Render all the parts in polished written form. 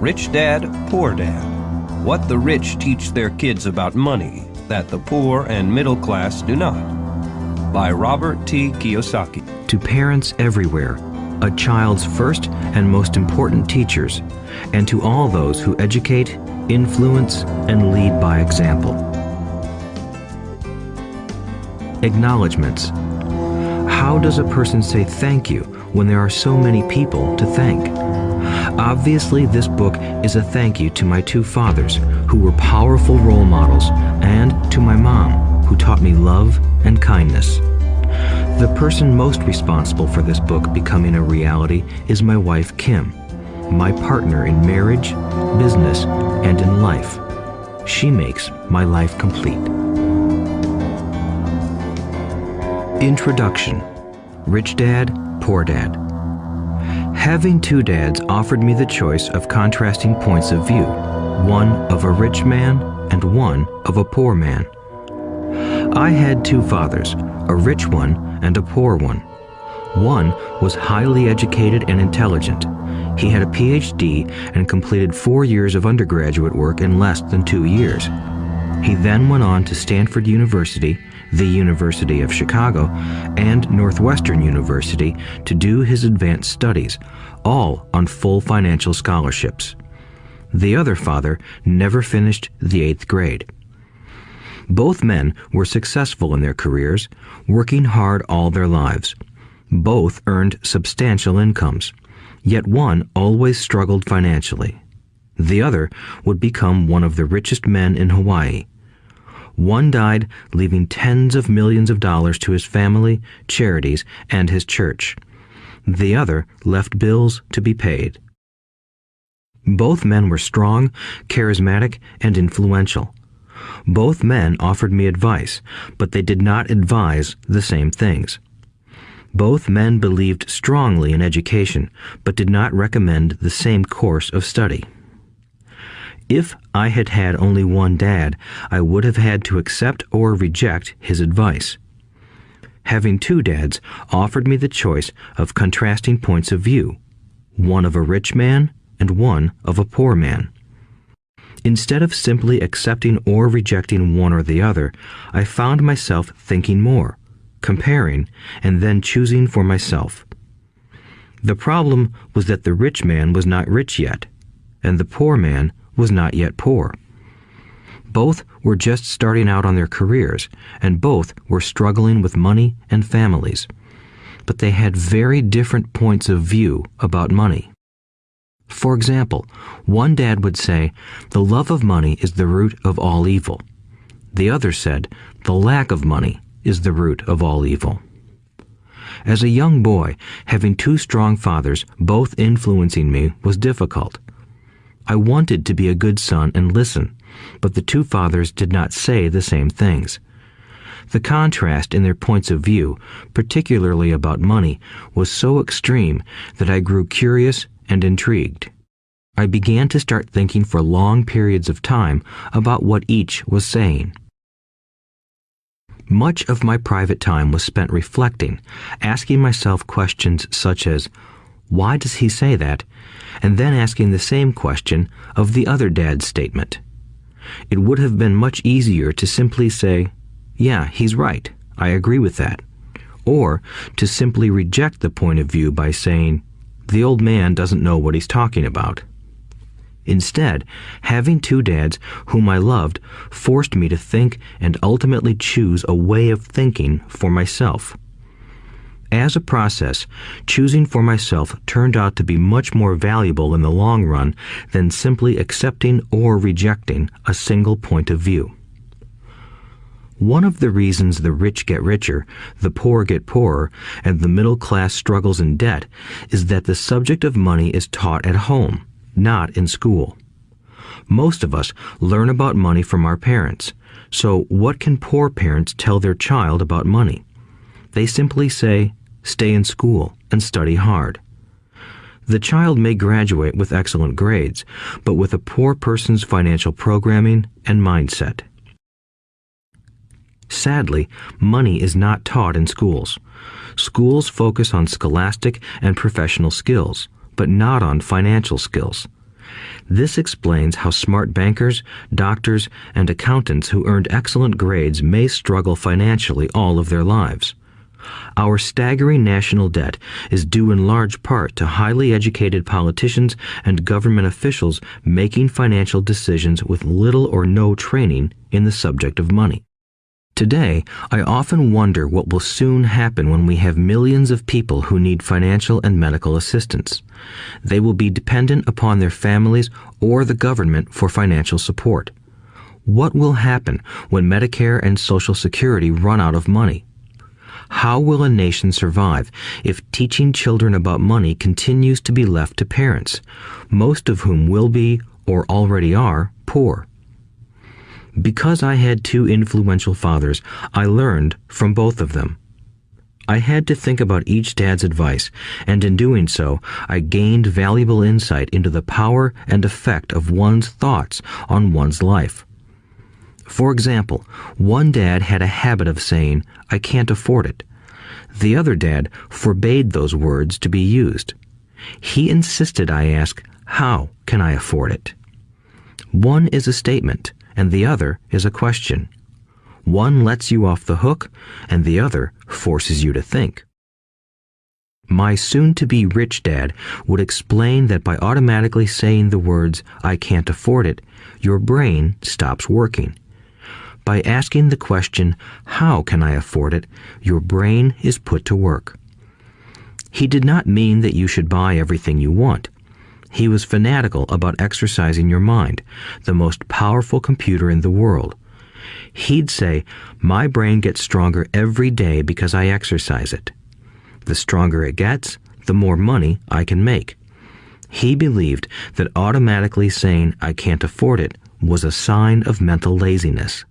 Rich Dad, Poor Dad. What the rich teach their kids about money that the poor and middle class do not. By Robert T. Kiyosaki. To parents everywhere, a child's first and most important teachers, and to all those who educate, influence, and lead by example. Acknowledgements. How does a person say thank you when there are so many people to thank? Obviously, this book is a thank you to my two fathers, who were powerful role models, and to my mom, who taught me love and kindness. The person most responsible for this book becoming a reality is my wife, Kim, my partner in marriage, business, and in life. She makes my life complete. Introduction. Rich Dad, Poor Dad. Having two dads offered me the choice of contrasting points of view, one of a rich man and one of a poor man. I had two fathers, a rich one and a poor one. One was highly educated and intelligent. He had a PhD and completed 4 years of undergraduate work in less than 2 years. He then went on to Stanford University, the University of Chicago, and Northwestern University to do his advanced studies, all on full financial scholarships. The other father never finished the 8th grade. Both men were successful in their careers, working hard all their lives. Both earned substantial incomes, yet one always struggled financially. The other would become one of the richest men in Hawaii. One died, leaving tens of millions of dollars to his family, charities, and his church. The other left bills to be paid. Both men were strong, charismatic, and influential. Both men offered me advice, but they did not advise the same things. Both men believed strongly in education, but did not recommend the same course of study. If I had had only one dad, I would have had to accept or reject his advice. Having two dads offered me the choice of contrasting points of view, one of a rich man and one of a poor man. Instead of simply accepting or rejecting one or the other, I found myself thinking more, comparing, and then choosing for myself. The problem was that the rich man was not rich yet, and the poor man was not yet poor. Both were just starting out on their careers, and both were struggling with money and families. But they had very different points of view about money. For example, one dad would say, "The love of money is the root of all evil." The other said, "The lack of money is the root of all evil." As a young boy, having two strong fathers, both influencing me, was difficult. I wanted to be a good son and listen, but the two fathers did not say the same things. The contrast in their points of view, particularly about money, was so extreme that I grew curious and intrigued. I began to start thinking for long periods of time about what each was saying. Much of my private time was spent reflecting, asking myself questions such as, "Why does he say that?" and then asking the same question of the other dad's statement. It would have been much easier to simply say, "Yeah, he's right, I agree with that," or to simply reject the point of view by saying, "The old man doesn't know what he's talking about." Instead, having two dads whom I loved forced me to think and ultimately choose a way of thinking for myself. As a process, choosing for myself turned out to be much more valuable in the long run than simply accepting or rejecting a single point of view. One of the reasons the rich get richer, the poor get poorer, and the middle class struggles in debt is that the subject of money is taught at home, not in school. Most of us learn about money from our parents, so what can poor parents tell their child about money? They simply say, "Stay in school and study hard." The child may graduate with excellent grades, but with a poor person's financial programming and mindset. Sadly, money is not taught in schools. Schools focus on scholastic and professional skills, but not on financial skills. This explains how smart bankers, doctors, and accountants who earned excellent grades may struggle financially all of their lives. Our staggering national debt is due in large part to highly educated politicians and government officials making financial decisions with little or no training in the subject of money. Today, I often wonder what will soon happen when we have millions of people who need financial and medical assistance. They will be dependent upon their families or the government for financial support. What will happen when Medicare and Social Security run out of money? How will a nation survive if teaching children about money continues to be left to parents, most of whom will be, or already are, poor? Because I had two influential fathers, I learned from both of them. I had to think about each dad's advice, and in doing so, I gained valuable insight into the power and effect of one's thoughts on one's life. For example, one dad had a habit of saying, "I can't afford it." The other dad forbade those words to be used. He insisted I ask, "How can I afford it?" One is a statement, and the other is a question. One lets you off the hook, and the other forces you to think. My soon-to-be rich dad would explain that by automatically saying the words, "I can't afford it," your brain stops working. By asking the question, "How can I afford it?" your brain is put to work. He did not mean that you should buy everything you want. He was fanatical about exercising your mind, the most powerful computer in the world. He'd say, "My brain gets stronger every day because I exercise it. The stronger it gets, the more money I can make." He believed that automatically saying, "I can't afford it," was a sign of mental laziness.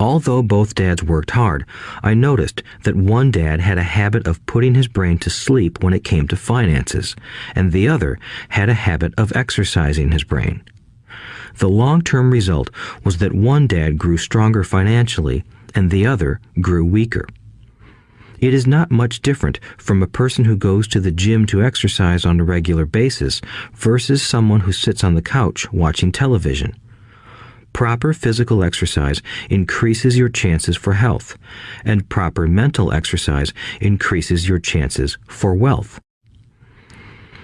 Although both dads worked hard, I noticed that one dad had a habit of putting his brain to sleep when it came to finances, and the other had a habit of exercising his brain. The long-term result was that one dad grew stronger financially, and the other grew weaker. It is not much different from a person who goes to the gym to exercise on a regular basis versus someone who sits on the couch watching television. Proper physical exercise increases your chances for health, and proper mental exercise increases your chances for wealth.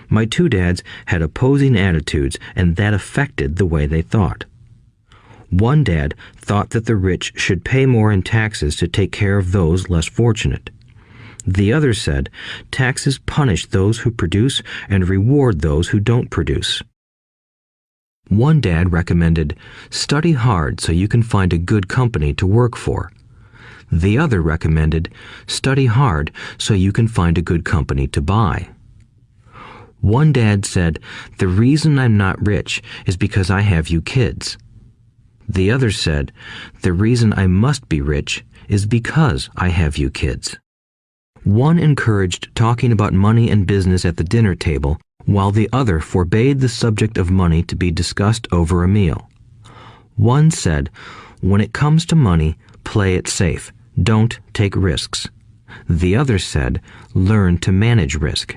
My two dads had opposing attitudes, and that affected the way they thought. One dad thought that the rich should pay more in taxes to take care of those less fortunate. The other said, taxes punish those who produce and reward those who don't produce. One dad recommended, study hard so you can find a good company to work for. The other recommended, study hard so you can find a good company to buy. One dad said, the reason I'm not rich is because I have you kids. The other said, the reason I must be rich is because I have you kids. One encouraged talking about money and business at the dinner table, while the other forbade the subject of money to be discussed over a meal. One said, when it comes to money, play it safe, don't take risks. The other said, learn to manage risk.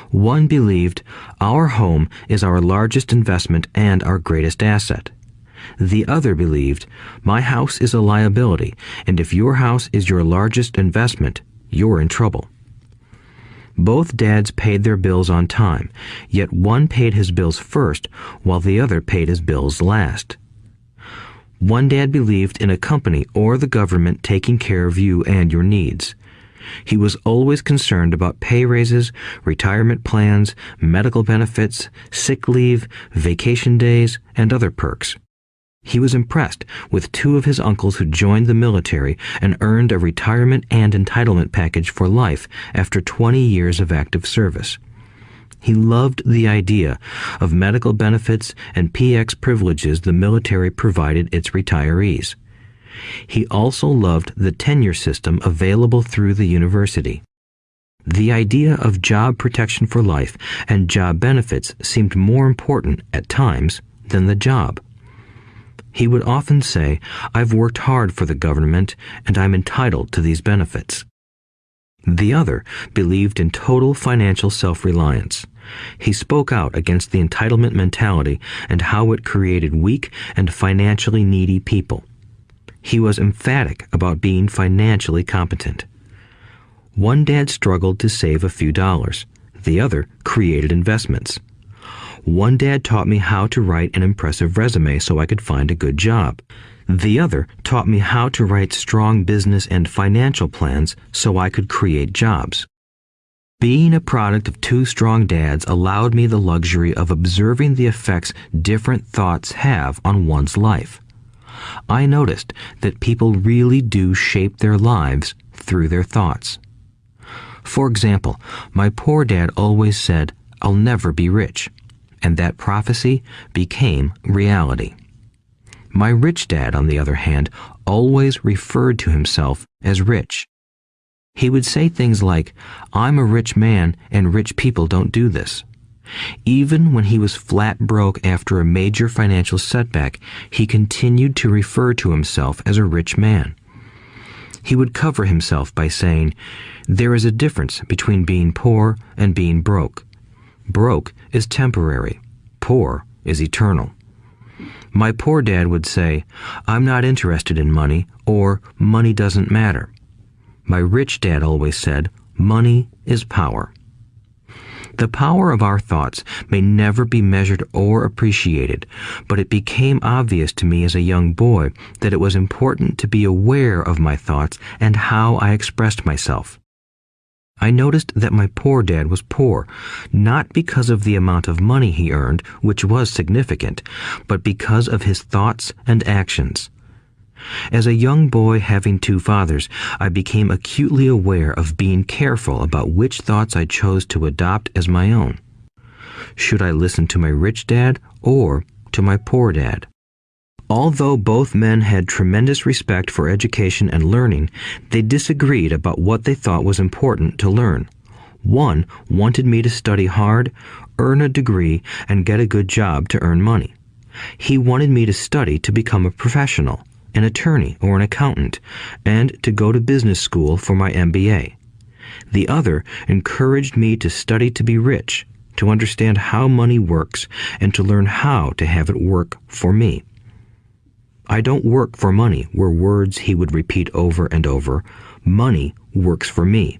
One believed, our home is our largest investment and our greatest asset. The other believed, my house is a liability, and if your house is your largest investment, you're in trouble. Both dads paid their bills on time, yet one paid his bills first while the other paid his bills last. One dad believed in a company or the government taking care of you and your needs. He was always concerned about pay raises, retirement plans, medical benefits, sick leave, vacation days, and other perks. He was impressed with two of his uncles who joined the military and earned a retirement and entitlement package for life after 20 years of active service. He loved the idea of medical benefits and PX privileges the military provided its retirees. He also loved the tenure system available through the university. The idea of job protection for life and job benefits seemed more important at times than the job. He would often say, I've worked hard for the government and I'm entitled to these benefits. The other believed in total financial self-reliance. He spoke out against the entitlement mentality and how it created weak and financially needy people. He was emphatic about being financially competent. One dad struggled to save a few dollars. The other created investments. One dad taught me how to write an impressive resume so I could find a good job. The other taught me how to write strong business and financial plans so I could create jobs. Being a product of two strong dads allowed me the luxury of observing the effects different thoughts have on one's life. I noticed that people really do shape their lives through their thoughts. For example, my poor dad always said, "I'll never be rich," and that prophecy became reality. My rich dad, on the other hand, always referred to himself as rich. He would say things like, "I'm a rich man and rich people don't do this." Even when he was flat broke after a major financial setback, he continued to refer to himself as a rich man. He would cover himself by saying, "There is a difference between being poor and being broke. Broke is temporary. Poor is eternal." My poor dad would say, "I'm not interested in money," or "Money doesn't matter." My rich dad always said, "Money is power." The power of our thoughts may never be measured or appreciated, but it became obvious to me as a young boy that it was important to be aware of my thoughts and how I expressed myself. I noticed that my poor dad was poor, not because of the amount of money he earned, which was significant, but because of his thoughts and actions. As a young boy having two fathers, I became acutely aware of being careful about which thoughts I chose to adopt as my own. Should I listen to my rich dad or to my poor dad? Although both men had tremendous respect for education and learning, they disagreed about what they thought was important to learn. One wanted me to study hard, earn a degree, and get a good job to earn money. He wanted me to study to become a professional, an attorney or an accountant, and to go to business school for my MBA. The other encouraged me to study to be rich, to understand how money works, and to learn how to have it work for me. "I don't work for money" were words he would repeat over and over. "Money works for me."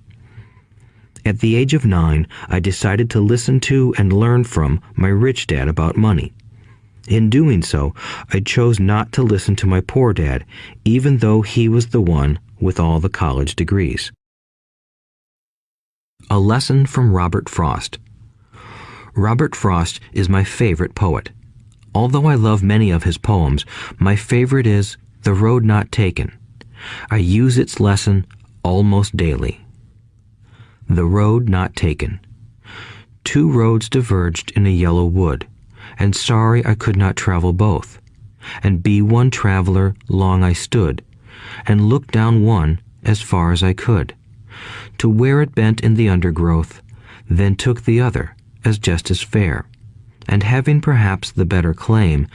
At the age of 9, I decided to listen to and learn from my rich dad about money. In doing so, I chose not to listen to my poor dad, even though he was the one with all the college degrees. A lesson from Robert Frost. Robert Frost is my favorite poet. Although I love many of his poems, my favorite is "The Road Not Taken." I use its lesson almost daily. The road not taken. Two roads diverged in a yellow wood, and sorry I could not travel both. And be one traveler long I stood, and looked down one as far as I could, to where it bent in the undergrowth, then took the other as just as fair, and having perhaps the better claim,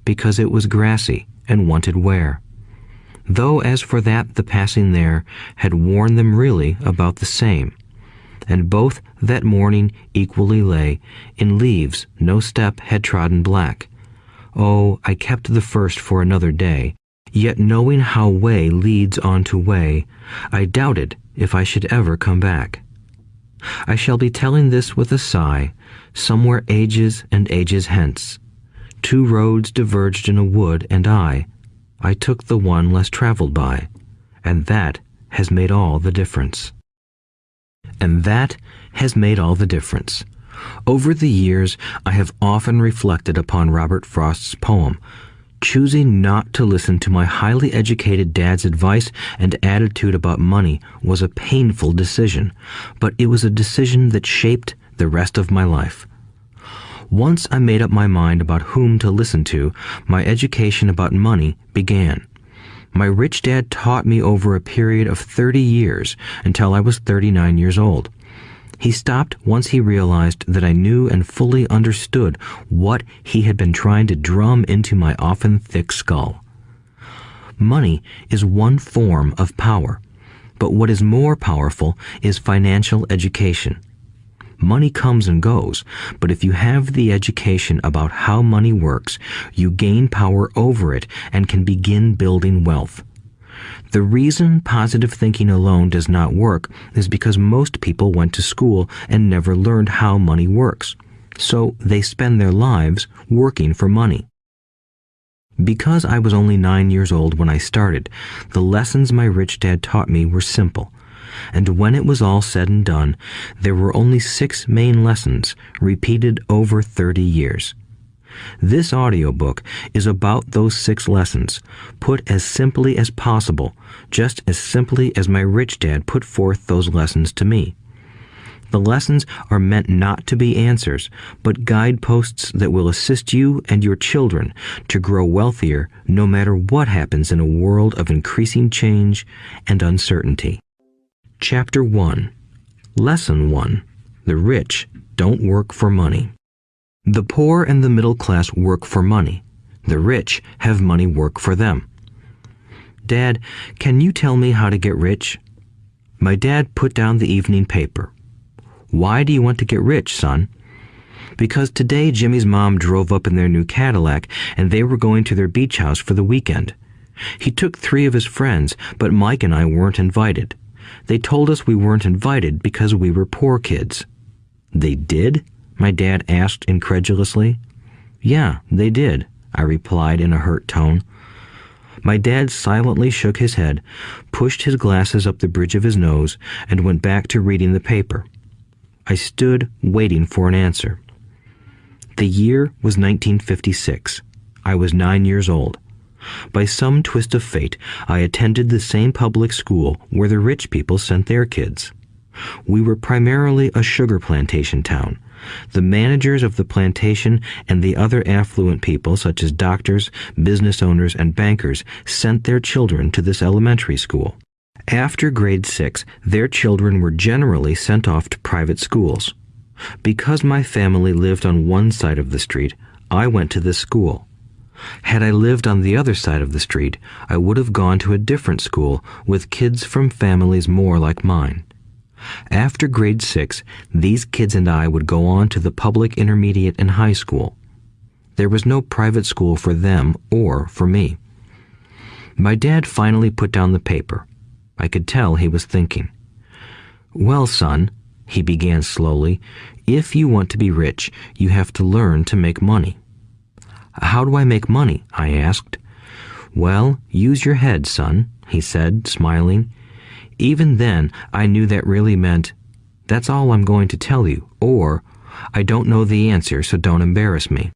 because it was grassy and wanted wear. Though as for that the passing there had worn them really about the same, and both that morning equally lay in leaves no step had trodden black. Oh, I kept the first for another day, yet knowing how way leads on to way, I doubted if I should ever come back. I shall be telling this with a sigh, somewhere ages and ages hence. Two roads diverged in a wood, and I took the one less traveled by, and that has made all the difference. And that has made all the difference. Over the years, I have often reflected upon Robert Frost's poem. Choosing not to listen to my highly educated dad's advice and attitude about money was a painful decision, but it was a decision that shaped the rest of my life. Once I made up my mind about whom to listen to, my education about money began. My rich dad taught me over a period of 30 years until I was 39 years old. He stopped once he realized that I knew and fully understood what he had been trying to drum into my often thick skull. Money is one form of power, but what is more powerful is financial education. Money comes and goes, but if you have the education about how money works, you gain power over it and can begin building wealth. The reason positive thinking alone does not work is because most people went to school and never learned how money works. So they spend their lives working for money. Because I was only 9 years old when I started, the lessons my rich dad taught me were simple. And when it was all said and done, there were only 6 main lessons, repeated over 30 years. This audiobook is about those 6 lessons, put as simply as possible, just as simply as my rich dad put forth those lessons to me. The lessons are meant not to be answers, but guideposts that will assist you and your children to grow wealthier no matter what happens in a world of increasing change and uncertainty. Chapter 1. Lesson 1. The rich don't work for money. The poor and the middle class work for money. The rich have money work for them. Dad, can you tell me how to get rich? My dad put down the evening paper. Why do you want to get rich, son? Because today Jimmy's mom drove up in their new Cadillac and they were going to their beach house for the weekend. He took 3 of his friends, but Mike and I weren't invited. They told us we weren't invited because we were poor kids. They did? My dad asked incredulously. Yeah, they did, I replied in a hurt tone. My dad silently shook his head, pushed his glasses up the bridge of his nose, and went back to reading the paper. I stood waiting for an answer. The year was 1956. I was 9 years old. By some twist of fate, I attended the same public school where the rich people sent their kids. We were primarily a sugar plantation town. The managers of the plantation and the other affluent people, such as doctors, business owners, and bankers, sent their children to this elementary school. After grade 6, their children were generally sent off to private schools. Because my family lived on one side of the street, I went to this school. Had I lived on the other side of the street, I would have gone to a different school with kids from families more like mine. After grade 6, these kids and I would go on to the public intermediate and high school. There was no private school for them or for me. My dad finally put down the paper. I could tell he was thinking. Well, son, he began slowly, if you want to be rich, you have to learn to make money. How do I make money? I asked. Well, use your head, son, he said, smiling. Even then, I knew that really meant, that's all I'm going to tell you, or, I don't know the answer, so don't embarrass me.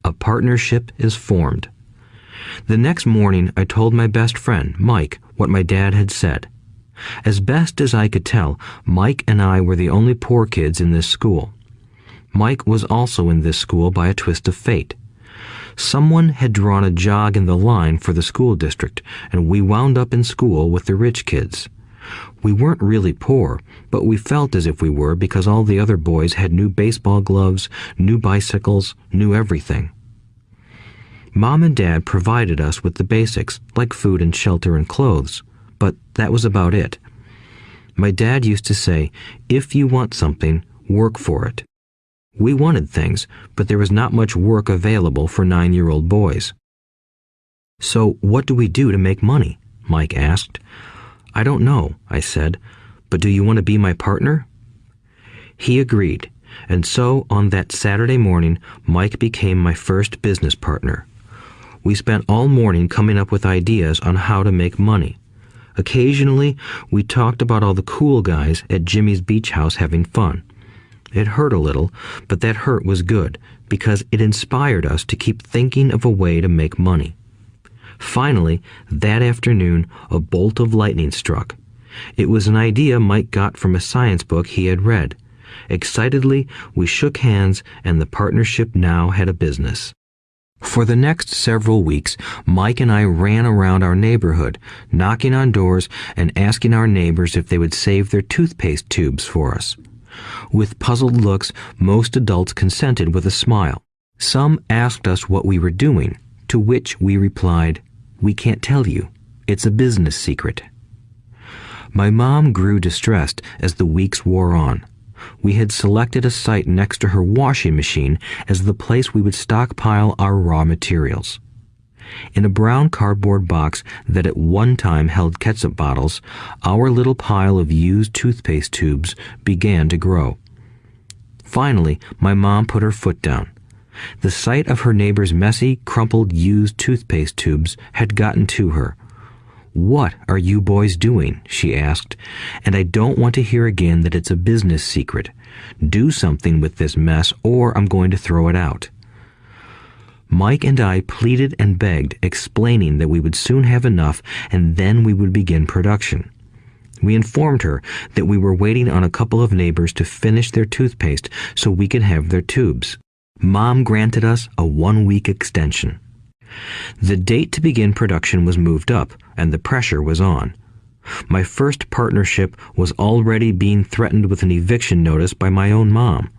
A partnership is formed. The next morning, I told my best friend, Mike, what my dad had said. As best as I could tell, Mike and I were the only poor kids in this school. Mike was also in this school by a twist of fate. Someone had drawn a jog in the line for the school district, and we wound up in school with the rich kids. We weren't really poor, but we felt as if we were because all the other boys had new baseball gloves, new bicycles, new everything. Mom and Dad provided us with the basics, like food and shelter and clothes, but that was about it. My dad used to say, if you want something, work for it. We wanted things, but there was not much work available for 9-year-old boys. So what do we do to make money? Mike asked. I don't know, I said, but do you want to be my partner? He agreed, and so on that Saturday morning, Mike became my first business partner. We spent all morning coming up with ideas on how to make money. Occasionally, we talked about all the cool guys at Jimmy's beach house having fun. It hurt a little, but that hurt was good because it inspired us to keep thinking of a way to make money. Finally, that afternoon, a bolt of lightning struck. It was an idea Mike got from a science book he had read. Excitedly, we shook hands, and the partnership now had a business. For the next several weeks, Mike and I ran around our neighborhood, knocking on doors and asking our neighbors if they would save their toothpaste tubes for us. With puzzled looks, most adults consented with a smile. Some asked us what we were doing, to which we replied, "We can't tell you. It's a business secret." My mom grew distressed as the weeks wore on. We had selected a site next to her washing machine as the place we would stockpile our raw materials. In a brown cardboard box that at one time held ketchup bottles, our little pile of used toothpaste tubes began to grow. Finally, my mom put her foot down. The sight of her neighbor's messy, crumpled used toothpaste tubes had gotten to her. "What are you boys doing?" she asked, "and I don't want to hear again that it's a business secret. Do something with this mess or I'm going to throw it out." Mike and I pleaded and begged, explaining that we would soon have enough and then we would begin production. We informed her that we were waiting on a couple of neighbors to finish their toothpaste so we could have their tubes. Mom granted us a 1-week extension. The date to begin production was moved up, and the pressure was on. My first partnership was already being threatened with an eviction notice by my own mom.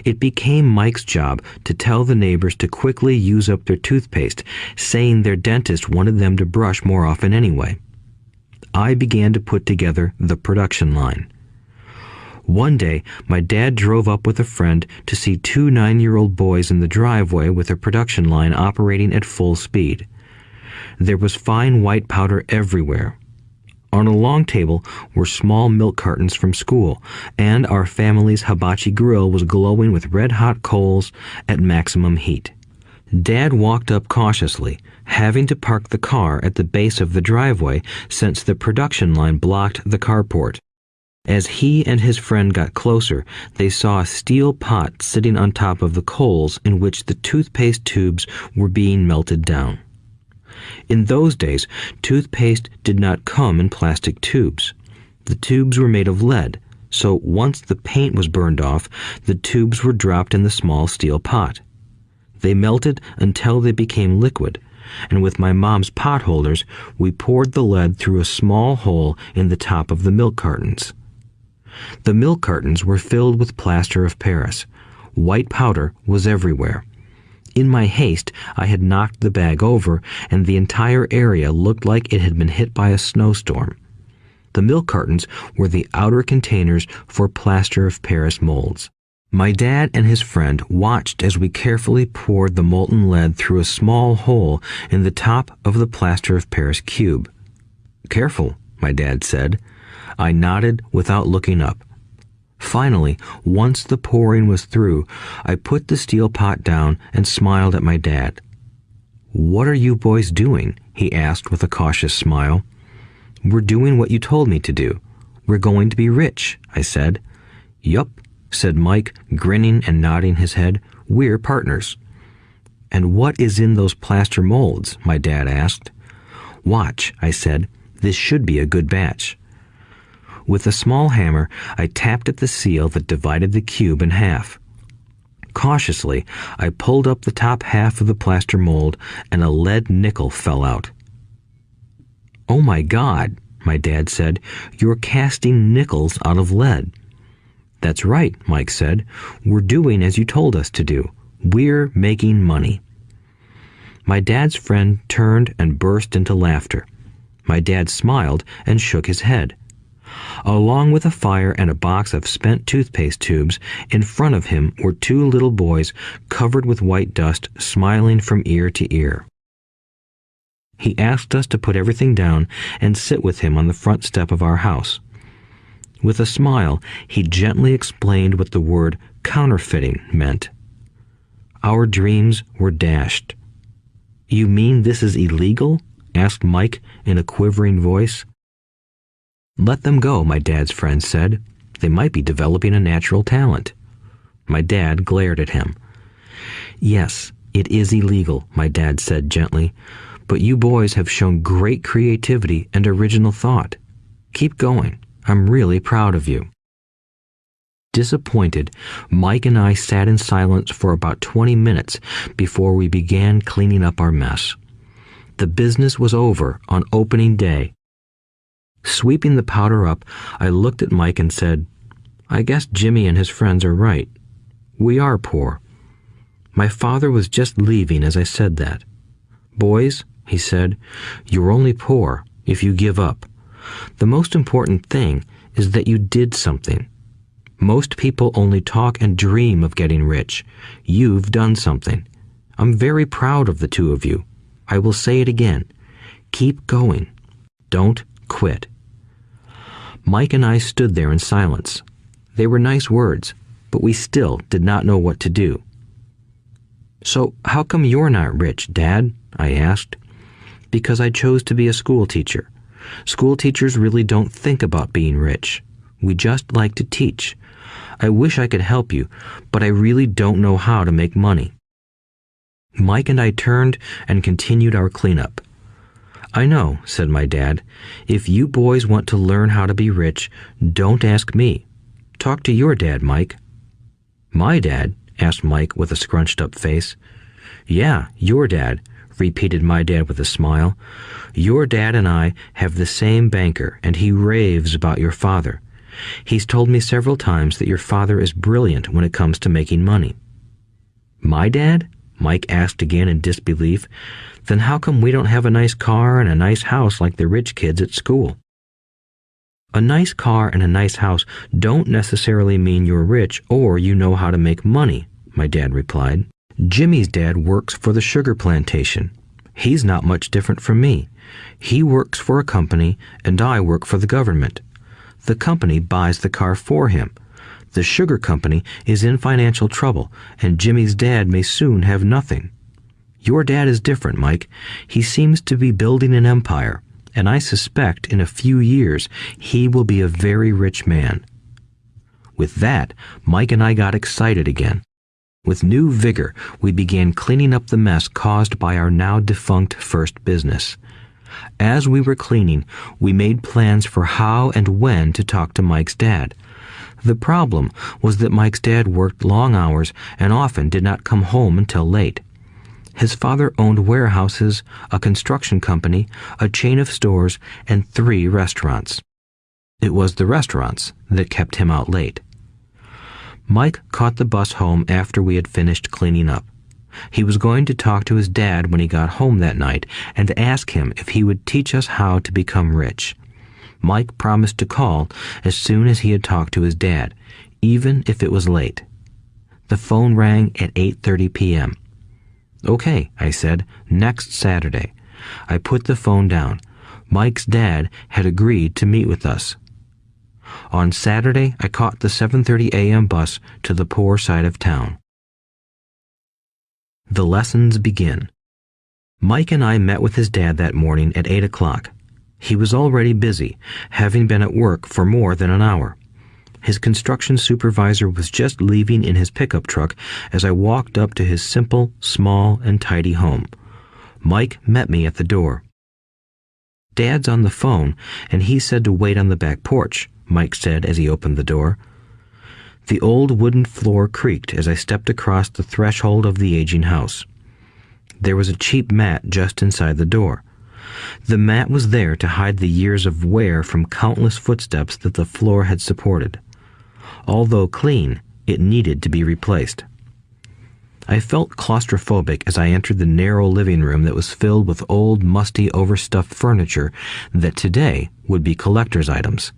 It became Mike's job to tell the neighbors to quickly use up their toothpaste, saying their dentist wanted them to brush more often anyway. I began to put together the production line. One day, my dad drove up with a friend to see 2 9-year-old boys in the driveway with a production line operating at full speed. There was fine white powder everywhere. On a long table were small milk cartons from school, and our family's hibachi grill was glowing with red-hot coals at maximum heat. Dad walked up cautiously, having to park the car at the base of the driveway since the production line blocked the carport. As he and his friend got closer, they saw a steel pot sitting on top of the coals in which the toothpaste tubes were being melted down. In those days, toothpaste did not come in plastic tubes. The tubes were made of lead, so once the paint was burned off, the tubes were dropped in the small steel pot. They melted until they became liquid, and with my mom's pot holders, we poured the lead through a small hole in the top of the milk cartons. The milk cartons were filled with plaster of Paris. White powder was everywhere. In my haste, I had knocked the bag over, and the entire area looked like it had been hit by a snowstorm. The milk cartons were the outer containers for plaster of Paris molds. My dad and his friend watched as we carefully poured the molten lead through a small hole in the top of the plaster of Paris cube. "Careful," my dad said. I nodded without looking up. Finally, once the pouring was through, I put the steel pot down and smiled at my dad. "What are you boys doing?" he asked with a cautious smile. "We're doing what you told me to do. We're going to be rich," I said. "Yup," said Mike, grinning and nodding his head. "We're partners." "And what is in those plaster molds?" my dad asked. "Watch," I said. "This should be a good batch." With a small hammer, I tapped at the seal that divided the cube in half. Cautiously, I pulled up the top half of the plaster mold, and a lead nickel fell out. "Oh my God," my dad said, "you're casting nickels out of lead." "That's right," Mike said. "We're doing as you told us to do. We're making money." My dad's friend turned and burst into laughter. My dad smiled and shook his head. Along with a fire and a box of spent toothpaste tubes, in front of him were 2 little boys covered with white dust, smiling from ear to ear. He asked us to put everything down and sit with him on the front step of our house. With a smile, he gently explained what the word counterfeiting meant. Our dreams were dashed. "You mean this is illegal?" asked Mike in a quivering voice. "Let them go," my dad's friend said. "They might be developing a natural talent." My dad glared at him. "Yes, it is illegal," my dad said gently, "but you boys have shown great creativity and original thought. Keep going. I'm really proud of you." Disappointed, Mike and I sat in silence for about 20 minutes before we began cleaning up our mess. The business was over on opening day. Sweeping the powder up, I looked at Mike and said, "I guess Jimmy and his friends are right. We are poor." My father was just leaving as I said that. "Boys," he said, "you're only poor if you give up. The most important thing is that you did something. Most people only talk and dream of getting rich. You've done something. I'm very proud of the two of you. I will say it again. Keep going. Don't quit." Mike and I stood there in silence. They were nice words, but we still did not know what to do. "So how come you're not rich, Dad?" I asked. "Because I chose to be a school teacher. School teachers really don't think about being rich. We just like to teach. I wish I could help you, but I really don't know how to make money." Mike and I turned and continued our cleanup. "I know," said my dad. "If you boys want to learn how to be rich, don't ask me. Talk to your dad, Mike." "My dad?" asked Mike with a scrunched-up face. "Yeah, your dad," repeated my dad with a smile. "Your dad and I have the same banker, and he raves about your father. He's told me several times that your father is brilliant when it comes to making money." "My dad?" Mike asked again in disbelief. "Then how come we don't have a nice car and a nice house like the rich kids at school?" "A nice car and a nice house don't necessarily mean you're rich or you know how to make money," my dad replied. "Jimmy's dad works for the sugar plantation. He's not much different from me. He works for a company and I work for the government. The company buys the car for him. The sugar company is in financial trouble, and Jimmy's dad may soon have nothing. Your dad is different, Mike. He seems to be building an empire, and I suspect in a few years he will be a very rich man." With that, Mike and I got excited again. With new vigor, we began cleaning up the mess caused by our now defunct first business. As we were cleaning, we made plans for how and when to talk to Mike's dad. The problem was that Mike's dad worked long hours and often did not come home until late. His father owned warehouses, a construction company, a chain of stores, and 3 restaurants. It was the restaurants that kept him out late. Mike caught the bus home after we had finished cleaning up. He was going to talk to his dad when he got home that night and ask him if he would teach us how to become rich. Mike promised to call as soon as he had talked to his dad, even if it was late. The phone rang at 8:30 p.m. "Okay," I said, "next Saturday." I put the phone down. Mike's dad had agreed to meet with us. On Saturday, I caught the 7:30 a.m. bus to the poor side of town. The lessons begin. Mike and I met with his dad that morning at 8 o'clock. He was already busy, having been at work for more than an hour. His construction supervisor was just leaving in his pickup truck as I walked up to his simple, small, and tidy home. Mike met me at the door. "Dad's on the phone, and he said to wait on the back porch," Mike said as he opened the door. The old wooden floor creaked as I stepped across the threshold of the aging house. There was a cheap mat just inside the door. The mat was there to hide the years of wear from countless footsteps that the floor had supported. Although clean, it needed to be replaced. I felt claustrophobic as I entered the narrow living room that was filled with old, musty, overstuffed furniture that today would be collector's items.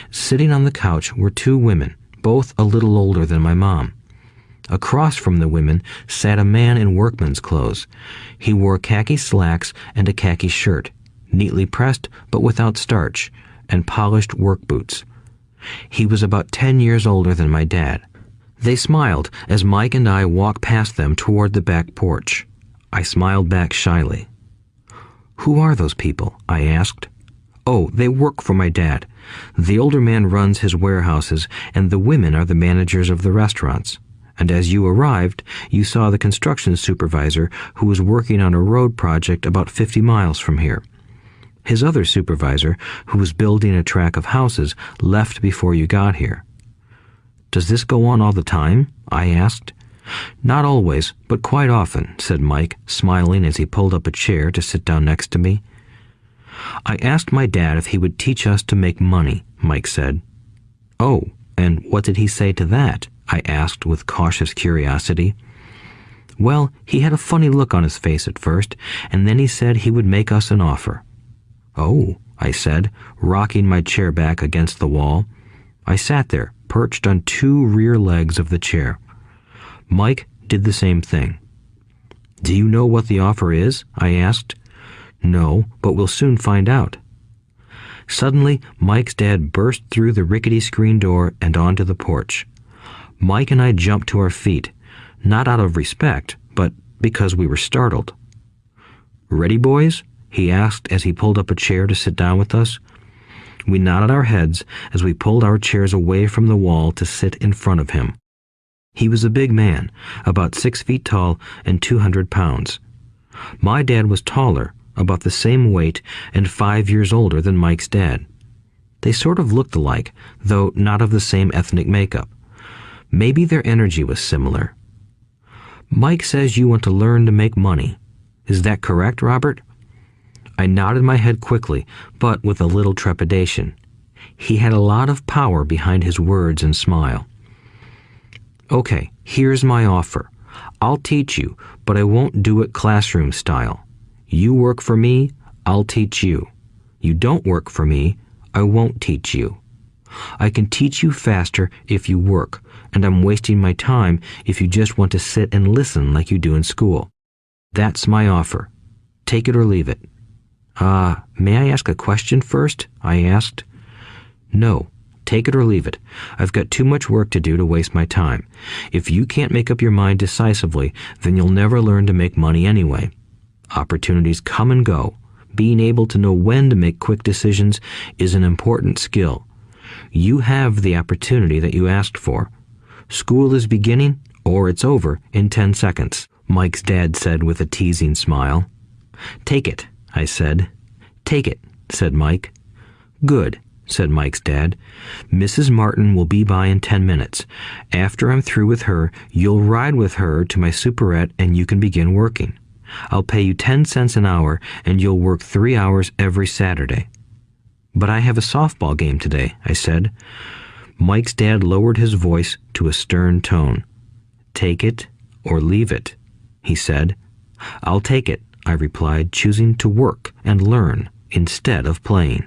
Sitting on the couch were 2 women, both a little older than my mom. Across from the women sat a man in workman's clothes. He wore khaki slacks and a khaki shirt, neatly pressed but without starch, and polished work boots. He was about 10 years older than my dad. They smiled as Mike and I walked past them toward the back porch. I smiled back shyly. "Who are those people?" I asked. "Oh, they work for my dad. The older man runs his warehouses, and the women are the managers of the restaurants. And as you arrived, you saw the construction supervisor who was working on a road project about 50 miles from here. His other supervisor, who was building a track of houses, left before you got here." "Does this go on all the time?" I asked. "Not always, but quite often," said Mike, smiling as he pulled up a chair to sit down next to me. "I asked my dad if he would teach us to make money," Mike said. "Oh, and what did he say to that?" I asked with cautious curiosity. "Well, he had a funny look on his face at first, and then he said he would make us an offer." "Oh," I said, rocking my chair back against the wall. I sat there, perched on two rear legs of the chair. Mike did the same thing. "Do you know what the offer is?" I asked. "No, but we'll soon find out." Suddenly, Mike's dad burst through the rickety screen door and onto the porch. Mike and I jumped to our feet, not out of respect, but because we were startled. "Ready, boys?" he asked as he pulled up a chair to sit down with us. We nodded our heads as we pulled our chairs away from the wall to sit in front of him. He was a big man, about 6 feet tall and 200 pounds. My dad was taller, about the same weight, and 5 years older than Mike's dad. They sort of looked alike, though not of the same ethnic makeup. Maybe their energy was similar. "Mike says you want to learn to make money. Is that correct, Robert?" I nodded my head quickly, but with a little trepidation. He had a lot of power behind his words and smile. "Okay, here's my offer. I'll teach you, but I won't do it classroom style. You work for me, I'll teach you. You don't work for me, I won't teach you. I can teach you faster if you work, and I'm wasting my time if you just want to sit and listen like you do in school. That's my offer. Take it or leave it." May I ask a question first?" I asked. "No. Take it or leave it. I've got too much work to do to waste my time. If you can't make up your mind decisively, then you'll never learn to make money anyway. Opportunities come and go. Being able to know when to make quick decisions is an important skill. You have the opportunity that you asked for. School is beginning, or it's over in 10 seconds, Mike's dad said with a teasing smile. "Take it," I said. "Take it," said Mike. "Good," said Mike's dad. "Mrs. Martin will be by in 10 minutes. After I'm through with her, you'll ride with her to my superette and you can begin working. I'll pay you 10 cents an hour and you'll work 3 hours every Saturday." "But I have a softball game today," I said. Mike's dad lowered his voice to a stern tone. "Take it or leave it," he said. "I'll take it," I replied, choosing to work and learn instead of playing.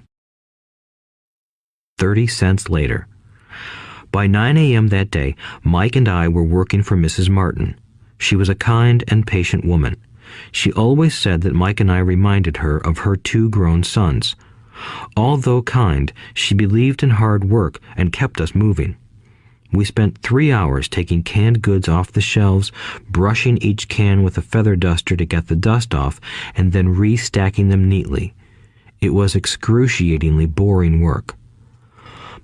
30 cents later. By 9 a.m. that day, Mike and I were working for Mrs. Martin. She was a kind and patient woman. She always said that Mike and I reminded her of her 2 grown sons. Although kind, she believed in hard work and kept us moving. We spent 3 hours taking canned goods off the shelves, brushing each can with a feather duster to get the dust off, and then restacking them neatly. It was excruciatingly boring work.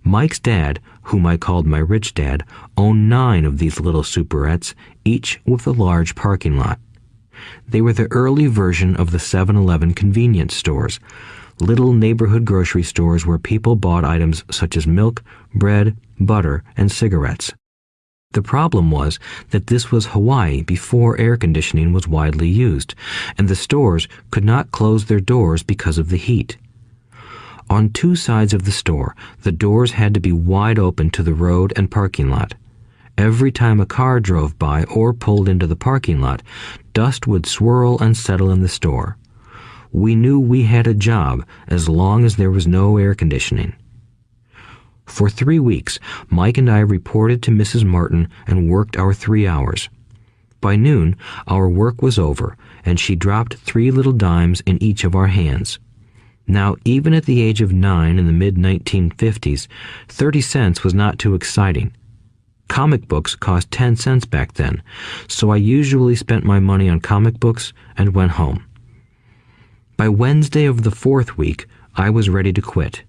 Mike's dad, whom I called my rich dad, owned 9 of these little superettes, each with a large parking lot. They were the early version of the 7-Eleven convenience stores, little neighborhood grocery stores where people bought items such as milk, bread, butter, and cigarettes. The problem was that this was Hawaii before air conditioning was widely used, and the stores could not close their doors because of the heat. On 2 sides of the store, the doors had to be wide open to the road and parking lot. Every time a car drove by or pulled into the parking lot, dust would swirl and settle in the store. We knew we had a job as long as there was no air conditioning. For 3 weeks, Mike and I reported to Mrs. Martin and worked our 3 hours. By noon, our work was over, and she dropped 3 little dimes in each of our hands. Now, even at the age of 9 in the mid-1950s, 30 cents was not too exciting. Comic books cost 10 cents back then, so I usually spent my money on comic books and went home. By Wednesday of the 4th week, I was ready to quit.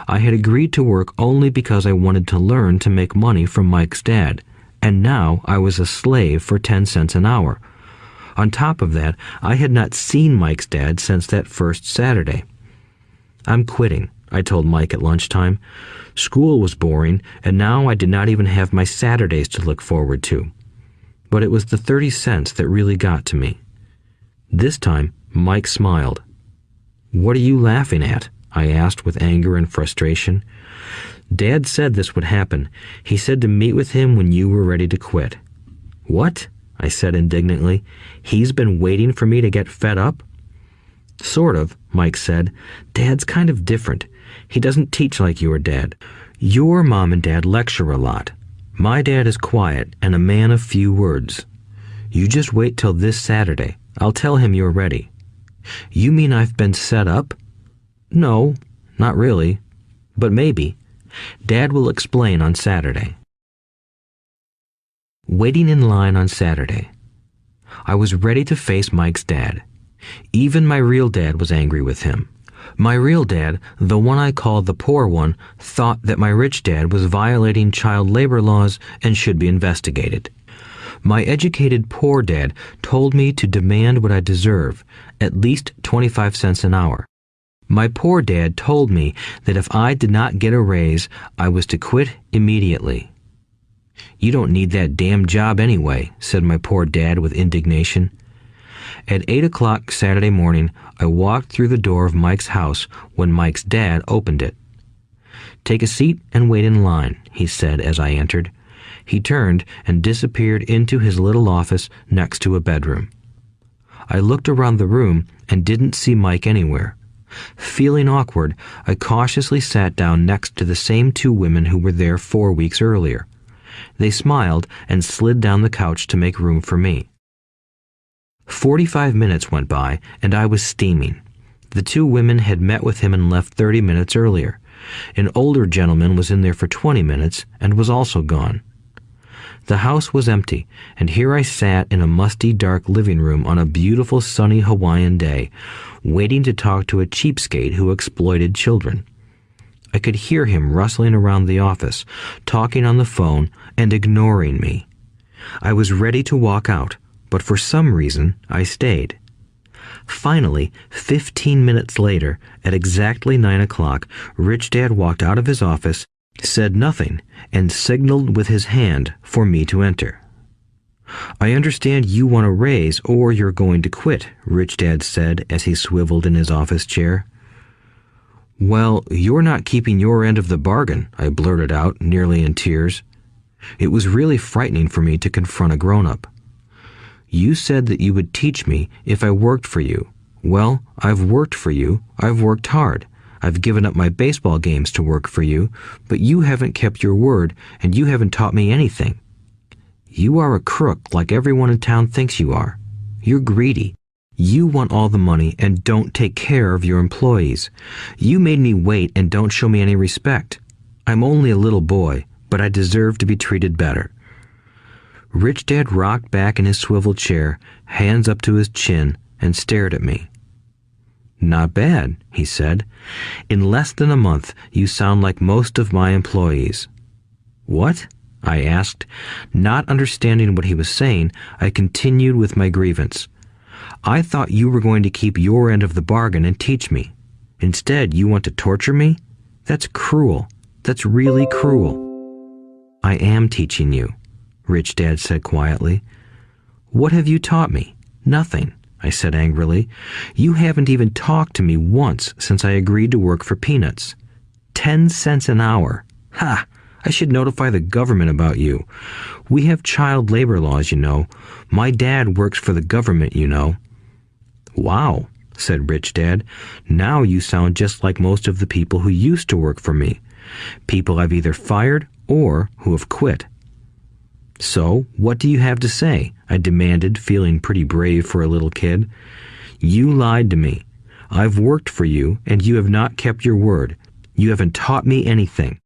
I had agreed to work only because I wanted to learn to make money from Mike's dad, and now I was a slave for 10 cents an hour. On top of that, I had not seen Mike's dad since that first Saturday. "I'm quitting," I told Mike at lunchtime. School was boring, and now I did not even have my Saturdays to look forward to. But it was the 30 cents that really got to me. This time, Mike smiled. "What are you laughing at?" I asked with anger and frustration. "Dad said this would happen. He said to meet with him when you were ready to quit." "What?" I said indignantly. "He's been waiting for me to get fed up?" Sort of, Mike said. Dad's kind of different. He doesn't teach like your dad. Your mom and dad lecture a lot. My dad is quiet and a man of few words. You just wait till this Saturday. I'll tell him you're ready. You mean I've been set up? No, not really. But maybe. Dad will explain on Saturday. Waiting in line on Saturday. I was ready to face Mike's dad. Even my real dad was angry with him. My real dad, the one I called the poor one, thought that my rich dad was violating child labor laws and should be investigated. My educated poor dad told me to demand what I deserve, at least 25 cents an hour. My poor dad told me that if I did not get a raise, I was to quit immediately. You don't need that damn job anyway, said my poor dad with indignation. At 8 o'clock Saturday morning, I walked through the door of Mike's house when Mike's dad opened it. Take a seat and wait in line, he said as I entered. He turned and disappeared into his little office next to a bedroom. I looked around the room and didn't see Mike anywhere. Feeling awkward, I cautiously sat down next to the same two women who were there 4 weeks earlier. They smiled and slid down the couch to make room for me. 45 minutes went by, and I was steaming. The two women had met with him and left 30 minutes earlier. An older gentleman was in there for 20 minutes and was also gone. The house was empty, and here I sat in a musty, dark living room on a beautiful, sunny Hawaiian day, waiting to talk to a cheapskate who exploited children. I could hear him rustling around the office, talking on the phone, and ignoring me. I was ready to walk out, but for some reason, I stayed. Finally, 15 minutes later, at exactly 9 o'clock, Rich Dad walked out of his office, said nothing, and signaled with his hand for me to enter. I understand you want a raise or you're going to quit, Rich Dad said as he swiveled in his office chair. Well, you're not keeping your end of the bargain, I blurted out, nearly in tears. It was really frightening for me to confront a grown-up. You said that you would teach me if I worked for you. Well, I've worked for you. I've worked hard. I've given up my baseball games to work for you, but you haven't kept your word and you haven't taught me anything. You are a crook like everyone in town thinks you are. You're greedy. You want all the money and don't take care of your employees. You made me wait and don't show me any respect. I'm only a little boy, but I deserve to be treated better. Rich Dad rocked back in his swivel chair, hands up to his chin, and stared at me. Not bad, he said. In less than a month, you sound like most of my employees. What? I asked. Not understanding what he was saying, I continued with my grievance. I thought you were going to keep your end of the bargain and teach me. Instead, you want to torture me? That's cruel. That's really cruel. I am teaching you, Rich Dad said quietly. What have you taught me? Nothing, I said angrily. You haven't even talked to me once since I agreed to work for peanuts. 10 cents an hour. Ha! I should notify the government about you. We have child labor laws, you know. My dad works for the government, you know. Wow, said Rich Dad. Now you sound just like most of the people who used to work for me. People I've either fired or who have quit. So, what do you have to say? I demanded, feeling pretty brave for a little kid. You lied to me. I've worked for you, and you have not kept your word. You haven't taught me anything.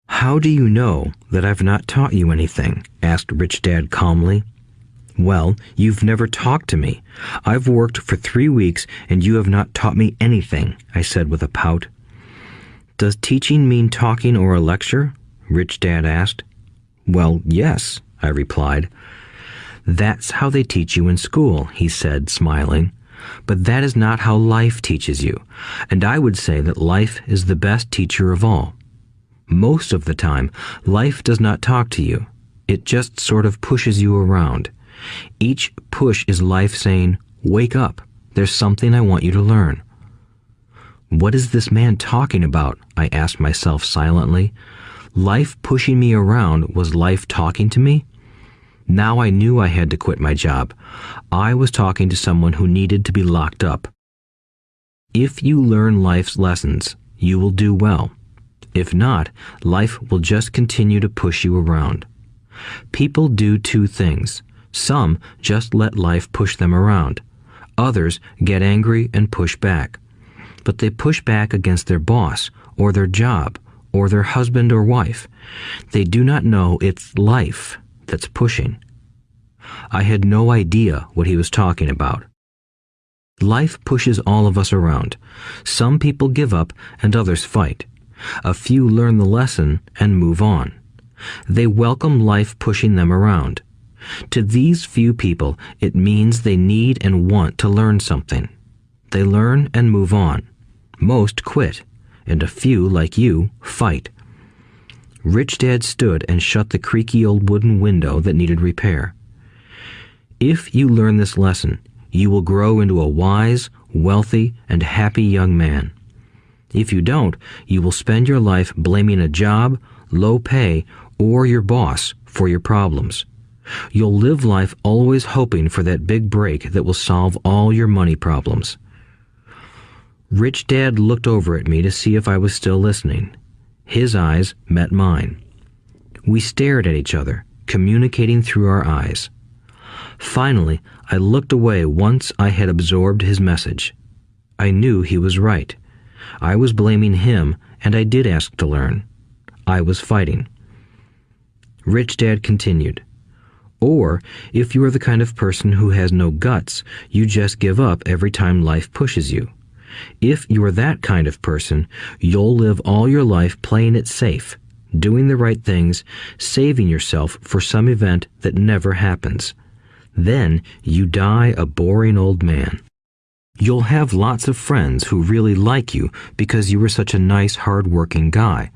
How do you know that I've not taught you anything? Asked Rich Dad calmly. Well, you've never talked to me. I've worked for 3 weeks, and you have not taught me anything, I said with a pout. Does teaching mean talking or a lecture? Rich Dad asked. Well, yes, I replied. That's how they teach you in school, he said, smiling. But that is not how life teaches you, and I would say that life is the best teacher of all. Most of the time, life does not talk to you. It just sort of pushes you around. Each push is life saying, wake up, there's something I want you to learn. What is this man talking about? I asked myself silently. Life pushing me around was life talking to me? Now I knew I had to quit my job. I was talking to someone who needed to be locked up. If you learn life's lessons, you will do well. If not, life will just continue to push you around. People do two things. Some just let life push them around. Others get angry and push back. But they push back against their boss, or their job, or their husband or wife. They do not know it's life that's pushing. I had no idea what he was talking about. Life pushes all of us around. Some people give up and others fight. A few learn the lesson and move on. They welcome life pushing them around. To these few people, it means they need and want to learn something. They learn and move on. Most quit, and a few, like you, fight. Rich Dad stood and shut the creaky old wooden window that needed repair. If you learn this lesson, you will grow into a wise, wealthy, and happy young man. If you don't, you will spend your life blaming a job, low pay, or your boss for your problems. You'll live life always hoping for that big break that will solve all your money problems. Rich Dad looked over at me to see if I was still listening. His eyes met mine. We stared at each other, communicating through our eyes. Finally, I looked away once I had absorbed his message. I knew he was right. I was blaming him, and I did ask to learn. I was fighting. Rich Dad continued, "Or, if you are the kind of person who has no guts, you just give up every time life pushes you. If you are that kind of person, you'll live all your life playing it safe, doing the right things, saving yourself for some event that never happens. Then you die a boring old man. You'll have lots of friends who really like you because you were such a nice, hard-working guy.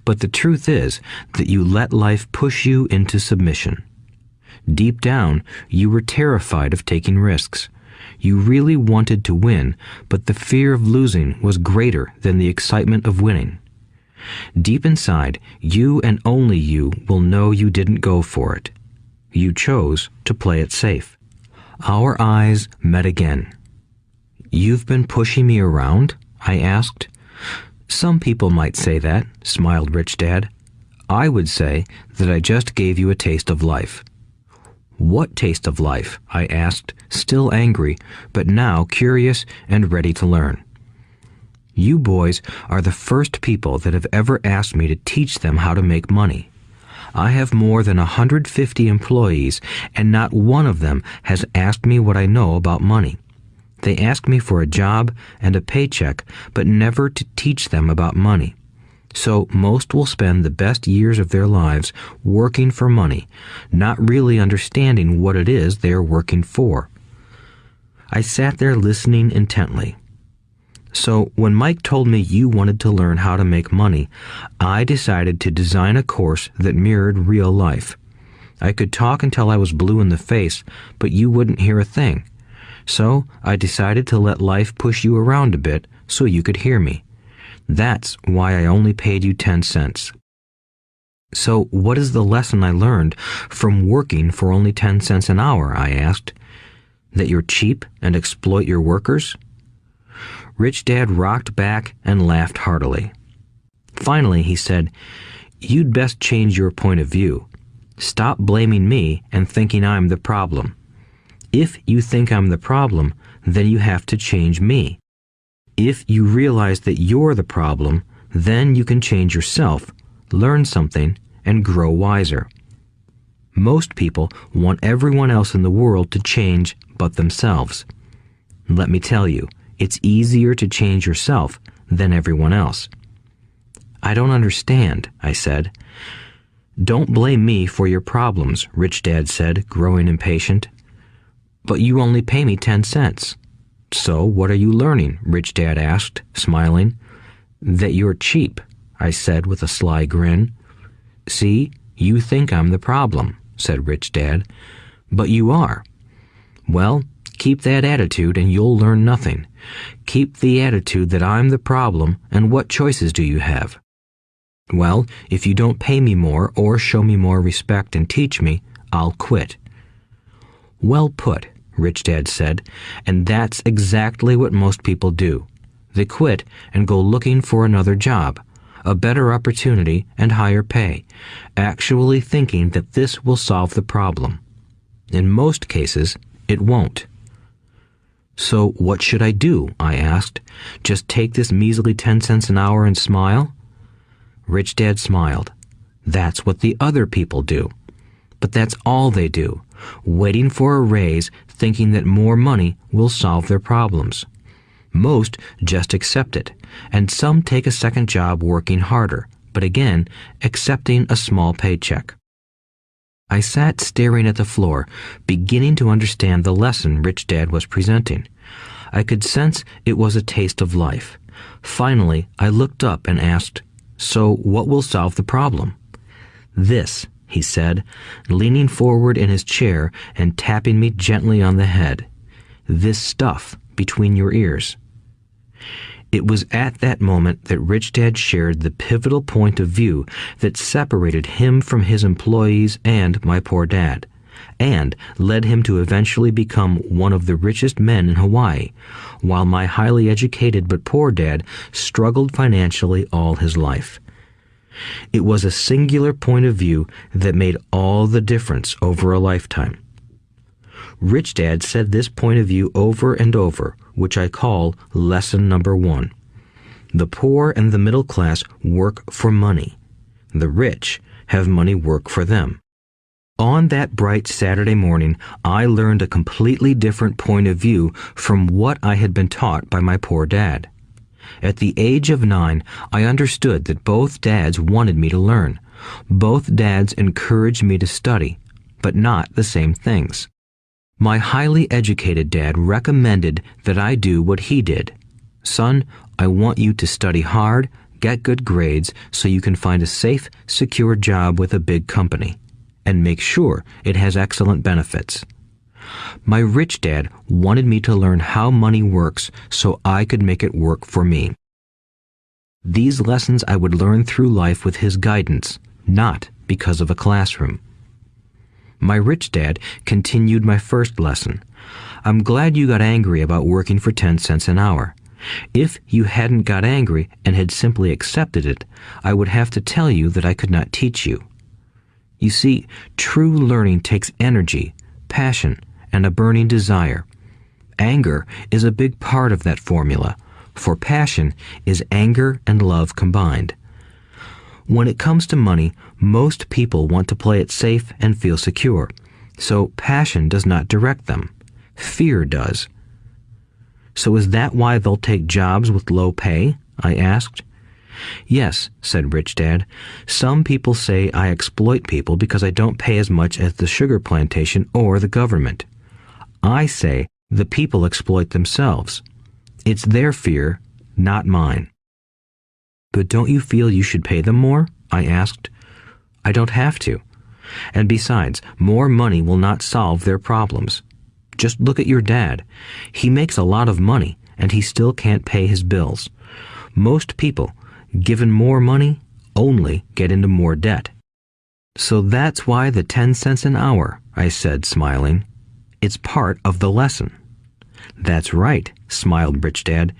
But the truth is that you let life push you into submission. Deep down, you were terrified of taking risks. You really wanted to win, but the fear of losing was greater than the excitement of winning. Deep inside, you and only you will know you didn't go for it. You chose to play it safe." Our eyes met again. "You've been pushing me around?" I asked. "Some people might say that," smiled Rich Dad. "I would say that I just gave you a taste of life." "What taste of life?" I asked, still angry, but now curious and ready to learn. "You boys are the first people that have ever asked me to teach them how to make money. I have more than 150 employees, and not one of them has asked me what I know about money. They ask me for a job and a paycheck, but never to teach them about money. So most will spend the best years of their lives working for money, not really understanding what it is they are working for." I sat there listening intently. "So when Mike told me you wanted to learn how to make money, I decided to design a course that mirrored real life. I could talk until I was blue in the face, but you wouldn't hear a thing. So I decided to let life push you around a bit so you could hear me. That's why I only paid you 10 cents. "So what is the lesson I learned from working for only 10 cents an hour?" I asked. "That you're cheap and exploit your workers?" Rich Dad rocked back and laughed heartily. Finally, he said, "You'd best change your point of view. Stop blaming me and thinking I'm the problem. If you think I'm the problem, then you have to change me. If you realize that you're the problem, then you can change yourself, learn something, and grow wiser. Most people want everyone else in the world to change but themselves. Let me tell you, it's easier to change yourself than everyone else." "I don't understand," I said. "Don't blame me for your problems," Rich Dad said, growing impatient. "But you only pay me 10 cents. "So what are you learning?" Rich Dad asked, smiling. "That you're cheap," I said with a sly grin. "See, you think I'm the problem," said Rich Dad. "But you are. Well, keep that attitude and you'll learn nothing. Keep the attitude that I'm the problem, and what choices do you have?" "Well, if you don't pay me more or show me more respect and teach me, I'll quit." "Well put," Rich Dad said, "and that's exactly what most people do. They quit and go looking for another job, a better opportunity and higher pay, actually thinking that this will solve the problem. In most cases, it won't. So what should I do? I asked. Just take this measly 10 cents an hour and smile? Rich Dad smiled. That's what the other people do. But that's all they do, waiting for a raise, thinking that more money will solve their problems. Most just accept it, and some take a second job working harder, but again, accepting a small paycheck. I sat staring at the floor, beginning to understand the lesson Rich Dad was presenting. I could sense it was a taste of life. Finally, I looked up and asked, "So what will solve the problem?" "This," he said, leaning forward in his chair and tapping me gently on the head. "This stuff between your ears." It was at that moment that Rich Dad shared the pivotal point of view that separated him from his employees and my poor dad, and led him to eventually become one of the richest men in Hawaii, while my highly educated but poor dad struggled financially all his life. It was a singular point of view that made all the difference over a lifetime. Rich Dad said this point of view over and over, which I call lesson number 1. The poor and the middle class work for money. The rich have money work for them. On that bright Saturday morning, I learned a completely different point of view from what I had been taught by my poor dad. At the age of 9, I understood that both dads wanted me to learn. Both dads encouraged me to study, but not the same things. My highly educated dad recommended that I do what he did. "Son, I want you to study hard, get good grades so you can find a safe, secure job with a big company, and make sure it has excellent benefits." My rich dad wanted me to learn how money works so I could make it work for me. These lessons I would learn through life with his guidance, not because of a classroom. My rich dad continued my first lesson. "I'm glad you got angry about working for 10 cents an hour. If you hadn't got angry and had simply accepted it, I would have to tell you that I could not teach you. You see, true learning takes energy, passion, and a burning desire. Anger is a big part of that formula, for passion is anger and love combined. When it comes to money, most people want to play it safe and feel secure, so passion does not direct them. Fear does. So is that why they'll take jobs with low pay? I asked. Yes, said Rich Dad. Some people say I exploit people because I don't pay as much as the sugar plantation or the government. I say the people exploit themselves. It's their fear, not mine. But don't you feel you should pay them more? I asked. I don't have to. And besides, more money will not solve their problems. Just look at your dad. He makes a lot of money, and he still can't pay his bills. Most people, given more money, only get into more debt. So that's why the 10 cents an hour, I said, smiling. It's part of the lesson. That's right, smiled Rich Dad.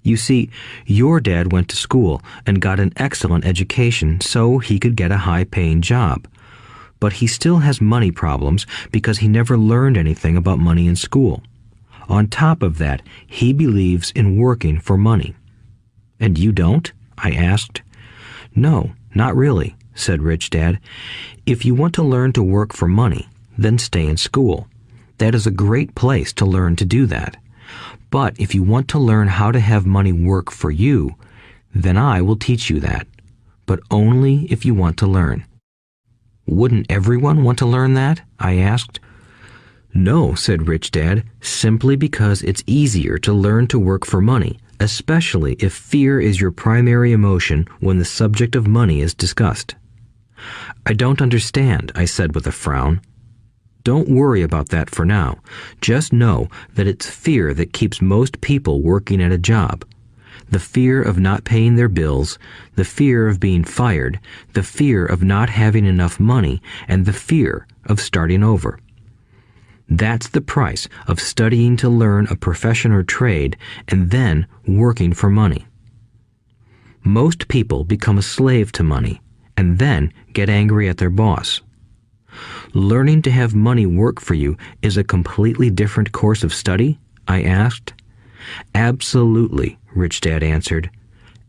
You see, your dad went to school and got an excellent education so he could get a high-paying job. But he still has money problems because he never learned anything about money in school. On top of that, he believes in working for money. And you don't? I asked. No, not really, said Rich Dad. If you want to learn to work for money, then stay in school. That is a great place to learn to do that. But if you want to learn how to have money work for you, then I will teach you that. But only if you want to learn. Wouldn't everyone want to learn that? I asked. No, said Rich Dad, simply because it's easier to learn to work for money, especially if fear is your primary emotion when the subject of money is discussed. I don't understand, I said with a frown. Don't worry about that for now. Just know that it's fear that keeps most people working at a job. The fear of not paying their bills, the fear of being fired, the fear of not having enough money, and the fear of starting over. That's the price of studying to learn a profession or trade and then working for money. Most people become a slave to money and then get angry at their boss. Learning to have money work for you is a completely different course of study? I asked. Absolutely, Rich Dad answered.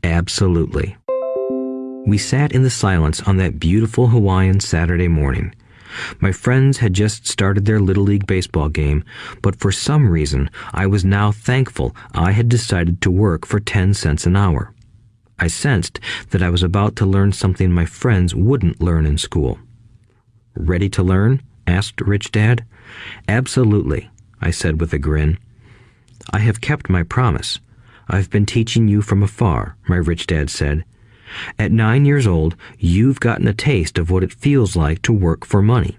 Absolutely. We sat in the silence on that beautiful Hawaiian Saturday morning. My friends had just started their Little League baseball game, but for some reason I was now thankful I had decided to work for 10 cents an hour. I sensed that I was about to learn something my friends wouldn't learn in school. Ready to learn? Asked Rich Dad. Absolutely, I said with a grin. I have kept my promise. I've been teaching you from afar, my Rich Dad said. At 9 years old, you've gotten a taste of what it feels like to work for money.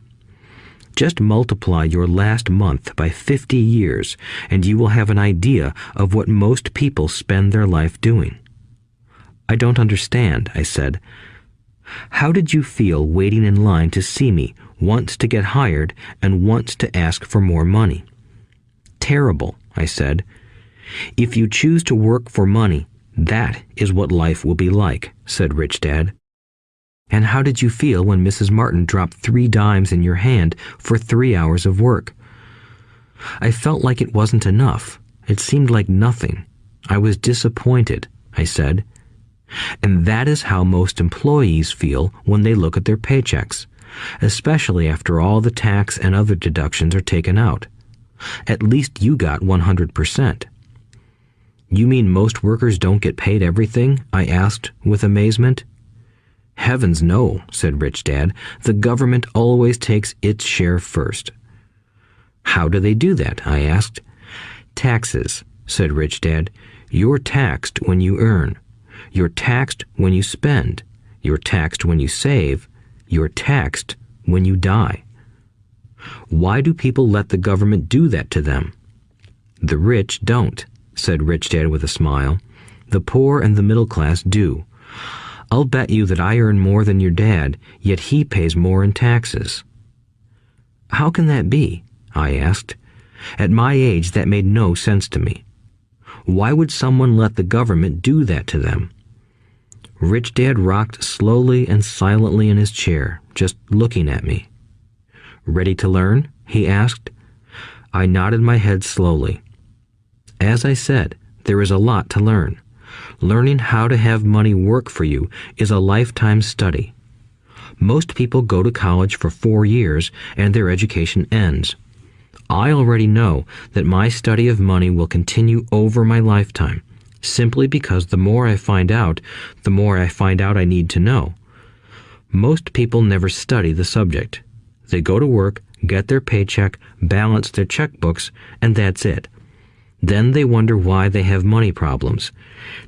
Just multiply your last month by 50 years, and you will have an idea of what most people spend their life doing. I don't understand, I said. How did you feel waiting in line to see me, once to get hired and once to ask for more money? Terrible, I said. If you choose to work for money, that is what life will be like, said Rich Dad. And how did you feel when Mrs. Martin dropped 3 dimes in your hand for 3 hours of work? I felt like it wasn't enough. It seemed like nothing. I was disappointed, I said. And that is how most employees feel when they look at their paychecks, especially after all the tax and other deductions are taken out. At least you got 100%. You mean most workers don't get paid everything? I asked with amazement. Heavens no, said Rich Dad. The government always takes its share first. How do they do that? I asked. Taxes, said Rich Dad. You're taxed when you earn. You're taxed when you spend. You're taxed when you save. You're taxed when you die. Why do people let the government do that to them? The rich don't, said Rich Dad with a smile. The poor and the middle class do. I'll bet you that I earn more than your dad, yet he pays more in taxes. How can that be? I asked. At my age, that made no sense to me. Why would someone let the government do that to them? Rich Dad rocked slowly and silently in his chair, just looking at me. Ready to learn? He asked. I nodded my head slowly. As I said, there is a lot to learn. Learning how to have money work for you is a lifetime study. Most people go to college for 4 years and their education ends. I already know that my study of money will continue over my lifetime, simply because the more I find out I need to know. Most people never study the subject. They go to work, get their paycheck, balance their checkbooks, and that's it. Then they wonder why they have money problems.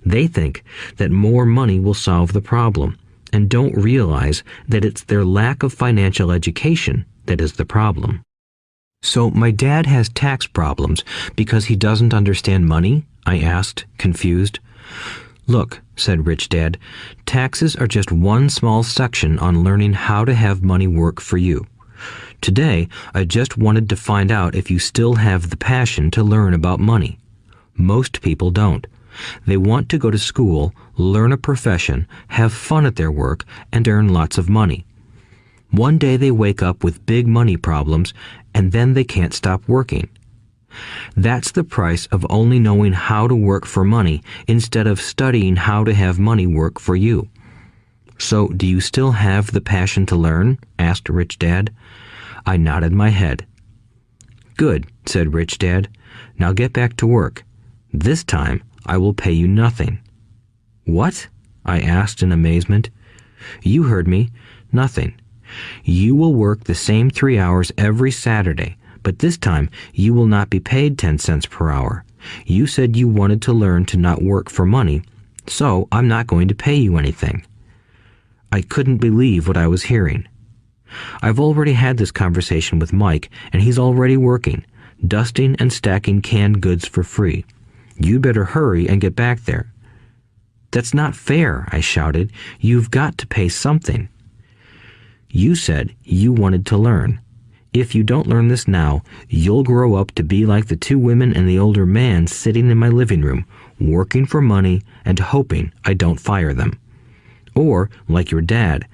They think that more money will solve the problem, and don't realize that it's their lack of financial education that is the problem. So my dad has tax problems because he doesn't understand money? I asked, confused. Look, said Rich Dad, taxes are just one small section on learning how to have money work for you. Today, I just wanted to find out if you still have the passion to learn about money. Most people don't. They want to go to school, learn a profession, have fun at their work, and earn lots of money. One day they wake up with big money problems, and then they can't stop working. That's the price of only knowing how to work for money instead of studying how to have money work for you. So, do you still have the passion to learn? Asked Rich Dad. I nodded my head. Good, said Rich Dad. Now get back to work. This time, I will pay you nothing. What? I asked in amazement. You heard me. Nothing. You will work the same 3 hours every Saturday, but this time you will not be paid 10 cents per hour. You said you wanted to learn to not work for money, so I'm not going to pay you anything. I couldn't believe what I was hearing. I've already had this conversation with Mike, and he's already working, dusting and stacking canned goods for free. You'd better hurry and get back there. That's not fair, I shouted. You've got to pay something. You said you wanted to learn. If you don't learn this now, you'll grow up to be like the two women and the older man sitting in my living room, working for money and hoping I don't fire them. Or, like your dad,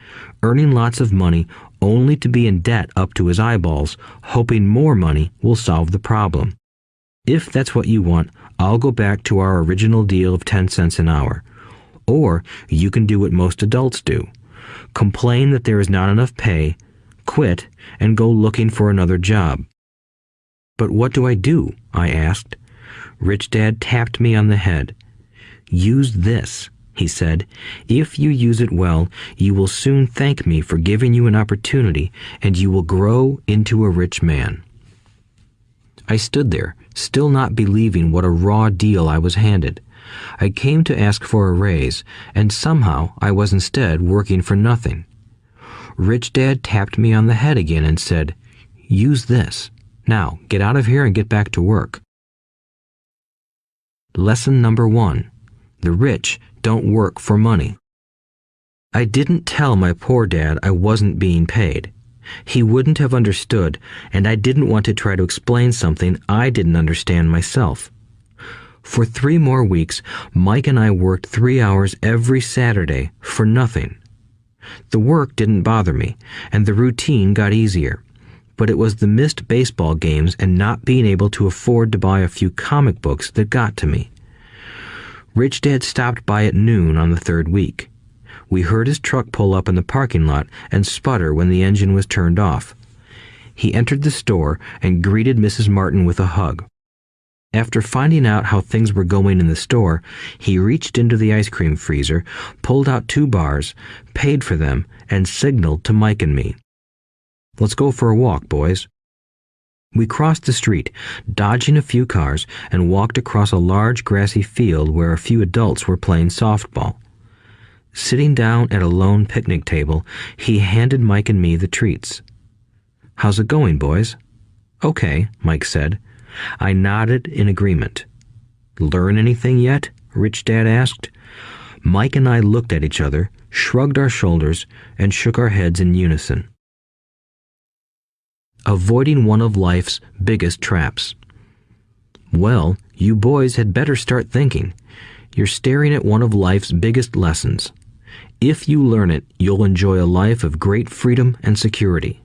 earning lots of money only to be in debt up to his eyeballs, hoping more money will solve the problem. If that's what you want, I'll go back to our original deal of 10 cents an hour. Or you can do what most adults do. Complain that there is not enough pay, quit, and go looking for another job. But what do I do? I asked. Rich Dad tapped me on the head. Use this, he said. If you use it well, you will soon thank me for giving you an opportunity, and you will grow into a rich man. I stood there, still not believing what a raw deal I was handed. I came to ask for a raise, and somehow I was instead working for nothing. Rich Dad tapped me on the head again and said, "Use this. Now, get out of here and get back to work." Lesson number 1. The rich don't work for money. I didn't tell my poor dad I wasn't being paid. He wouldn't have understood, and I didn't want to try to explain something I didn't understand myself. For 3 more weeks, Mike and I worked 3 hours every Saturday for nothing. The work didn't bother me, and the routine got easier. But it was the missed baseball games and not being able to afford to buy a few comic books that got to me. Rich Dad stopped by at noon on the 3rd week. We heard his truck pull up in the parking lot and sputter when the engine was turned off. He entered the store and greeted Mrs. Martin with a hug. After finding out how things were going in the store, he reached into the ice cream freezer, pulled out 2 bars, paid for them, and signaled to Mike and me. "Let's go for a walk, boys." We crossed the street, dodging a few cars, and walked across a large grassy field where a few adults were playing softball. Sitting down at a lone picnic table, he handed Mike and me the treats. "How's it going, boys?" "Okay," Mike said. I nodded in agreement. "Learn anything yet?" Rich Dad asked. Mike and I looked at each other, shrugged our shoulders, and shook our heads in unison. Avoiding one of life's biggest traps. Well, you boys had better start thinking. You're staring at one of life's biggest lessons. If you learn it, you'll enjoy a life of great freedom and security.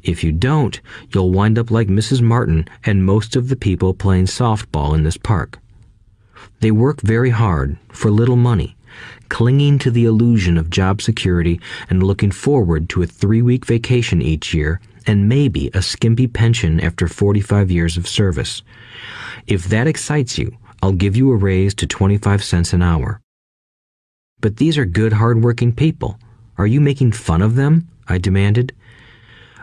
If you don't, you'll wind up like Mrs. Martin and most of the people playing softball in this park. They work very hard for little money, clinging to the illusion of job security and looking forward to a 3-week vacation each year and maybe a skimpy pension after 45 years of service. If that excites you, I'll give you a raise to 25 cents an hour. But these are good, hard-working people. Are you making fun of them? I demanded.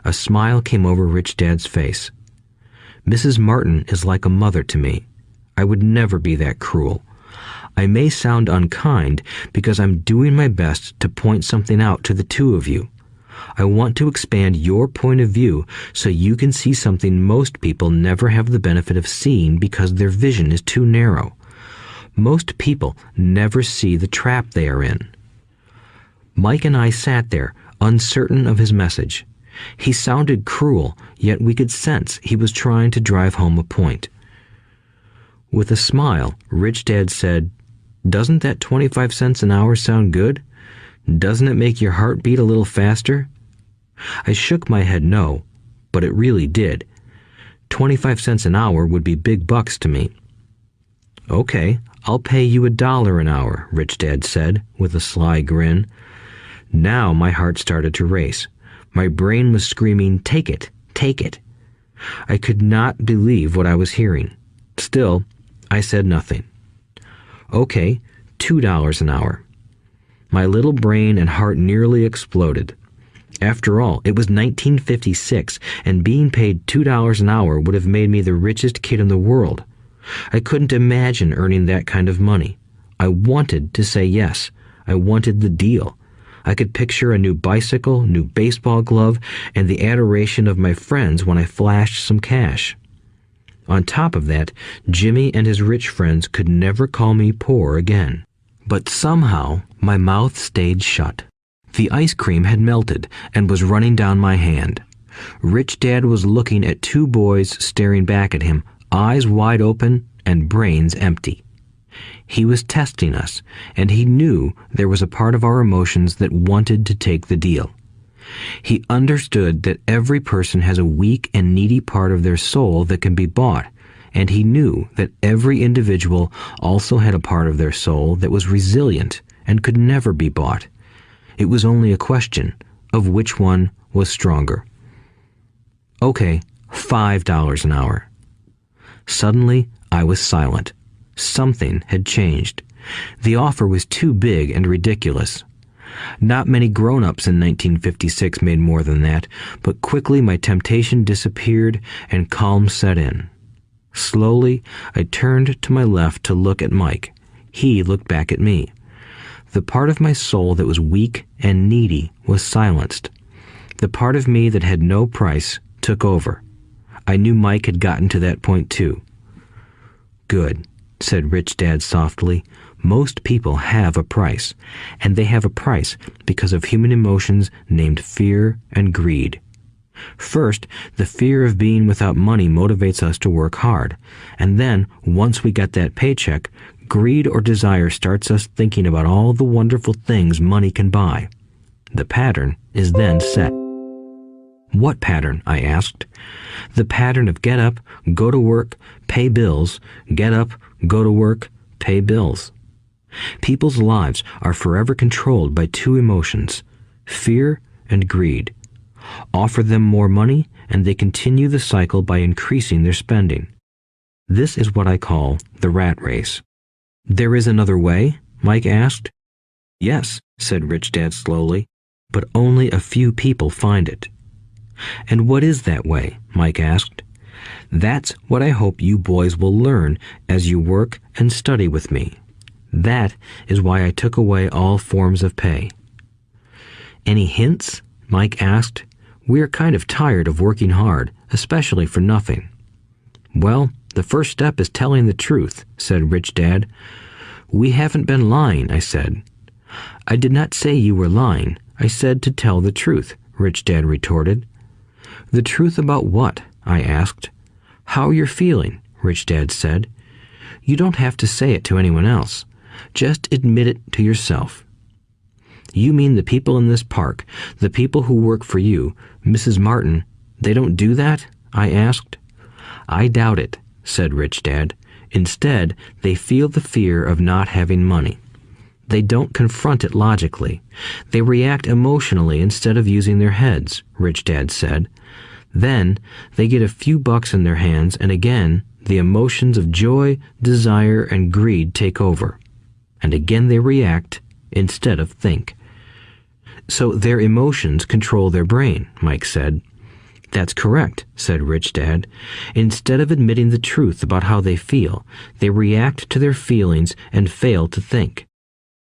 A smile came over Rich Dad's face. Mrs. Martin is like a mother to me. I would never be that cruel. I may sound unkind because I'm doing my best to point something out to the 2 of you. I want to expand your point of view so you can see something most people never have the benefit of seeing because their vision is too narrow. Most people never see the trap they are in. Mike and I sat there, uncertain of his message. He sounded cruel, yet we could sense he was trying to drive home a point. With a smile, Rich Dad said, "Doesn't that 25 cents an hour sound good? Doesn't it make your heart beat a little faster?" I shook my head no, but it really did. 25 cents an hour would be big bucks to me. "Okay, I'll pay you $1 an hour," Rich Dad said, with a sly grin. Now my heart started to race. My brain was screaming, "Take it, take it." I could not believe what I was hearing. Still, I said nothing. "Okay, $2 an hour." My little brain and heart nearly exploded. After all, it was 1956, and being paid $2 an hour would have made me the richest kid in the world. I couldn't imagine earning that kind of money. I wanted to say yes. I wanted the deal. I could picture a new bicycle, new baseball glove, and the adoration of my friends when I flashed some cash. On top of that, Jimmy and his rich friends could never call me poor again. But somehow, my mouth stayed shut. The ice cream had melted and was running down my hand. Rich Dad was looking at two boys staring back at him, eyes wide open and brains empty. He was testing us, and he knew there was a part of our emotions that wanted to take the deal. He understood that every person has a weak and needy part of their soul that can be bought, and he knew that every individual also had a part of their soul that was resilient and could never be bought. It was only a question of which one was stronger. Okay, $5 an hour. Suddenly, I was silent. Something had changed. The offer was too big and ridiculous. Not many grown-ups in 1956 made more than that, but quickly my temptation disappeared and calm set in. Slowly, I turned to my left to look at Mike. He looked back at me. The part of my soul that was weak and needy was silenced. The part of me that had no price took over. I knew Mike had gotten to that point too. Good, said Rich Dad softly. Most people have a price, and they have a price because of human emotions named fear and greed. First, the fear of being without money motivates us to work hard, and then, once we get that paycheck, greed or desire starts us thinking about all the wonderful things money can buy. The pattern is then set. What pattern? I asked. The pattern of get up, go to work, pay bills, get up, go to work, pay bills. People's lives are forever controlled by two emotions, fear and greed. Offer them more money, and they continue the cycle by increasing their spending. This is what I call the rat race. There is another way? Mike asked. Yes, said Rich Dad slowly, but only a few people find it. And what is that way? Mike asked. That's what I hope you boys will learn as you work and study with me. That is why I took away all forms of pay. Any hints? Mike asked. We're kind of tired of working hard, especially for nothing. Well, the first step is telling the truth, said Rich Dad. We haven't been lying, I said. I did not say you were lying. I said to tell the truth, Rich Dad retorted. The truth about what? I asked. How you're feeling, Rich Dad said. You don't have to say it to anyone else. Just admit it to yourself. You mean the people in this park, the people who work for you, Mrs. Martin, they don't do that? I asked. I doubt it, said Rich Dad. Instead, they feel the fear of not having money. They don't confront it logically. They react emotionally instead of using their heads, Rich Dad said. Then, they get a few bucks in their hands, and again, the emotions of joy, desire, and greed take over. And again they react instead of think. So their emotions control their brain, Mike said. That's correct, said Rich Dad. Instead of admitting the truth about how they feel, they react to their feelings and fail to think.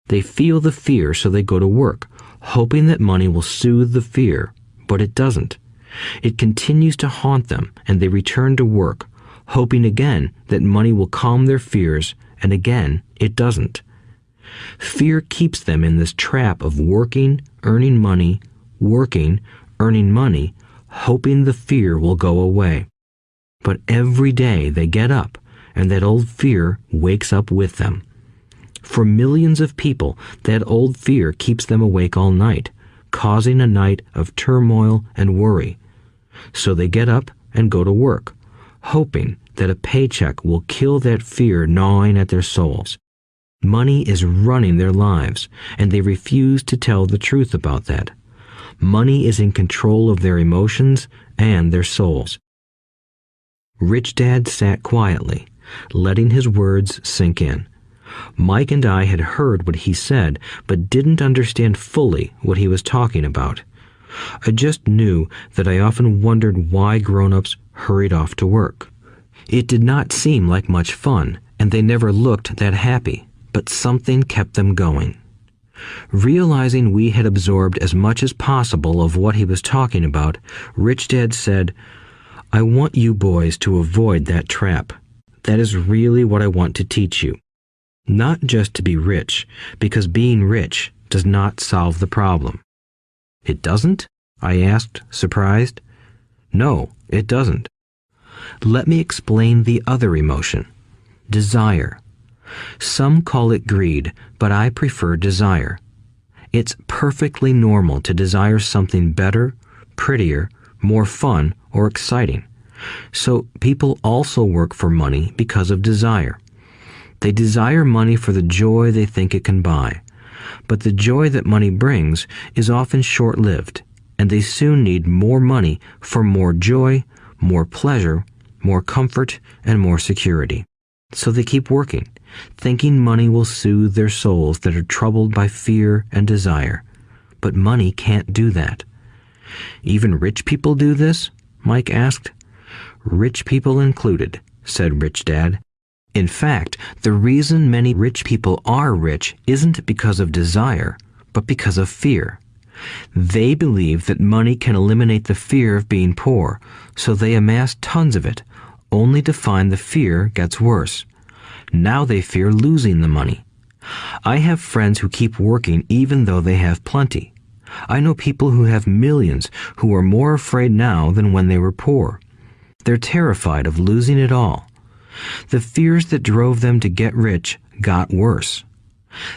They feel the fear, so they go to work, hoping that money will soothe the fear, but it doesn't. It continues to haunt them, and they return to work, hoping again that money will calm their fears, and again it doesn't. Fear keeps them in this trap of working, earning money, hoping the fear will go away. But every day they get up, and that old fear wakes up with them. For millions of people, that old fear keeps them awake all night, causing a night of turmoil and worry. So they get up and go to work, hoping that a paycheck will kill that fear gnawing at their souls. Money is running their lives, and they refuse to tell the truth about that. Money is in control of their emotions and their souls. Rich Dad sat quietly, letting his words sink in. Mike and I had heard what he said, but didn't understand fully what he was talking about. I just knew that I often wondered why grown-ups hurried off to work. It did not seem like much fun, and they never looked that happy, but something kept them going. Realizing we had absorbed as much as possible of what he was talking about, Rich Dad said, I want you boys to avoid that trap. That is really what I want to teach you. Not just to be rich, because being rich does not solve the problem. It doesn't? I asked, surprised. No, it doesn't. Let me explain the other emotion, desire. Some call it greed, but I prefer desire. It's perfectly normal to desire something better, prettier, more fun, or exciting. So people also work for money because of desire. They desire money for the joy they think it can buy. But the joy that money brings is often short-lived, and they soon need more money for more joy, more pleasure, more comfort, and more security. So they keep working, thinking money will soothe their souls that are troubled by fear and desire. But money can't do that. Even rich people do this? Mike asked. Rich people included, said Rich Dad. In fact, the reason many rich people are rich isn't because of desire, but because of fear. They believe that money can eliminate the fear of being poor, so they amass tons of it, only to find the fear gets worse. Now they fear losing the money. I have friends who keep working even though they have plenty. I know people who have millions who are more afraid now than when they were poor. They're terrified of losing it all. The fears that drove them to get rich got worse.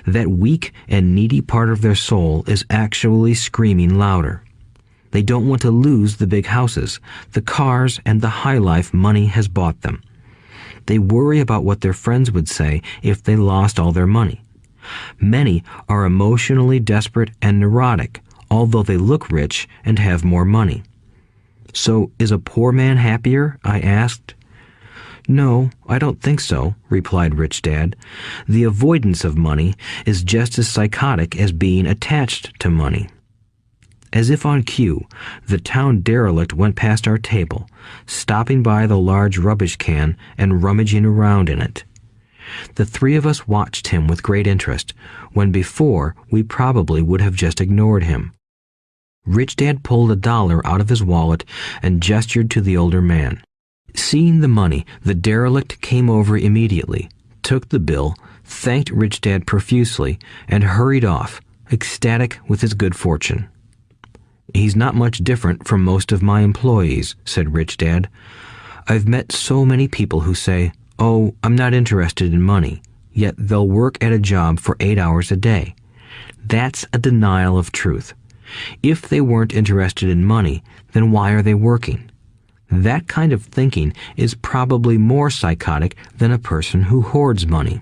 That weak and needy part of their soul is actually screaming louder. They don't want to lose the big houses, the cars, and the high life money has bought them. They worry about what their friends would say if they lost all their money. Many are emotionally desperate and neurotic, although they look rich and have more money. So, is a poor man happier? I asked. No, I don't think so, replied Rich Dad. The avoidance of money is just as psychotic as being attached to money. As if on cue, the town derelict went past our table, stopping by the large rubbish can and rummaging around in it. The three of us watched him with great interest, when before we probably would have just ignored him. Rich Dad pulled $1 out of his wallet and gestured to the older man. Seeing the money, the derelict came over immediately, took the bill, thanked Rich Dad profusely, and hurried off, ecstatic with his good fortune. He's not much different from most of my employees, said Rich Dad. I've met so many people who say, "Oh, I'm not interested in money," yet they'll work at a job for 8 hours a day. That's a denial of truth. If they weren't interested in money, then why are they working? That kind of thinking is probably more psychotic than a person who hoards money.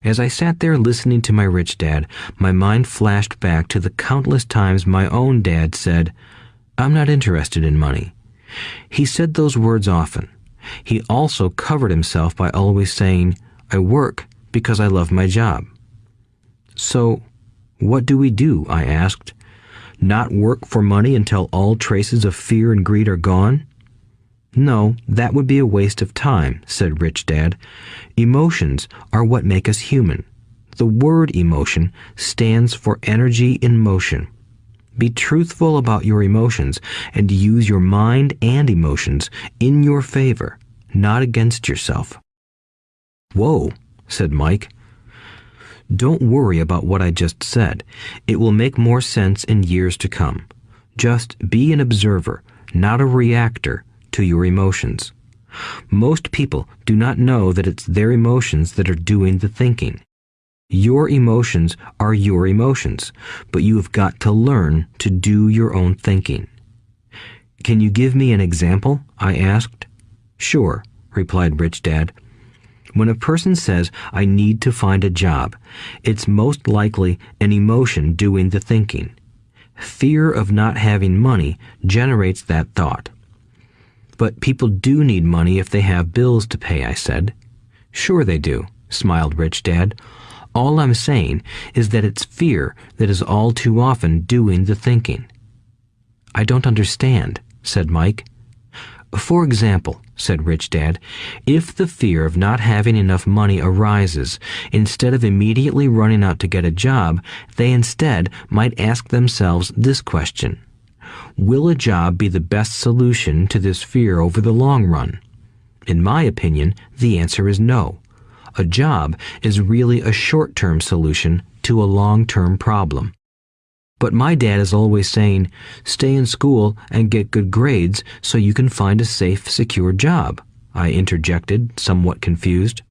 As I sat there listening to my Rich Dad, my mind flashed back to the countless times my own dad said, "I'm not interested in money." He said those words often. He also covered himself by always saying, "I work because I love my job." So, what do we do? I asked. Not work for money until all traces of fear and greed are gone? No, that would be a waste of time, said Rich Dad. Emotions are what make us human. The word emotion stands for energy in motion. Be truthful about your emotions and use your mind and emotions in your favor, not against yourself. Whoa, said Mike. Don't worry about what I just said. It will make more sense in years to come. Just be an observer, not a reactor to your emotions. Most people do not know that it's their emotions that are doing the thinking. Your emotions are your emotions, but you have got to learn to do your own thinking. Can you give me an example? I asked. Sure, replied Rich Dad. When a person says, "I need to find a job," it's most likely an emotion doing the thinking. Fear of not having money generates that thought. But people do need money if they have bills to pay, I said. Sure they do, smiled Rich Dad. All I'm saying is that it's fear that is all too often doing the thinking. I don't understand, said Mike. For example, said Rich Dad, if the fear of not having enough money arises, instead of immediately running out to get a job, they instead might ask themselves this question. Will a job be the best solution to this fear over the long run? In my opinion, the answer is no. A job is really a short-term solution to a long-term problem. But my dad is always saying, stay in school and get good grades so you can find a safe, secure job, I interjected, somewhat confused.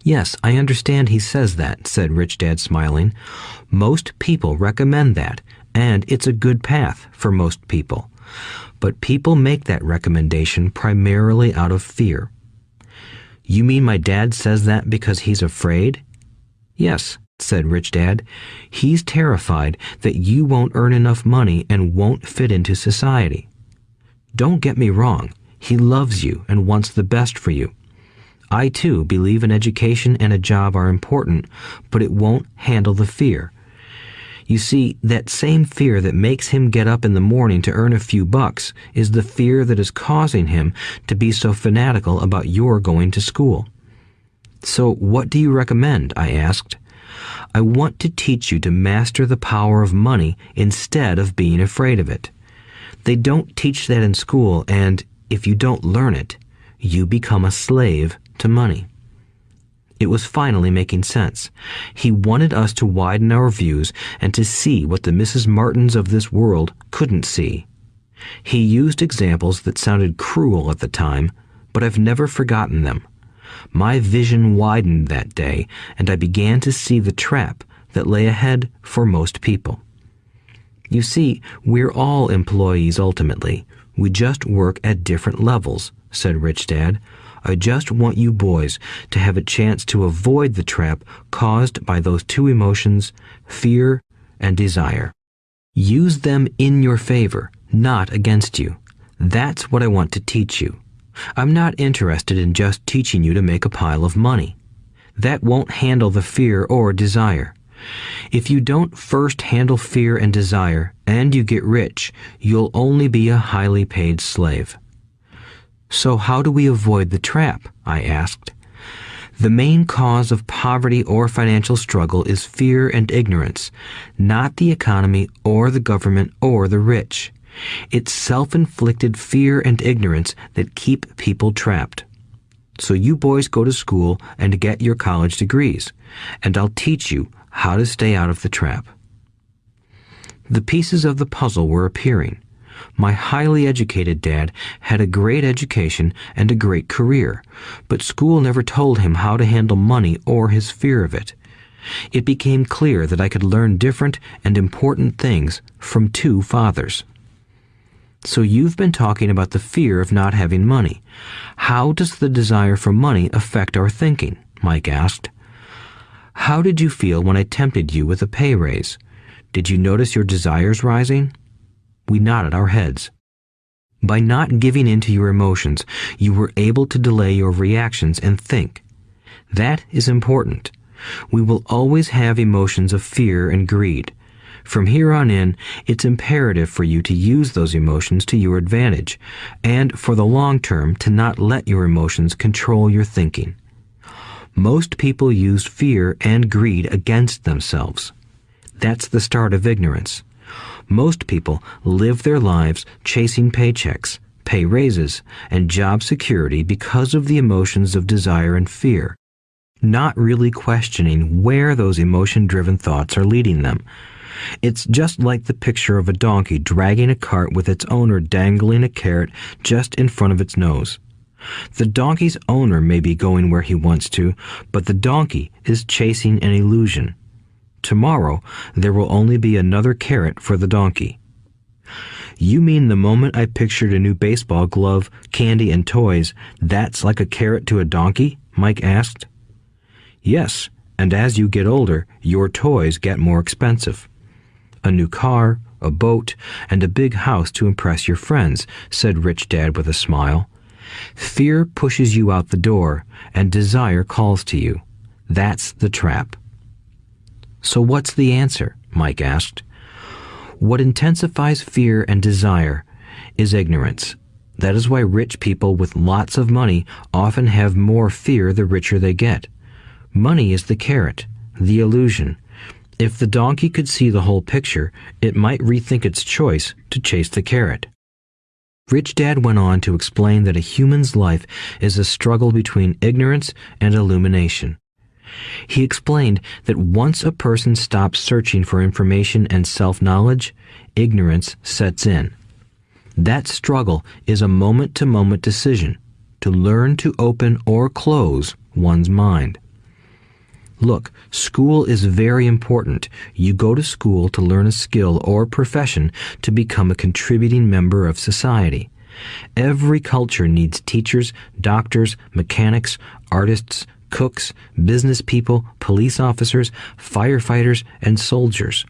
Yes, I understand he says that, said Rich Dad, smiling. Most people recommend that, and it's a good path for most people. But people make that recommendation primarily out of fear. You mean my dad says that because he's afraid? Yes, said Rich Dad. He's terrified that you won't earn enough money and won't fit into society. Don't get me wrong. He loves you and wants the best for you. I, too, believe an education and a job are important, but it won't handle the fear. You see, that same fear that makes him get up in the morning to earn a few bucks is the fear that is causing him to be so fanatical about your going to school. So what do you recommend? I asked. I want to teach you to master the power of money instead of being afraid of it. They don't teach that in school, and if you don't learn it, you become a slave to money. It was finally making sense. He wanted us to widen our views and to see what the Mrs. Martins of this world couldn't see. He used examples that sounded cruel at the time, but I've never forgotten them. My vision widened that day, and I began to see the trap that lay ahead for most people. You see, we're all employees ultimately. We just work at different levels, said Rich Dad. I just want you boys to have a chance to avoid the trap caused by those two emotions, fear and desire. Use them in your favor, not against you. That's what I want to teach you. I'm not interested in just teaching you to make a pile of money. That won't handle the fear or desire. If you don't first handle fear and desire, and you get rich, you'll only be a highly paid slave. So how do we avoid the trap? I asked. The main cause of poverty or financial struggle is fear and ignorance, not the economy or the government or the rich. It's self-inflicted fear and ignorance that keep people trapped. So you boys go to school and get your college degrees, and I'll teach you how to stay out of the trap. The pieces of the puzzle were appearing. My highly educated dad had a great education and a great career, but school never told him how to handle money or his fear of it. It became clear that I could learn different and important things from two fathers. So you've been talking about the fear of not having money. How does the desire for money affect our thinking? Mike asked. How did you feel when I tempted you with a pay raise? Did you notice your desires rising? We nodded our heads. By not giving in to your emotions, you were able to delay your reactions and think. That is important. We will always have emotions of fear and greed. From here on in, it's imperative for you to use those emotions to your advantage, and for the long term to not let your emotions control your thinking. Most people use fear and greed against themselves. That's the start of ignorance. Most people live their lives chasing paychecks, pay raises, and job security because of the emotions of desire and fear, not really questioning where those emotion-driven thoughts are leading them. It's just like the picture of a donkey dragging a cart with its owner dangling a carrot just in front of its nose. The donkey's owner may be going where he wants to, but the donkey is chasing an illusion. Tomorrow, there will only be another carrot for the donkey. You mean the moment I pictured a new baseball glove, candy, and toys, that's like a carrot to a donkey? Mike asked. Yes, and as you get older, your toys get more expensive. A new car, a boat, and a big house to impress your friends, said Rich Dad with a smile. Fear pushes you out the door, and desire calls to you. That's the trap. So what's the answer? Mike asked. What intensifies fear and desire is ignorance. That is why rich people with lots of money often have more fear the richer they get. Money is the carrot, the illusion. If the donkey could see the whole picture, it might rethink its choice to chase the carrot. Rich Dad went on to explain that a human's life is a struggle between ignorance and illumination. He explained that once a person stops searching for information and self-knowledge, ignorance sets in. That struggle is a moment-to-moment decision to learn to open or close one's mind. Look, school is very important. You go to school to learn a skill or profession to become a contributing member of society. Every culture needs teachers, doctors, mechanics, artists, cooks, business people, police officers, firefighters, and soldiers.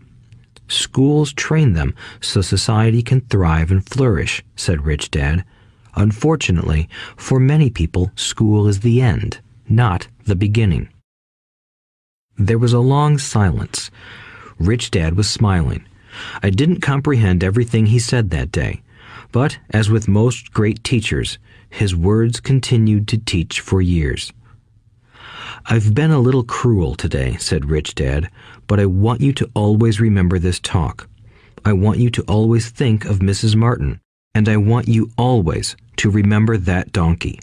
Schools train them so society can thrive and flourish, said Rich Dad. Unfortunately, for many people, school is the end, not the beginning. There was a long silence. Rich Dad was smiling. I didn't comprehend everything he said that day, but as with most great teachers, his words continued to teach for years. I've been a little cruel today, said Rich Dad, but I want you to always remember this talk. I want you to always think of Mrs. Martin, and I want you always to remember that donkey.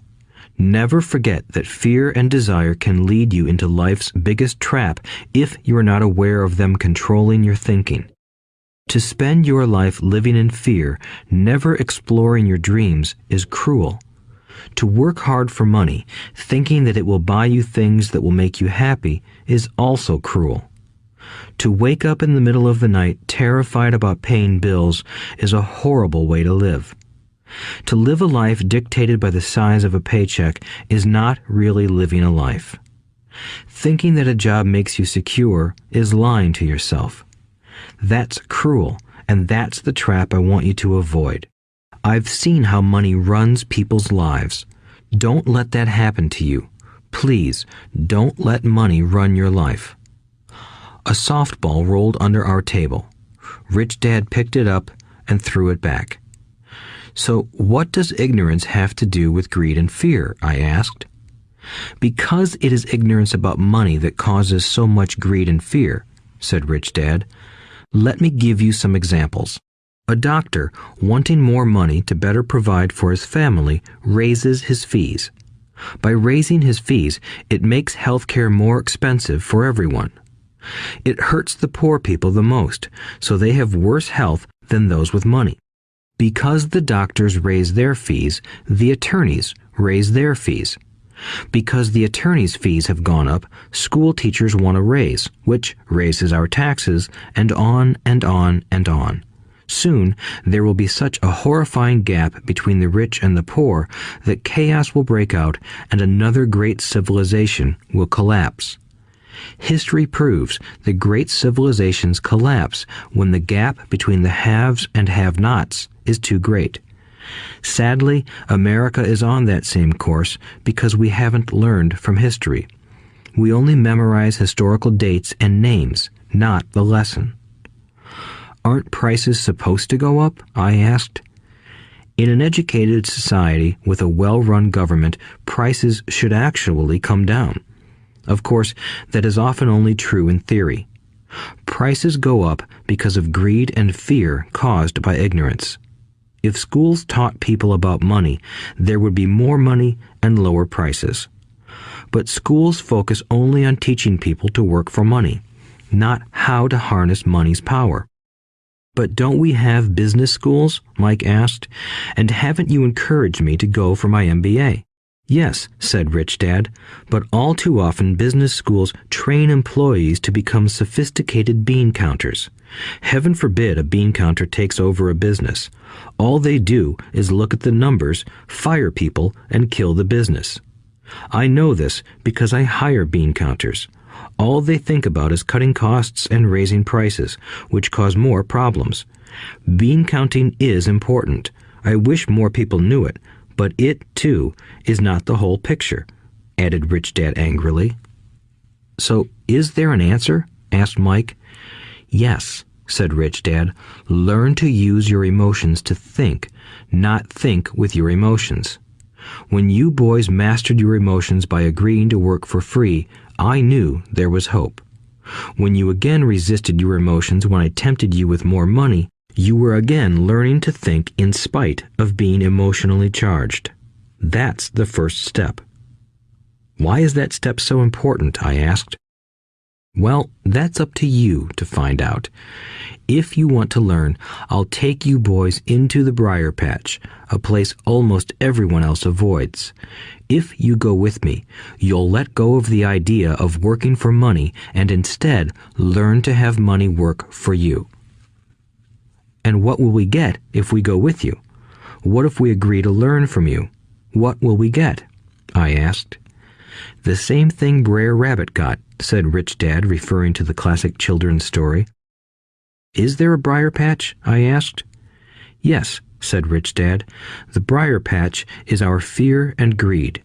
Never forget that fear and desire can lead you into life's biggest trap if you are not aware of them controlling your thinking. To spend your life living in fear, never exploring your dreams, is cruel. To work hard for money, thinking that it will buy you things that will make you happy, is also cruel. To wake up in the middle of the night terrified about paying bills is a horrible way to live. To live a life dictated by the size of a paycheck is not really living a life. Thinking that a job makes you secure is lying to yourself. That's cruel, and that's the trap I want you to avoid. I've seen how money runs people's lives. Don't let that happen to you. Please, don't let money run your life. A softball rolled under our table. Rich Dad picked it up and threw it back. So what does ignorance have to do with greed and fear? I asked. Because it is ignorance about money that causes so much greed and fear, said Rich Dad. Let me give you some examples. A doctor, wanting more money to better provide for his family, raises his fees. By raising his fees, it makes healthcare more expensive for everyone. It hurts the poor people the most, so they have worse health than those with money. Because the doctors raise their fees, the attorneys raise their fees. Because the attorneys' fees have gone up, school teachers want a raise, which raises our taxes, and on and on and on. Soon, there will be such a horrifying gap between the rich and the poor that chaos will break out and another great civilization will collapse. History proves that great civilizations collapse when the gap between the haves and have-nots is too great. Sadly, America is on that same course because we haven't learned from history. We only memorize historical dates and names, not the lesson. Aren't prices supposed to go up? I asked. In an educated society with a well-run government, prices should actually come down. Of course, that is often only true in theory. Prices go up because of greed and fear caused by ignorance. If schools taught people about money, there would be more money and lower prices. But schools focus only on teaching people to work for money, not how to harness money's power. But don't we have business schools? Mike asked. And haven't you encouraged me to go for my MBA? Yes, said Rich Dad, but all too often business schools train employees to become sophisticated bean counters. Heaven forbid a bean counter takes over a business. All they do is look at the numbers, fire people, and kill the business. I know this because I hire bean counters. All they think about is cutting costs and raising prices, which cause more problems. Bean counting is important. I wish more people knew it, but it, too, is not the whole picture, added Rich Dad angrily. So, is there an answer? Asked Mike. Yes, said Rich Dad. Learn to use your emotions to think, not think with your emotions. When you boys mastered your emotions by agreeing to work for free, I knew there was hope. When you again resisted your emotions when I tempted you with more money, you were again learning to think in spite of being emotionally charged. That's the first step. Why is that step so important? I asked. Well, that's up to you to find out. If you want to learn, I'll take you boys into the briar patch, a place almost everyone else avoids. If you go with me, you'll let go of the idea of working for money and instead learn to have money work for you. And what will we get if we go with you? What if we agree to learn from you? What will we get? I asked. The same thing Brer Rabbit got, said Rich Dad, referring to the classic children's story. Is there a briar patch? I asked. Yes, said Rich Dad. The briar patch is our fear and greed.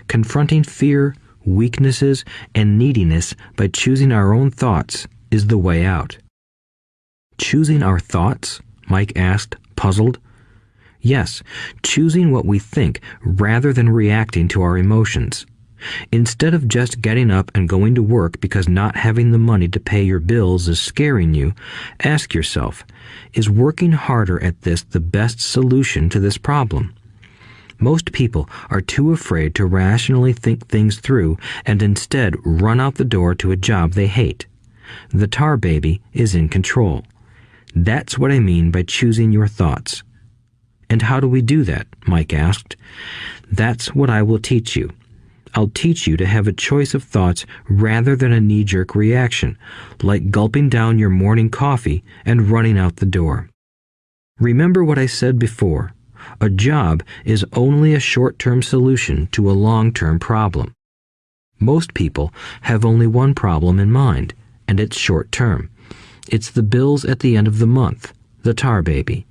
Confronting fear, weaknesses, and neediness by choosing our own thoughts is the way out. Choosing our thoughts? Mike asked, puzzled. Yes, choosing what we think rather than reacting to our emotions. Instead of just getting up and going to work because not having the money to pay your bills is scaring you, ask yourself, is working harder at this the best solution to this problem? Most people are too afraid to rationally think things through and instead run out the door to a job they hate. The tar baby is in control. That's what I mean by choosing your thoughts. And how do we do that? Mike asked. That's what I will teach you. I'll teach you to have a choice of thoughts rather than a knee-jerk reaction, like gulping down your morning coffee and running out the door. Remember what I said before. A job is only a short-term solution to a long-term problem. Most people have only one problem in mind, and it's short-term. It's the bills at the end of the month, the tar baby.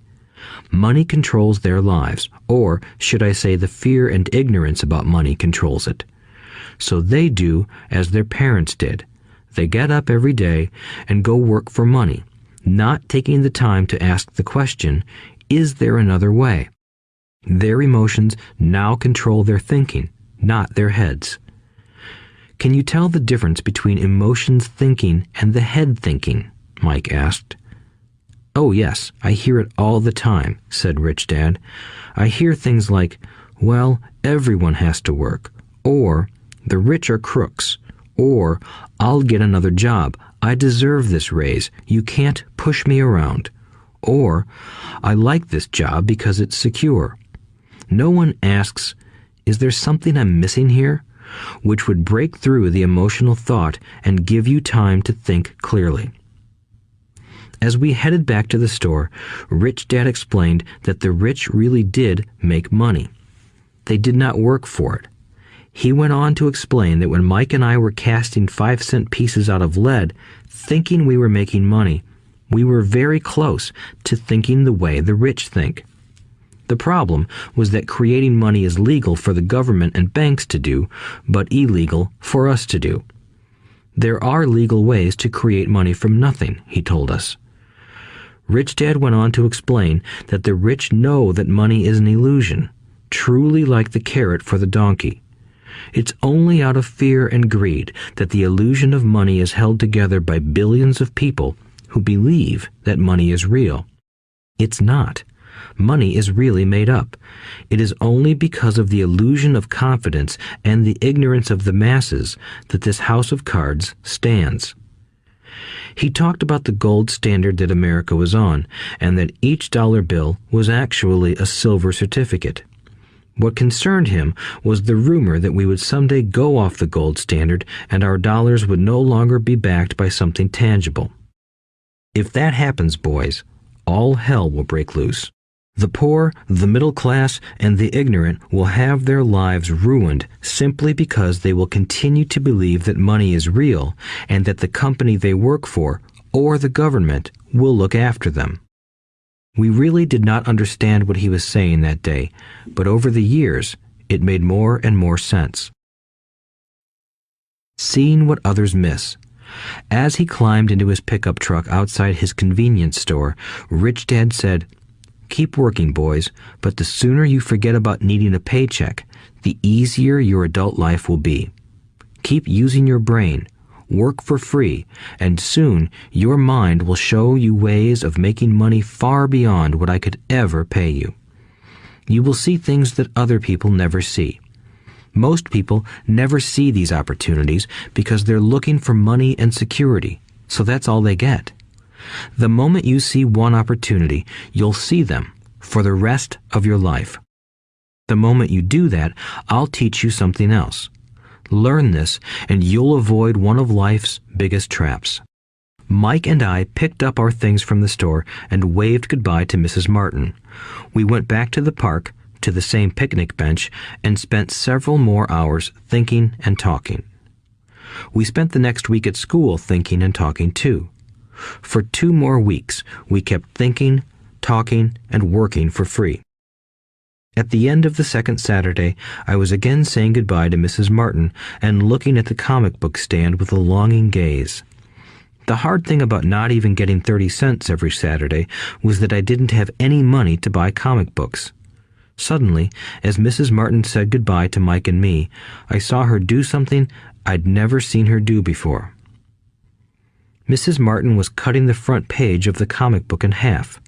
Money controls their lives, or should I say the fear and ignorance about money controls it. So they do as their parents did. They get up every day and go work for money, not taking the time to ask the question, is there another way? Their emotions now control their thinking, not their heads. Can you tell the difference between emotions thinking and the head thinking? Mike asked. Oh yes, I hear it all the time, said Rich Dad. I hear things like, well, everyone has to work, or the rich are crooks, or I'll get another job, I deserve this raise, you can't push me around, or I like this job because it's secure. No one asks, is there something I'm missing here? Which would break through the emotional thought and give you time to think clearly. As we headed back to the store, Rich Dad explained that the rich really did make money. They did not work for it. He went on to explain that when Mike and I were casting 5-cent pieces out of lead, thinking we were making money, we were very close to thinking the way the rich think. The problem was that creating money is legal for the government and banks to do, but illegal for us to do. There are legal ways to create money from nothing, he told us. Rich Dad went on to explain that the rich know that money is an illusion, truly like the carrot for the donkey. It's only out of fear and greed that the illusion of money is held together by billions of people who believe that money is real. It's not. Money is really made up. It is only because of the illusion of confidence and the ignorance of the masses that this house of cards stands. He talked about the gold standard that America was on, and that each dollar bill was actually a silver certificate. What concerned him was the rumor that we would someday go off the gold standard and our dollars would no longer be backed by something tangible. If that happens, boys, all hell will break loose. The poor, the middle class, and the ignorant will have their lives ruined simply because they will continue to believe that money is real and that the company they work for, or the government, will look after them. We really did not understand what he was saying that day, but over the years, it made more and more sense. Seeing what others miss. As he climbed into his pickup truck outside his convenience store, Rich Dad said, "Keep working, boys, but the sooner you forget about needing a paycheck, the easier your adult life will be. Keep using your brain, work for free, and soon your mind will show you ways of making money far beyond what I could ever pay you. You will see things that other people never see. Most people never see these opportunities because they're looking for money and security, so that's all they get. The moment you see one opportunity, you'll see them for the rest of your life. The moment you do that, I'll teach you something else. Learn this, and you'll avoid one of life's biggest traps. Mike and I picked up our things from the store and waved goodbye to Mrs. Martin. We went back to the park, to the same picnic bench, and spent several more hours thinking and talking. We spent the next week at school thinking and talking too. For 2 more weeks, we kept thinking, talking, and working for free. At the end of the second Saturday, I was again saying goodbye to Mrs. Martin and looking at the comic book stand with a longing gaze. The hard thing about not even getting 30 cents every Saturday was that I didn't have any money to buy comic books. Suddenly, as Mrs. Martin said goodbye to Mike and me, I saw her do something I'd never seen her do before. Mrs. Martin was cutting the front page of the comic book in half.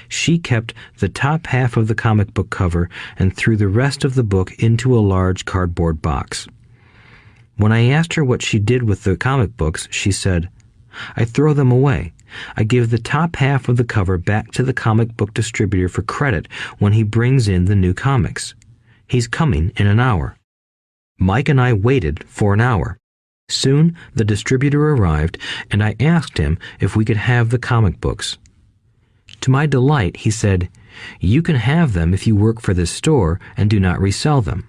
She kept the top half of the comic book cover and threw the rest of the book into a large cardboard box. When I asked her what she did with the comic books, she said, "I throw them away. I give the top half of the cover back to the comic book distributor for credit when he brings in the new comics. He's coming in an hour." Mike and I waited for an hour. Soon the distributor arrived, and I asked him if we could have the comic books. To my delight, he said, "You can have them if you work for this store and do not resell them."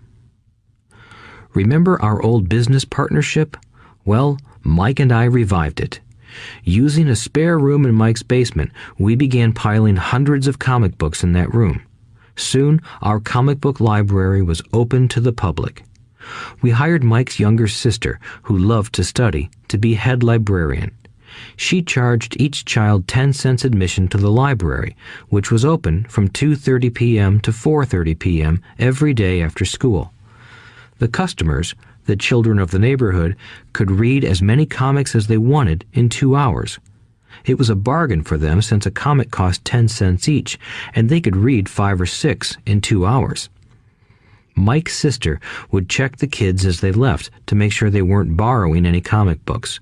Remember our old business partnership? Well, Mike and I revived it. Using a spare room in Mike's basement, we began piling hundreds of comic books in that room. Soon, our comic book library was open to the public. We hired Mike's younger sister, who loved to study, to be head librarian. She charged each child 10 cents admission to the library, which was open from 2:30 p.m. to 4:30 p.m. every day after school. The customers, the children of the neighborhood, could read as many comics as they wanted in 2 hours. It was a bargain for them since a comic cost 10 cents each, and they could read 5 or 6 in 2 hours. Mike's sister would check the kids as they left to make sure they weren't borrowing any comic books.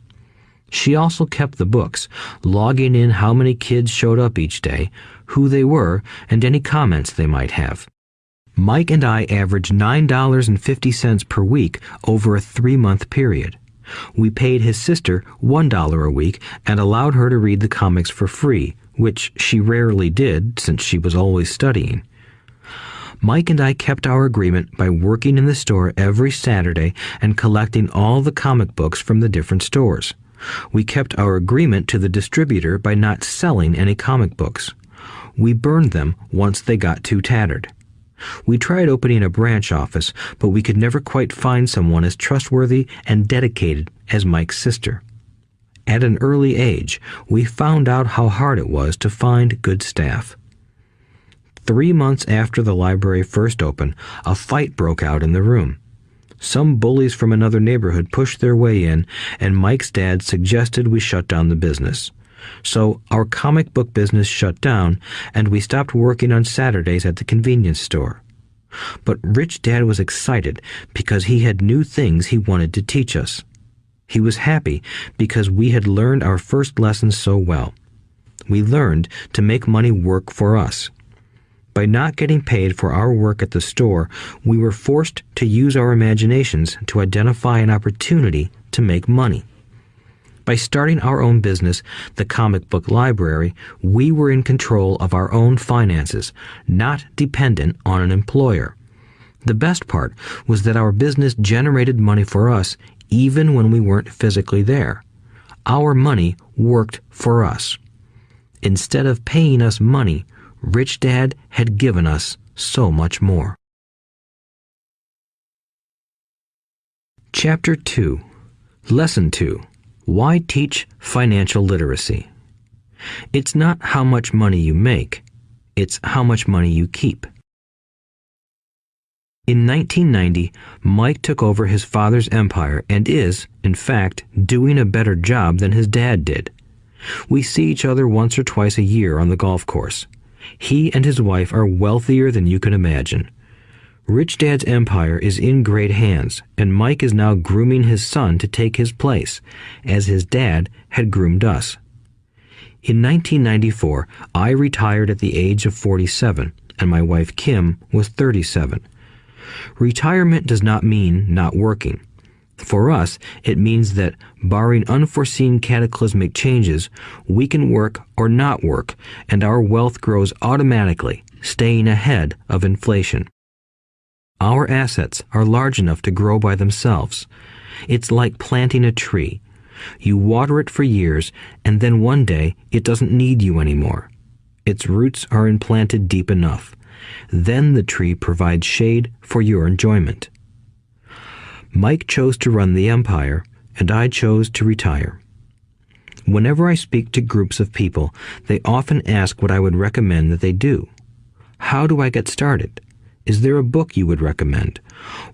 She also kept the books, logging in how many kids showed up each day, who they were, and any comments they might have. Mike and I averaged $9.50 per week over a 3-month period. We paid his sister $1 a week and allowed her to read the comics for free, which she rarely did since she was always studying. Mike and I kept our agreement by working in the store every Saturday and collecting all the comic books from the different stores. We kept our agreement to the distributor by not selling any comic books. We burned them once they got too tattered. We tried opening a branch office, but we could never quite find someone as trustworthy and dedicated as Mike's sister. At an early age, we found out how hard it was to find good staff. 3 months after the library first opened, a fight broke out in the room. Some bullies from another neighborhood pushed their way in, and Mike's dad suggested we shut down the business. So our comic book business shut down, and we stopped working on Saturdays at the convenience store. But Rich Dad was excited because he had new things he wanted to teach us. He was happy because we had learned our first lessons so well. We learned to make money work for us. By not getting paid for our work at the store, we were forced to use our imaginations to identify an opportunity to make money. By starting our own business, the comic book library, we were in control of our own finances, not dependent on an employer. The best part was that our business generated money for us even when we weren't physically there. Our money worked for us. Instead of paying us money, Rich Dad had given us so much more. Chapter 2. Lesson 2. Why teach financial literacy? It's not how much money you make, it's how much money you keep. In 1990, Mike took over his father's empire and is, in fact, doing a better job than his dad did. We see each other once or twice a year on the golf course. He and his wife are wealthier than you can imagine. Rich Dad's empire is in great hands, and Mike is now grooming his son to take his place, as his dad had groomed us. In 1994, I retired at the age of 47, and my wife Kim was 37. Retirement does not mean not working. For us, it means that, barring unforeseen cataclysmic changes, we can work or not work, and our wealth grows automatically, staying ahead of inflation. Our assets are large enough to grow by themselves. It's like planting a tree. You water it for years, and then one day it doesn't need you anymore. Its roots are implanted deep enough. Then the tree provides shade for your enjoyment. Mike chose to run the empire, and I chose to retire. Whenever I speak to groups of people, they often ask what I would recommend that they do. How do I get started? Is there a book you would recommend?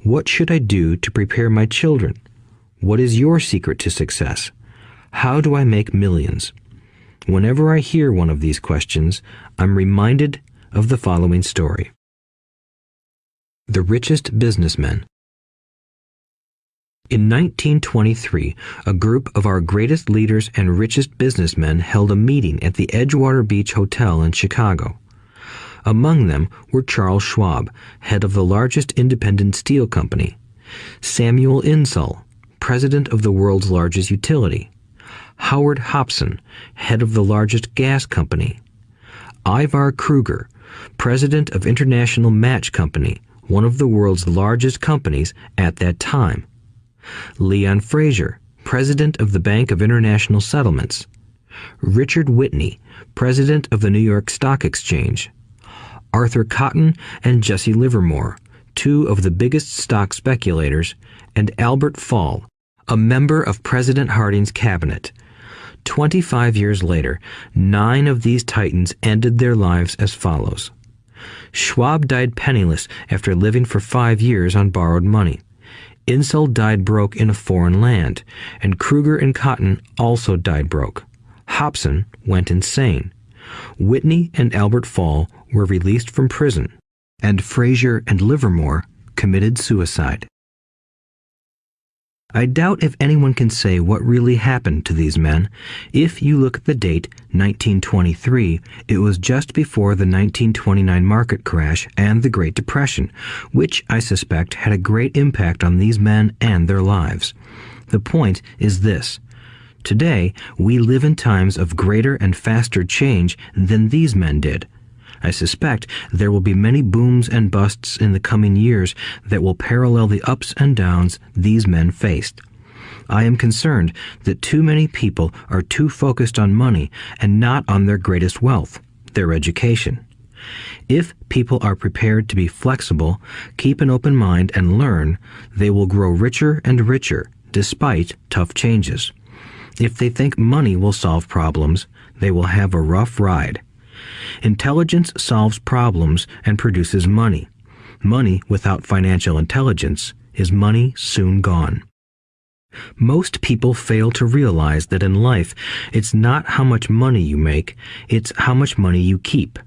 What should I do to prepare my children? What is your secret to success? How do I make millions? Whenever I hear one of these questions, I'm reminded of the following story. The Richest Businessmen. In 1923, a group of our greatest leaders and richest businessmen held a meeting at the Edgewater Beach Hotel in Chicago. Among them were Charles Schwab, head of the largest independent steel company; Samuel Insull, president of the world's largest utility; Howard Hobson, head of the largest gas company; Ivar Kruger, president of International Match Company, one of the world's largest companies at that time; Leon Fraser, president of the Bank of International Settlements; Richard Whitney, president of the New York Stock Exchange; Arthur Cotton and Jesse Livermore, two of the biggest stock speculators; and Albert Fall, a member of President Harding's cabinet. 25 years later, 9 of these titans ended their lives as follows. Schwab died penniless after living for 5 years on borrowed money. Insull died broke in a foreign land, and Kruger and Cotton also died broke. Hobson went insane. Whitney and Albert Fall were released from prison, and Fraser and Livermore committed suicide. I doubt if anyone can say what really happened to these men. If you look at the date, 1923, it was just before the 1929 market crash and the Great Depression, which I suspect had a great impact on these men and their lives. The point is this. Today, we live in times of greater and faster change than these men did. I suspect there will be many booms and busts in the coming years that will parallel the ups and downs these men faced. I am concerned that too many people are too focused on money and not on their greatest wealth, their education. If people are prepared to be flexible, keep an open mind, and learn, they will grow richer and richer despite tough changes. If they think money will solve problems, they will have a rough ride. Intelligence solves problems and produces money. Money without financial intelligence is money soon gone. Most people fail to realize that in life, it's not how much money you make, it's how much money you keep.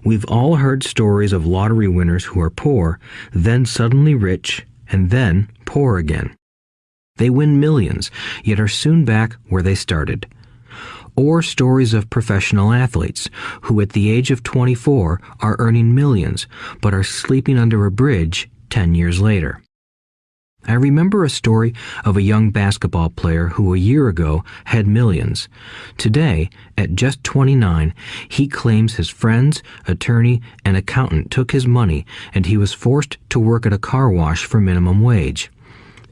We've all heard stories of lottery winners who are poor, then suddenly rich, and then poor again. They win millions, yet are soon back where they started. Or stories of professional athletes who at the age of 24 are earning millions, but are sleeping under a bridge 10 years later. I remember a story of a young basketball player who a year ago had millions. Today, at just 29, he claims his friends, attorney, and accountant took his money and he was forced to work at a car wash for minimum wage.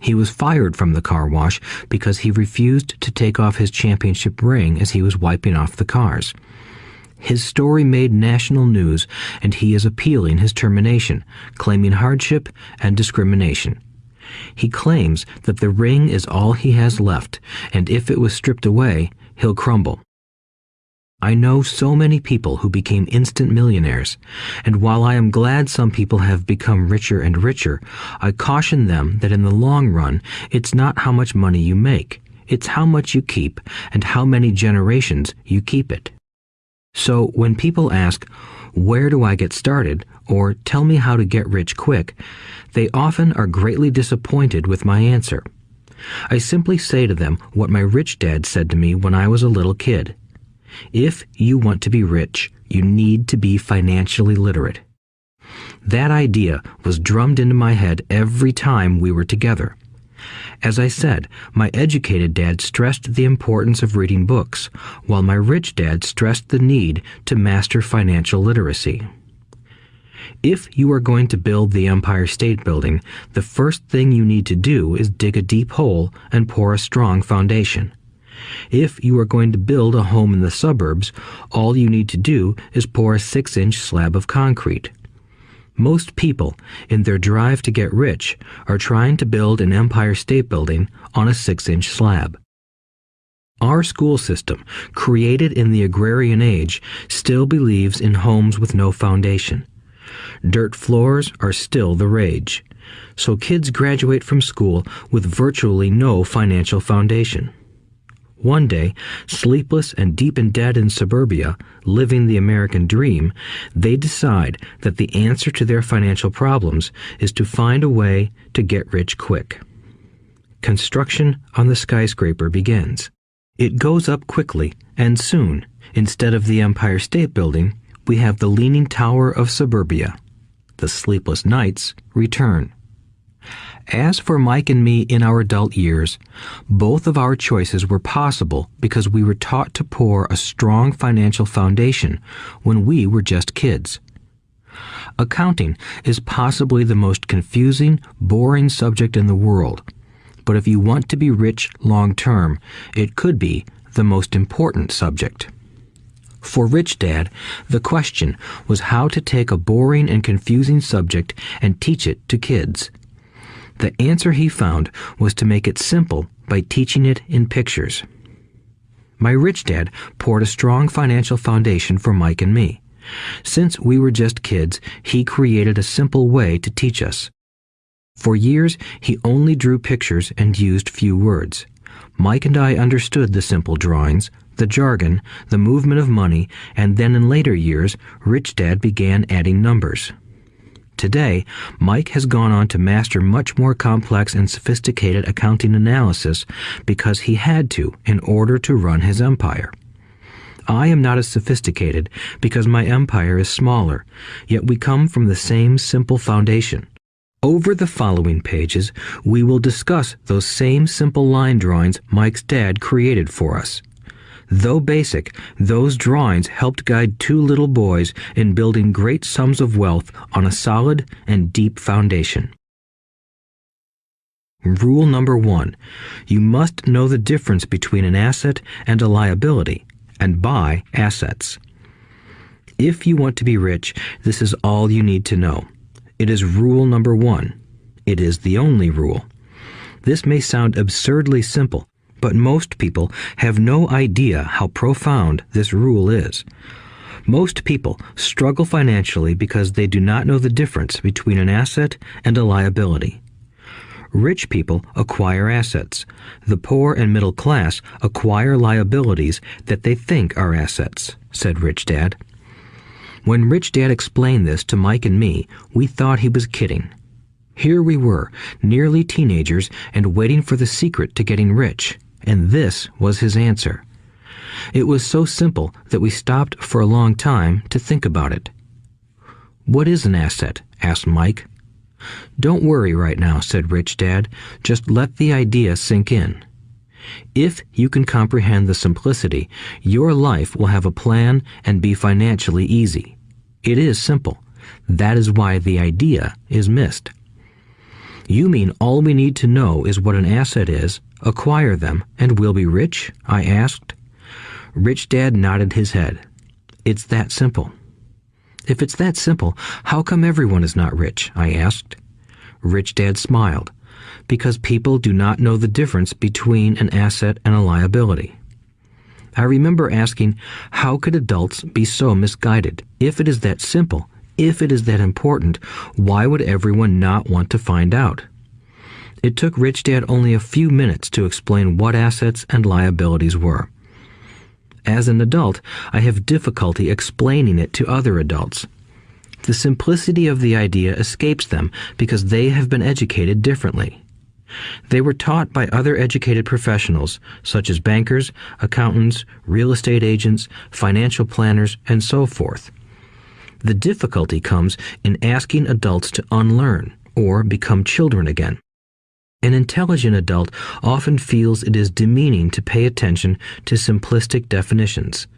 He was fired from the car wash because he refused to take off his championship ring as he was wiping off the cars. His story made national news, and he is appealing his termination, claiming hardship and discrimination. He claims that the ring is all he has left, and if it was stripped away, he'll crumble. I know so many people who became instant millionaires, and while I am glad some people have become richer and richer, I caution them that in the long run, it's not how much money you make, it's how much you keep and how many generations you keep it. So when people ask, "Where do I get started?" or "Tell me how to get rich quick," they often are greatly disappointed with my answer. I simply say to them what my rich dad said to me when I was a little kid. If you want to be rich, you need to be financially literate. That idea was drummed into my head every time we were together. As I said, my educated dad stressed the importance of reading books, while my rich dad stressed the need to master financial literacy. If you are going to build the Empire State Building, the first thing you need to do is dig a deep hole and pour a strong foundation. If you are going to build a home in the suburbs, all you need to do is pour a 6-inch slab of concrete. Most people, in their drive to get rich, are trying to build an Empire State Building on a 6-inch slab. Our school system, created in the agrarian age, still believes in homes with no foundation. Dirt floors are still the rage, so kids graduate from school with virtually no financial foundation. One day, sleepless and deep in debt in suburbia, living the American dream, they decide that the answer to their financial problems is to find a way to get rich quick. Construction on the skyscraper begins. It goes up quickly, and soon, instead of the Empire State Building, we have the Leaning Tower of suburbia. The sleepless nights return. As for Mike and me in our adult years, both of our choices were possible because we were taught to pour a strong financial foundation when we were just kids. Accounting is possibly the most confusing, boring subject in the world, but if you want to be rich long term, it could be the most important subject. For Rich Dad, the question was how to take a boring and confusing subject and teach it to kids. The answer he found was to make it simple by teaching it in pictures. My rich dad poured a strong financial foundation for Mike and me. Since we were just kids, he created a simple way to teach us. For years, he only drew pictures and used few words. Mike and I understood the simple drawings, the jargon, the movement of money, and then in later years, Rich Dad began adding numbers. Today, Mike has gone on to master much more complex and sophisticated accounting analysis because he had to in order to run his empire. I am not as sophisticated because my empire is smaller, yet we come from the same simple foundation. Over the following pages, we will discuss those same simple line drawings Mike's dad created for us. Though basic, those drawings helped guide two little boys in building great sums of wealth on a solid and deep foundation. Rule number 1. You must know the difference between an asset and a liability, and buy assets. If you want to be rich, this is all you need to know. It is rule number 1. It is the only rule. This may sound absurdly simple, but most people have no idea how profound this rule is. Most people struggle financially because they do not know the difference between an asset and a liability. Rich people acquire assets. The poor and middle class acquire liabilities that they think are assets, said Rich Dad. When Rich Dad explained this to Mike and me, we thought he was kidding. Here we were, nearly teenagers, and waiting for the secret to getting rich. And this was his answer. It was so simple that we stopped for a long time to think about it. "What is an asset?" asked Mike. "Don't worry right now," said Rich Dad. "Just let the idea sink in. If you can comprehend the simplicity, your life will have a plan and be financially easy. It is simple. That is why the idea is missed." "You mean all we need to know is what an asset is, acquire them, and we'll be rich?" I asked. Rich Dad nodded his head. "It's that simple." "If it's that simple, how come everyone is not rich?" I asked. Rich Dad smiled. "Because people do not know the difference between an asset and a liability." I remember asking, how could adults be so misguided? If it is that simple, if it is that important, why would everyone not want to find out? It took Rich Dad only a few minutes to explain what assets and liabilities were. As an adult, I have difficulty explaining it to other adults. The simplicity of the idea escapes them because they have been educated differently. They were taught by other educated professionals, such as bankers, accountants, real estate agents, financial planners, and so forth. The difficulty comes in asking adults to unlearn or become children again. An intelligent adult often feels it is demeaning to pay attention to simplistic definitions.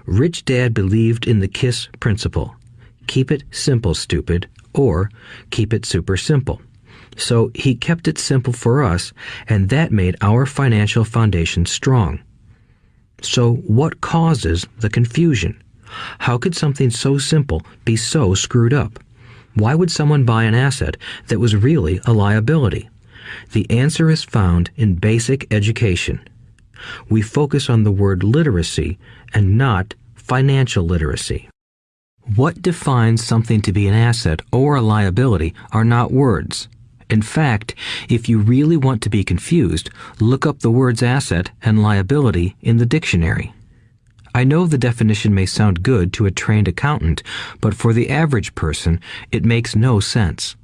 Rich Dad believed in the KISS principle. Keep it simple, stupid, or keep it super simple. So he kept it simple for us, and that made our financial foundation strong. So what causes the confusion? How could something so simple be so screwed up? Why would someone buy an asset that was really a liability? The answer is found in basic education. We focus on the word literacy and not financial literacy. What defines something to be an asset or a liability are not words. In fact, if you really want to be confused, look up the words asset and liability in the dictionary. I know the definition may sound good to a trained accountant, but for the average person, it makes no sense.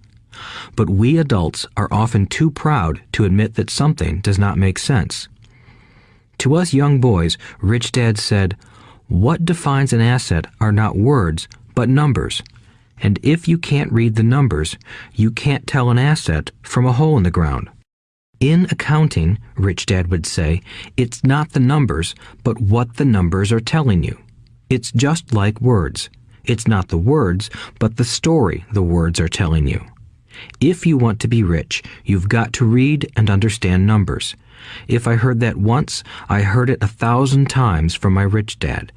But we adults are often too proud to admit that something does not make sense. To us young boys, Rich Dad said, "What defines an asset are not words, but numbers. And if you can't read the numbers, you can't tell an asset from a hole in the ground." In accounting, Rich Dad would say, it's not the numbers, but what the numbers are telling you. It's just like words. It's not the words, but the story the words are telling you. If you want to be rich, you've got to read and understand numbers. If I heard that once, I heard it 1,000 times from my rich dad.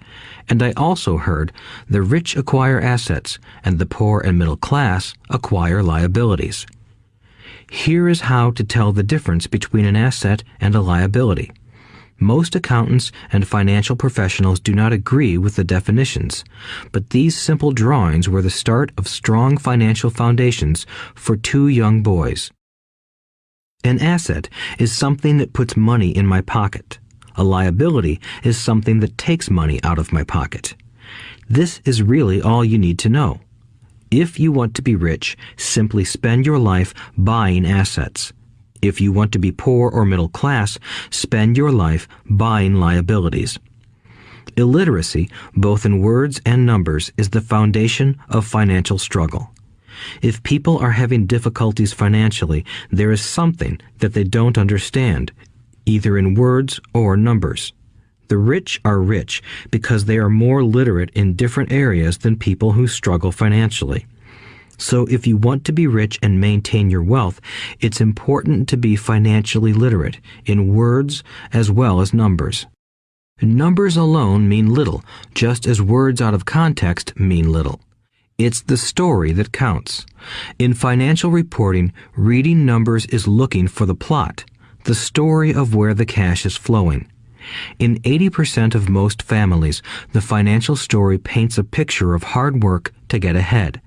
And I also heard the rich acquire assets and the poor and middle class acquire liabilities. Here is how to tell the difference between an asset and a liability. Most accountants and financial professionals do not agree with the definitions, but these simple drawings were the start of strong financial foundations for two young boys. An asset is something that puts money in my pocket. A liability is something that takes money out of my pocket. This is really all you need to know. If you want to be rich, simply spend your life buying assets. If you want to be poor or middle class, spend your life buying liabilities. Illiteracy, both in words and numbers, is the foundation of financial struggle. If people are having difficulties financially, there is something that they don't understand, either in words or numbers. The rich are rich because they are more literate in different areas than people who struggle financially. So if you want to be rich and maintain your wealth, it's important to be financially literate in words as well as numbers. Numbers alone mean little, just as words out of context mean little. It's the story that counts. In financial reporting, reading numbers is looking for the plot, the story of where the cash is flowing. In 80% of most families, the financial story paints a picture of hard work to get ahead.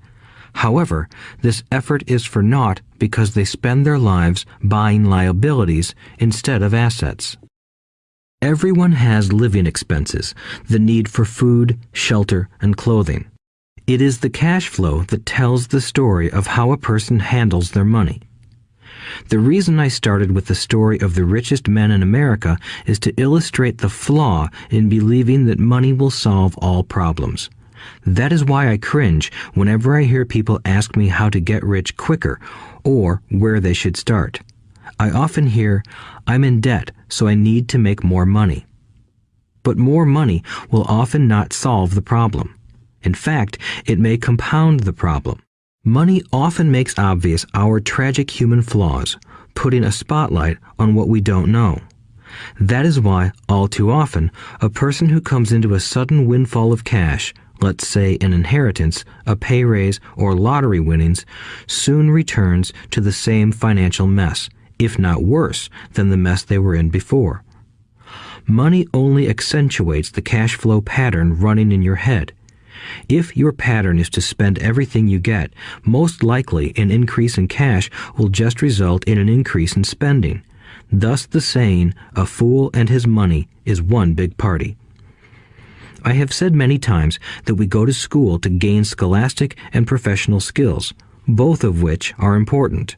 However, this effort is for naught because they spend their lives buying liabilities instead of assets. Everyone has living expenses, the need for food, shelter, and clothing. It is the cash flow that tells the story of how a person handles their money. The reason I started with the story of the richest men in America is to illustrate the flaw in believing that money will solve all problems. That is why I cringe whenever I hear people ask me how to get rich quicker or where they should start. I often hear, "I'm in debt, so I need to make more money." But more money will often not solve the problem. In fact, it may compound the problem. Money often makes obvious our tragic human flaws, putting a spotlight on what we don't know. That is why, all too often, a person who comes into a sudden windfall of cash, let's say an inheritance, a pay raise, or lottery winnings, soon returns to the same financial mess, if not worse than the mess they were in before. Money only accentuates the cash flow pattern running in your head. If your pattern is to spend everything you get, most likely an increase in cash will just result in an increase in spending. Thus the saying, "A fool and his money is one big party." I have said many times that we go to school to gain scholastic and professional skills, both of which are important.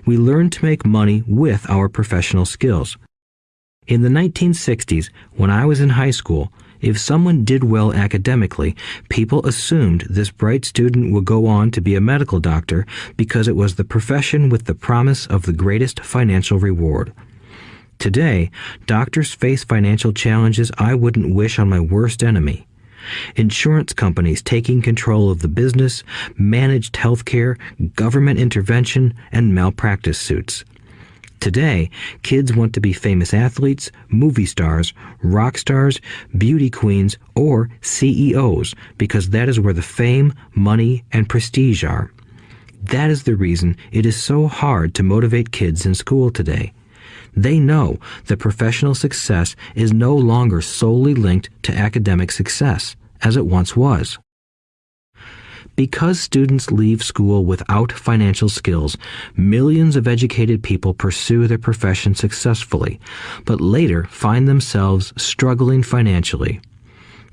We learn to make money with our professional skills. In the 1960s, when I was in high school, if someone did well academically, people assumed this bright student would go on to be a medical doctor because it was the profession with the promise of the greatest financial reward. Today, doctors face financial challenges I wouldn't wish on my worst enemy. Insurance companies taking control of the business, managed healthcare, government intervention, and malpractice suits. Today, kids want to be famous athletes, movie stars, rock stars, beauty queens, or CEOs because that is where the fame, money, and prestige are. That is the reason it is so hard to motivate kids in school today. They know that professional success is no longer solely linked to academic success, as it once was. Because students leave school without financial skills, millions of educated people pursue their profession successfully, but later find themselves struggling financially.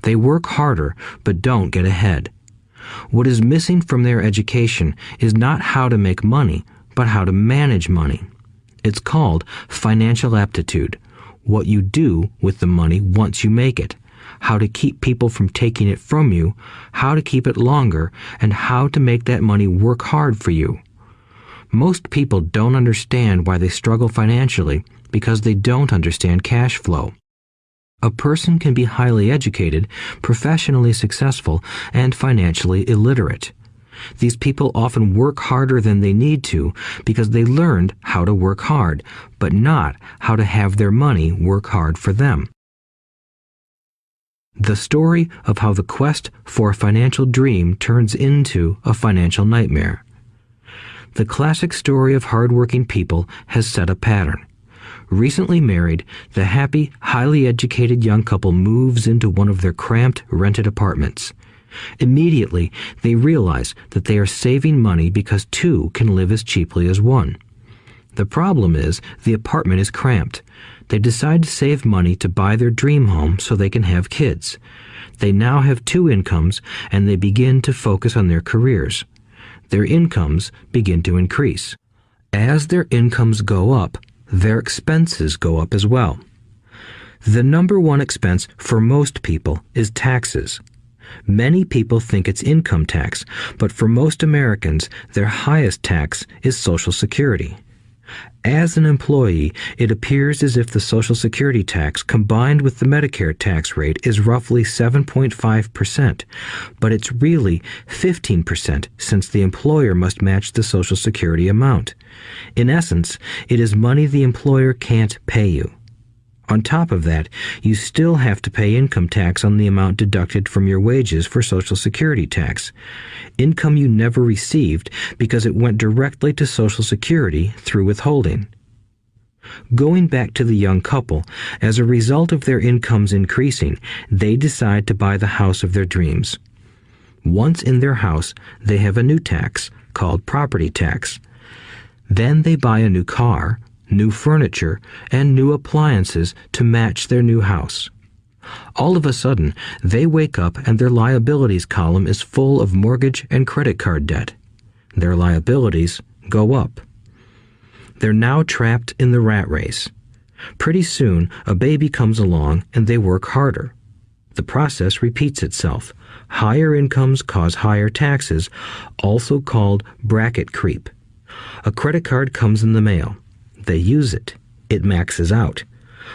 They work harder, but don't get ahead. What is missing from their education is not how to make money, but how to manage money. It's called financial aptitude, what you do with the money once you make it, how to keep people from taking it from you, how to keep it longer, and how to make that money work hard for you. Most people don't understand why they struggle financially because they don't understand cash flow. A person can be highly educated, professionally successful, and financially illiterate. These people often work harder than they need to because they learned how to work hard, but not how to have their money work hard for them. The story of how the quest for a financial dream turns into a financial nightmare. The classic story of hardworking people has set a pattern. Recently married, the happy, highly educated young couple moves into one of their cramped, rented apartments. Immediately, they realize that they are saving money because two can live as cheaply as one. The problem is the apartment is cramped. They decide to save money to buy their dream home so they can have kids. They now have two incomes, and they begin to focus on their careers. Their incomes begin to increase. As their incomes go up, their expenses go up as well. The number one expense for most people is taxes. Many people think it's income tax, but for most Americans, their highest tax is Social Security. As an employee, it appears as if the Social Security tax combined with the Medicare tax rate is roughly 7.5%, but it's really 15% since the employer must match the Social Security amount. In essence, it is money the employer can't pay you. On top of that, you still have to pay income tax on the amount deducted from your wages for Social Security tax. Income you never received because it went directly to Social Security through withholding. Going back to the young couple, as a result of their incomes increasing, they decide to buy the house of their dreams. Once in their house, they have a new tax called property tax. Then they buy a new car, new furniture, and new appliances to match their new house. All of a sudden, they wake up and their liabilities column is full of mortgage and credit card debt. Their liabilities go up. They're now trapped in the rat race. Pretty soon, a baby comes along and they work harder. The process repeats itself. Higher incomes cause higher taxes, also called bracket creep. A credit card comes in the mail. They use it. It maxes out.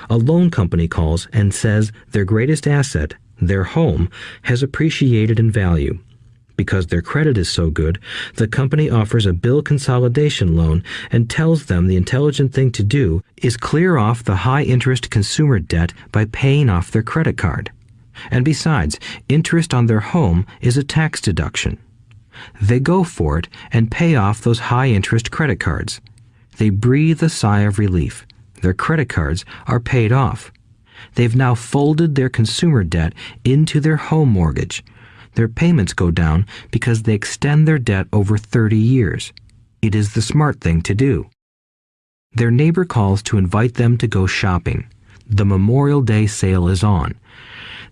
A loan company calls and says their greatest asset, their home, has appreciated in value. Because their credit is so good, the company offers a bill consolidation loan and tells them the intelligent thing to do is clear off the high-interest consumer debt by paying off their credit card. And besides, interest on their home is a tax deduction. They go for it and pay off those high-interest credit cards. They breathe a sigh of relief. Their credit cards are paid off. They've now folded their consumer debt into their home mortgage. Their payments go down because they extend their debt over 30 years. It is the smart thing to do. Their neighbor calls to invite them to go shopping. The Memorial Day sale is on.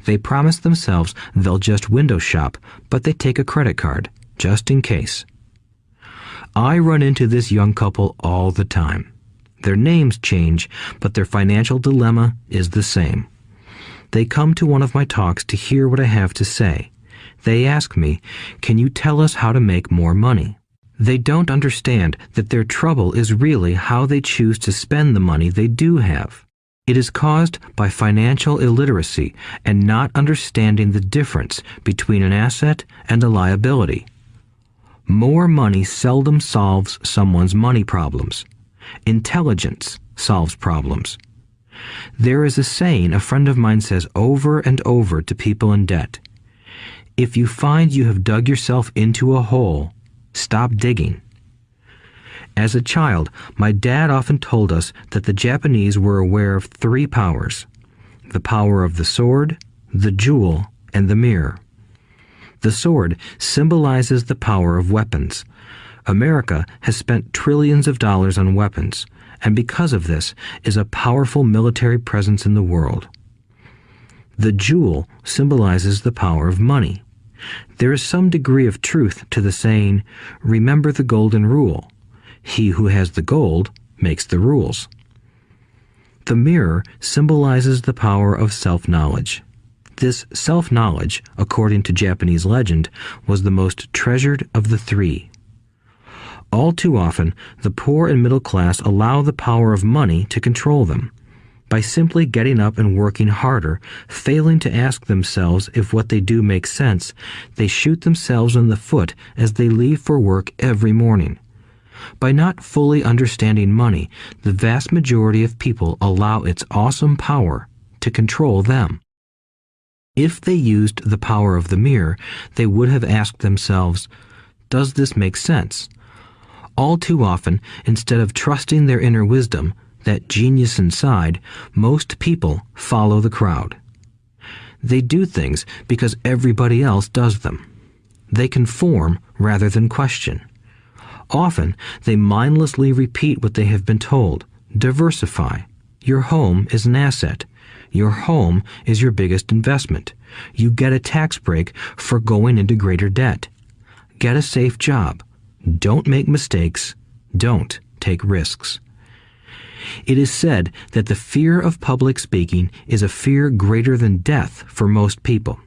They promise themselves they'll just window shop, but they take a credit card, just in case. I run into this young couple all the time. Their names change, but their financial dilemma is the same. They come to one of my talks to hear what I have to say. They ask me, "Can you tell us how to make more money?" They don't understand that their trouble is really how they choose to spend the money they do have. It is caused by financial illiteracy and not understanding the difference between an asset and a liability. More money seldom solves someone's money problems. Intelligence solves problems. There is a saying a friend of mine says over and over to people in debt. If you find you have dug yourself into a hole, stop digging. As a child, my dad often told us that the Japanese were aware of 3 powers: the power of the sword, the jewel, and the mirror. The sword symbolizes the power of weapons. America has spent trillions of dollars on weapons, and because of this is a powerful military presence in the world. The jewel symbolizes the power of money. There is some degree of truth to the saying, "Remember the golden rule. He who has the gold makes the rules." The mirror symbolizes the power of self-knowledge. This self-knowledge, according to Japanese legend, was the most treasured of the 3. All too often, the poor and middle class allow the power of money to control them. By simply getting up and working harder, failing to ask themselves if what they do makes sense, they shoot themselves in the foot as they leave for work every morning. By not fully understanding money, the vast majority of people allow its awesome power to control them. If they used the power of the mirror, they would have asked themselves, "Does this make sense?" All too often, instead of trusting their inner wisdom, that genius inside, most people follow the crowd. They do things because everybody else does them. They conform rather than question. Often, they mindlessly repeat what they have been told. Diversify. Your home is an asset. Your home is your biggest investment. You get a tax break for going into greater debt. Get a safe job. Don't make mistakes. Don't take risks. It is said that the fear of public speaking is a fear greater than death for most people.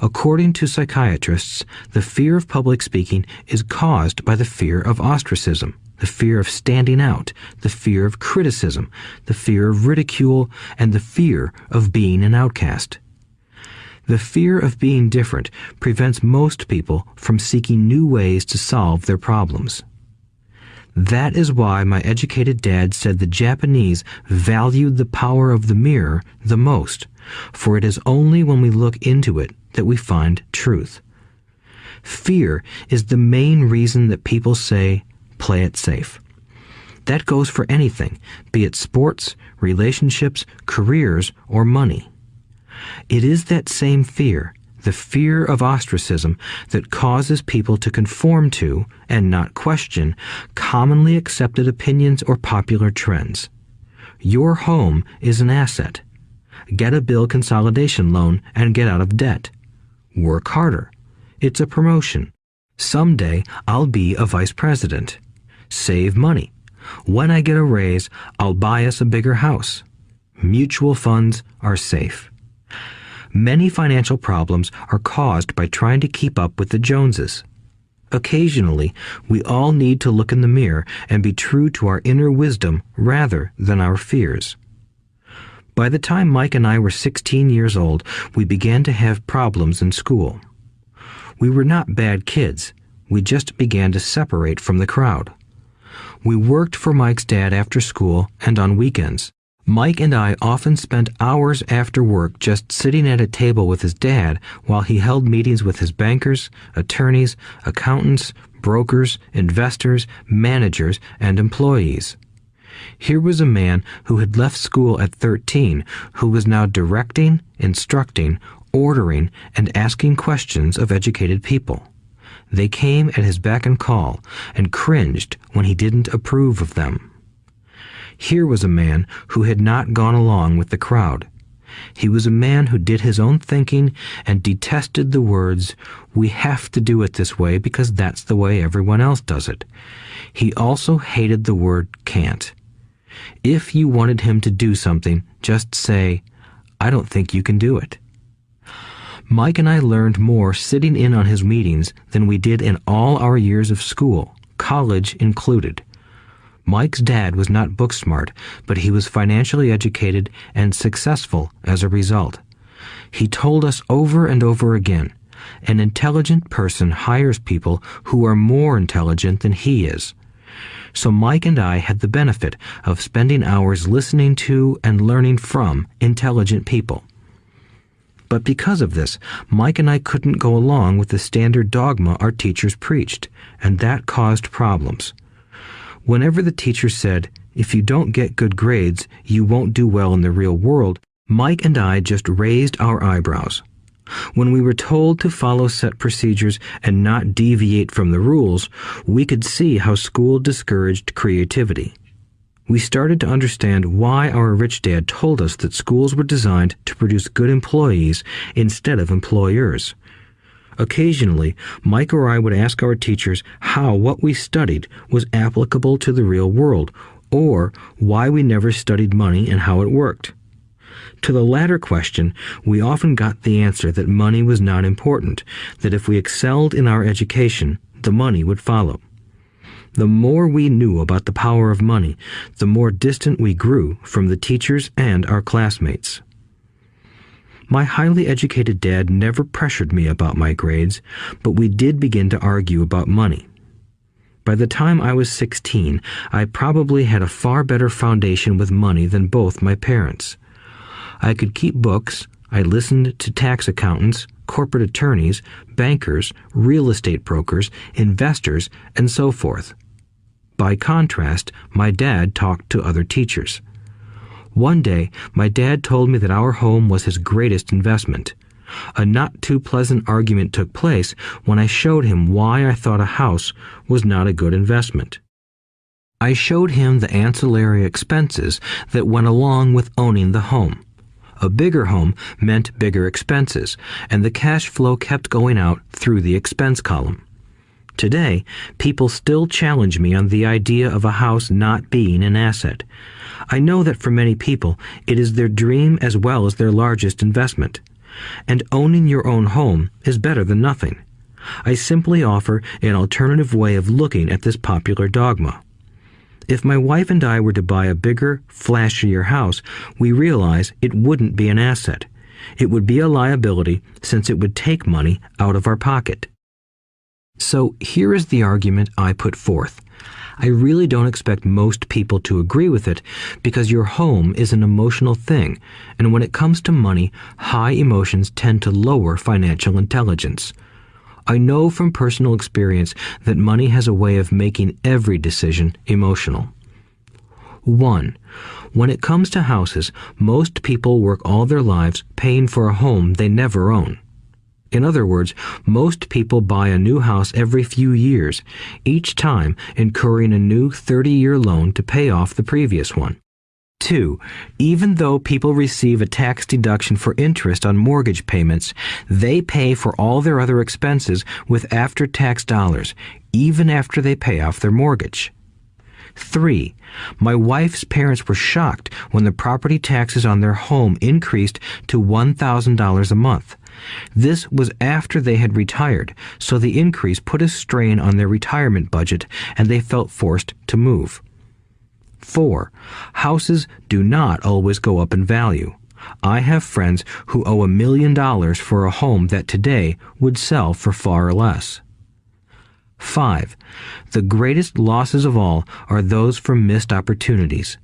According to psychiatrists, the fear of public speaking is caused by the fear of ostracism, the fear of standing out, the fear of criticism, the fear of ridicule, and the fear of being an outcast. The fear of being different prevents most people from seeking new ways to solve their problems. That is why my educated dad said the Japanese valued the power of the mirror the most, for it is only when we look into it that we find truth. Fear is the main reason that people say, "Play it safe." That goes for anything, be it sports, relationships, careers, or money. It is that same fear, the fear of ostracism, that causes people to conform to, and not question, commonly accepted opinions or popular trends. Your home is an asset. Get a bill consolidation loan and get out of debt. Work harder. It's a promotion. Someday I'll be a vice president. Save money. When I get a raise, I'll buy us a bigger house. Mutual funds are safe. Many financial problems are caused by trying to keep up with the Joneses. Occasionally, we all need to look in the mirror and be true to our inner wisdom rather than our fears. By the time Mike and I were 16 years old, we began to have problems in school. We were not bad kids. We just began to separate from the crowd. We worked for Mike's dad after school and on weekends. Mike and I often spent hours after work just sitting at a table with his dad while he held meetings with his bankers, attorneys, accountants, brokers, investors, managers, and employees. Here was a man who had left school at 13, who was now directing, instructing, ordering, and asking questions of educated people. They came at his beck and call and cringed when he didn't approve of them. Here was a man who had not gone along with the crowd. He was a man who did his own thinking and detested the words, "We have to do it this way because that's the way everyone else does it." He also hated the word can't. If you wanted him to do something, just say, "I don't think you can do it." Mike and I learned more sitting in on his meetings than we did in all our years of school, college included. Mike's dad was not book smart, but he was financially educated and successful as a result. He told us over and over again, an intelligent person hires people who are more intelligent than he is. So Mike and I had the benefit of spending hours listening to and learning from intelligent people. But because of this, Mike and I couldn't go along with the standard dogma our teachers preached, and that caused problems. Whenever the teacher said, "If you don't get good grades, you won't do well in the real world," Mike and I just raised our eyebrows. When we were told to follow set procedures and not deviate from the rules, we could see how school discouraged creativity. We started to understand why our rich dad told us that schools were designed to produce good employees instead of employers. Occasionally, Mike or I would ask our teachers how what we studied was applicable to the real world, or why we never studied money and how it worked. To the latter question, we often got the answer that money was not important, that if we excelled in our education, the money would follow. The more we knew about the power of money, the more distant we grew from the teachers and our classmates. My highly educated dad never pressured me about my grades, but we did begin to argue about money. By the time I was 16, I probably had a far better foundation with money than both my parents. I could keep books, I listened to tax accountants, corporate attorneys, bankers, real estate brokers, investors, and so forth. By contrast, my dad talked to other teachers. One day, my dad told me that our home was his greatest investment. A not-too-pleasant argument took place when I showed him why I thought a house was not a good investment. I showed him the ancillary expenses that went along with owning the home. A bigger home meant bigger expenses, and the cash flow kept going out through the expense column. Today, people still challenge me on the idea of a house not being an asset. I know that for many people, it is their dream as well as their largest investment. And owning your own home is better than nothing. I simply offer an alternative way of looking at this popular dogma. If my wife and I were to buy a bigger, flashier house, we realize it wouldn't be an asset. It would be a liability since it would take money out of our pocket. So here is the argument I put forth. I really don't expect most people to agree with it because your home is an emotional thing, and when it comes to money, high emotions tend to lower financial intelligence. I know from personal experience that money has a way of making every decision emotional. 1. When it comes to houses, most people work all their lives paying for a home they never own. In other words, most people buy a new house every few years, each time incurring a new 30-year loan to pay off the previous one. 2. Even though people receive a tax deduction for interest on mortgage payments, they pay for all their other expenses with after-tax dollars, even after they pay off their mortgage. 3. My wife's parents were shocked when the property taxes on their home increased to $1,000 a month. This was after they had retired, so the increase put a strain on their retirement budget and they felt forced to move. 4. Houses do not always go up in value. I have friends who owe $1 million for a home that today would sell for far less. 5. The greatest losses of all are those from missed opportunities.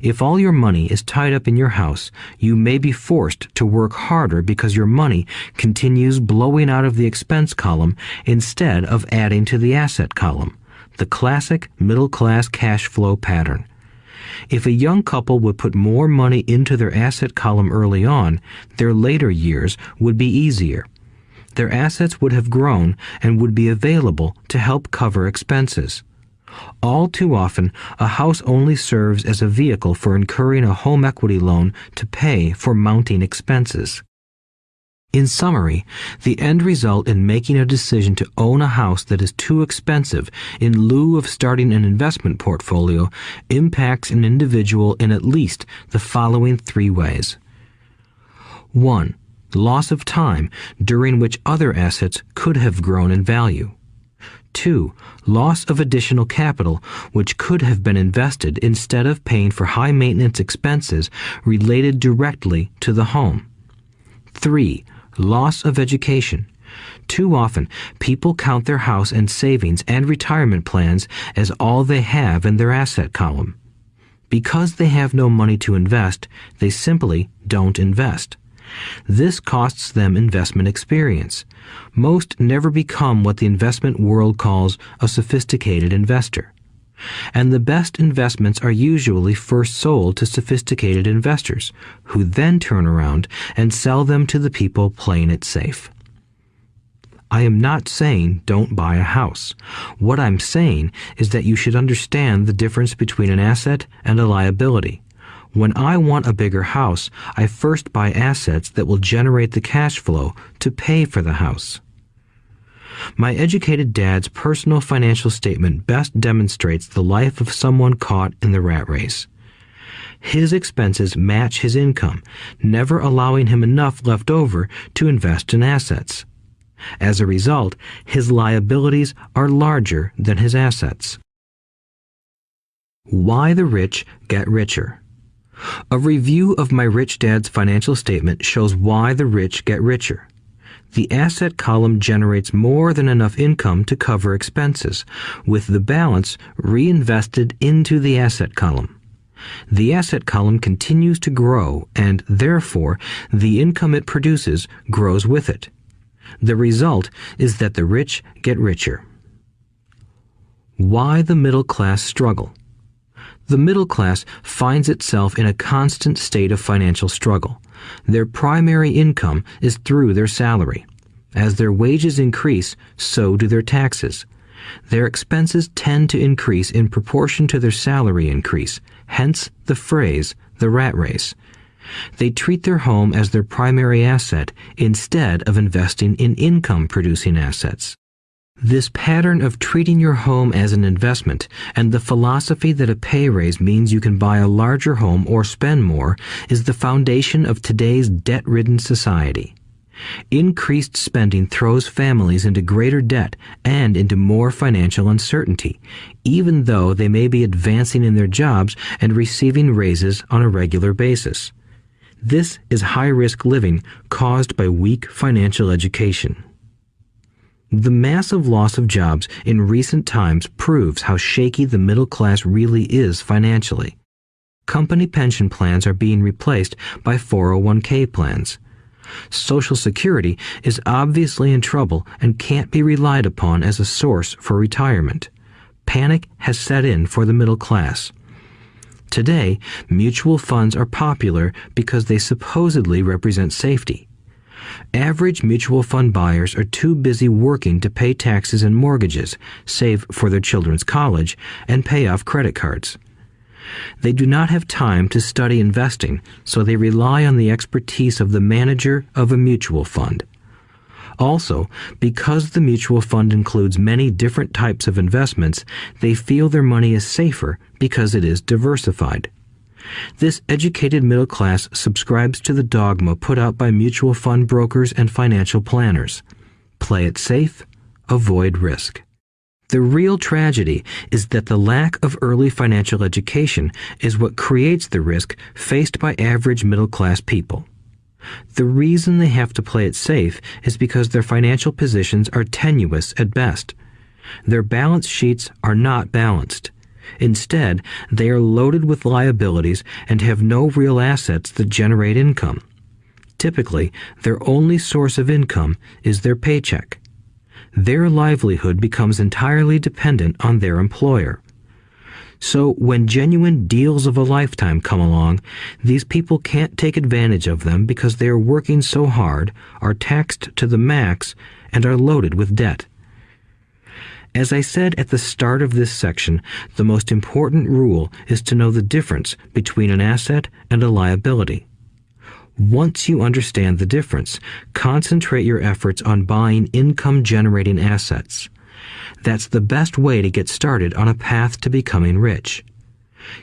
If all your money is tied up in your house, you may be forced to work harder because your money continues blowing out of the expense column instead of adding to the asset column, the classic middle-class cash flow pattern. If a young couple would put more money into their asset column early on, their later years would be easier. Their assets would have grown and would be available to help cover expenses. All too often, a house only serves as a vehicle for incurring a home equity loan to pay for mounting expenses. In summary, the end result in making a decision to own a house that is too expensive in lieu of starting an investment portfolio impacts an individual in at least the following 3 ways. 1. Loss of time during which other assets could have grown in value. 2. Loss of additional capital which could have been invested instead of paying for high maintenance expenses related directly to the home. 3. Loss of education. Too often, people count their house and savings and retirement plans as all they have in their asset column. Because they have no money to invest, they simply don't invest. This costs them investment experience. Most never become what the investment world calls a sophisticated investor. And the best investments are usually first sold to sophisticated investors, who then turn around and sell them to the people playing it safe. I am not saying don't buy a house. What I'm saying is that you should understand the difference between an asset and a liability. When I want a bigger house, I first buy assets that will generate the cash flow to pay for the house. My educated dad's personal financial statement best demonstrates the life of someone caught in the rat race. His expenses match his income, never allowing him enough left over to invest in assets. As a result, his liabilities are larger than his assets. Why the rich get richer. A review of my rich dad's financial statement shows why the rich get richer. The asset column generates more than enough income to cover expenses, with the balance reinvested into the asset column. The asset column continues to grow, and therefore the income it produces grows with it. The result is that the rich get richer. Why the middle class struggle. The middle class finds itself in a constant state of financial struggle. Their primary income is through their salary. As their wages increase, so do their taxes. Their expenses tend to increase in proportion to their salary increase, hence the phrase, the rat race. They treat their home as their primary asset instead of investing in income-producing assets. This pattern of treating your home as an investment and the philosophy that a pay raise means you can buy a larger home or spend more is the foundation of today's debt-ridden society. Increased spending throws families into greater debt and into more financial uncertainty, even though they may be advancing in their jobs and receiving raises on a regular basis. This is high-risk living caused by weak financial education. The massive loss of jobs in recent times proves how shaky the middle class really is financially. Company pension plans are being replaced by 401k plans. Social Security is obviously in trouble and can't be relied upon as a source for retirement. Panic has set in for the middle class. Today, mutual funds are popular because they supposedly represent safety. Average mutual fund buyers are too busy working to pay taxes and mortgages, save for their children's college, and pay off credit cards. They do not have time to study investing, so they rely on the expertise of the manager of a mutual fund. Also, because the mutual fund includes many different types of investments, they feel their money is safer because it is diversified. This educated middle class subscribes to the dogma put out by mutual fund brokers and financial planners. Play it safe, avoid risk. The real tragedy is that the lack of early financial education is what creates the risk faced by average middle class people. The reason they have to play it safe is because their financial positions are tenuous at best. Their balance sheets are not balanced. Instead, they are loaded with liabilities and have no real assets that generate income. Typically, their only source of income is their paycheck. Their livelihood becomes entirely dependent on their employer. So when genuine deals of a lifetime come along, these people can't take advantage of them because they are working so hard, are taxed to the max, and are loaded with debt. As I said at the start of this section, the most important rule is to know the difference between an asset and a liability. Once you understand the difference, concentrate your efforts on buying income-generating assets. That's the best way to get started on a path to becoming rich.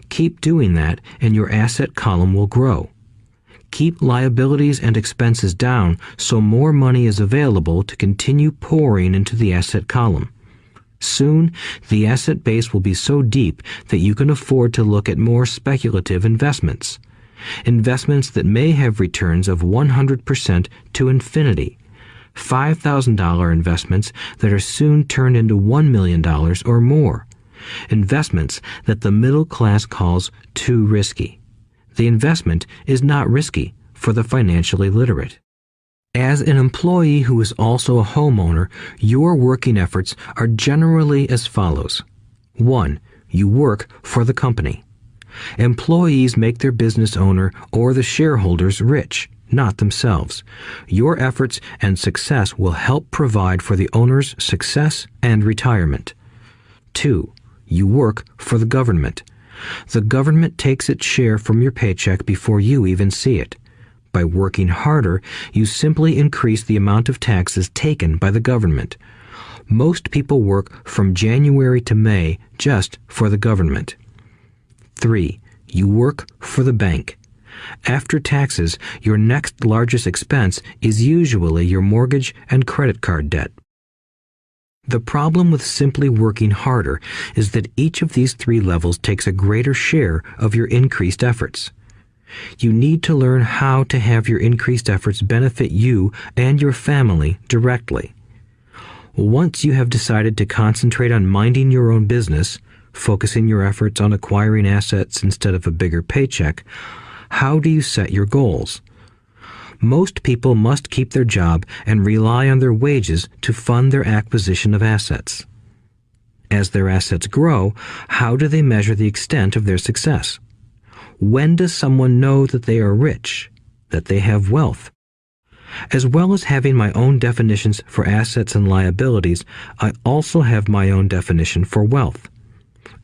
Keep doing that and your asset column will grow. Keep liabilities and expenses down so more money is available to continue pouring into the asset column. Soon, the asset base will be so deep that you can afford to look at more speculative investments. Investments that may have returns of 100% to infinity. $5,000 investments that are soon turned into $1 million or more. Investments that the middle class calls too risky. The investment is not risky for the financially literate. As an employee who is also a homeowner, your working efforts are generally as follows. 1. You work for the company. Employees make their business owner or the shareholders rich, not themselves. Your efforts and success will help provide for the owner's success and retirement. 2. You work for the government. The government takes its share from your paycheck before you even see it. By working harder, you simply increase the amount of taxes taken by the government. Most people work from January to May just for the government. 3. You work for the bank. After taxes, your next largest expense is usually your mortgage and credit card debt. The problem with simply working harder is that each of these 3 levels takes a greater share of your increased efforts. You need to learn how to have your increased efforts benefit you and your family directly. Once you have decided to concentrate on minding your own business, focusing your efforts on acquiring assets instead of a bigger paycheck, how do you set your goals? Most people must keep their job and rely on their wages to fund their acquisition of assets. As their assets grow, how do they measure the extent of their success? When does someone know that they are rich, that they have wealth? As well as having my own definitions for assets and liabilities, I also have my own definition for wealth.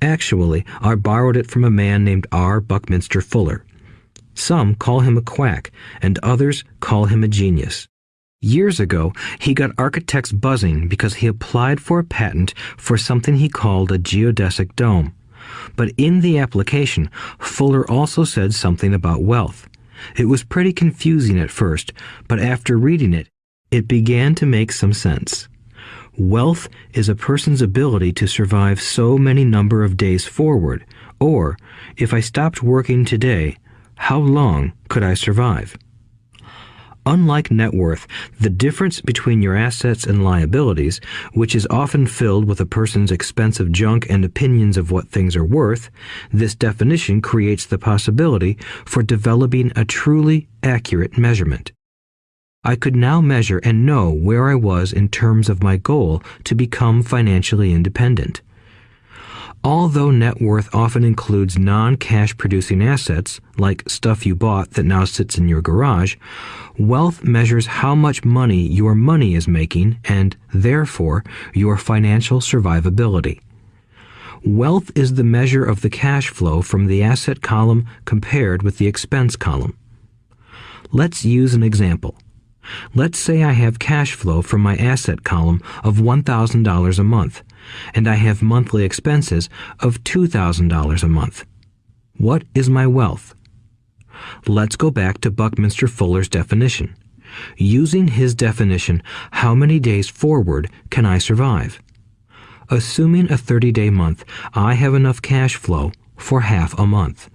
Actually, I borrowed it from a man named R. Buckminster Fuller. Some call him a quack, and others call him a genius. Years ago, he got architects buzzing because he applied for a patent for something he called a geodesic dome. But in the application, Fuller also said something about wealth. It was pretty confusing at first, but after reading it, it began to make some sense. Wealth is a person's ability to survive so many number of days forward, or, if I stopped working today, how long could I survive? Unlike net worth, the difference between your assets and liabilities, which is often filled with a person's expensive junk and opinions of what things are worth, this definition creates the possibility for developing a truly accurate measurement. I could now measure and know where I was in terms of my goal to become financially independent. Although net worth often includes non-cash producing assets, like stuff you bought that now sits in your garage, wealth measures how much money your money is making and, therefore, your financial survivability. Wealth is the measure of the cash flow from the asset column compared with the expense column. Let's use an example. Let's say I have cash flow from my asset column of $1,000 a month, and I have monthly expenses of $2,000 a month. What is my wealth? Let's go back to Buckminster Fuller's definition. Using his definition, how many days forward can I survive? Assuming a 30-day month, I have enough cash flow for half a month.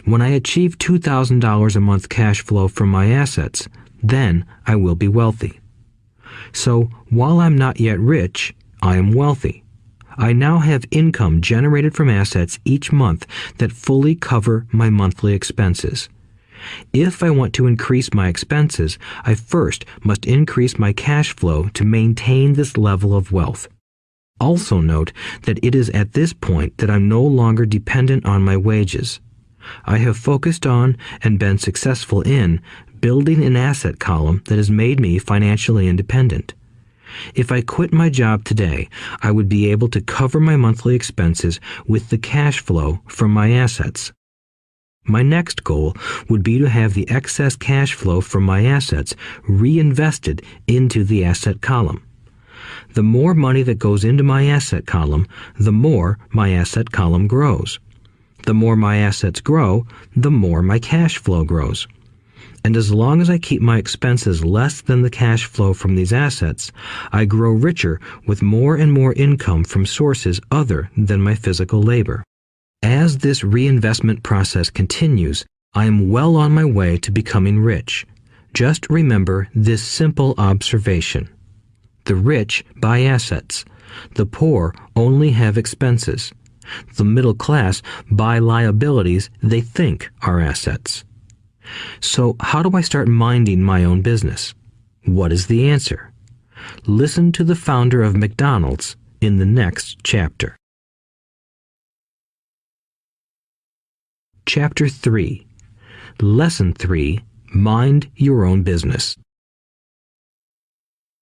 When I achieve $2,000 a month cash flow from my assets, then I will be wealthy. So, while I'm not yet rich, I am wealthy. I now have income generated from assets each month that fully cover my monthly expenses. If I want to increase my expenses, I first must increase my cash flow to maintain this level of wealth. Also note that it is at this point that I'm no longer dependent on my wages. I have focused on and been successful in building an asset column that has made me financially independent. If I quit my job today, I would be able to cover my monthly expenses with the cash flow from my assets. My next goal would be to have the excess cash flow from my assets reinvested into the asset column. The more money that goes into my asset column, the more my asset column grows. The more my assets grow, the more my cash flow grows. And as long as I keep my expenses less than the cash flow from these assets, I grow richer with more and more income from sources other than my physical labor. As this reinvestment process continues, I am well on my way to becoming rich. Just remember this simple observation. The rich buy assets. The poor only have expenses. The middle class buy liabilities they think are assets. So how do I start minding my own business? What is the answer? Listen to the founder of McDonald's in the next chapter. Chapter 3. Lesson 3. Mind your own business.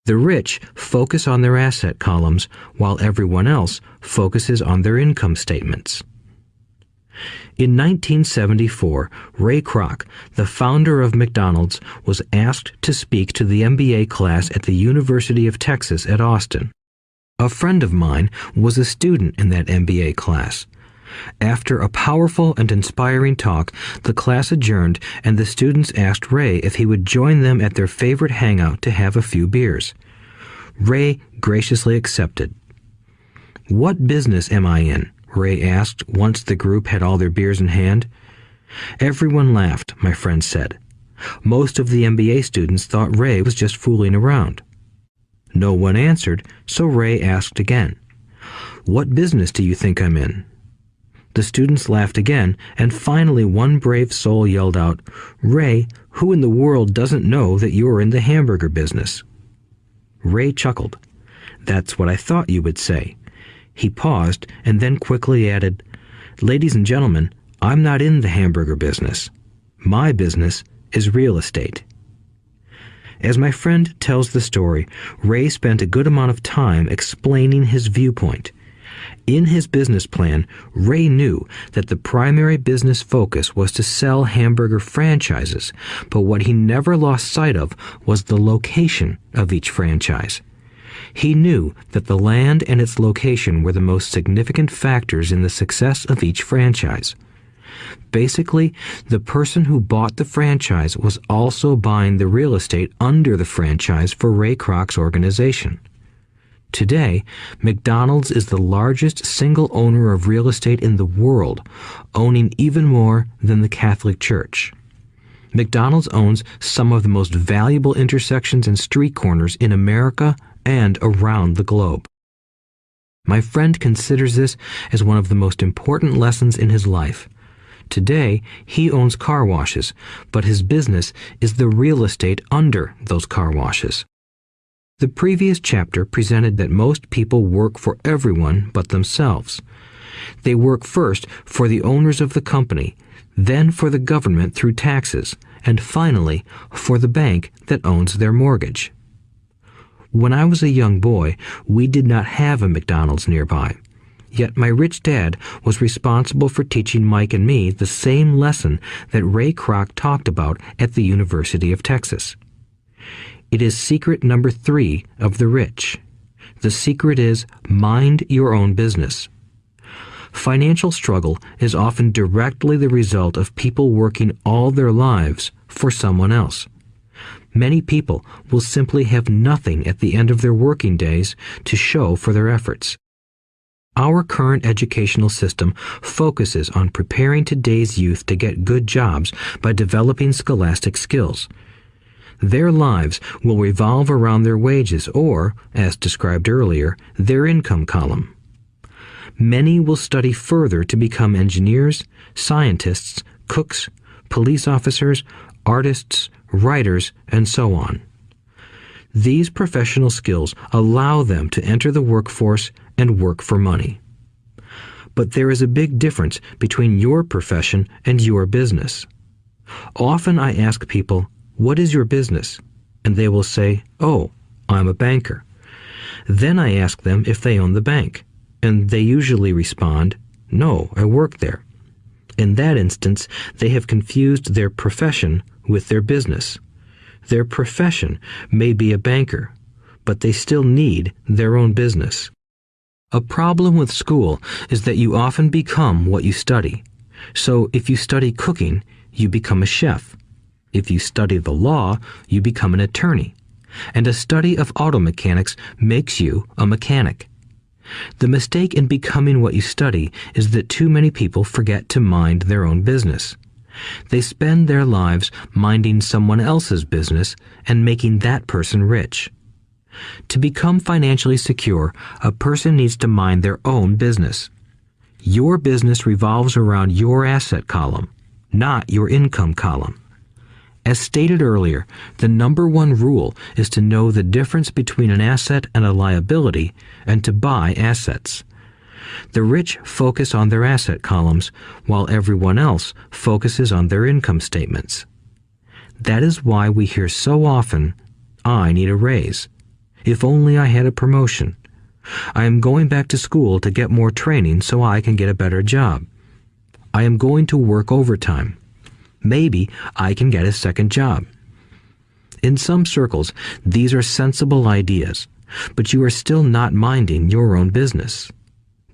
The rich focus on their asset columns while everyone else focuses on their income statements. In 1974, Ray Kroc, the founder of McDonald's, was asked to speak to the MBA class at the University of Texas at Austin. A friend of mine was a student in that MBA class. After a powerful and inspiring talk, the class adjourned and the students asked Ray if he would join them at their favorite hangout to have a few beers. Ray graciously accepted. "What business am I in?" Ray asked once the group had all their beers in hand. Everyone laughed, my friend said. Most of the MBA students thought Ray was just fooling around. No one answered, so Ray asked again. "What business do you think I'm in?" The students laughed again, and finally one brave soul yelled out, "Ray, who in the world doesn't know that you're in the hamburger business?" Ray chuckled. "That's what I thought you would say." He paused and then quickly added, "Ladies and gentlemen, I'm not in the hamburger business. My business is real estate." As my friend tells the story, Ray spent a good amount of time explaining his viewpoint. In his business plan, Ray knew that the primary business focus was to sell hamburger franchises, but what he never lost sight of was the location of each franchise. He knew that the land and its location were the most significant factors in the success of each franchise. Basically, the person who bought the franchise was also buying the real estate under the franchise for Ray Kroc's organization. Today, McDonald's is the largest single owner of real estate in the world, owning even more than the Catholic Church. McDonald's owns some of the most valuable intersections and street corners in America and around the globe. My friend considers this as one of the most important lessons in his life. Today, he owns car washes, but his business is the real estate under those car washes. The previous chapter presented that most people work for everyone but themselves. They work first for the owners of the company, then for the government through taxes, and finally for the bank that owns their mortgage. When I was a young boy, we did not have a McDonald's nearby. Yet my rich dad was responsible for teaching Mike and me the same lesson that Ray Kroc talked about at the University of Texas. It is secret number 3 of the rich. The secret is mind your own business. Financial struggle is often directly the result of people working all their lives for someone else. Many people will simply have nothing at the end of their working days to show for their efforts. Our current educational system focuses on preparing today's youth to get good jobs by developing scholastic skills. Their lives will revolve around their wages or, as described earlier, their income column. Many will study further to become engineers, scientists, cooks, police officers, artists, writers, and so on. These professional skills allow them to enter the workforce and work for money. But there is a big difference between your profession and your business. Often I ask people, "What is your business?" And they will say, "Oh, I'm a banker." Then I ask them if they own the bank, and they usually respond, "No, I work there." In that instance, they have confused their profession with their business. Their profession may be a banker, but they still need their own business. A problem with school is that you often become what you study. So if you study cooking, you become a chef. If you study the law, you become an attorney. And a study of auto mechanics makes you a mechanic. The mistake in becoming what you study is that too many people forget to mind their own business. They spend their lives minding someone else's business and making that person rich. To become financially secure, a person needs to mind their own business. Your business revolves around your asset column, not your income column. As stated earlier, the number one rule is to know the difference between an asset and a liability and to buy assets. The rich focus on their asset columns, while everyone else focuses on their income statements. That is why we hear so often, "I need a raise. If only I had a promotion. I am going back to school to get more training so I can get a better job. I am going to work overtime. Maybe I can get a second job." In some circles, these are sensible ideas, but you are still not minding your own business.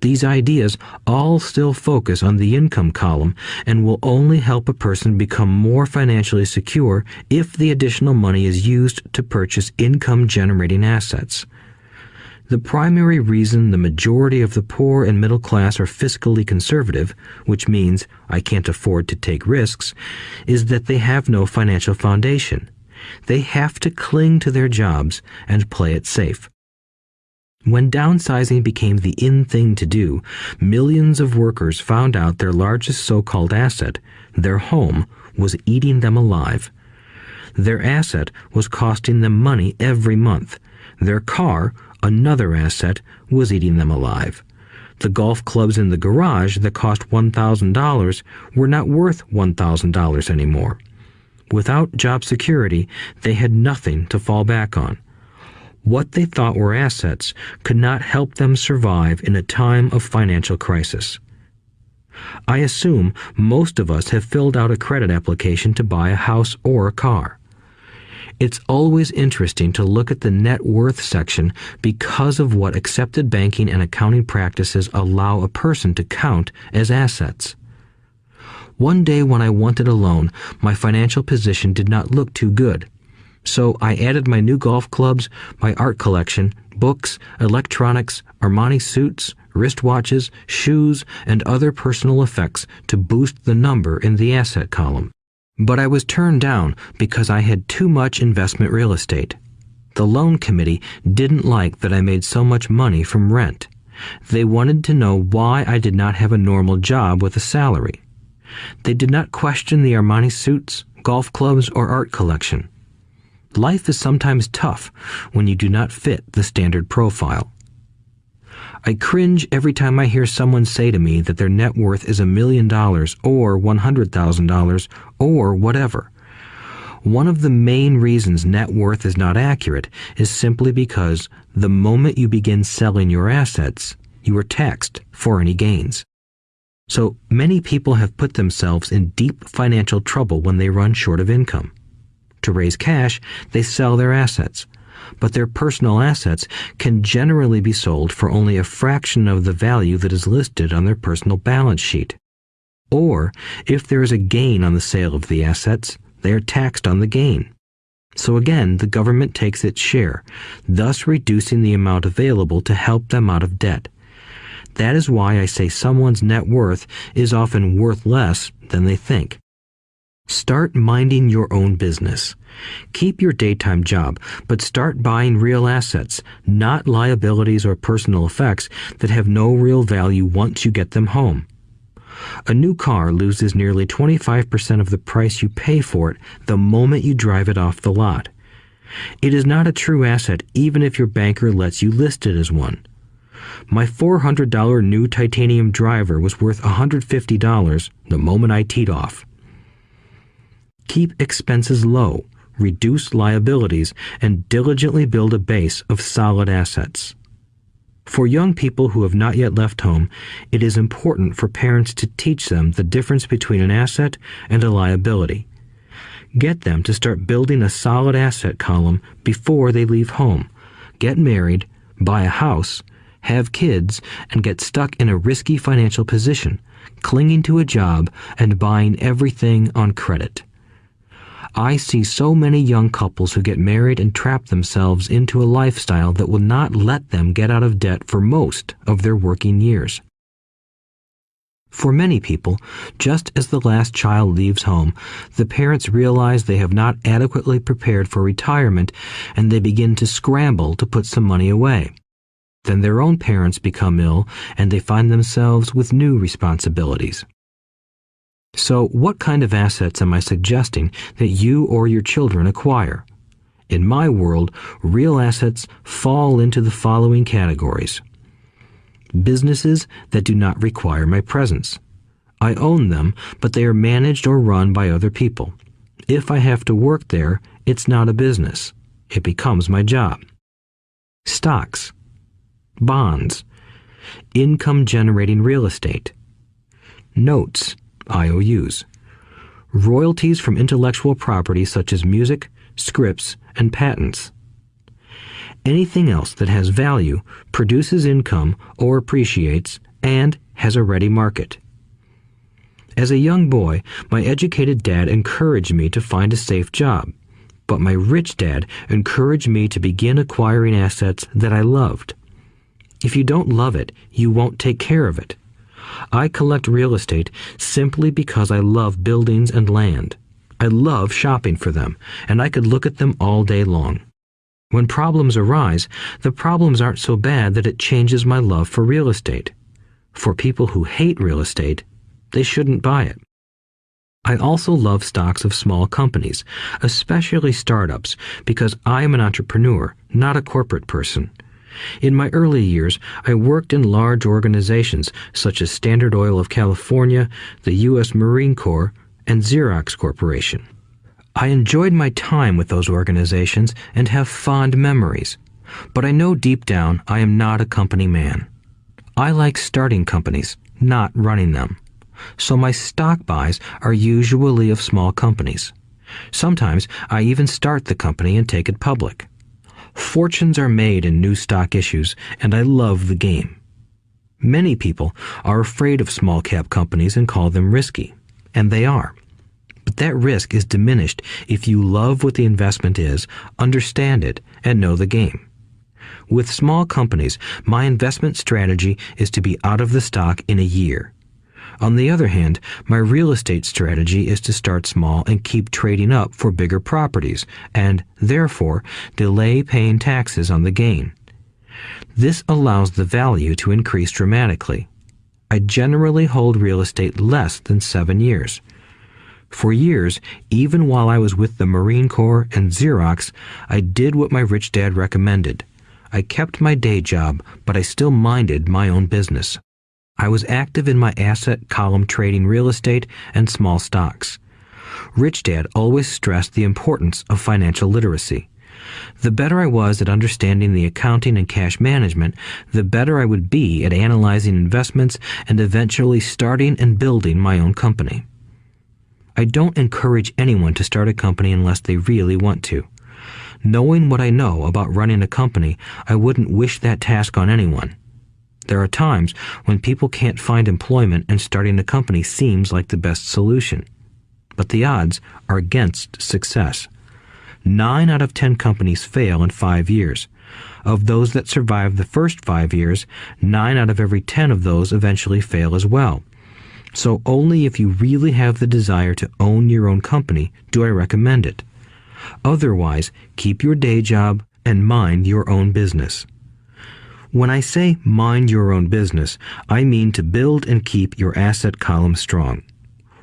These ideas all still focus on the income column and will only help a person become more financially secure if the additional money is used to purchase income-generating assets. The primary reason the majority of the poor and middle class are fiscally conservative, which means I can't afford to take risks, is that they have no financial foundation. They have to cling to their jobs and play it safe. When downsizing became the in thing to do, millions of workers found out their largest so-called asset, their home, was eating them alive. Their asset was costing them money every month. Their car, another asset, was eating them alive. The golf clubs in the garage that cost $1,000 were not worth $1,000 anymore. Without job security, they had nothing to fall back on. What they thought were assets could not help them survive in a time of financial crisis. I assume most of us have filled out a credit application to buy a house or a car. It's always interesting to look at the net worth section because of what accepted banking and accounting practices allow a person to count as assets. One day when I wanted a loan, my financial position did not look too good. So I added my new golf clubs, my art collection, books, electronics, Armani suits, wristwatches, shoes, and other personal effects to boost the number in the asset column. But I was turned down because I had too much investment real estate. The loan committee didn't like that I made so much money from rent. They wanted to know why I did not have a normal job with a salary. They did not question the Armani suits, golf clubs, or art collection. Life is sometimes tough when you do not fit the standard profile. I cringe every time I hear someone say to me that their net worth is $1 million or $100,000 or whatever. One of the main reasons net worth is not accurate is simply because the moment you begin selling your assets, you are taxed for any gains. So many people have put themselves in deep financial trouble when they run short of income. To raise cash, they sell their assets, but their personal assets can generally be sold for only a fraction of the value that is listed on their personal balance sheet. Or, if there is a gain on the sale of the assets, they are taxed on the gain. So again, the government takes its share, thus reducing the amount available to help them out of debt. That is why I say someone's net worth is often worth less than they think. Start minding your own business. Keep your daytime job, but start buying real assets, not liabilities or personal effects that have no real value once you get them home. A new car loses nearly 25% of the price you pay for it the moment you drive it off the lot. It is not a true asset even if your banker lets you list it as one. My $400 new titanium driver was worth $150 the moment I teed off. Keep expenses low, reduce liabilities, and diligently build a base of solid assets. For young people who have not yet left home, it is important for parents to teach them the difference between an asset and a liability. Get them to start building a solid asset column before they leave home, get married, buy a house, have kids, and get stuck in a risky financial position, clinging to a job and buying everything on credit. I see so many young couples who get married and trap themselves into a lifestyle that will not let them get out of debt for most of their working years. For many people, just as the last child leaves home, the parents realize they have not adequately prepared for retirement and they begin to scramble to put some money away. Then their own parents become ill and they find themselves with new responsibilities. So, what kind of assets am I suggesting that you or your children acquire? In my world, real assets fall into the following categories. Businesses that do not require my presence. I own them, but they are managed or run by other people. If I have to work there, it's not a business. It becomes my job. Stocks, bonds, income-generating real estate, notes, IOUs, royalties from intellectual property such as music, scripts, and patents. Anything else that has value, produces income, or appreciates, and has a ready market. As a young boy, my educated dad encouraged me to find a safe job, but my rich dad encouraged me to begin acquiring assets that I loved. If you don't love it, you won't take care of it. I collect real estate simply because I love buildings and land. I love shopping for them, and I could look at them all day long. When problems arise, the problems aren't so bad that it changes my love for real estate. For people who hate real estate, they shouldn't buy it. I also love stocks of small companies, especially startups, because I am an entrepreneur, not a corporate person. In my early years, I worked in large organizations such as Standard Oil of California, the U.S. Marine Corps, and Xerox Corporation. I enjoyed my time with those organizations and have fond memories, but I know deep down I am not a company man. I like starting companies, not running them. So my stock buys are usually of small companies. Sometimes I even start the company and take it public. Fortunes are made in new stock issues, and I love the game. Many people are afraid of small cap companies and call them risky, and they are. But that risk is diminished if you love what the investment is, understand it, and know the game. With small companies, my investment strategy is to be out of the stock in a year. On the other hand, my real estate strategy is to start small and keep trading up for bigger properties, and, therefore, delay paying taxes on the gain. This allows the value to increase dramatically. I generally hold real estate less than 7 years. For years, even while I was with the Marine Corps and Xerox, I did what my rich dad recommended. I kept my day job, but I still minded my own business. I was active in my asset column trading real estate and small stocks. Rich Dad always stressed the importance of financial literacy. The better I was at understanding the accounting and cash management, the better I would be at analyzing investments and eventually starting and building my own company. I don't encourage anyone to start a company unless they really want to. Knowing what I know about running a company, I wouldn't wish that task on anyone. There are times when people can't find employment and starting a company seems like the best solution. But the odds are against success. 9 out of 10 companies fail in 5 years. Of those that survive the first 5 years, 9 out of every 10 of those eventually fail as well. So only if you really have the desire to own your own company do I recommend it. Otherwise, keep your day job and mind your own business. When I say mind your own business, I mean to build and keep your asset column strong.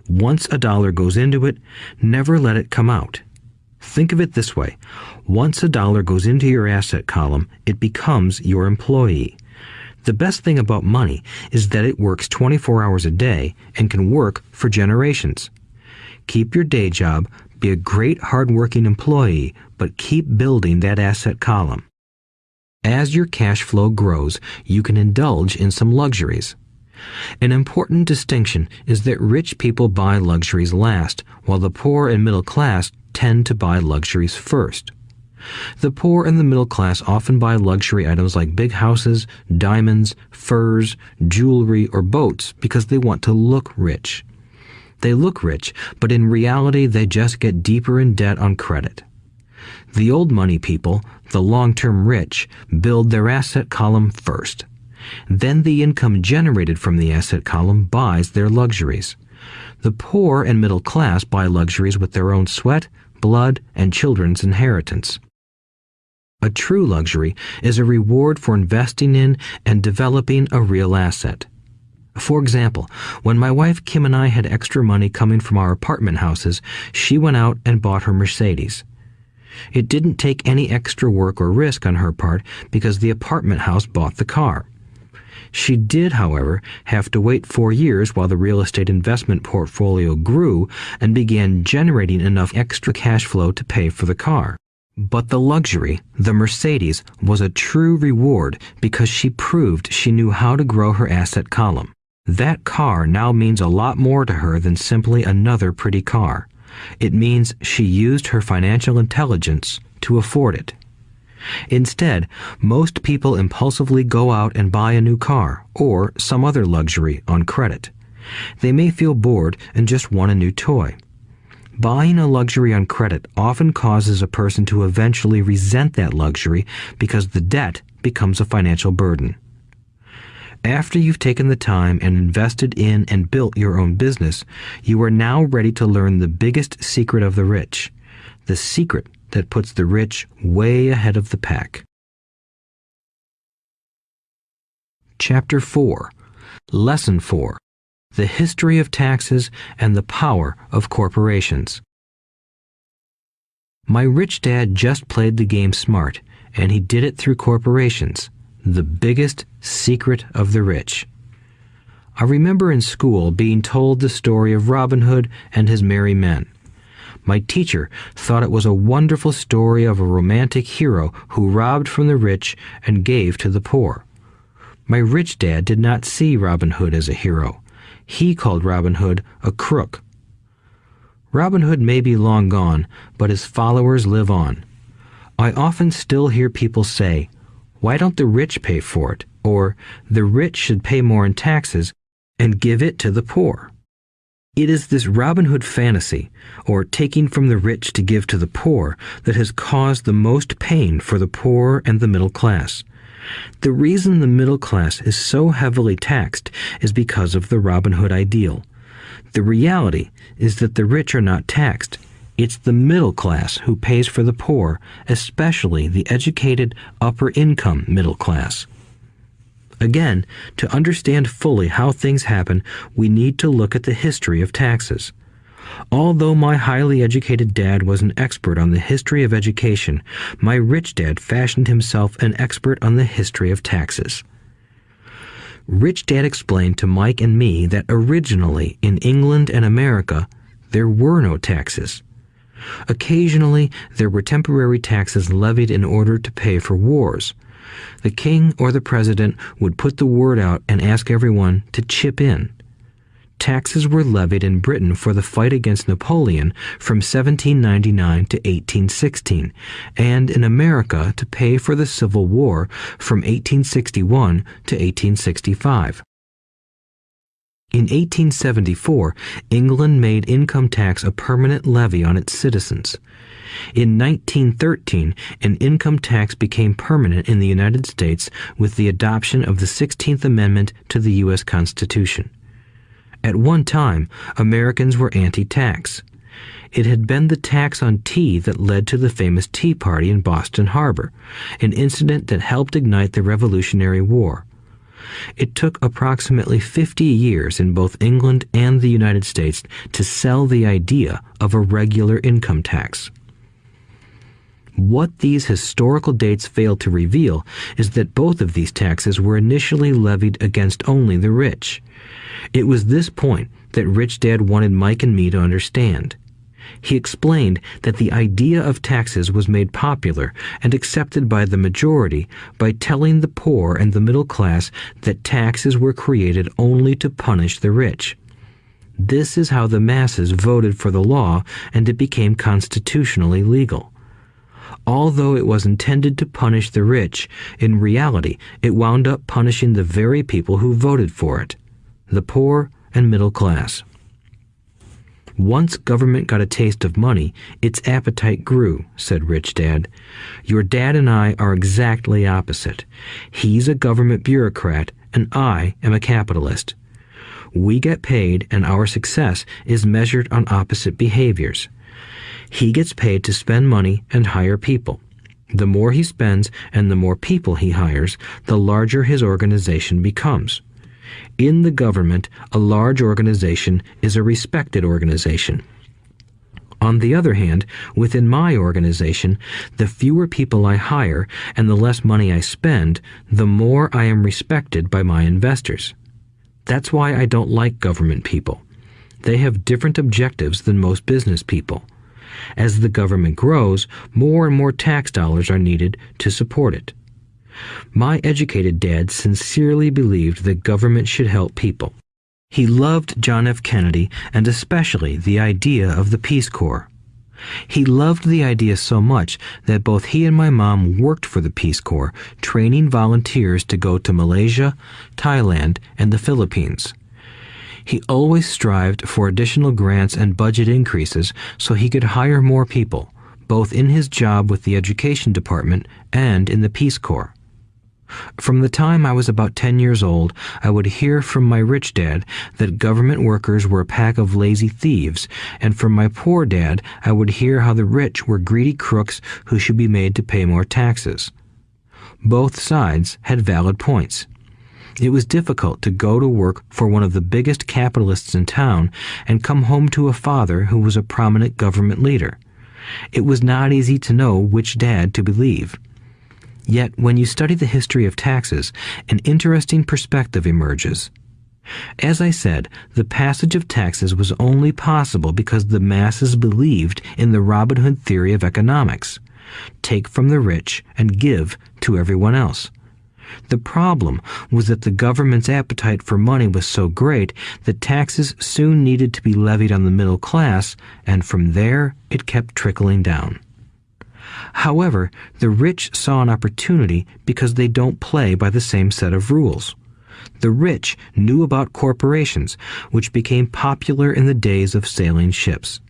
Once a dollar goes into it, never let it come out. Think of it this way. Once a dollar goes into your asset column, it becomes your employee. The best thing about money is that it works 24 hours a day and can work for generations. Keep your day job, be a great hard-working employee, but keep building that asset column. As your cash flow grows, you can indulge in some luxuries. An important distinction is that rich people buy luxuries last, while the poor and middle class tend to buy luxuries first. The poor and the middle class often buy luxury items like big houses, diamonds, furs, jewelry, or boats because they want to look rich. They look rich, but in reality they just get deeper in debt on credit. The old money people, the long-term rich, build their asset column first. Then the income generated from the asset column buys their luxuries. The poor and middle class buy luxuries with their own sweat, blood, and children's inheritance. A true luxury is a reward for investing in and developing a real asset. For example, when my wife Kim and I had extra money coming from our apartment houses, she went out and bought her Mercedes. It didn't take any extra work or risk on her part because the apartment house bought the car. She did, however, have to wait 4 years while the real estate investment portfolio grew and began generating enough extra cash flow to pay for the car. But the luxury, the Mercedes, was a true reward because she proved she knew how to grow her asset column. That car now means a lot more to her than simply another pretty car. It means she used her financial intelligence to afford it. Instead, most people impulsively go out and buy a new car or some other luxury on credit. They may feel bored and just want a new toy. Buying a luxury on credit often causes a person to eventually resent that luxury because the debt becomes a financial burden. After you've taken the time and invested in and built your own business, you are now ready to learn the biggest secret of the rich, the secret that puts the rich way ahead of the pack. Chapter 4. Lesson 4. The History of Taxes and the Power of Corporations. My rich dad just played the game smart, and he did it through corporations, the biggest secret of the rich. I remember in school being told the story of Robin Hood and his merry men. My teacher thought it was a wonderful story of a romantic hero who robbed from the rich and gave to the poor. My rich dad did not see Robin Hood as a hero. He called Robin Hood a crook. Robin Hood may be long gone, but his followers live on. I often still hear people say, "Why don't the rich pay for it?" Or, "The rich should pay more in taxes and give it to the poor." It is this Robin Hood fantasy, or taking from the rich to give to the poor, that has caused the most pain for the poor and the middle class. The reason the middle class is so heavily taxed is because of the Robin Hood ideal. The reality is that the rich are not taxed. It's the middle class who pays for the poor, especially the educated, upper-income middle class. Again, to understand fully how things happen, we need to look at the history of taxes. Although my highly educated dad was an expert on the history of education, my rich dad fashioned himself an expert on the history of taxes. Rich Dad explained to Mike and me that originally in England and America, there were no taxes. Occasionally, there were temporary taxes levied in order to pay for wars. The king or the president would put the word out and ask everyone to chip in. Taxes were levied in Britain for the fight against Napoleon from 1799 to 1816, and in America to pay for the Civil War from 1861 to 1865. In 1874, England made income tax a permanent levy on its citizens. In 1913, an income tax became permanent in the United States with the adoption of the 16th Amendment to the U.S. Constitution. At one time, Americans were anti-tax. It had been the tax on tea that led to the famous Tea Party in Boston Harbor, an incident that helped ignite the Revolutionary War. It took approximately 50 years in both England and the United States to sell the idea of a regular income tax. What these historical dates fail to reveal is that both of these taxes were initially levied against only the rich. It was this point that Rich Dad wanted Mike and me to understand. He explained that the idea of taxes was made popular and accepted by the majority by telling the poor and the middle class that taxes were created only to punish the rich. This is how the masses voted for the law, and it became constitutionally legal. Although it was intended to punish the rich, in reality it wound up punishing the very people who voted for it, the poor and middle class. Once government got a taste of money, its appetite grew, said Rich Dad. Your dad and I are exactly opposite. He's a government bureaucrat, and I am a capitalist. We get paid, and our success is measured on opposite behaviors. He gets paid to spend money and hire people. The more he spends and the more people he hires, the larger his organization becomes. In the government, a large organization is a respected organization. On the other hand, within my organization, the fewer people I hire and the less money I spend, the more I am respected by my investors. That's why I don't like government people. They have different objectives than most business people. As the government grows, more and more tax dollars are needed to support it. My educated dad sincerely believed that government should help people. He loved John F. Kennedy and especially the idea of the Peace Corps. He loved the idea so much that both he and my mom worked for the Peace Corps, training volunteers to go to Malaysia, Thailand, and the Philippines. He always strived for additional grants and budget increases so he could hire more people, both in his job with the Education Department and in the Peace Corps. From the time I was about 10 years old, I would hear from my rich dad that government workers were a pack of lazy thieves, and from my poor dad, I would hear how the rich were greedy crooks who should be made to pay more taxes. Both sides had valid points. It was difficult to go to work for one of the biggest capitalists in town and come home to a father who was a prominent government leader. It was not easy to know which dad to believe. Yet, when you study the history of taxes, an interesting perspective emerges. As I said, the passage of taxes was only possible because the masses believed in the Robin Hood theory of economics. Take from the rich and give to everyone else. The problem was that the government's appetite for money was so great that taxes soon needed to be levied on the middle class, and from there it kept trickling down. However, the rich saw an opportunity because they don't play by the same set of rules. The rich knew about corporations, which became popular in the days of sailing ships.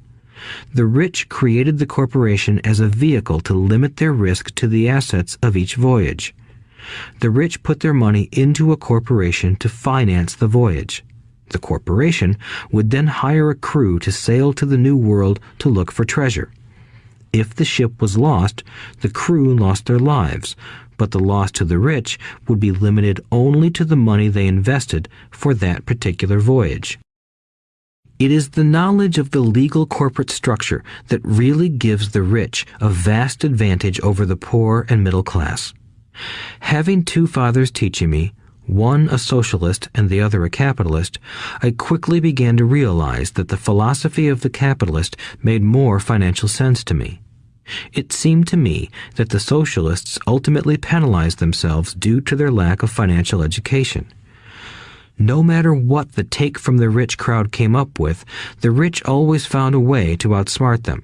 The rich created the corporation as a vehicle to limit their risk to the assets of each voyage. The rich put their money into a corporation to finance the voyage. The corporation would then hire a crew to sail to the New World to look for treasure. If the ship was lost, the crew lost their lives, but the loss to the rich would be limited only to the money they invested for that particular voyage. It is the knowledge of the legal corporate structure that really gives the rich a vast advantage over the poor and middle class. Having two fathers teaching me, one a socialist and the other a capitalist, I quickly began to realize that the philosophy of the capitalist made more financial sense to me. It seemed to me that the socialists ultimately penalized themselves due to their lack of financial education. No matter what the take from the rich crowd came up with, the rich always found a way to outsmart them.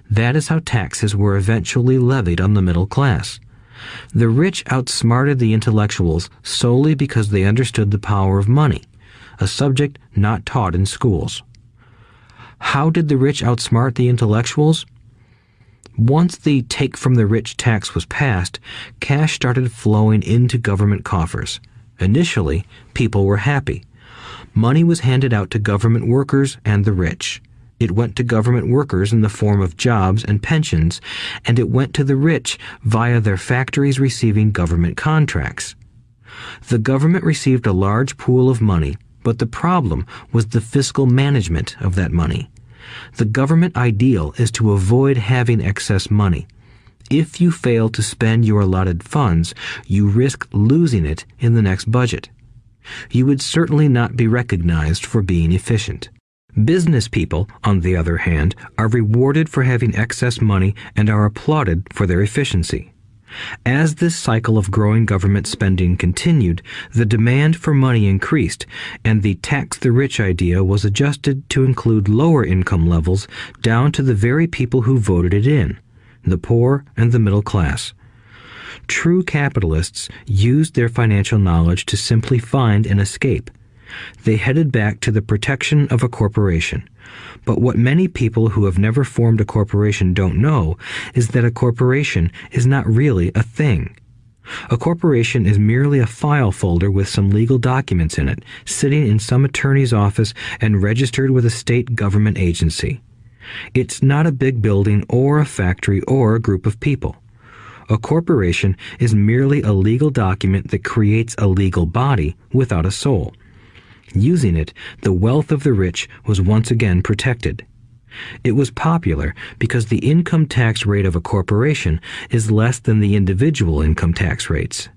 That is how taxes were eventually levied on the middle class. The rich outsmarted the intellectuals solely because they understood the power of money, a subject not taught in schools. How did the rich outsmart the intellectuals? Once the take from the rich tax was passed, cash started flowing into government coffers. Initially, people were happy. Money was handed out to government workers and the rich. It went to government workers in the form of jobs and pensions, and it went to the rich via their factories receiving government contracts. The government received a large pool of money, but the problem was the fiscal management of that money. The government ideal is to avoid having excess money. If you fail to spend your allotted funds, you risk losing it in the next budget. You would certainly not be recognized for being efficient. Business people, on the other hand, are rewarded for having excess money and are applauded for their efficiency. As this cycle of growing government spending continued, the demand for money increased, and the tax the rich idea was adjusted to include lower income levels down to the very people who voted it in, the poor and the middle class. True capitalists used their financial knowledge to simply find an escape. They headed back to the protection of a corporation. But what many people who have never formed a corporation don't know is that a corporation is not really a thing. A corporation is merely a file folder with some legal documents in it, sitting in some attorney's office and registered with a state government agency. It's not a big building or a factory or a group of people. A corporation is merely a legal document that creates a legal body without a soul. Using it, the wealth of the rich was once again protected. It was popular because the income tax rate of a corporation is less than the individual income tax rates.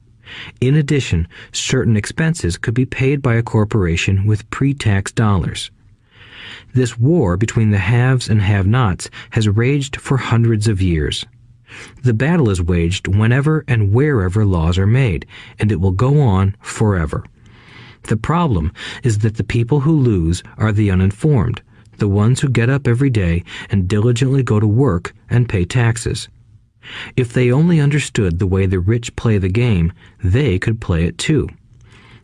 In addition, certain expenses could be paid by a corporation with pre-tax dollars. This war between the haves and have-nots has raged for hundreds of years. The battle is waged whenever and wherever laws are made, and it will go on forever. The problem is that the people who lose are the uninformed, the ones who get up every day and diligently go to work and pay taxes. If they only understood the way the rich play the game, they could play it too.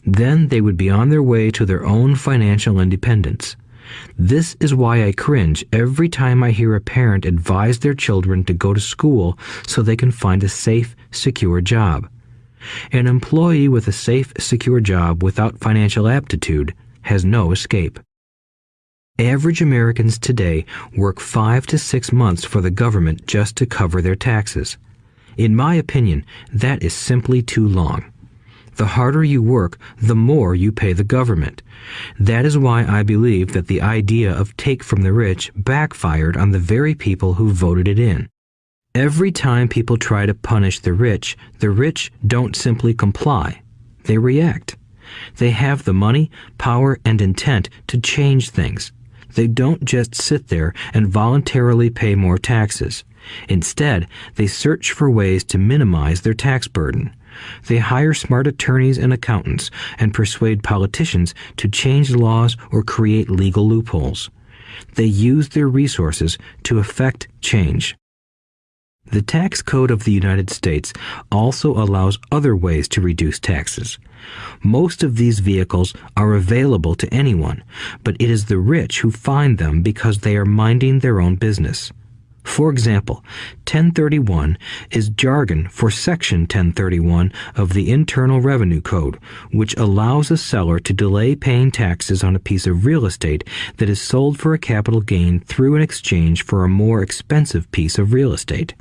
Then they would be on their way to their own financial independence. This is why I cringe every time I hear a parent advise their children to go to school so they can find a safe, secure job. An employee with a safe, secure job without financial aptitude has no escape. Average Americans today work 5 to 6 months for the government just to cover their taxes. In my opinion, that is simply too long. The harder you work, the more you pay the government. That is why I believe that the idea of take from the rich backfired on the very people who voted it in. Every time people try to punish the rich don't simply comply. They react. They have the money, power, and intent to change things. They don't just sit there and voluntarily pay more taxes. Instead, they search for ways to minimize their tax burden. They hire smart attorneys and accountants and persuade politicians to change laws or create legal loopholes. They use their resources to effect change. The tax code of the United States also allows other ways to reduce taxes. Most of these vehicles are available to anyone, but it is the rich who find them because they are minding their own business. For example, 1031 is jargon for Section 1031 of the Internal Revenue Code, which allows a seller to delay paying taxes on a piece of real estate that is sold for a capital gain through an exchange for a more expensive piece of real estate.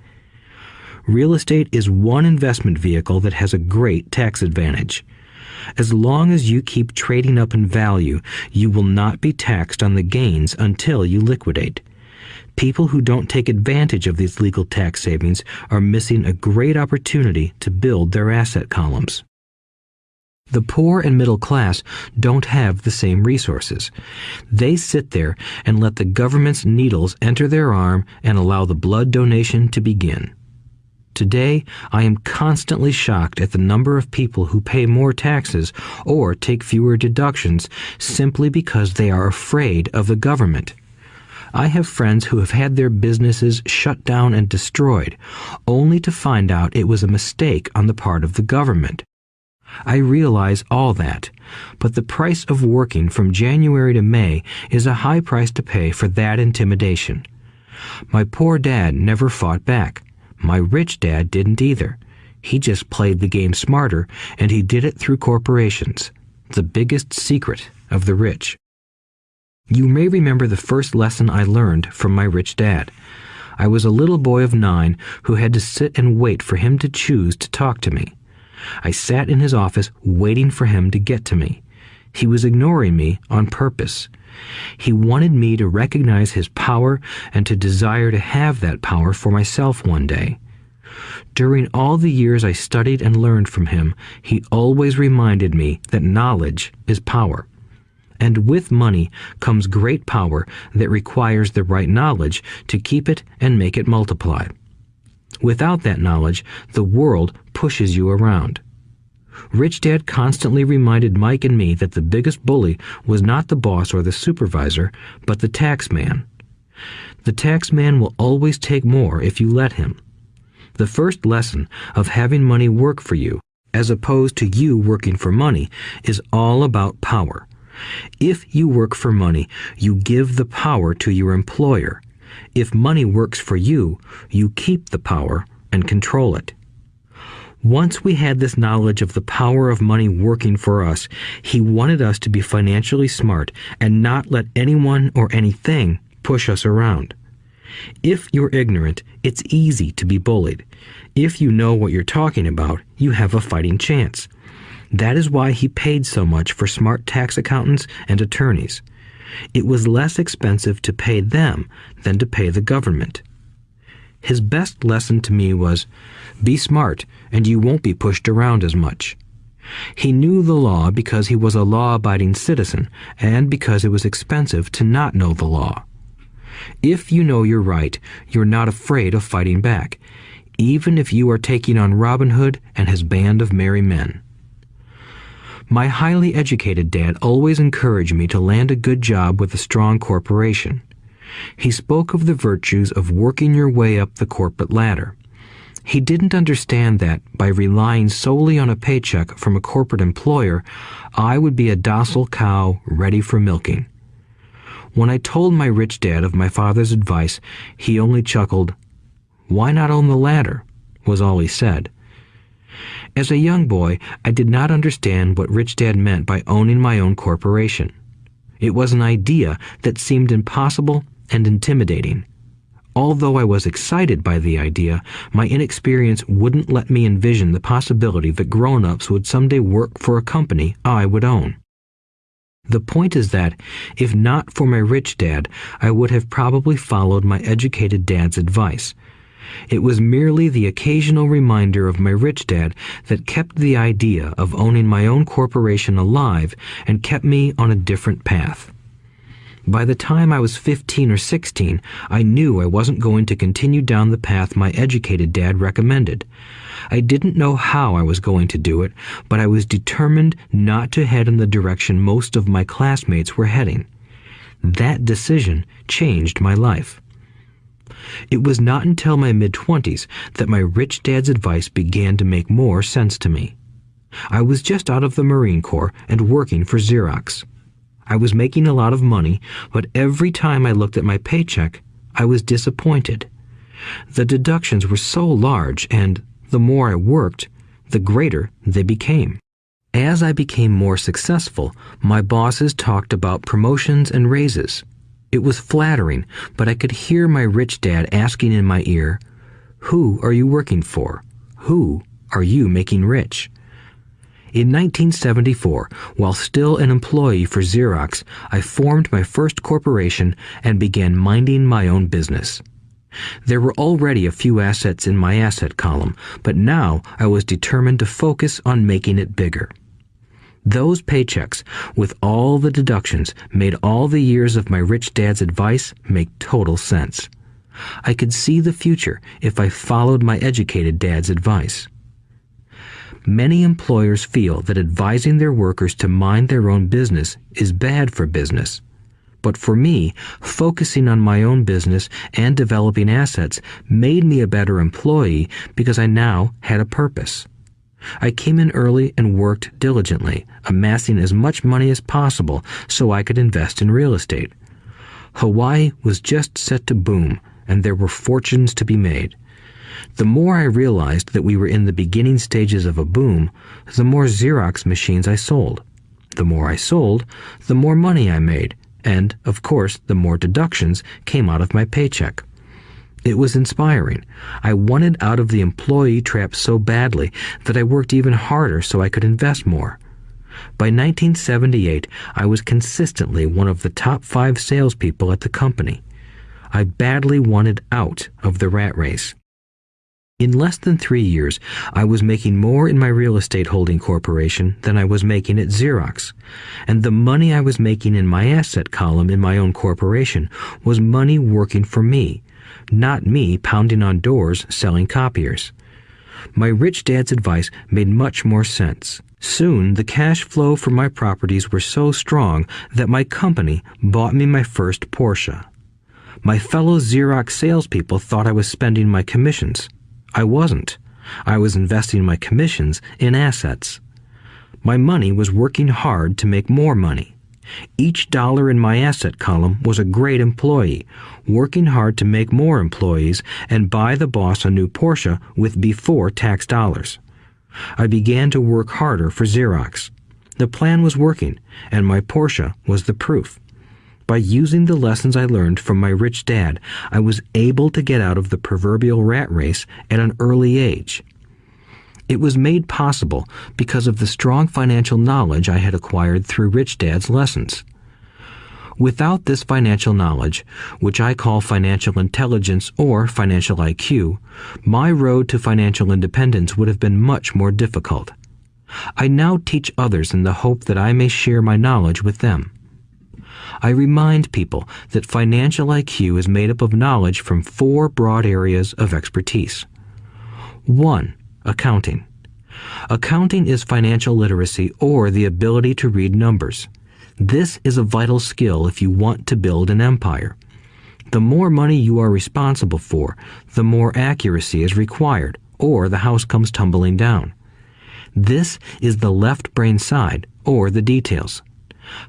Real estate is one investment vehicle that has a great tax advantage. As long as you keep trading up in value, you will not be taxed on the gains until you liquidate. People who don't take advantage of these legal tax savings are missing a great opportunity to build their asset columns. The poor and middle class don't have the same resources. They sit there and let the government's needles enter their arm and allow the blood donation to begin. Today, I am constantly shocked at the number of people who pay more taxes or take fewer deductions simply because they are afraid of the government. I have friends who have had their businesses shut down and destroyed, only to find out it was a mistake on the part of the government. I realize all that, but the price of working from January to May is a high price to pay for that intimidation. My poor dad never fought back. My rich dad didn't either. He just played the game smarter, and he did it through corporations, the biggest secret of the rich. You may remember the first lesson I learned from my rich dad. I was a little boy of 9 who had to sit and wait for him to choose to talk to me. I sat in his office waiting for him to get to me. He was ignoring me on purpose. He wanted me to recognize his power and to desire to have that power for myself one day. During all the years I studied and learned from him, he always reminded me that knowledge is power. And with money comes great power that requires the right knowledge to keep it and make it multiply. Without that knowledge, the world pushes you around. Rich Dad constantly reminded Mike and me that the biggest bully was not the boss or the supervisor, but the tax man. The tax man will always take more if you let him. The first lesson of having money work for you, as opposed to you working for money, is all about power. If you work for money, you give the power to your employer. If money works for you, you keep the power and control it. Once we had this knowledge of the power of money working for us, he wanted us to be financially smart and not let anyone or anything push us around. If you're ignorant, it's easy to be bullied. If you know what you're talking about, you have a fighting chance. That is why he paid so much for smart tax accountants and attorneys. It was less expensive to pay them than to pay the government. His best lesson to me was, be smart and you won't be pushed around as much. He knew the law because he was a law-abiding citizen and because it was expensive to not know the law. If you know you're right, you're not afraid of fighting back, even if you are taking on Robin Hood and his band of merry men. My highly educated dad always encouraged me to land a good job with a strong corporation. He spoke of the virtues of working your way up the corporate ladder. He didn't understand that by relying solely on a paycheck from a corporate employer, I would be a docile cow ready for milking. When I told my rich dad of my father's advice, he only chuckled. "Why not own the ladder?" was all he said. As a young boy, I did not understand what Rich Dad meant by owning my own corporation. It was an idea that seemed impossible and intimidating. Although I was excited by the idea, my inexperience wouldn't let me envision the possibility that grown-ups would someday work for a company I would own. The point is that, if not for my rich dad, I would have probably followed my educated dad's advice. It was merely the occasional reminder of my rich dad that kept the idea of owning my own corporation alive and kept me on a different path. By the time I was 15 or 16, I knew I wasn't going to continue down the path my educated dad recommended. I didn't know how I was going to do it, but I was determined not to head in the direction most of my classmates were heading. That decision changed my life. It was not until my mid-20s that my rich dad's advice began to make more sense to me. I was just out of the Marine Corps and working for Xerox. I was making a lot of money, but every time I looked at my paycheck, I was disappointed. The deductions were so large, and the more I worked, the greater they became. As I became more successful, my bosses talked about promotions and raises. It was flattering, but I could hear my rich dad asking in my ear, "Who are you working for? Who are you making rich?" In 1974, while still an employee for Xerox, I formed my first corporation and began minding my own business. There were already a few assets in my asset column, but now I was determined to focus on making it bigger. Those paychecks, with all the deductions, made all the years of my rich dad's advice make total sense. I could see the future if I followed my educated dad's advice. Many employers feel that advising their workers to mind their own business is bad for business. But for me, focusing on my own business and developing assets made me a better employee because I now had a purpose. I came in early and worked diligently, amassing as much money as possible so I could invest in real estate. Hawaii was just set to boom, and there were fortunes to be made. The more I realized that we were in the beginning stages of a boom, the more Xerox machines I sold. The more I sold, the more money I made, and, of course, the more deductions came out of my paycheck. It was inspiring. I wanted out of the employee trap so badly that I worked even harder so I could invest more. By 1978, I was consistently one of the top 5 salespeople at the company. I badly wanted out of the rat race. In less than 3 years, I was making more in my real estate holding corporation than I was making at Xerox, and the money I was making in my asset column in my own corporation was money working for me, not me pounding on doors selling copiers. My rich dad's advice made much more sense. Soon, the cash flow from my properties were so strong that my company bought me my first Porsche. My fellow Xerox salespeople thought I was spending my commissions. I wasn't. I was investing my commissions in assets. My money was working hard to make more money. Each dollar in my asset column was a great employee, working hard to make more employees and buy the boss a new Porsche with before-tax dollars. I began to work harder for Xerox. The plan was working, and my Porsche was the proof. By using the lessons I learned from my rich dad, I was able to get out of the proverbial rat race at an early age. It was made possible because of the strong financial knowledge I had acquired through Rich Dad's lessons. Without this financial knowledge, which I call financial intelligence or financial IQ, my road to financial independence would have been much more difficult. I now teach others in the hope that I may share my knowledge with them. I remind people that financial IQ is made up of knowledge from 4 broad areas of expertise. 1. Accounting. Accounting is financial literacy or the ability to read numbers. This is a vital skill if you want to build an empire. The more money you are responsible for, the more accuracy is required, or the house comes tumbling down. This is the left brain side, or the details.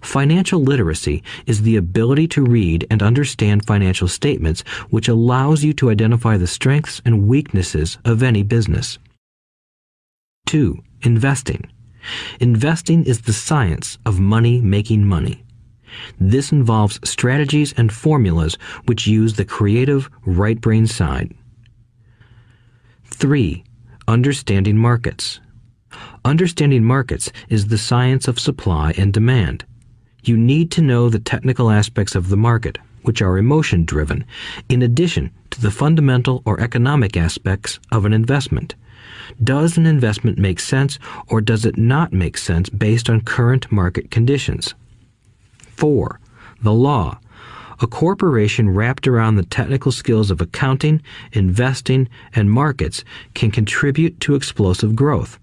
Financial literacy is the ability to read and understand financial statements, which allows you to identify the strengths and weaknesses of any business. 2. Investing. Investing is the science of money making money. This involves strategies and formulas which use the creative right brain side. 3. Understanding markets. Understanding markets is the science of supply and demand. You need to know the technical aspects of the market, which are emotion-driven, in addition to the fundamental or economic aspects of an investment. Does an investment make sense or does it not make sense based on current market conditions? 4. The law. A corporation wrapped around the technical skills of accounting, investing, and markets can contribute to explosive growth.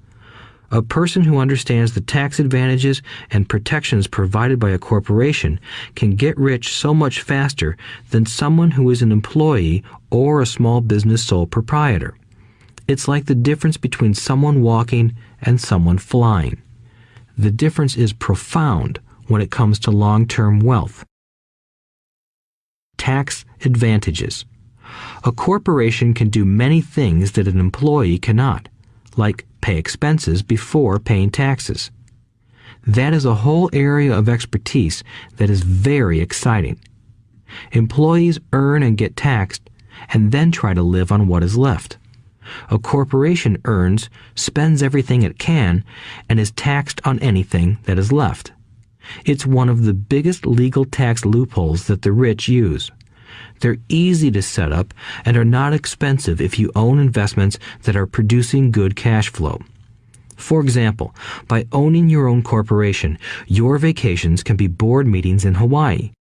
A person who understands the tax advantages and protections provided by a corporation can get rich so much faster than someone who is an employee or a small business sole proprietor. It's like the difference between someone walking and someone flying. The difference is profound when it comes to long-term wealth. Tax advantages. A corporation can do many things that an employee cannot, like pay expenses before paying taxes. That is a whole area of expertise that is very exciting. Employees earn and get taxed and then try to live on what is left. A corporation earns, spends everything it can, and is taxed on anything that is left. It's one of the biggest legal tax loopholes that the rich use. They're easy to set up and are not expensive if you own investments that are producing good cash flow. For example, by owning your own corporation, your vacations can be board meetings in Hawaii.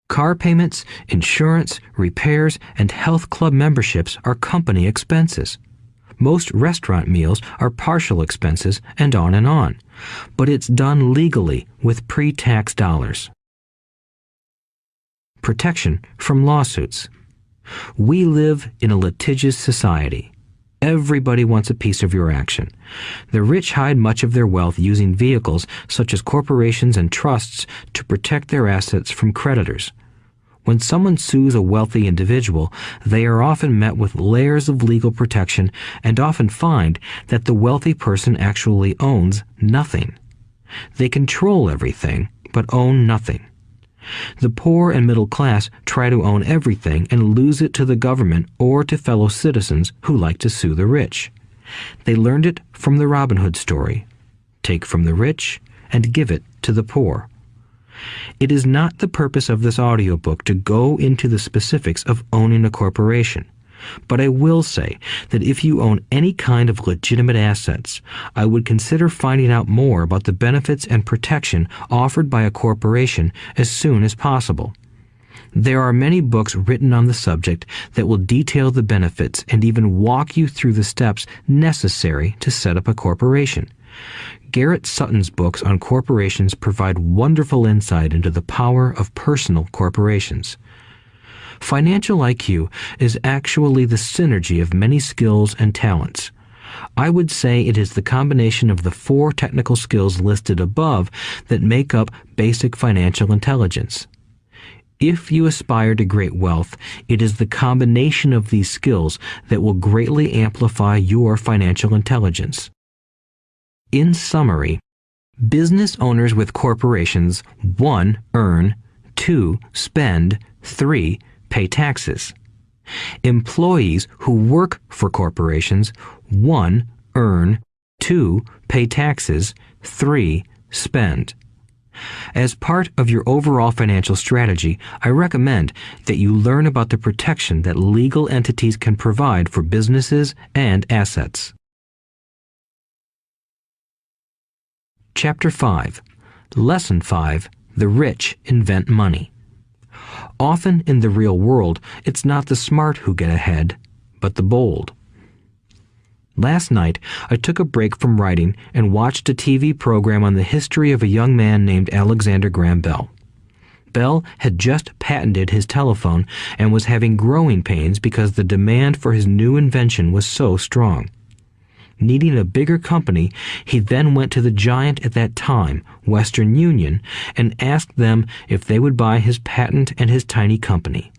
Car payments, insurance, repairs, and health club memberships are company expenses. Most restaurant meals are partial expenses and on. But it's done legally with pre-tax dollars. Protection from lawsuits. We live in a litigious society. Everybody wants a piece of your action. The rich hide much of their wealth using vehicles such as corporations and trusts to protect their assets from creditors. When someone sues a wealthy individual, they are often met with layers of legal protection and often find that the wealthy person actually owns nothing. They control everything, but own nothing. The poor and middle class try to own everything and lose it to the government or to fellow citizens who like to sue the rich. They learned it from the Robin Hood story. Take from the rich and give it to the poor. It is not the purpose of this audiobook to go into the specifics of owning a corporation. But I will say that if you own any kind of legitimate assets, I would consider finding out more about the benefits and protection offered by a corporation as soon as possible. There are many books written on the subject that will detail the benefits and even walk you through the steps necessary to set up a corporation. Garrett Sutton's books on corporations provide wonderful insight into the power of personal corporations. Financial IQ is actually the synergy of many skills and talents. I would say it is the combination of the 4 technical skills listed above that make up basic financial intelligence. If you aspire to great wealth, it is the combination of these skills that will greatly amplify your financial intelligence. In summary, business owners with corporations 1. Earn, 2. Spend, 3. Pay taxes. Employees who work for corporations 1. Earn, 2. Pay taxes, 3. Spend. As part of your overall financial strategy, I recommend that you learn about the protection that legal entities can provide for businesses and assets. Chapter 5. Lesson 5. The rich invent money. Often in the real world, it's not the smart who get ahead, but the bold. Last night, I took a break from writing and watched a TV program on the history of a young man named Alexander Graham Bell. Bell had just patented his telephone and was having growing pains because the demand for his new invention was so strong. Needing a bigger company, he then went to the giant at that time, Western Union, and asked them if they would buy his patent and his tiny company.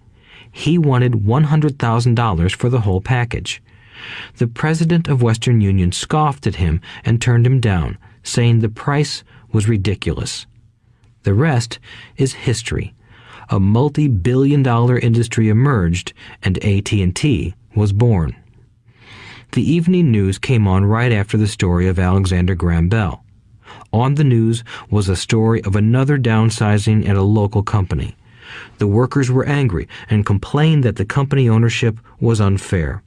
He wanted $100,000 for the whole package. The president of Western Union scoffed at him and turned him down, saying the price was ridiculous. The rest is history. A multi-billion-dollar industry emerged, and AT&T was born. The evening news came on right after the story of Alexander Graham Bell. On the news was a story of another downsizing at a local company. The workers were angry and complained that the company ownership was unfair.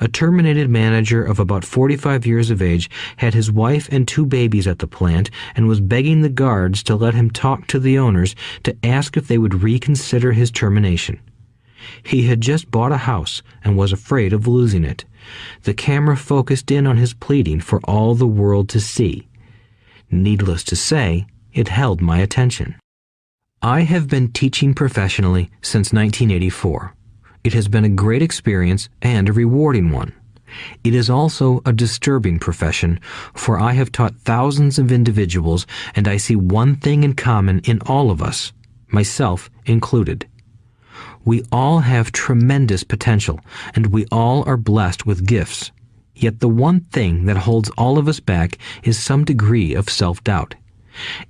A terminated manager of about 45 years of age had his wife and 2 babies at the plant and was begging the guards to let him talk to the owners to ask if they would reconsider his termination. He had just bought a house and was afraid of losing it. The camera focused in on his pleading for all the world to see. Needless to say, it held my attention. I have been teaching professionally since 1984. It has been a great experience and a rewarding one. It is also a disturbing profession, for I have taught thousands of individuals, and I see one thing in common in all of us, myself included. We all have tremendous potential, and we all are blessed with gifts. Yet the one thing that holds all of us back is some degree of self-doubt.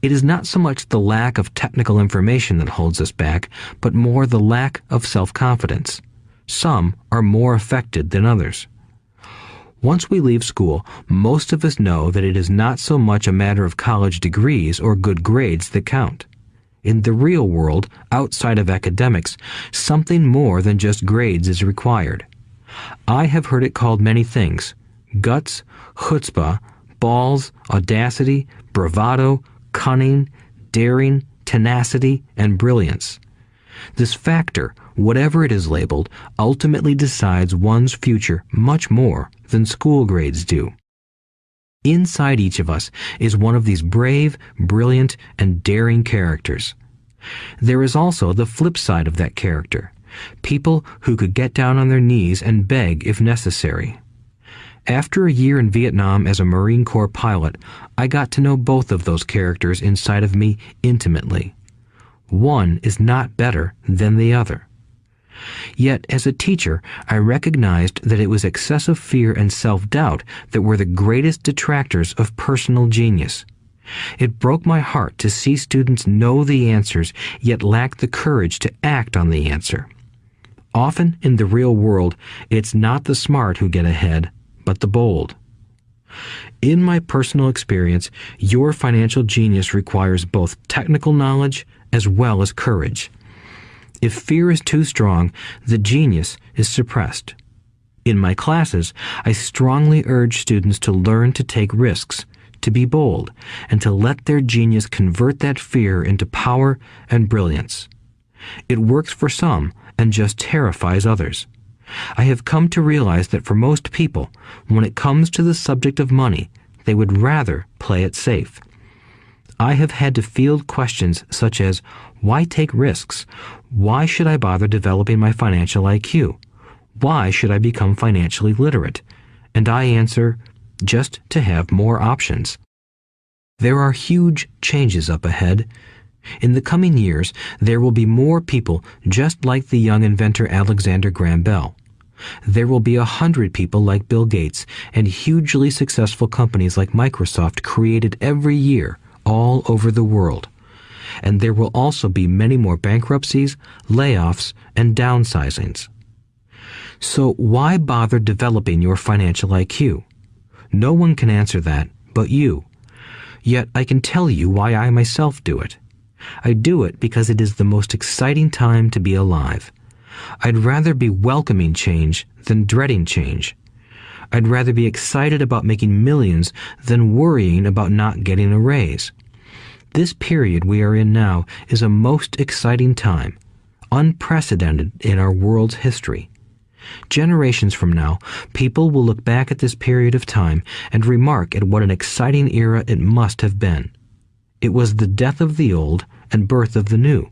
It is not so much the lack of technical information that holds us back, but more the lack of self-confidence. Some are more affected than others. Once we leave school, most of us know that it is not so much a matter of college degrees or good grades that count. In the real world, outside of academics, something more than just grades is required. I have heard it called many things: guts, chutzpah, balls, audacity, bravado, cunning, daring, tenacity, and brilliance. This factor, whatever it is labeled, ultimately decides one's future much more than school grades do. Inside each of us is one of these brave, brilliant, and daring characters. There is also the flip side of that character, people who could get down on their knees and beg if necessary. After a year in Vietnam as a Marine Corps pilot, I got to know both of those characters inside of me intimately. One is not better than the other. Yet, as a teacher, I recognized that it was excessive fear and self-doubt that were the greatest detractors of personal genius. It broke my heart to see students know the answers, yet lack the courage to act on the answer. Often in the real world, it's not the smart who get ahead, but the bold. In my personal experience, your financial genius requires both technical knowledge as well as courage. If fear is too strong, the genius is suppressed. In my classes, I strongly urge students to learn to take risks, to be bold, and to let their genius convert that fear into power and brilliance. It works for some and just terrifies others. I have come to realize that for most people, when it comes to the subject of money, they would rather play it safe. I have had to field questions such as, why take risks? Why should I bother developing my financial IQ? Why should I become financially literate? And I answer, just to have more options. There are huge changes up ahead. In the coming years, there will be more people just like the young inventor Alexander Graham Bell. There will be 100 people like Bill Gates and hugely successful companies like Microsoft created every year all over the world. And there will also be many more bankruptcies, layoffs, and downsizings. So why bother developing your financial IQ? No one can answer that but you. Yet I can tell you why I myself do it. I do it because it is the most exciting time to be alive. I'd rather be welcoming change than dreading change. I'd rather be excited about making millions than worrying about not getting a raise. This period we are in now is a most exciting time, unprecedented in our world's history. Generations from now, people will look back at this period of time and remark at what an exciting era it must have been. It was the death of the old and birth of the new.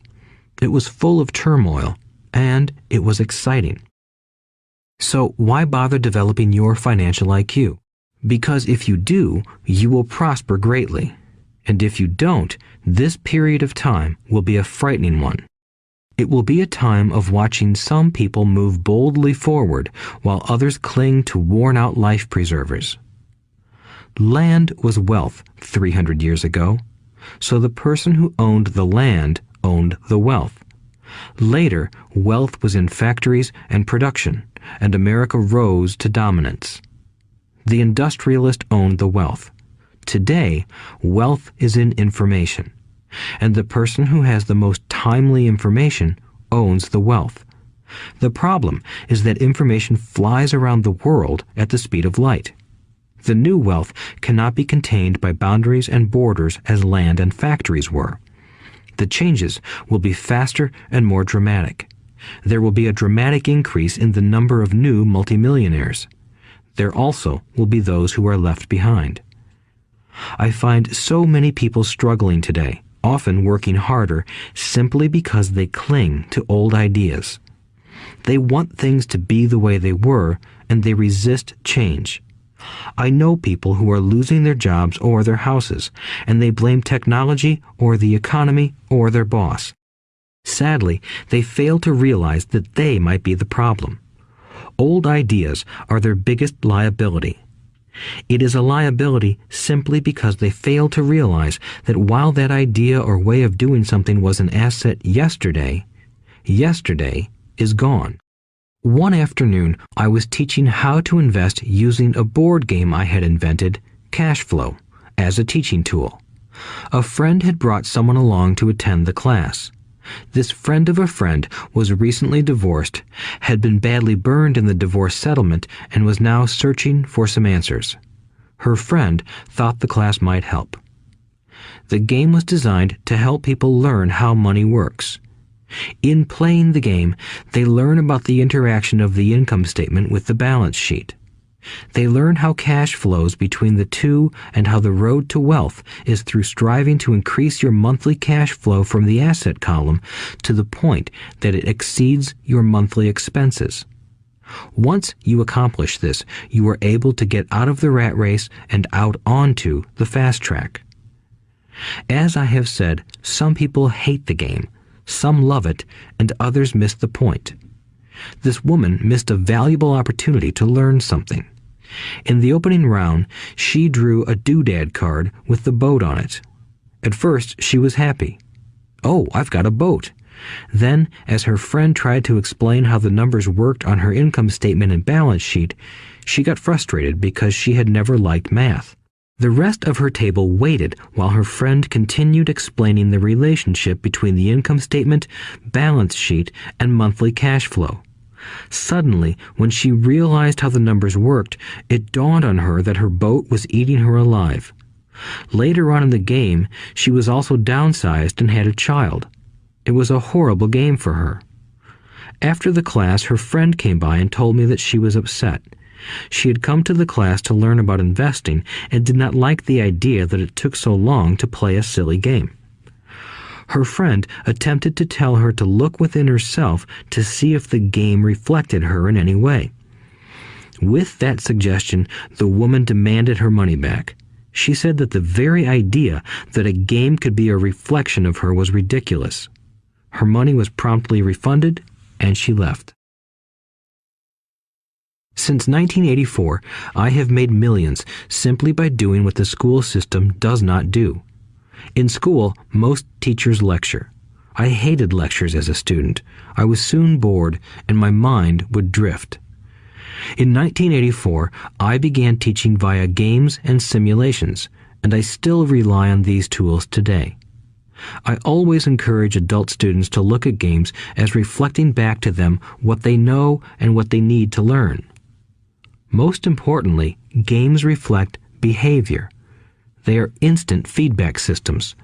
It was full of turmoil, and it was exciting. So why bother developing your financial IQ? Because if you do, you will prosper greatly. And if you don't, this period of time will be a frightening one. It will be a time of watching some people move boldly forward while others cling to worn-out life preservers. Land was wealth 300 years ago, so the person who owned the land owned the wealth. Later, wealth was in factories and production, and America rose to dominance. The industrialist owned the wealth. Today, wealth is in information, and the person who has the most timely information owns the wealth. The problem is that information flies around the world at the speed of light. The new wealth cannot be contained by boundaries and borders as land and factories were. The changes will be faster and more dramatic. There will be a dramatic increase in the number of new multimillionaires. There also will be those who are left behind. I find so many people struggling today, often working harder, simply because they cling to old ideas. They want things to be the way they were, and they resist change. I know people who are losing their jobs or their houses, and they blame technology or the economy or their boss. Sadly, they fail to realize that they might be the problem. Old ideas are their biggest liability. It is a liability simply because they fail to realize that while that idea or way of doing something was an asset yesterday, yesterday is gone. One afternoon, I was teaching how to invest using a board game I had invented, Cash Flow, as a teaching tool. A friend had brought someone along to attend the class. This friend of a friend was recently divorced, had been badly burned in the divorce settlement, and was now searching for some answers. Her friend thought the class might help. The game was designed to help people learn how money works. In playing the game, they learn about the interaction of the income statement with the balance sheet. They learn how cash flows between the two and how the road to wealth is through striving to increase your monthly cash flow from the asset column to the point that it exceeds your monthly expenses. Once you accomplish this, you are able to get out of the rat race and out onto the fast track. As I have said, some people hate the game, some love it, and others miss the point. This woman missed a valuable opportunity to learn something. In the opening round, she drew a doodad card with the boat on it. At first, she was happy. "Oh, I've got a boat." Then, as her friend tried to explain how the numbers worked on her income statement and balance sheet, she got frustrated because she had never liked math. The rest of her table waited while her friend continued explaining the relationship between the income statement, balance sheet, and monthly cash flow. Suddenly, when she realized how the numbers worked, it dawned on her that her boat was eating her alive. Later on in the game, she was also downsized and had a child. It was a horrible game for her. After the class, her friend came by and told me that she was upset. She had come to the class to learn about investing and did not like the idea that it took so long to play a silly game. Her friend attempted to tell her to look within herself to see if the game reflected her in any way. With that suggestion, the woman demanded her money back. She said that the very idea that a game could be a reflection of her was ridiculous. Her money was promptly refunded, and she left. Since 1984, I have made millions simply by doing what the school system does not do. In school, most teachers lecture. I hated lectures as a student. I was soon bored, and my mind would drift. In 1984, I began teaching via games and simulations, and I still rely on these tools today. I always encourage adult students to look at games as reflecting back to them what they know and what they need to learn. Most importantly, games reflect behavior. They are instant feedback systems.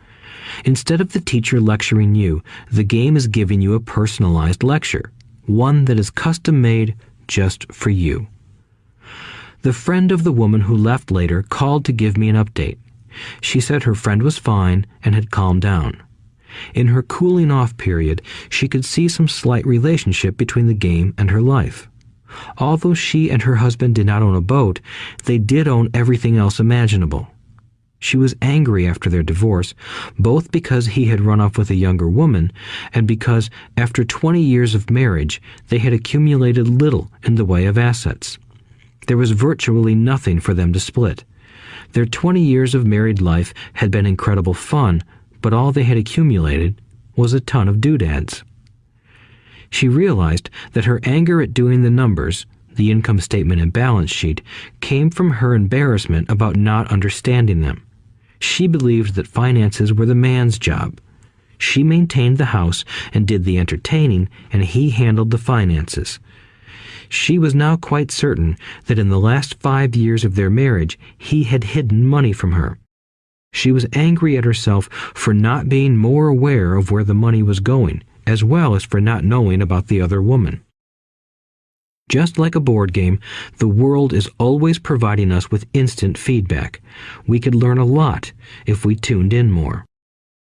Instead of the teacher lecturing you, the game is giving you a personalized lecture, one that is custom-made just for you. The friend of the woman who left later called to give me an update. She said her friend was fine and had calmed down. In her cooling off period, she could see some slight relationship between the game and her life. Although she and her husband did not own a boat, they did own everything else imaginable. She was angry after their divorce, both because he had run off with a younger woman and because, after 20 years of marriage, they had accumulated little in the way of assets. There was virtually nothing for them to split. Their 20 years of married life had been incredible fun, but all they had accumulated was a ton of doodads. She realized that her anger at doing the numbers, the income statement and balance sheet, came from her embarrassment about not understanding them. She believed that finances were the man's job. She maintained the house and did the entertaining, and he handled the finances. She was now quite certain that in the last 5 years of their marriage, he had hidden money from her. She was angry at herself for not being more aware of where the money was going, as well as for not knowing about the other woman. Just like a board game, the world is always providing us with instant feedback. We could learn a lot if we tuned in more.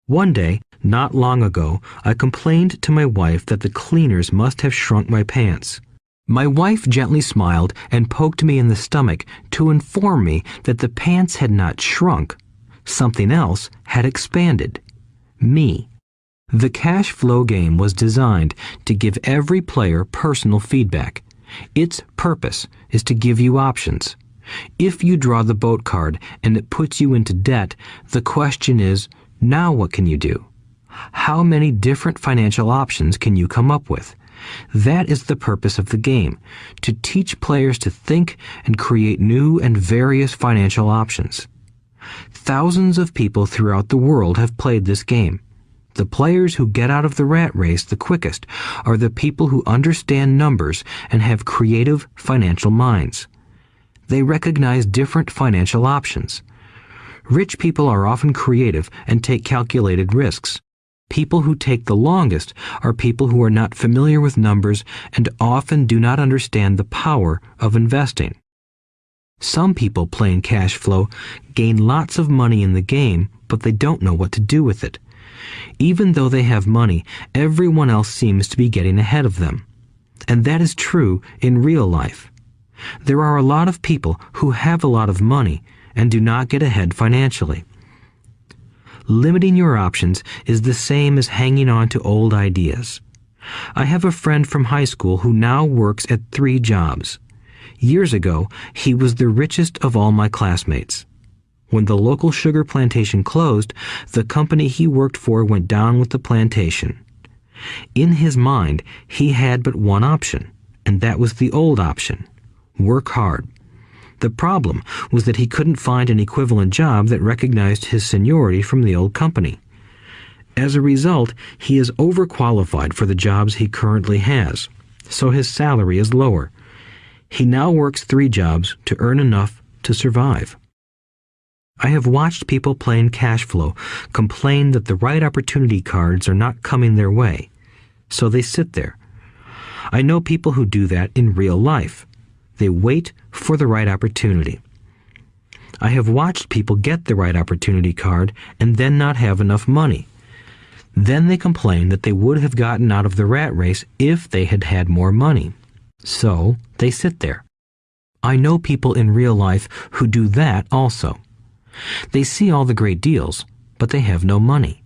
One day, not long ago, I complained to my wife that the cleaners must have shrunk my pants. My wife gently smiled and poked me in the stomach to inform me that the pants had not shrunk. Something else had expanded. Me. The cash flow game was designed to give every player personal feedback. Its purpose is to give you options. If you draw the boat card and it puts you into debt, the question is, now what can you do? How many different financial options can you come up with? That is the purpose of the game, to teach players to think and create new and various financial options. Thousands of people throughout the world have played this game. The players who get out of the rat race the quickest are the people who understand numbers and have creative financial minds. They recognize different financial options. Rich people are often creative and take calculated risks. People who take the longest are people who are not familiar with numbers and often do not understand the power of investing. Some people playing cash flow gain lots of money in the game, but they don't know what to do with it. Even though they have money, everyone else seems to be getting ahead of them. And that is true in real life. There are a lot of people who have a lot of money and do not get ahead financially. Limiting your options is the same as hanging on to old ideas. I have a friend from high school who now works at 3 jobs. Years ago, he was the richest of all my classmates. When the local sugar plantation closed, the company he worked for went down with the plantation. In his mind, he had but one option, and that was the old option: work hard. The problem was that he couldn't find an equivalent job that recognized his seniority from the old company. As a result, he is overqualified for the jobs he currently has. so his salary is lower. He now works 3 jobs to earn enough to survive. I have watched people playing cash flow complain that the right opportunity cards are not coming their way, so they sit there. I know people who do that in real life. They wait for the right opportunity. I have watched people get the right opportunity card and then not have enough money. Then they complain that they would have gotten out of the rat race if they had had more money. So they sit there. I know people in real life who do that also. They see all the great deals, but they have no money.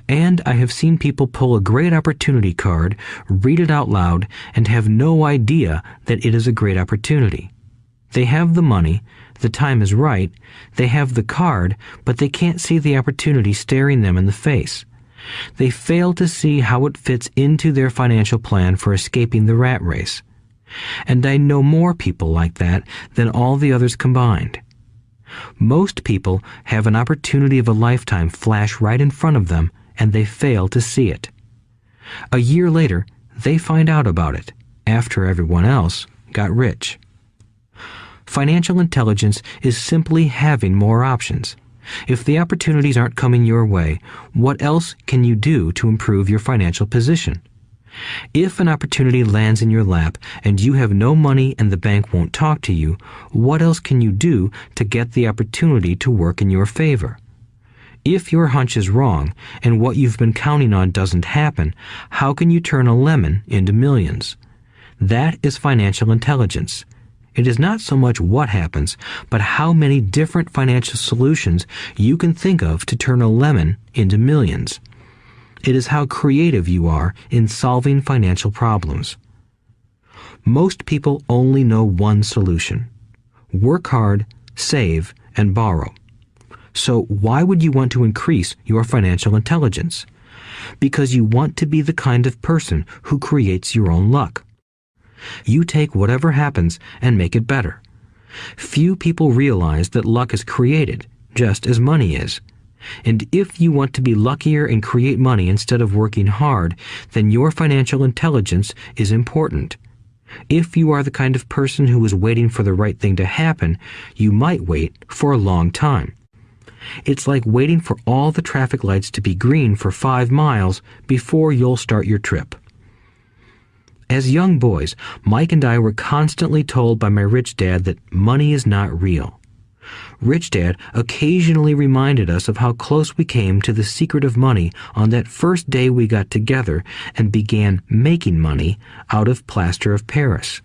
And I have seen people pull a great opportunity card, read it out loud, and have no idea that it is a great opportunity. They have the money, the time is right, they have the card, but they can't see the opportunity staring them in the face. They fail to see how it fits into their financial plan for escaping the rat race. And I know more people like that than all the others combined. Most people have an opportunity of a lifetime flash right in front of them, and they fail to see it. A year later, they find out about it, after everyone else got rich. Financial intelligence is simply having more options. If the opportunities aren't coming your way, what else can you do to improve your financial position? If an opportunity lands in your lap and you have no money and the bank won't talk to you, what else can you do to get the opportunity to work in your favor? If your hunch is wrong and what you've been counting on doesn't happen, how can you turn a lemon into millions? That is financial intelligence. It is not so much what happens, but how many different financial solutions you can think of to turn a lemon into millions. It is how creative you are in solving financial problems. Most people only know one solution: work hard, save, and borrow. So why would you want to increase your financial intelligence? Because you want to be the kind of person who creates your own luck. You take whatever happens and make it better. Few people realize that luck is created, just as money is. And if you want to be luckier and create money instead of working hard, then your financial intelligence is important. If you are the kind of person who is waiting for the right thing to happen, you might wait for a long time. It's like waiting for all the traffic lights to be green for 5 miles before you'll start your trip. As young boys, Mike and I were constantly told by my rich dad that money is not real. Rich Dad occasionally reminded us of how close we came to the secret of money on that first day we got together and began making money out of plaster of Paris.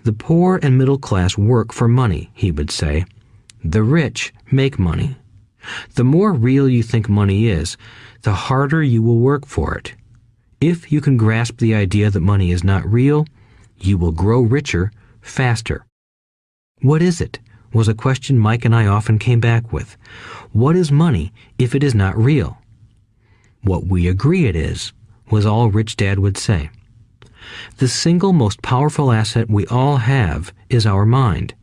The poor and middle class work for money, he would say. The rich make money. The more real you think money is, the harder you will work for it. If you can grasp the idea that money is not real, you will grow richer faster. What is it? Was a question Mike and I often came back with. What is money if it is not real? What we agree it is, was all Rich Dad would say. The single most powerful asset we all have is our mind.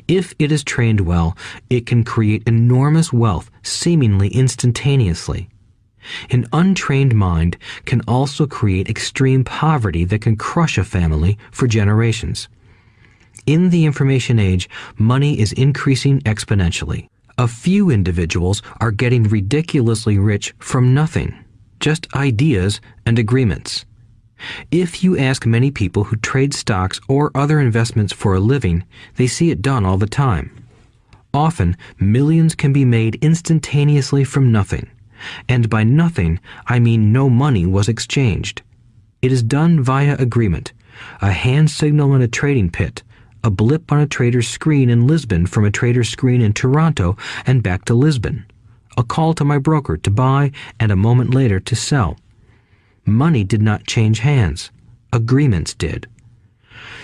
If it is trained well, it can create enormous wealth seemingly instantaneously. An untrained mind can also create extreme poverty that can crush a family for generations. In the information age, money is increasing exponentially. A few individuals are getting ridiculously rich from nothing, just ideas and agreements. If you ask many people who trade stocks or other investments for a living, they see it done all the time. Often, millions can be made instantaneously from nothing. And by nothing, I mean no money was exchanged. It is done via agreement, a hand signal in a trading pit, a blip on a trader's screen in Lisbon from a trader's screen in Toronto and back to Lisbon, a call to my broker to buy and a moment later to sell. Money did not change hands. Agreements did.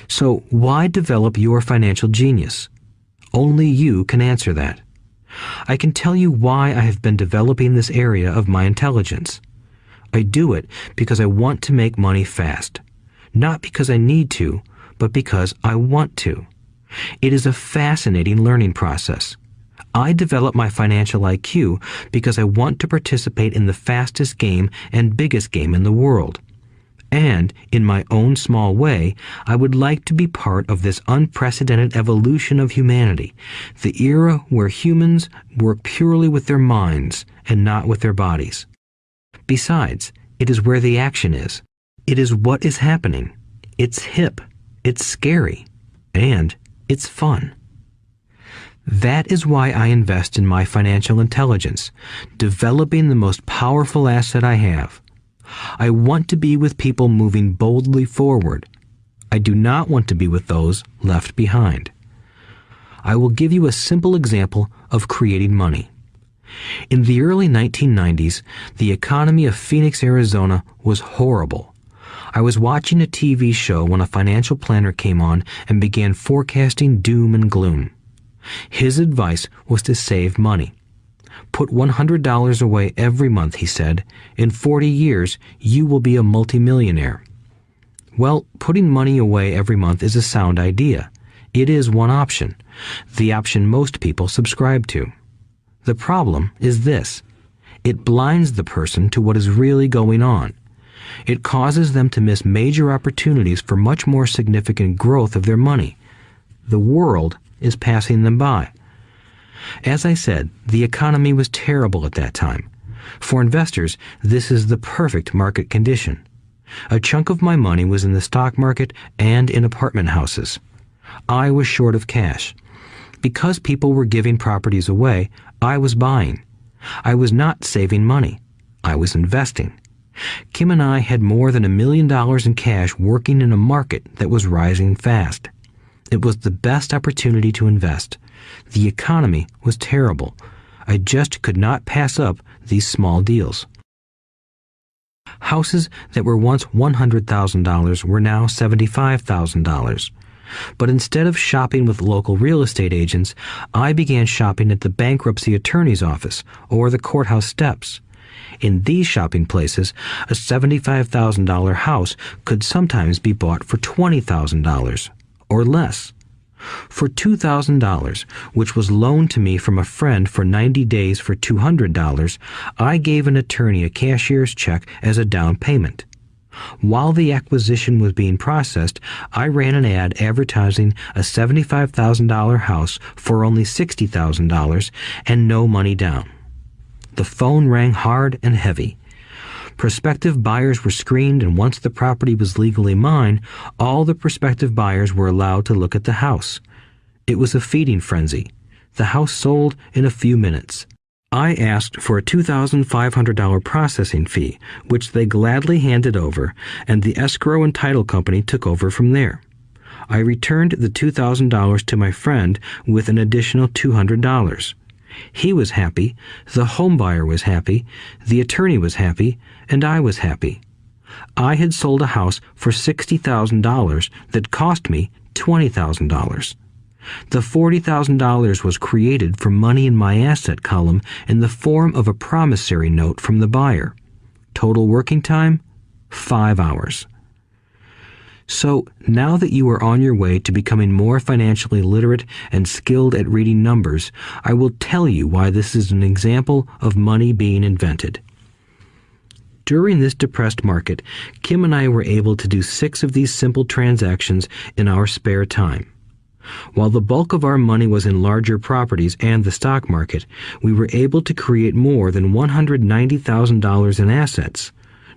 So why develop your financial genius? Only you can answer that. I can tell you why I have been developing this area of my intelligence. I do it because I want to make money fast. Not because I need to, but because I want to. It is a fascinating learning process. I develop my financial IQ because I want to participate in the fastest game and biggest game in the world. And, in my own small way, I would like to be part of this unprecedented evolution of humanity, the era where humans work purely with their minds and not with their bodies. Besides, it is where the action is. It is what is happening. It's hip, it's scary, and it's fun. That is why I invest in my financial intelligence, developing the most powerful asset I have. I want to be with people moving boldly forward. I do not want to be with those left behind. I will give you a simple example of creating money. In the early 1990s, the economy of Phoenix, Arizona was horrible. I was watching a TV show when a financial planner came on and began forecasting doom and gloom. His advice was to save money. Put $100 away every month, he said. In 40 years, you will be a multimillionaire. Well, putting money away every month is a sound idea. It is one option, the option most people subscribe to. The problem is this. It blinds the person to what is really going on. It causes them to miss major opportunities for much more significant growth of their money. The world is passing them by. As I said, the economy was terrible at that time. For investors, this is the perfect market condition. A chunk of my money was in the stock market and in apartment houses. I was short of cash. Because people were giving properties away, I was buying. I was not saving money. I was investing. Kim and I had more than $1 million in cash working in a market that was rising fast. It was the best opportunity to invest. The economy was terrible. I just could not pass up these small deals. Houses that were once $100,000 were now $75,000. But instead of shopping with local real estate agents, I began shopping at the bankruptcy attorney's office or the courthouse steps. In these shopping places, a $75,000 house could sometimes be bought for $20,000 or less. For $2,000, which was loaned to me from a friend for 90 days for $200, I gave an attorney a cashier's check as a down payment. While the acquisition was being processed, I ran an ad advertising a $75,000 house for only $60,000 and no money down. The phone rang hard and heavy. Prospective buyers were screened, and once the property was legally mine, all the prospective buyers were allowed to look at the house. It was a feeding frenzy. The house sold in a few minutes. I asked for a $2,500 processing fee, which they gladly handed over, and the escrow and title company took over from there. I returned the $2,000 to my friend with an additional $200. He was happy, the homebuyer was happy, the attorney was happy, and I was happy. I had sold a house for $60,000 that cost me $20,000. The $40,000 was created from money in my asset column in the form of a promissory note from the buyer. Total working time, 5 hours. So, now that you are on your way to becoming more financially literate and skilled at reading numbers, I will tell you why this is an example of money being invented. During this depressed market, Kim and I were able to do 6 of these simple transactions in our spare time. While the bulk of our money was in larger properties and the stock market, we were able to create more than $190,000 in assets,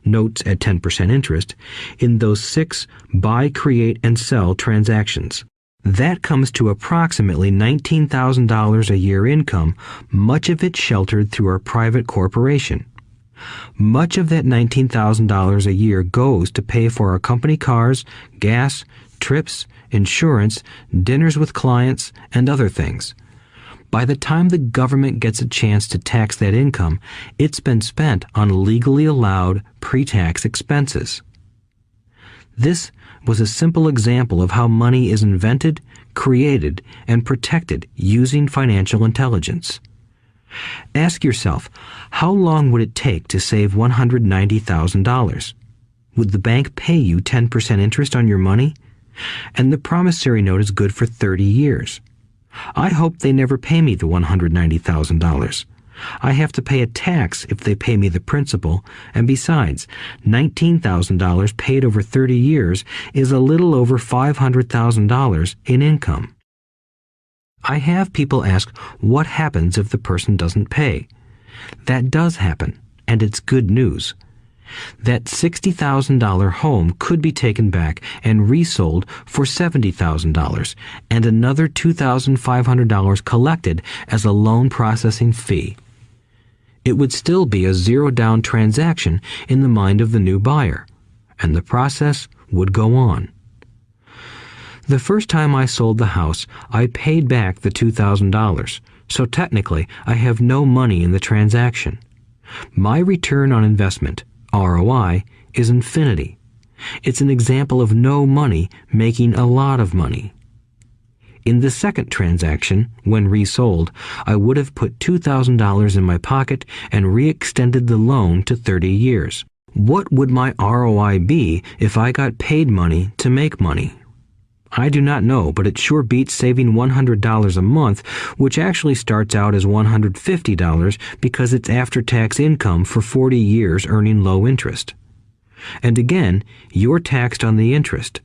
notes at 10% interest, in those 6 buy, create, and sell transactions. That comes to approximately $19,000 a year income, much of it sheltered through our private corporation. Much of that $19,000 a year goes to pay for our company cars, gas, trips, insurance, dinners with clients, and other things. By the time the government gets a chance to tax that income, it's been spent on legally allowed pre-tax expenses. This was a simple example of how money is invented, created, and protected using financial intelligence. Ask yourself, how long would it take to save $190,000? Would the bank pay you 10% interest on your money? And the promissory note is good for 30 years. I hope they never pay me the $190,000. I have to pay a tax if they pay me the principal, and besides, $19,000 paid over 30 years is a little over $500,000 in income. I have people ask what happens if the person doesn't pay. That does happen, and it's good news. That $60,000 home could be taken back and resold for $70,000 and another $2,500 collected as a loan processing fee. It would still be a zero-down transaction in the mind of the new buyer, and the process would go on. The first time I sold the house, I paid back the $2,000, so technically I have no money in the transaction. My return on investment, ROI, is infinity. It's an example of no money making a lot of money. In the second transaction, when resold, I would have put $2,000 in my pocket and re-extended the loan to 30 years. What would my ROI be if I got paid money to make money? I do not know, but it sure beats saving $100 a month, which actually starts out as $150 because it's after-tax income for 40 years earning low interest. And again, you're taxed on the interest.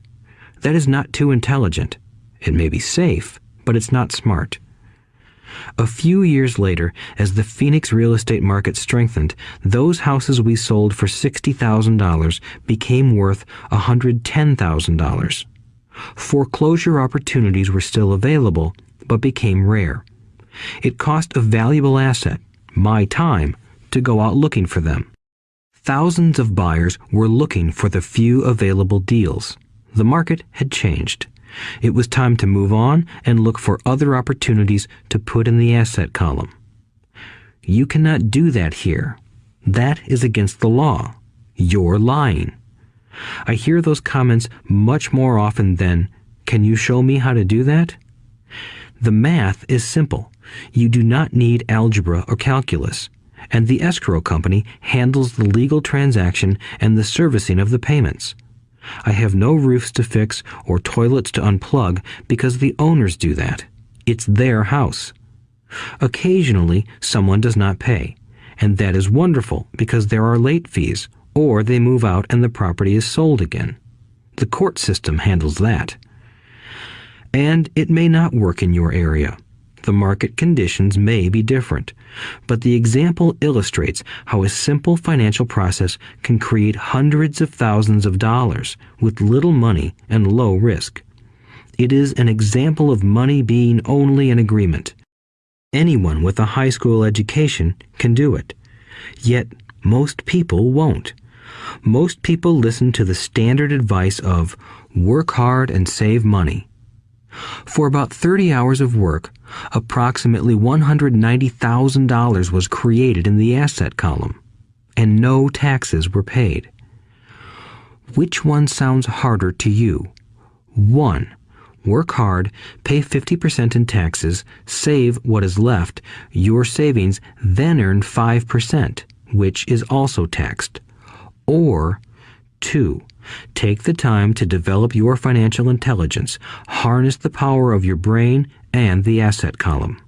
That is not too intelligent. It may be safe, but it's not smart. A few years later, as the Phoenix real estate market strengthened, those houses we sold for $60,000 became worth $110,000. Foreclosure opportunities were still available, but became rare. It cost a valuable asset, my time, to go out looking for them. Thousands of buyers were looking for the few available deals. The market had changed. It was time to move on and look for other opportunities to put in the asset column. You cannot do that here. That is against the law. You're lying. I hear those comments much more often than, "Can you show me how to do that?" The math is simple. You do not need algebra or calculus, and the escrow company handles the legal transaction and the servicing of the payments. I have no roofs to fix or toilets to unplug because the owners do that. It's their house. Occasionally, someone does not pay, and that is wonderful because there are late fees, or they move out and the property is sold again. The court system handles that. And it may not work in your area. The market conditions may be different, but the example illustrates how a simple financial process can create hundreds of thousands of dollars with little money and low risk. It is an example of money being only an agreement. Anyone with a high school education can do it. Yet most people won't. Most people listen to the standard advice of work hard and save money. For about 30 hours of work, approximately $190,000 was created in the asset column, and no taxes were paid. Which one sounds harder to you? 1. Work hard, pay 50% in taxes, save what is left, your savings, then earn 5%, which is also taxed. Or 2. Take the time to develop your financial intelligence, harness the power of your brain and the asset column.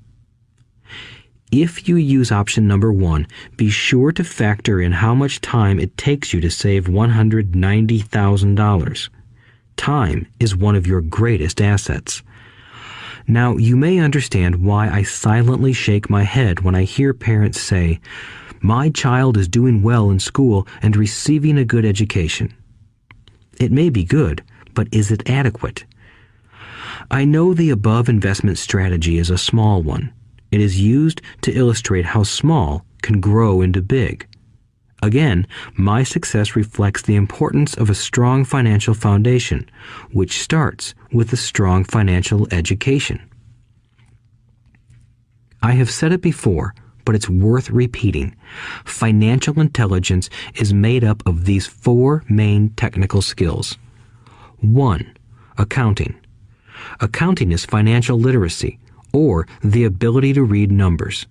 If you use option number 1, be sure to factor in how much time it takes you to save $190,000. Time is one of your greatest assets. Now, you may understand why I silently shake my head when I hear parents say, "My child is doing well in school and receiving a good education." It may be good, but is it adequate? I know the above investment strategy is a small one. It is used to illustrate how small can grow into big. Again, my success reflects the importance of a strong financial foundation, which starts with a strong financial education. I have said it before, but it's worth repeating. Financial intelligence is made up of these 4 main technical skills. 1. Accounting. Accounting is financial literacy, or the ability to read numbers.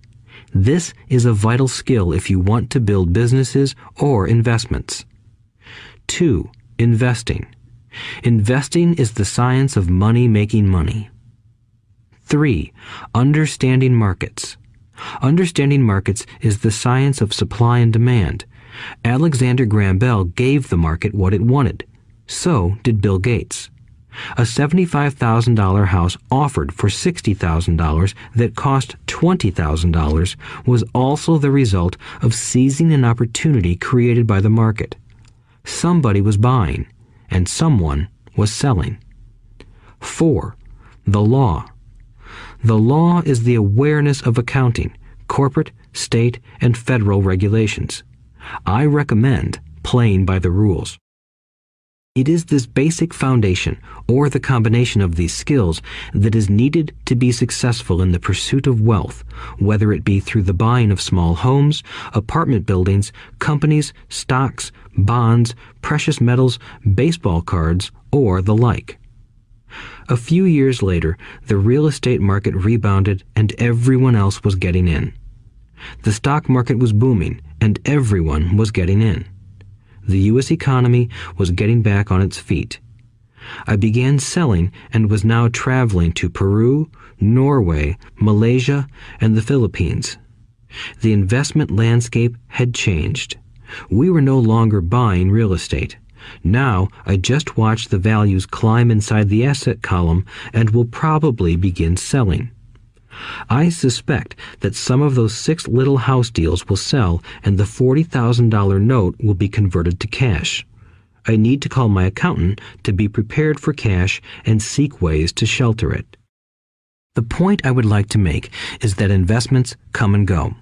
This is a vital skill if you want to build businesses or investments. 2. Investing. Investing is the science of money making money. 3. Understanding markets. Understanding markets is the science of supply and demand. Alexander Graham Bell gave the market what it wanted. So did Bill Gates. A $75,000 house offered for $60,000 that cost $20,000 was also the result of seizing an opportunity created by the market. Somebody was buying, and someone was selling. 4. The law. The law is the awareness of accounting, corporate, state, and federal regulations. I recommend playing by the rules. It is this basic foundation, or the combination of these skills, that is needed to be successful in the pursuit of wealth, whether it be through the buying of small homes, apartment buildings, companies, stocks, bonds, precious metals, baseball cards, or the like. A few years later, the real estate market rebounded and everyone else was getting in. The stock market was booming and everyone was getting in. The U.S. economy was getting back on its feet. I began selling and was now traveling to Peru, Norway, Malaysia, and the Philippines. The investment landscape had changed. We were no longer buying real estate. Now I just watch the values climb inside the asset column and will probably begin selling. I suspect that some of those 6 little house deals will sell and the $40,000 note will be converted to cash. I need to call my accountant to be prepared for cash and seek ways to shelter it. The point I would like to make is that investments come and go.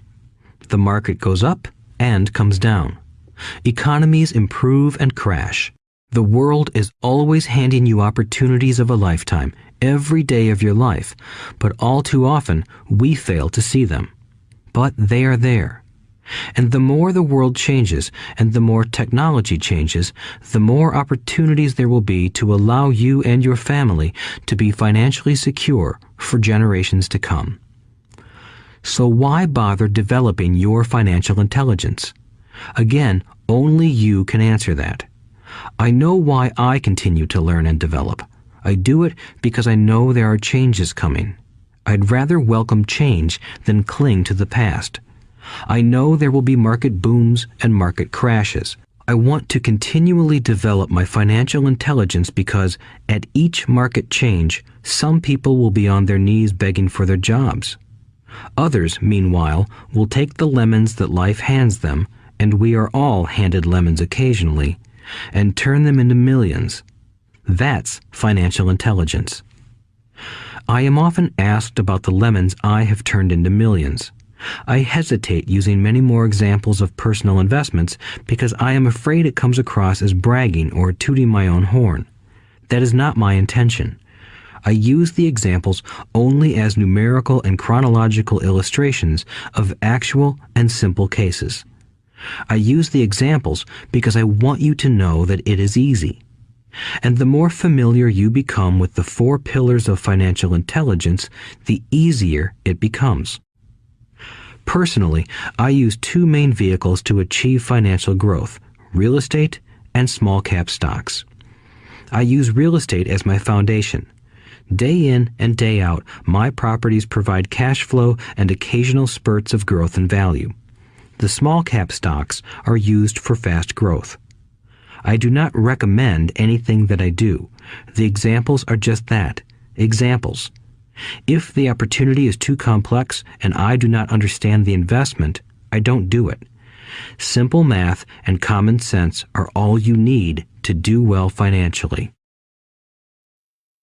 The market goes up and comes down. Economies improve and crash. The world is always handing you opportunities of a lifetime, every day of your life, but all too often we fail to see them. But they are there. And the more the world changes and the more technology changes, the more opportunities there will be to allow you and your family to be financially secure for generations to come. So why bother developing your financial intelligence? Again, only you can answer that. I know why I continue to learn and develop. I do it because I know there are changes coming. I'd rather welcome change than cling to the past. I know there will be market booms and market crashes. I want to continually develop my financial intelligence because at each market change, some people will be on their knees begging for their jobs. Others, meanwhile, will take the lemons that life hands them, and we are all handed lemons occasionally, and turn them into millions. That's financial intelligence. I am often asked about the lemons I have turned into millions. I hesitate using many more examples of personal investments because I am afraid it comes across as bragging or tooting my own horn. That is not my intention. I use the examples only as numerical and chronological illustrations of actual and simple cases. I use the examples because I want you to know that it is easy. And the more familiar you become with the 4 pillars of financial intelligence, the easier it becomes. Personally, I use 2 main vehicles to achieve financial growth: real estate and small cap stocks. I use real estate as my foundation. Day in and day out, my properties provide cash flow and occasional spurts of growth and value. The small cap stocks are used for fast growth. I do not recommend anything that I do. The examples are just that, examples. If the opportunity is too complex and I do not understand the investment, I don't do it. Simple math and common sense are all you need to do well financially.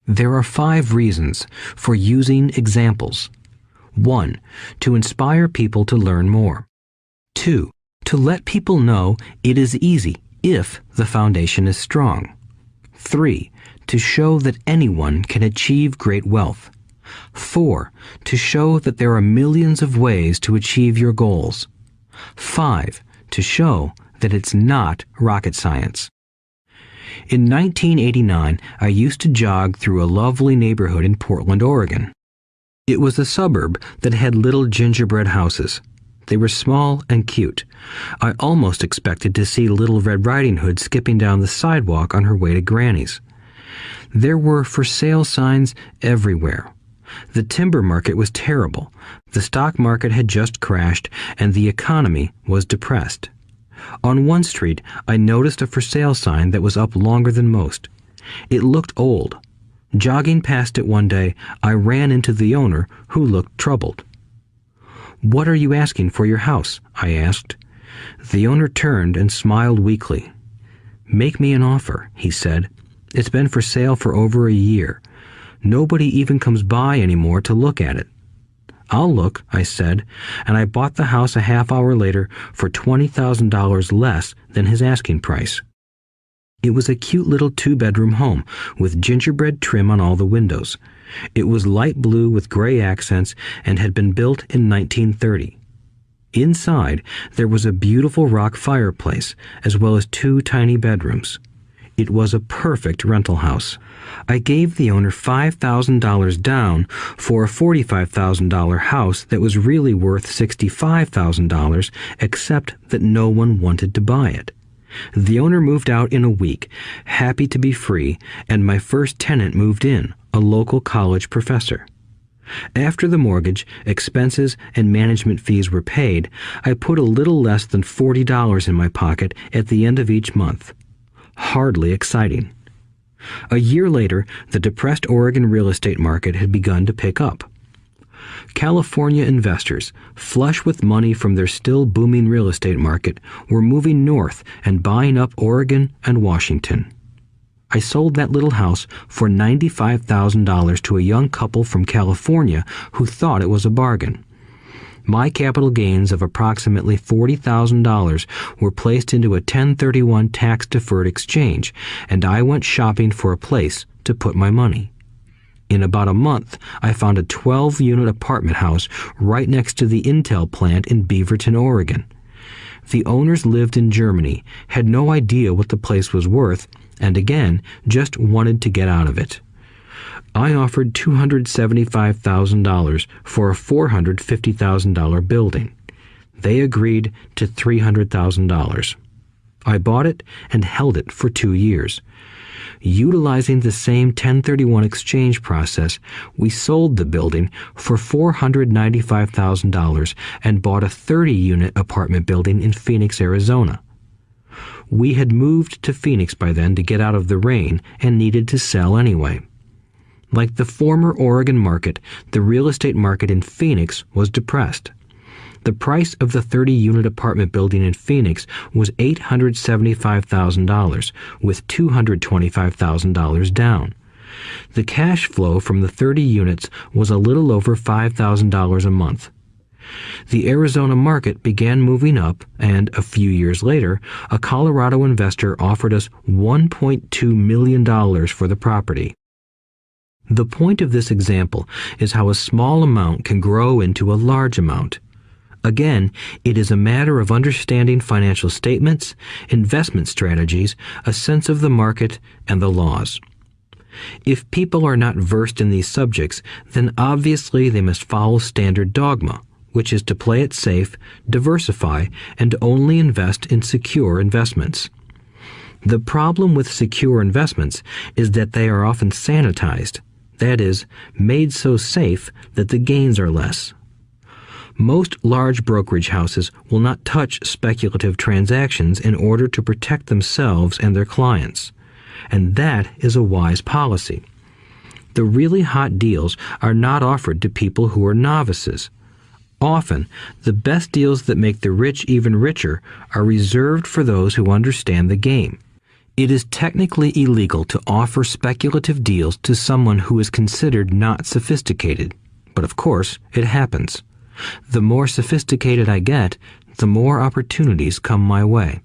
There are 5 reasons for using examples. 1. To inspire people to learn more. 2. To let people know it is easy if the foundation is strong. 3. To show that anyone can achieve great wealth. 4. To show that there are millions of ways to achieve your goals. 5. To show that it's not rocket science. In 1989, I used to jog through a lovely neighborhood in Portland, Oregon. It was a suburb that had little gingerbread houses. They were small and cute. I almost expected to see Little Red Riding Hood skipping down the sidewalk on her way to Granny's. There were for sale signs everywhere. The timber market was terrible. The stock market had just crashed, and the economy was depressed. On one street, I noticed a for sale sign that was up longer than most. It looked old. Jogging past it one day, I ran into the owner, who looked troubled. "What are you asking for your house?" I asked. The owner turned and smiled weakly. "Make me an offer," he said. "It's been for sale for over a year. Nobody even comes by anymore to look at it." "I'll look," I said, and I bought the house a half hour later for $20,000 less than his asking price. It was a cute little 2-bedroom home with gingerbread trim on all the windows. It was light blue with gray accents and had been built in 1930. Inside, there was a beautiful rock fireplace, as well as 2 tiny bedrooms. It was a perfect rental house. I gave the owner $5,000 down for a $45,000 house that was really worth $65,000, except that no one wanted to buy it. The owner moved out in a week, happy to be free, and my first tenant moved in, a local college professor. After the mortgage, expenses, and management fees were paid, I put a little less than $40 in my pocket at the end of each month. Hardly exciting. A year later, the depressed Oregon real estate market had begun to pick up. California investors, flush with money from their still booming real estate market, were moving north and buying up Oregon and Washington. I sold that little house for $95,000 to a young couple from California who thought it was a bargain. My capital gains of approximately $40,000 were placed into a 1031 tax-deferred exchange, and I went shopping for a place to put my money. In about a month, I found a 12-unit apartment house right next to the Intel plant in Beaverton, Oregon. The owners lived in Germany, had no idea what the place was worth, and again, just wanted to get out of it. I offered $275,000 for a $450,000 building. They agreed to $300,000. I bought it and held it for 2 years. Utilizing the same 1031 exchange process, we sold the building for $495,000 and bought a 30-unit apartment building in Phoenix, Arizona. We had moved to Phoenix by then to get out of the rain and needed to sell anyway. Like the former Oregon market, the real estate market in Phoenix was depressed. The price of the 30-unit apartment building in Phoenix was $875,000, with $225,000 down. The cash flow from the 30 units was a little over $5,000 a month. The Arizona market began moving up, and a few years later, a Colorado investor offered us $1.2 million for the property. The point of this example is how a small amount can grow into a large amount. Again, it is a matter of understanding financial statements, investment strategies, a sense of the market, and the laws. If people are not versed in these subjects, then obviously they must follow standard dogma, which is to play it safe, diversify, and only invest in secure investments. The problem with secure investments is that they are often sanitized, that is, made so safe that the gains are less. Most large brokerage houses will not touch speculative transactions in order to protect themselves and their clients, and that is a wise policy. The really hot deals are not offered to people who are novices. Often, the best deals that make the rich even richer are reserved for those who understand the game. It is technically illegal to offer speculative deals to someone who is considered not sophisticated, but of course, it happens. The more sophisticated I get, the more opportunities come my way.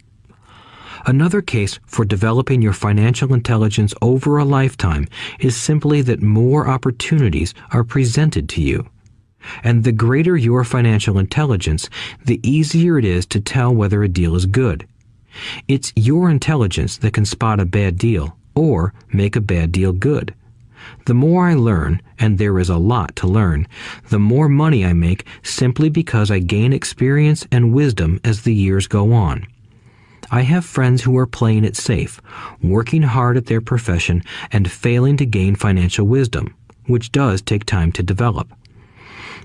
Another case for developing your financial intelligence over a lifetime is simply that more opportunities are presented to you. And the greater your financial intelligence, the easier it is to tell whether a deal is good. It's your intelligence that can spot a bad deal or make a bad deal good. The more I learn, and there is a lot to learn, the more money I make simply because I gain experience and wisdom as the years go on. I have friends who are playing it safe, working hard at their profession and failing to gain financial wisdom, which does take time to develop.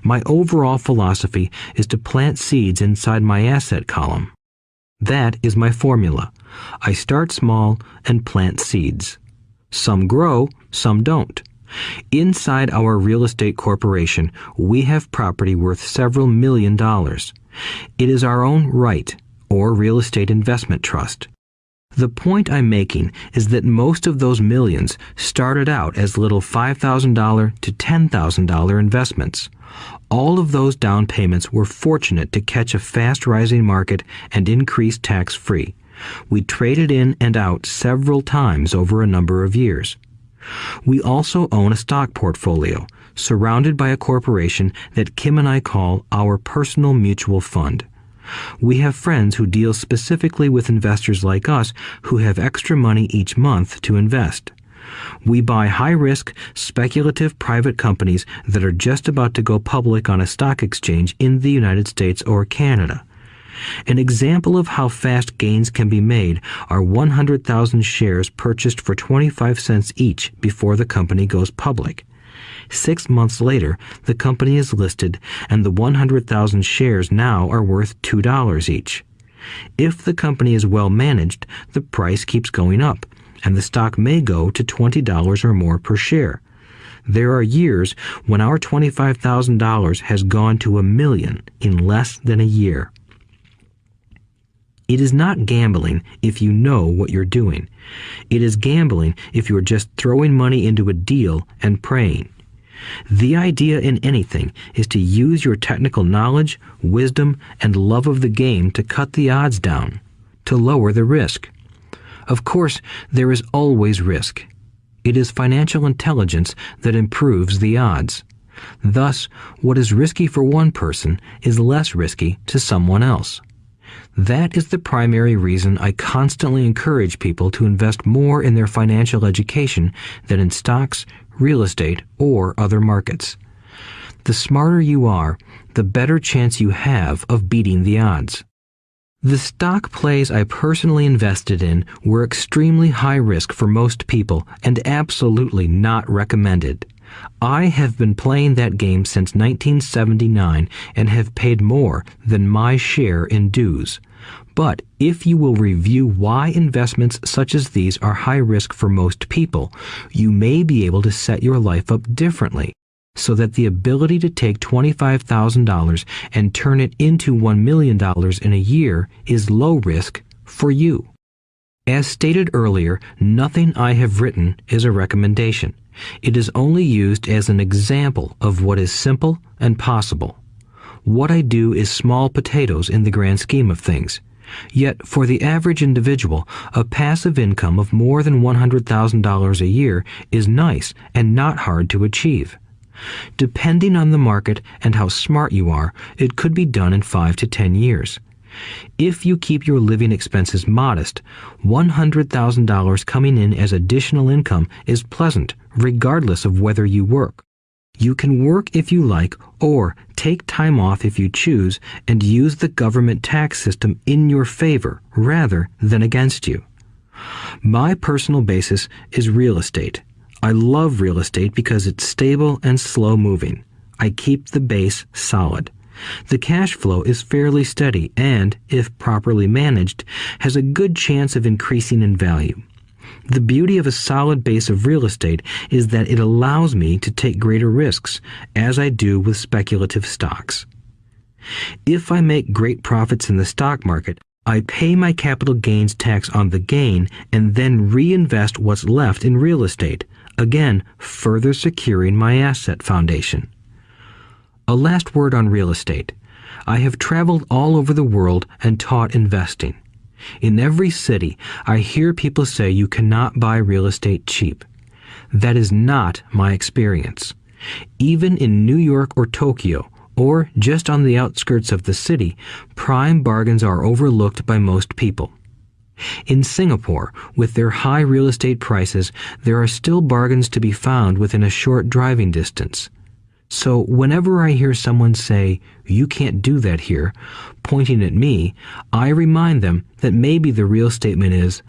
My overall philosophy is to plant seeds inside my asset column. That is my formula. I start small and plant seeds. Some grow, some don't. Inside our real estate corporation, we have property worth several $million. It is our own right, or real estate investment trust. The point I'm making is that most of those millions started out as little $5,000 to $10,000 investments. All of those down payments were fortunate to catch a fast-rising market and increase tax-free. We traded in and out several times over a number of years. We also own a stock portfolio, surrounded by a corporation that Kim and I call our personal mutual fund. We have friends who deal specifically with investors like us who have extra money each month to invest. We buy high-risk, speculative private companies that are just about to go public on a stock exchange in the United States or Canada. An example of how fast gains can be made are 100,000 shares purchased for 25 cents each before the company goes public. 6 months later, the company is listed and the 100,000 shares now are worth $2 each. If the company is well managed, the price keeps going up, and the stock may go to $20 or more per share. There are years when our $25,000 has gone to $1 million in less than a year. It is not gambling if you know what you're doing. It is gambling if you're just throwing money into a deal and praying. The idea in anything is to use your technical knowledge, wisdom, and love of the game to cut the odds down, to lower the risk. Of course, there is always risk. It is financial intelligence that improves the odds. Thus, what is risky for one person is less risky to someone else. That is the primary reason I constantly encourage people to invest more in their financial education than in stocks, real estate, or other markets. The smarter you are, the better chance you have of beating the odds. The stock plays I personally invested in were extremely high risk for most people and absolutely not recommended. I have been playing that game since 1979 and have paid more than my share in dues. But if you will review why investments such as these are high risk for most people, you may be able to set your life up differently, so that the ability to take $25,000 and turn it into $1 million in a year is low risk for you. As stated earlier, nothing I have written is a recommendation. It is only used as an example of what is simple and possible. What I do is small potatoes in the grand scheme of things. Yet, for the average individual, a passive income of more than $100,000 a year is nice and not hard to achieve. Depending on the market and how smart you are, it could be done in 5 to 10 years. If you keep your living expenses modest, $100,000 coming in as additional income is pleasant, regardless of whether you work. You can work if you like, or take time off if you choose, and use the government tax system in your favor rather than against you. My personal basis is real estate. I love real estate because it's stable and slow-moving. I keep the base solid. The cash flow is fairly steady and, if properly managed, has a good chance of increasing in value. The beauty of a solid base of real estate is that it allows me to take greater risks, as I do with speculative stocks. If I make great profits in the stock market, I pay my capital gains tax on the gain and then reinvest what's left in real estate, again further securing my asset foundation. A last word on real estate. I have traveled all over the world and taught investing. In every city, I hear people say you cannot buy real estate cheap. That is not my experience. Even in New York or Tokyo, or just on the outskirts of the city, prime bargains are overlooked by most people. In Singapore, with their high real estate prices, there are still bargains to be found within a short driving distance. So whenever I hear someone say, "You can't do that here," pointing at me, I remind them that maybe the real statement is,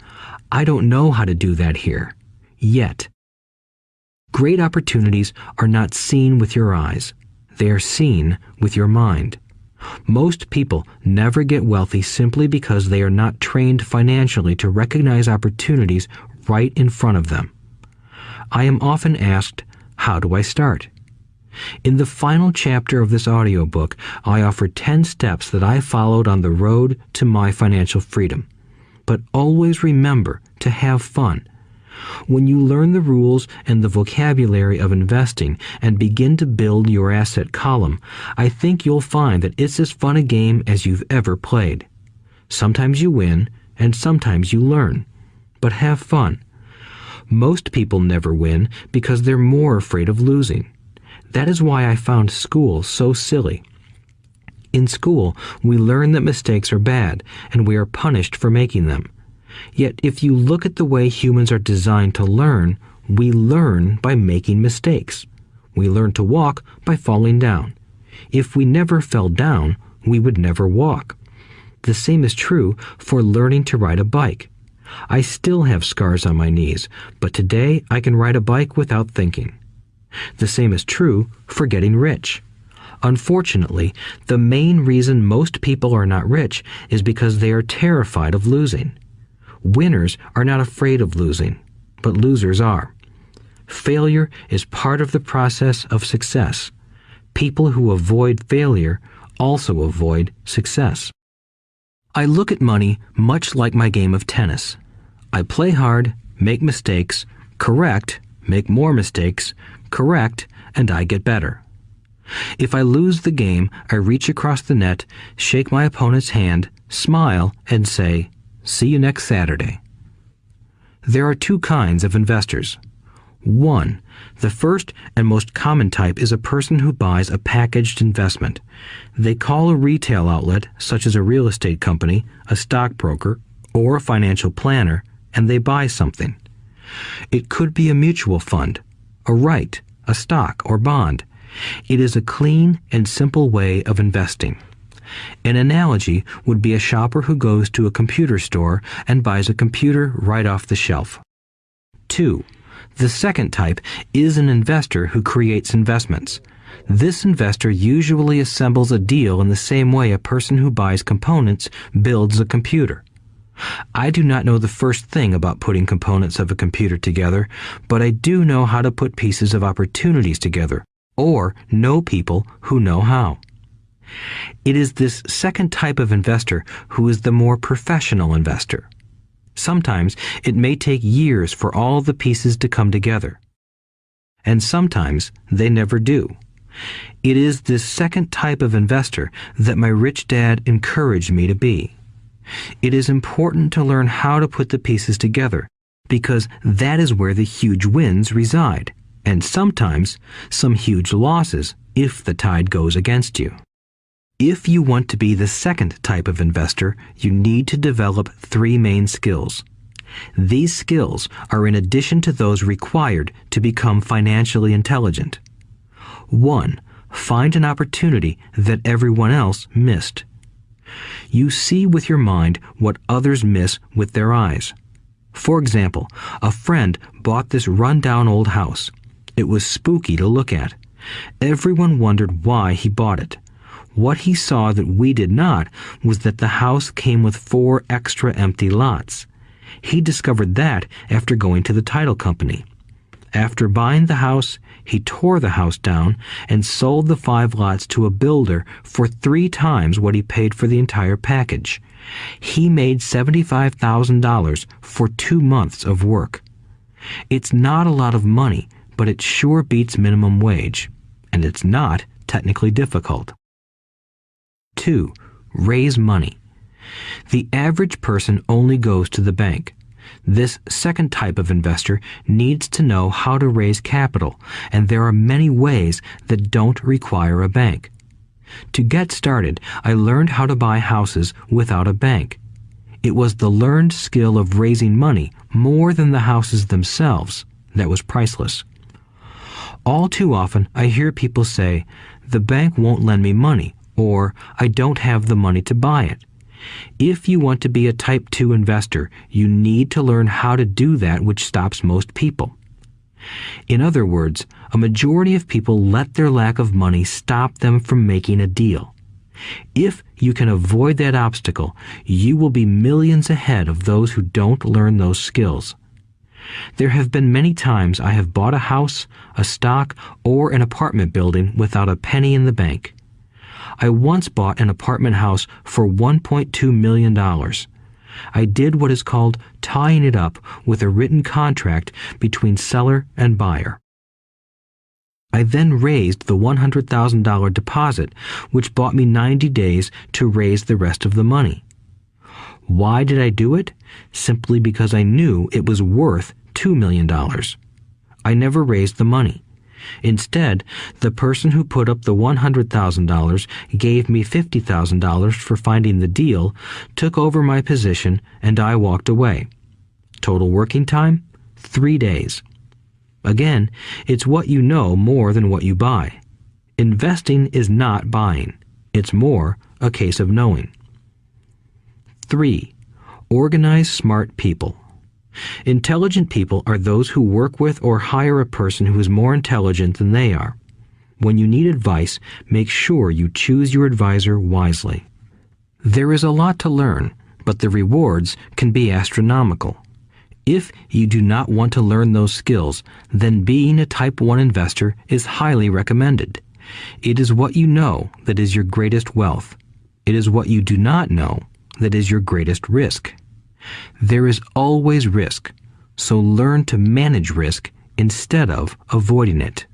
"I don't know how to do that here. Yet." Great opportunities are not seen with your eyes. They are seen with your mind. Most people never get wealthy simply because they are not trained financially to recognize opportunities right in front of them. I am often asked, how do I start? In the final chapter of this audiobook, I offer 10 steps that I followed on the road to my financial freedom. But always remember to have fun. When you learn the rules and the vocabulary of investing and begin to build your asset column, I think you'll find that it's as fun a game as you've ever played. Sometimes you win, and sometimes you learn. But have fun. Most people never win because they're more afraid of losing. That is why I found school so silly. In school, we learn that mistakes are bad, and we are punished for making them. Yet if you look at the way humans are designed to learn, we learn by making mistakes. We learn to walk by falling down. If we never fell down, we would never walk. The same is true for learning to ride a bike. I still have scars on my knees, but today I can ride a bike without thinking. The same is true for getting rich. Unfortunately, the main reason most people are not rich is because they are terrified of losing. Winners are not afraid of losing, but losers are. Failure is part of the process of success. People who avoid failure also avoid success. I look at money much like my game of tennis. I play hard, make mistakes, correct, make more mistakes, correct, and I get better. If I lose the game, I reach across the net, shake my opponent's hand, smile, and say, "See you next Saturday." There are two kinds of investors. One, the first and most common type is a person who buys a packaged investment. They call a retail outlet, such as a real estate company, a stockbroker, or a financial planner, and they buy something. It could be a mutual fund, a right, a stock, or bond. It is a clean and simple way of investing. An analogy would be a shopper who goes to a computer store and buys a computer right off the shelf. 2. The second type is an investor who creates investments. This investor usually assembles a deal in the same way a person who buys components builds a computer. I do not know the first thing about putting components of a computer together, but I do know how to put pieces of opportunities together, or know people who know how. It is this second type of investor who is the more professional investor. Sometimes it may take years for all the pieces to come together. And sometimes they never do. It is this second type of investor that my rich dad encouraged me to be. It is important to learn how to put the pieces together, because that is where the huge wins reside, and sometimes some huge losses if the tide goes against you. If you want to be the second type of investor, you need to develop 3 main skills. These skills are in addition to those required to become financially intelligent. 1. Find an opportunity that everyone else missed. You see with your mind what others miss with their eyes. For example, a friend bought this run-down old house. It was spooky to look at. Everyone wondered why he bought it. What he saw that we did not was that the house came with 4 extra empty lots. He discovered that after going to the title company. After buying the house, he tore the house down and sold the 5 lots to a builder for 3 times what he paid for the entire package. He made $75,000 for 2 months of work. It's not a lot of money, but it sure beats minimum wage, and it's not technically difficult. 2. Raise money. The average person only goes to the bank. This second type of investor needs to know how to raise capital, and there are many ways that don't require a bank. To get started, I learned how to buy houses without a bank. It was the learned skill of raising money more than the houses themselves that was priceless. All too often, I hear people say, "The bank won't lend me money," or "I don't have the money to buy it." If you want to be a Type 2 investor, you need to learn how to do that which stops most people. In other words, a majority of people let their lack of money stop them from making a deal. If you can avoid that obstacle, you will be millions ahead of those who don't learn those skills. There have been many times I have bought a house, a stock, or an apartment building without a penny in the bank. I once bought an apartment house for $1.2 million. I did what is called tying it up with a written contract between seller and buyer. I then raised the $100,000 deposit, which bought me 90 days to raise the rest of the money. Why did I do it? Simply because I knew it was worth $2 million. I never raised the money. Instead, the person who put up the $100,000 gave me $50,000 for finding the deal, took over my position, and I walked away. Total working time? 3 days. Again, it's what you know more than what you buy. Investing is not buying. It's more a case of knowing. 3. Organize smart people. Intelligent people are those who work with or hire a person who is more intelligent than they are. When you need advice, make sure you choose your advisor wisely. There is a lot to learn, but the rewards can be astronomical. If you do not want to learn those skills, then being a Type 1 investor is highly recommended. It is what you know that is your greatest wealth. It is what you do not know that is your greatest risk. There is always risk, so learn to manage risk instead of avoiding it.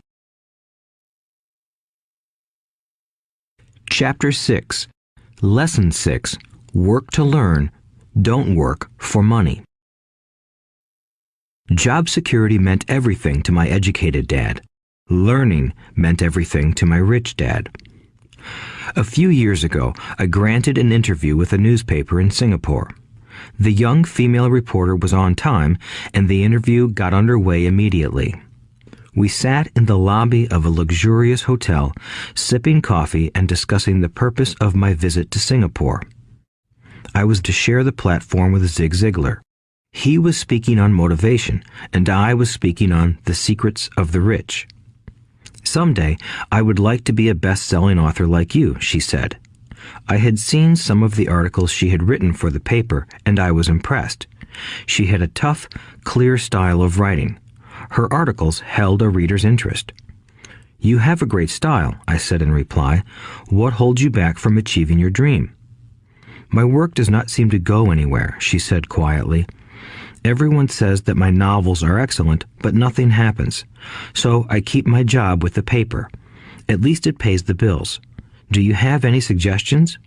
Chapter 6. Lesson 6. Work to learn, don't work for money. Job security meant everything to my educated dad. Learning meant everything to my rich dad. A few years ago, I granted an interview with a newspaper in Singapore. The young female reporter was on time, and the interview got underway immediately. We sat in the lobby of a luxurious hotel, sipping coffee and discussing the purpose of my visit to Singapore. I was to share the platform with Zig Ziglar. He was speaking on motivation, and I was speaking on the secrets of the rich. Someday, I would like to be a best-selling author like you, she said. I had seen some of the articles she had written for the paper, and I was impressed. She had a tough, clear style of writing. Her articles held a reader's interest. You have a great style, I said in reply. What holds you back from achieving your dream? My work does not seem to go anywhere, she said quietly. Everyone says that my novels are excellent, but nothing happens. So I keep my job with the paper. At least it pays the bills. Do you have any suggestions?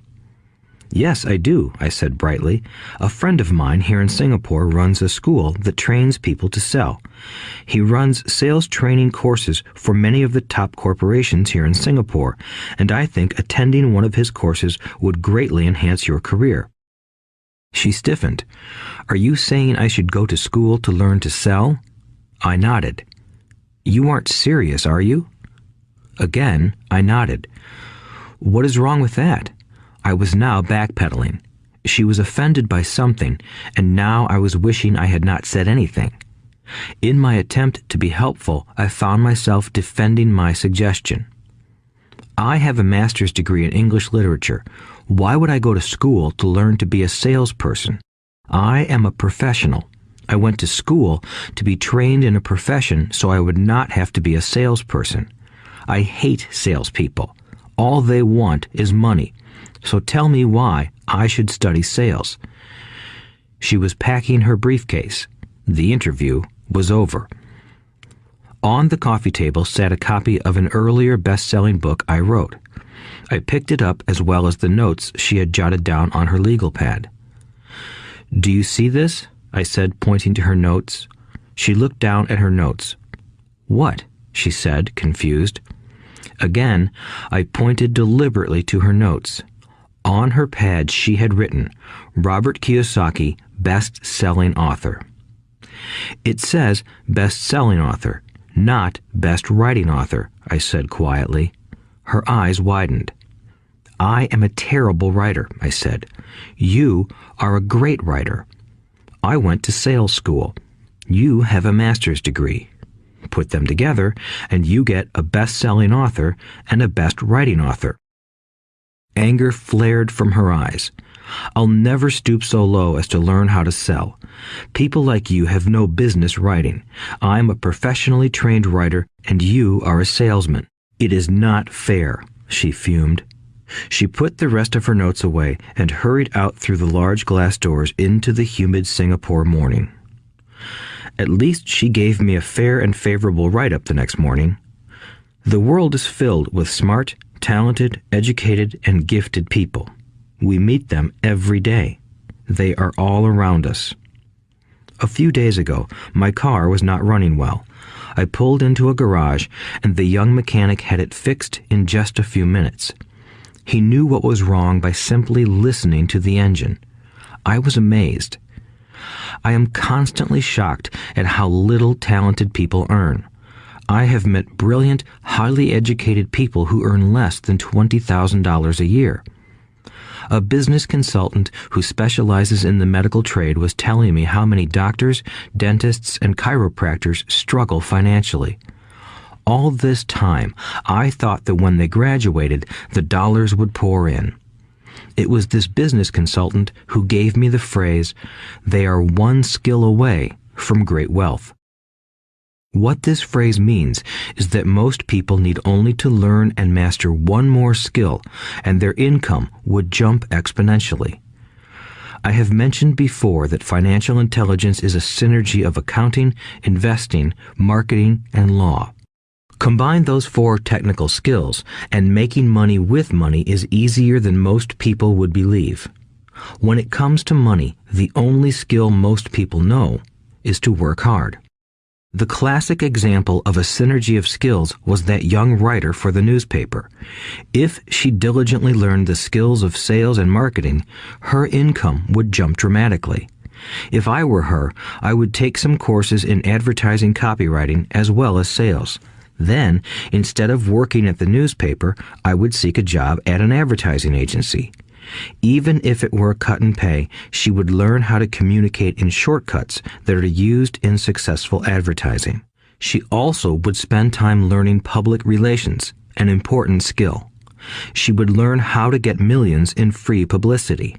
Yes, I do, I said brightly. A friend of mine here in Singapore runs a school that trains people to sell. He runs sales training courses for many of the top corporations here in Singapore, and I think attending one of his courses would greatly enhance your career. She stiffened. Are you saying I should go to school to learn to sell? I nodded. You aren't serious, are you? Again, I nodded. What is wrong with that? I was now backpedaling. She was offended by something, and now I was wishing I had not said anything. In my attempt to be helpful, I found myself defending my suggestion. I have a master's degree in English literature. Why would I go to school to learn to be a salesperson? I am a professional. I went to school to be trained in a profession so I would not have to be a salesperson. I hate salespeople. All they want is money. So tell me why I should study sales. She was packing her briefcase. The interview was over. On the coffee table sat a copy of an earlier best-selling book I wrote. I picked it up as well as the notes she had jotted down on her legal pad. Do you see this? I said, pointing to her notes. She looked down at her notes. What? She said, confused. Again, I pointed deliberately to her notes. On her pad she had written, Robert Kiyosaki, best-selling author. It says best-selling author, not best writing author, I said quietly. Her eyes widened. I am a terrible writer, I said. You are a great writer. I went to sales school. You have a master's degree. Put them together, and you get a best-selling author and a best-writing author. Anger flared from her eyes. I'll never stoop so low as to learn how to sell. People like you have no business writing. I'm a professionally trained writer, and you are a salesman. It is not fair, she fumed. She put the rest of her notes away and hurried out through the large glass doors into the humid Singapore morning. At least she gave me a fair and favorable write-up the next morning. The world is filled with smart, talented, educated, and gifted people. We meet them every day. They are all around us. A few days ago, my car was not running well. I pulled into a garage, and the young mechanic had it fixed in just a few minutes. He knew what was wrong by simply listening to the engine. I was amazed. I am constantly shocked at how little talented people earn. I have met brilliant, highly educated people who earn less than $20,000 a year. A business consultant who specializes in the medical trade was telling me how many doctors, dentists, and chiropractors struggle financially. All this time, I thought that when they graduated, the dollars would pour in. It was this business consultant who gave me the phrase, "They are one skill away from great wealth." What this phrase means is that most people need only to learn and master one more skill, and their income would jump exponentially. I have mentioned before that financial intelligence is a synergy of accounting, investing, marketing, and law. Combine those 4 technical skills, and making money with money is easier than most people would believe. When it comes to money, the only skill most people know is to work hard. The classic example of a synergy of skills was that young writer for the newspaper. If she diligently learned the skills of sales and marketing, her income would jump dramatically. If I were her, I would take some courses in advertising copywriting as well as sales. Then, instead of working at the newspaper, I would seek a job at an advertising agency. Even if it were a cut in pay, she would learn how to communicate in shortcuts that are used in successful advertising. She also would spend time learning public relations, an important skill. She would learn how to get millions in free publicity.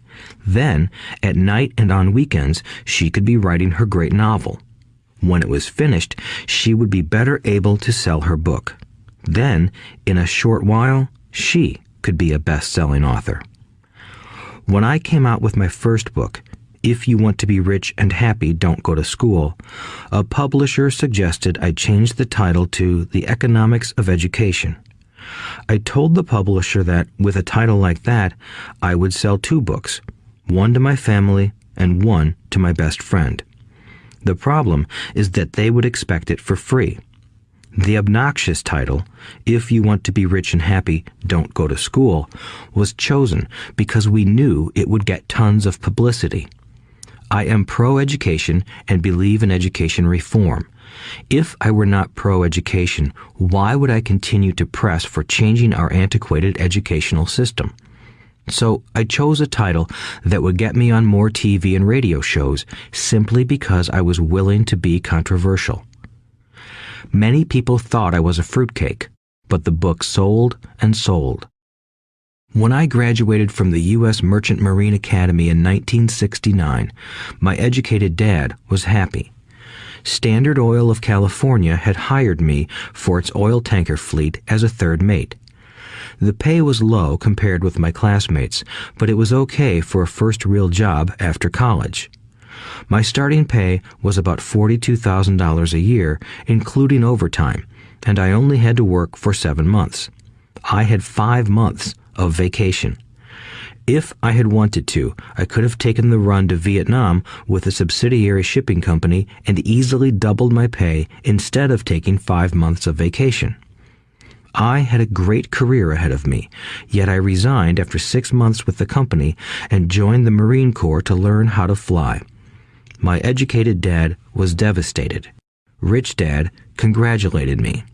Then, at night and on weekends, she could be writing her great novel. When it was finished, she would be better able to sell her book. Then, in a short while, she could be a best-selling author. When I came out with my first book, If You Want to Be Rich and Happy, Don't Go to School, a publisher suggested I change the title to The Economics of Education. I told the publisher that, with a title like that, I would sell 2 books, one to my family and one to my best friend. The problem is that they would expect it for free. The obnoxious title, If You Want to Be Rich and Happy, Don't Go to School, was chosen because we knew it would get tons of publicity. I am pro-education and believe in education reform. If I were not pro-education, why would I continue to press for changing our antiquated educational system? So I chose a title that would get me on more TV and radio shows simply because I was willing to be controversial. Many people thought I was a fruitcake, but the book sold and sold. When I graduated from the U.S. Merchant Marine Academy in 1969, my educated dad was happy. Standard Oil of California had hired me for its oil tanker fleet as a third mate. The pay was low compared with my classmates, but it was okay for a first real job after college. My starting pay was about $42,000 a year, including overtime, and I only had to work for 7 months. I had 5 months of vacation. If I had wanted to, I could have taken the run to Vietnam with a subsidiary shipping company and easily doubled my pay instead of taking 5 months of vacation. I had a great career ahead of me, yet I resigned after 6 months with the company and joined the Marine Corps to learn how to fly. My educated dad was devastated. Rich Dad congratulated me.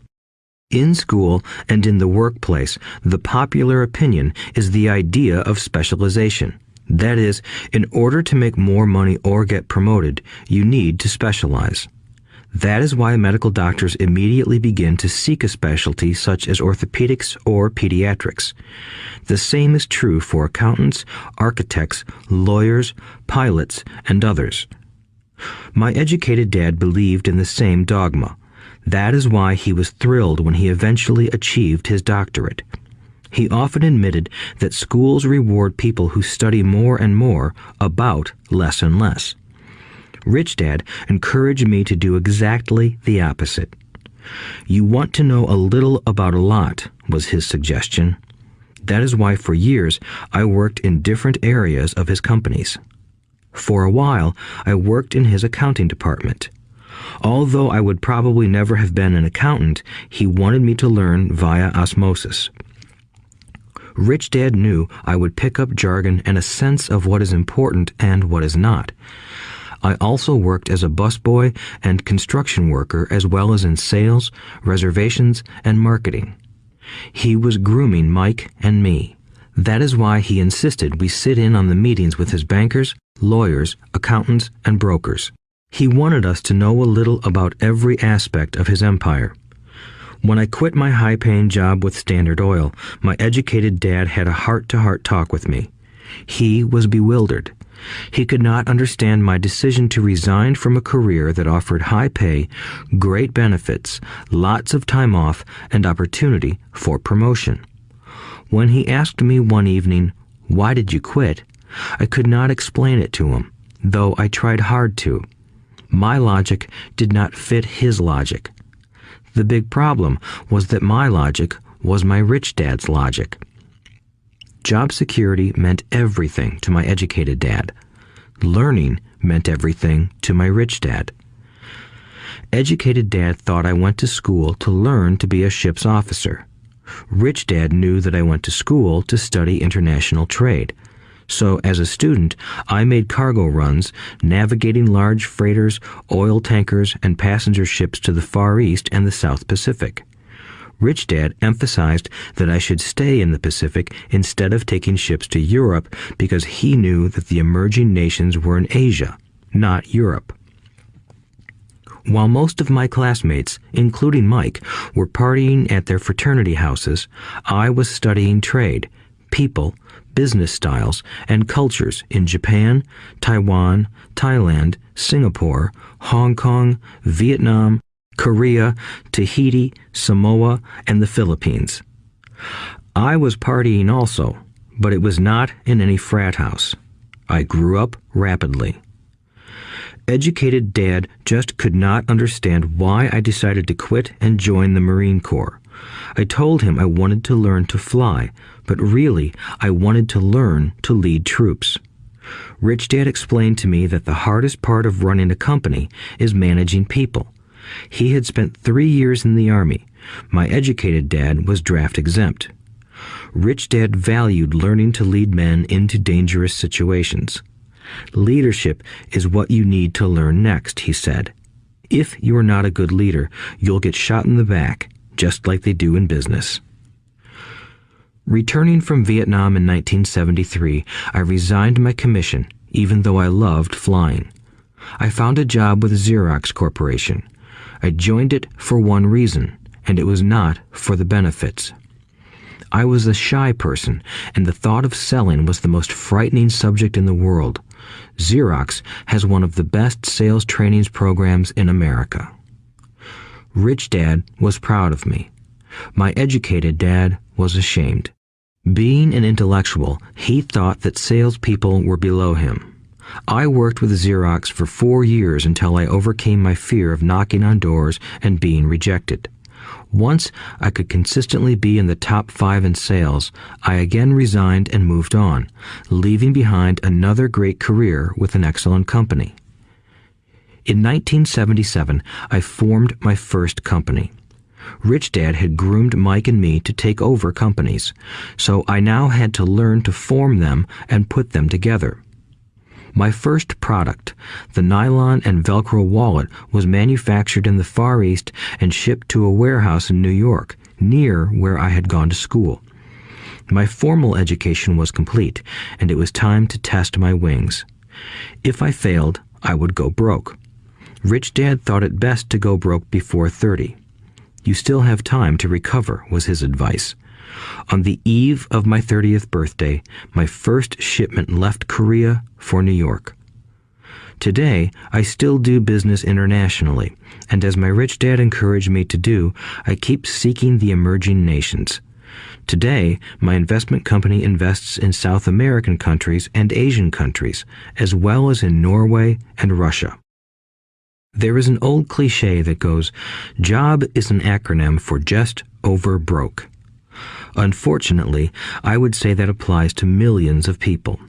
In school and in the workplace, the popular opinion is the idea of specialization. That is, in order to make more money or get promoted, you need to specialize. That is why medical doctors immediately begin to seek a specialty such as orthopedics or pediatrics. The same is true for accountants, architects, lawyers, pilots, and others. My educated dad believed in the same dogma. That is why he was thrilled when he eventually achieved his doctorate. He often admitted that schools reward people who study more and more about less and less. Rich Dad encouraged me to do exactly the opposite. You want to know a little about a lot, was his suggestion. That is why for years I worked in different areas of his companies. For a while, I worked in his accounting department. Although I would probably never have been an accountant, he wanted me to learn via osmosis. Rich Dad knew I would pick up jargon and a sense of what is important and what is not. I also worked as a busboy and construction worker as well as in sales, reservations, and marketing. He was grooming Mike and me. That is why he insisted we sit in on the meetings with his bankers, lawyers, accountants, and brokers. He wanted us to know a little about every aspect of his empire. When I quit my high-paying job with Standard Oil, my educated dad had a heart-to-heart talk with me. He was bewildered. He could not understand my decision to resign from a career that offered high pay, great benefits, lots of time off, and opportunity for promotion. When he asked me one evening, "Why did you quit?" I could not explain it to him, though I tried hard to. My logic did not fit his logic. The big problem was that my logic was my rich dad's logic. Job security meant everything to my educated dad. Learning meant everything to my rich dad. Educated dad thought I went to school to learn to be a ship's officer. Rich dad knew that I went to school to study international trade. So as a student, I made cargo runs, navigating large freighters, oil tankers, and passenger ships to the Far East and the South Pacific. Rich Dad emphasized that I should stay in the Pacific instead of taking ships to Europe because he knew that the emerging nations were in Asia, not Europe. While most of my classmates, including Mike, were partying at their fraternity houses, I was studying trade, people, business styles, and cultures in Japan, Taiwan, Thailand, Singapore, Hong Kong, Vietnam, Korea, Tahiti, Samoa, and the Philippines. I was partying also, but it was not in any frat house. I grew up rapidly. Educated Dad just could not understand why I decided to quit and join the Marine Corps. I told him I wanted to learn to fly, but really I wanted to learn to lead troops. Rich Dad explained to me that the hardest part of running a company is managing people. He had spent 3 years in the Army. My educated dad was draft exempt. Rich Dad valued learning to lead men into dangerous situations. Leadership is what you need to learn next, he said. If you are not a good leader, you'll get shot in the back, just like they do in business. Returning from Vietnam in 1973, I resigned my commission, even though I loved flying. I found a job with Xerox Corporation. I joined it for one reason, and it was not for the benefits. I was a shy person, and the thought of selling was the most frightening subject in the world. Xerox has one of the best sales trainings programs in America. Rich Dad was proud of me. My educated dad was ashamed. Being an intellectual, he thought that salespeople were below him. I worked with Xerox for 4 years until I overcame my fear of knocking on doors and being rejected. Once I could consistently be in the top 5 in sales, I again resigned and moved on, leaving behind another great career with an excellent company. In 1977, I formed my first company. Rich Dad had groomed Mike and me to take over companies, so I now had to learn to form them and put them together. My first product, the nylon and Velcro wallet, was manufactured in the Far East and shipped to a warehouse in New York, near where I had gone to school. My formal education was complete, and it was time to test my wings. If I failed, I would go broke. Rich Dad thought it best to go broke before 30. You still have time to recover, was his advice. On the eve of my 30th birthday, my first shipment left Korea for New York. Today, I still do business internationally, and as my rich dad encouraged me to do, I keep seeking the emerging nations. Today, my investment company invests in South American countries and Asian countries, as well as in Norway and Russia. There is an old cliche that goes, "Job is an acronym for just over broke." Unfortunately, I would say that applies to millions of people.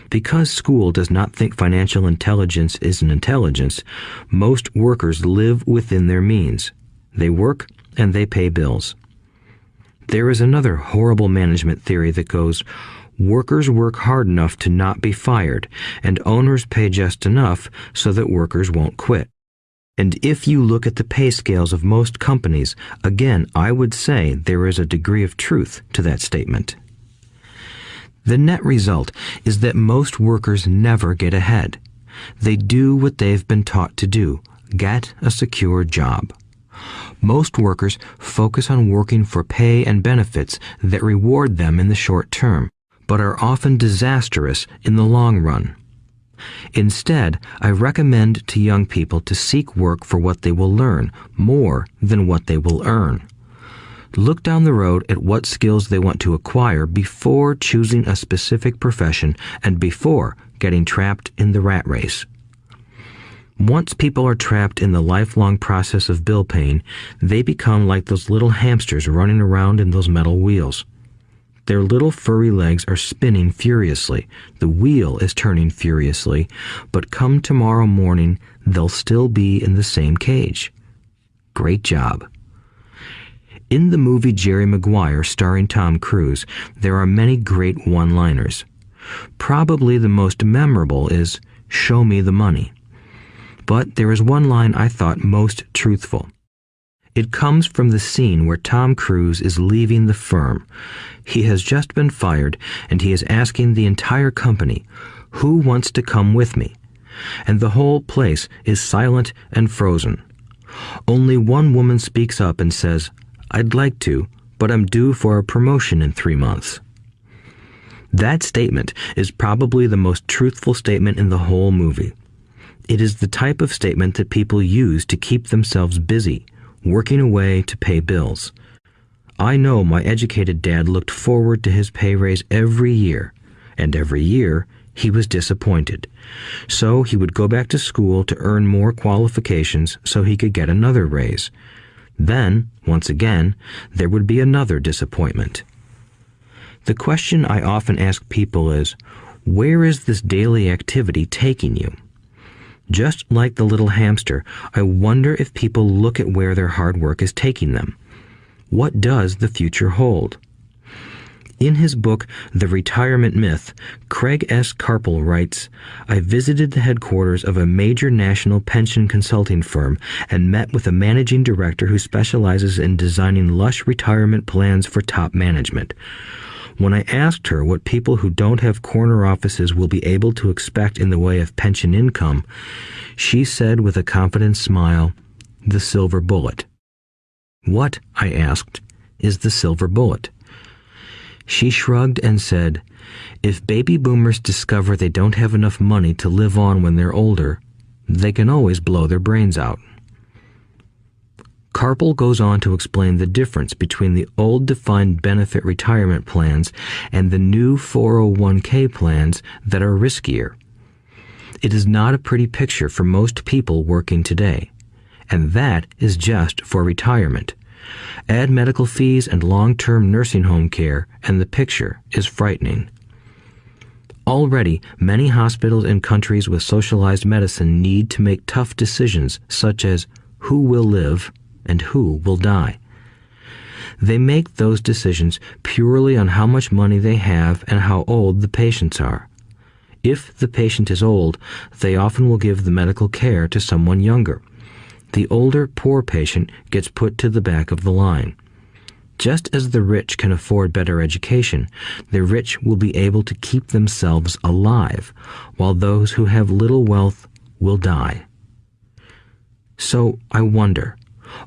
Because school does not think financial intelligence is an intelligence, most workers live within their means. They work and they pay bills. There is another horrible management theory that goes, workers work hard enough to not be fired, and owners pay just enough so that workers won't quit. And if you look at the pay scales of most companies, again, I would say there is a degree of truth to that statement. The net result is that most workers never get ahead. They do what they've been taught to do, get a secure job. Most workers focus on working for pay and benefits that reward them in the short term, but are often disastrous in the long run. Instead, I recommend to young people to seek work for what they will learn more than what they will earn. Look down the road at what skills they want to acquire before choosing a specific profession and before getting trapped in the rat race. Once people are trapped in the lifelong process of bill paying, they become like those little hamsters running around in those metal wheels. Their little furry legs are spinning furiously. The wheel is turning furiously, but come tomorrow morning, they'll still be in the same cage. Great job. In the movie Jerry Maguire, starring Tom Cruise, there are many great one-liners. Probably the most memorable is, "Show me the money." But there is one line I thought most truthful. It comes from the scene where Tom Cruise is leaving the firm. He has just been fired, and he is asking the entire company, "Who wants to come with me?" And the whole place is silent and frozen. Only one woman speaks up and says, "I'd like to, but I'm due for a promotion in 3 months." That statement is probably the most truthful statement in the whole movie. It is the type of statement that people use to keep themselves busy, working away to pay bills. I know my educated dad looked forward to his pay raise every year, and every year he was disappointed. So he would go back to school to earn more qualifications so he could get another raise. Then, once again, there would be another disappointment. The question I often ask people is, where is this daily activity taking you? Just like the little hamster, I wonder if people look at where their hard work is taking them. What does the future hold? In his book, The Retirement Myth, Craig S. Carpel writes, "I visited the headquarters of a major national pension consulting firm and met with a managing director who specializes in designing lush retirement plans for top management. When I asked her what people who don't have corner offices will be able to expect in the way of pension income, she said with a confident smile, 'The silver bullet.'" "What," I asked, "is the silver bullet?" She shrugged and said, "If baby boomers discover they don't have enough money to live on when they're older, they can always blow their brains out." Carpel goes on to explain the difference between the old defined benefit retirement plans and the new 401k plans that are riskier. It is not a pretty picture for most people working today, and that is just for retirement. Add medical fees and long-term nursing home care, and the picture is frightening. Already, many hospitals in countries with socialized medicine need to make tough decisions such as who will live and who will die. They make those decisions purely on how much money they have and how old the patients are. If the patient is old, they often will give the medical care to someone younger. The older, poor patient gets put to the back of the line. Just as the rich can afford better education, the rich will be able to keep themselves alive, while those who have little wealth will die. So I wonder,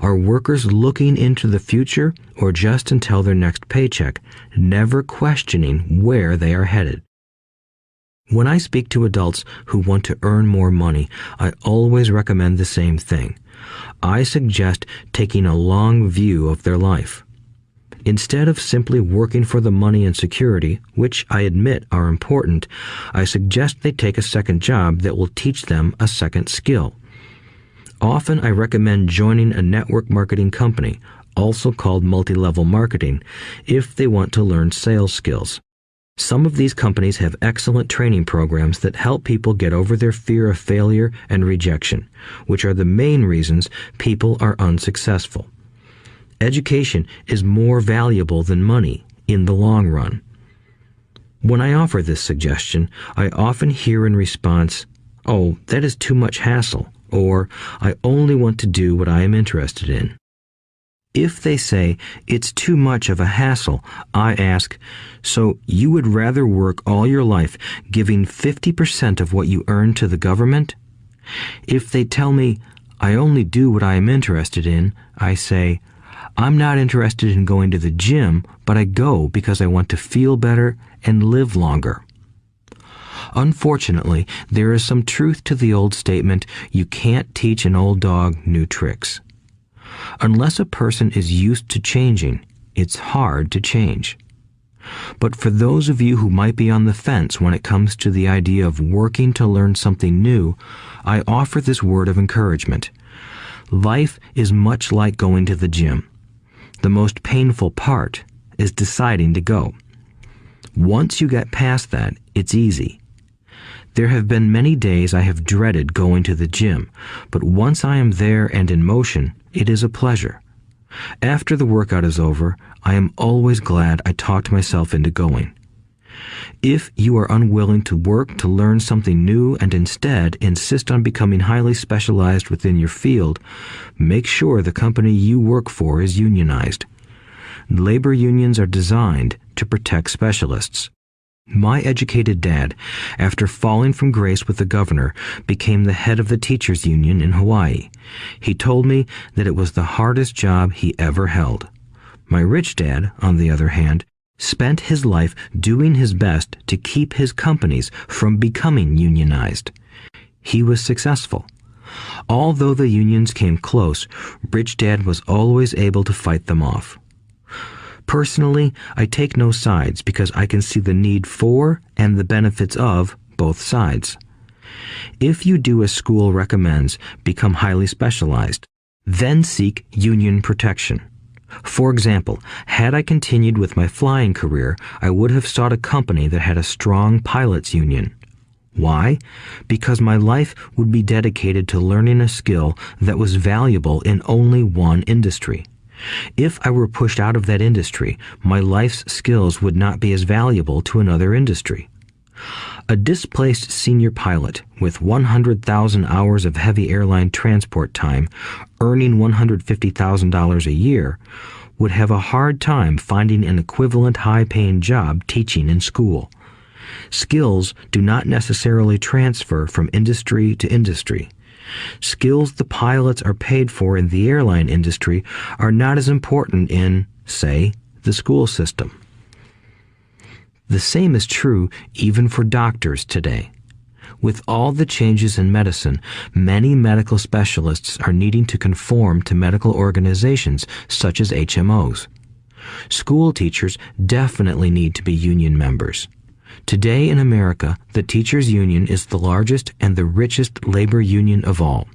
are workers looking into the future or just until their next paycheck, never questioning where they are headed? When I speak to adults who want to earn more money, I always recommend the same thing. I suggest taking a long view of their life. Instead of simply working for the money and security, which I admit are important, I suggest they take a second job that will teach them a second skill. Often I recommend joining a network marketing company, also called multi-level marketing, if they want to learn sales skills. Some of these companies have excellent training programs that help people get over their fear of failure and rejection, which are the main reasons people are unsuccessful. Education is more valuable than money in the long run. When I offer this suggestion, I often hear in response, "Oh, that is too much hassle," or "I only want to do what I am interested in." If they say it's too much of a hassle, I ask, so you would rather work all your life giving 50% of what you earn to the government? If they tell me, I only do what I am interested in, I say, I'm not interested in going to the gym, but I go because I want to feel better and live longer. Unfortunately, there is some truth to the old statement, you can't teach an old dog new tricks. Unless a person is used to changing, it's hard to change. But for those of you who might be on the fence when it comes to the idea of working to learn something new, I offer this word of encouragement. Life is much like going to the gym. The most painful part is deciding to go. Once you get past that, it's easy. There have been many days I have dreaded going to the gym, but once I am there and in motion, it is a pleasure. After the workout is over, I am always glad I talked myself into going. If you are unwilling to work to learn something new and instead insist on becoming highly specialized within your field, make sure the company you work for is unionized. Labor unions are designed to protect specialists. My educated dad, after falling from grace with the governor, became the head of the teachers' union in Hawaii. He told me that it was the hardest job he ever held. My rich dad, on the other hand, spent his life doing his best to keep his companies from becoming unionized. He was successful. Although the unions came close, Rich Dad was always able to fight them off. Personally, I take no sides because I can see the need for and the benefits of both sides. If you do as school recommends, become highly specialized, then seek union protection. For example, had I continued with my flying career, I would have sought a company that had a strong pilots union. Why? Because my life would be dedicated to learning a skill that was valuable in only one industry. If I were pushed out of that industry, my life's skills would not be as valuable to another industry. A displaced senior pilot with 100,000 hours of heavy airline transport time, earning $150,000 a year, would have a hard time finding an equivalent high-paying job teaching in school. Skills do not necessarily transfer from industry to industry. Skills the pilots are paid for in the airline industry are not as important in, say, the school system. The same is true even for doctors today. With all the changes in medicine, many medical specialists are needing to conform to medical organizations such as HMOs. School teachers definitely need to be union members. Today in America, the teachers' union is the largest and the richest labor union of all.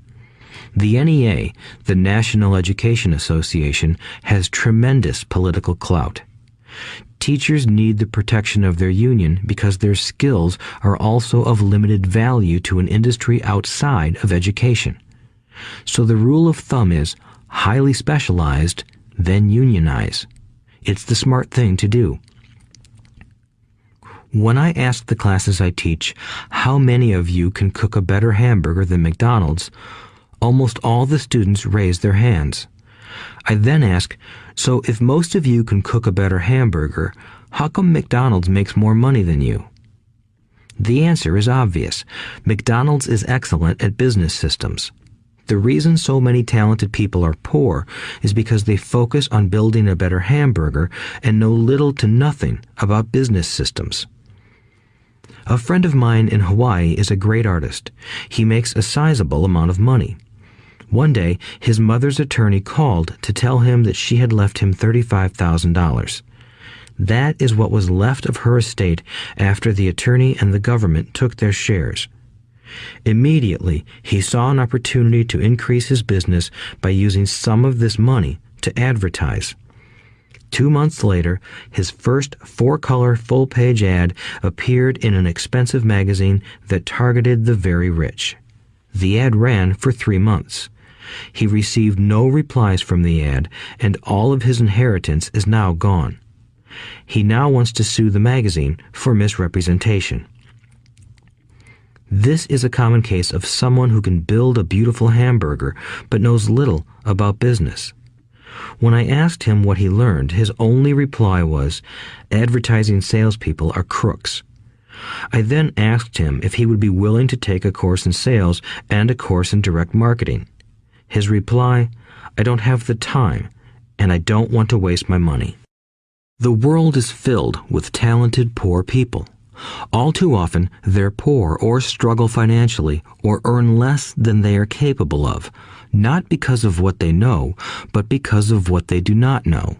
The NEA, the National Education Association, has tremendous political clout. Teachers need the protection of their union because their skills are also of limited value to an industry outside of education. So the rule of thumb is highly specialized, then unionize. It's the smart thing to do. When I ask the classes I teach, how many of you can cook a better hamburger than McDonald's, almost all the students raise their hands. I then ask, so if most of you can cook a better hamburger, how come McDonald's makes more money than you? The answer is obvious. McDonald's is excellent at business systems. The reason so many talented people are poor is because they focus on building a better hamburger and know little to nothing about business systems. A friend of mine in Hawaii is a great artist. He makes a sizable amount of money. One day, his mother's attorney called to tell him that she had left him $35,000. That is what was left of her estate after the attorney and the government took their shares. Immediately, he saw an opportunity to increase his business by using some of this money to advertise. 2 months later, his first 4-color full-page ad appeared in an expensive magazine that targeted the very rich. The ad ran for 3 months. He received no replies from the ad, and all of his inheritance is now gone. He now wants to sue the magazine for misrepresentation. This is a common case of someone who can build a beautiful hamburger but knows little about business. When I asked him what he learned, his only reply was, "Advertising salespeople are crooks." I then asked him if he would be willing to take a course in sales and a course in direct marketing. His reply, "I don't have the time, and I don't want to waste my money." The world is filled with talented poor people. All too often, they're poor or struggle financially or earn less than they are capable of, not because of what they know, but because of what they do not know.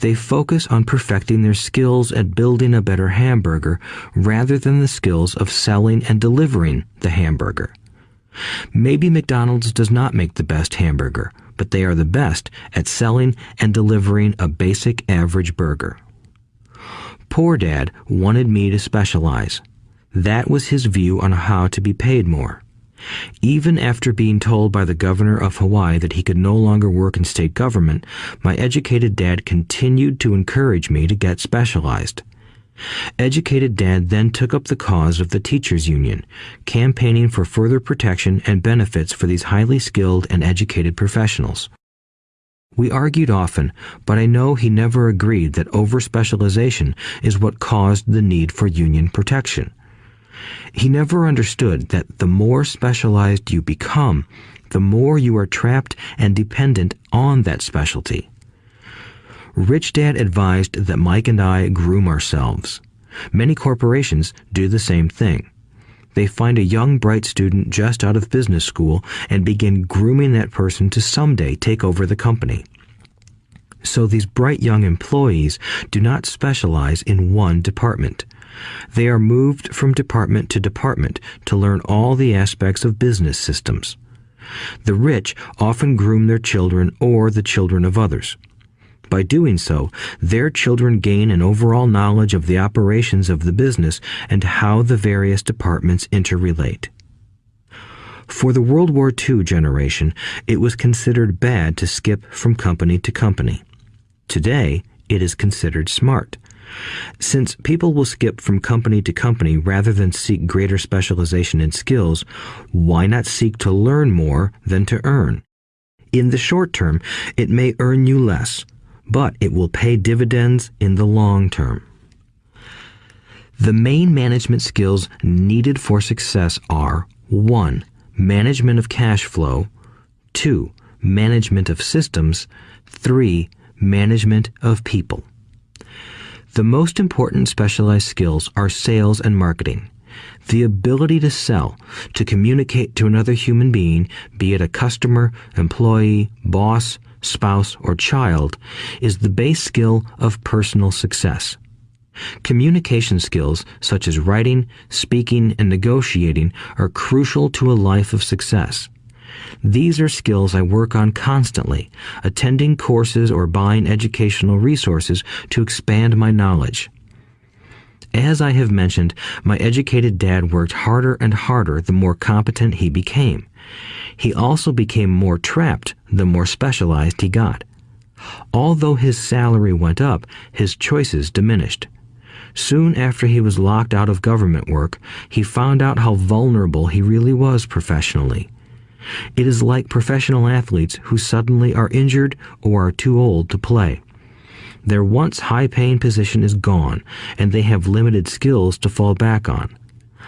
They focus on perfecting their skills at building a better hamburger rather than the skills of selling and delivering the hamburger. Maybe McDonald's does not make the best hamburger, but they are the best at selling and delivering a basic average burger. Poor Dad wanted me to specialize. That was his view on how to be paid more. Even after being told by the governor of Hawaii that he could no longer work in state government, my educated dad continued to encourage me to get specialized. Educated Dad then took up the cause of the teachers' union, campaigning for further protection and benefits for these highly skilled and educated professionals. We argued often, but I know he never agreed that over-specialization is what caused the need for union protection. He never understood that the more specialized you become, the more you are trapped and dependent on that specialty. Rich Dad advised that Mike and I groom ourselves. Many corporations do the same thing. They find a young, bright student just out of business school and begin grooming that person to someday take over the company. So these bright young employees do not specialize in one department. They are moved from department to department to learn all the aspects of business systems. The rich often groom their children or the children of others. By doing so, their children gain an overall knowledge of the operations of the business and how the various departments interrelate. For the World War II generation, it was considered bad to skip from company to company. Today, it is considered smart. Since people will skip from company to company rather than seek greater specialization in skills, why not seek to learn more than to earn? In the short term, it may earn you less, but it will pay dividends in the long term. The main management skills needed for success are 1. Management of cash flow, 2. Management of systems, 3. Management of people. The most important specialized skills are sales and marketing. The ability to sell, to communicate to another human being, be it a customer, employee, boss, spouse, or child, is the base skill of personal success. Communication skills such as writing, speaking, and negotiating are crucial to a life of success. These are skills I work on constantly, attending courses or buying educational resources to expand my knowledge. As I have mentioned, my educated dad worked harder and harder the more competent he became. He also became more trapped the more specialized he got. Although his salary went up, his choices diminished. Soon after he was locked out of government work, he found out how vulnerable he really was professionally. It is like professional athletes who suddenly are injured or are too old to play. Their once high-paying position is gone, and they have limited skills to fall back on.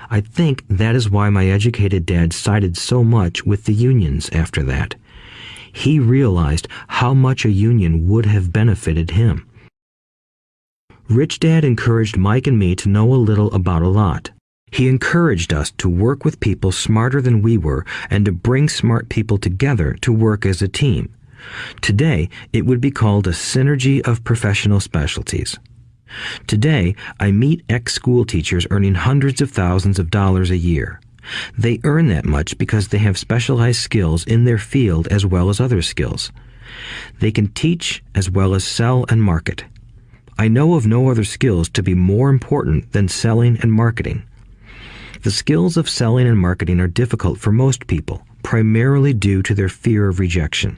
I think that is why my educated dad sided so much with the unions after that. He realized how much a union would have benefited him. Rich Dad encouraged Mike and me to know a little about a lot. He encouraged us to work with people smarter than we were and to bring smart people together to work as a team. Today, it would be called a synergy of professional specialties. Today, I meet ex-school teachers earning hundreds of thousands of dollars a year. They earn that much because they have specialized skills in their field as well as other skills. They can teach as well as sell and market. I know of no other skills to be more important than selling and marketing. The skills of selling and marketing are difficult for most people, primarily due to their fear of rejection.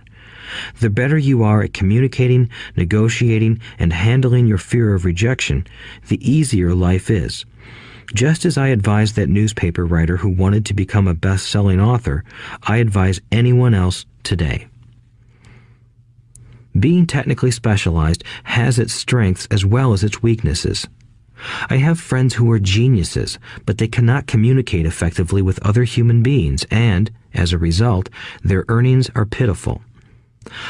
The better you are at communicating, negotiating, and handling your fear of rejection, the easier life is. Just as I advise that newspaper writer who wanted to become a best-selling author, I advise anyone else today. Being technically specialized has its strengths as well as its weaknesses. I have friends who are geniuses, but they cannot communicate effectively with other human beings, and, as a result, their earnings are pitiful.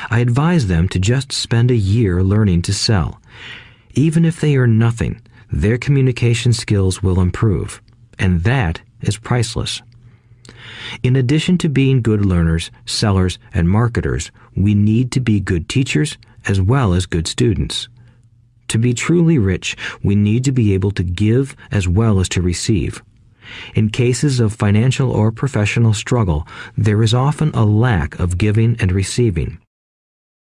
I advise them to just spend a year learning to sell. Even if they earn nothing, their communication skills will improve, and that is priceless. In addition to being good learners, sellers, and marketers, we need to be good teachers as well as good students. To be truly rich, we need to be able to give as well as to receive. In cases of financial or professional struggle, there is often a lack of giving and receiving.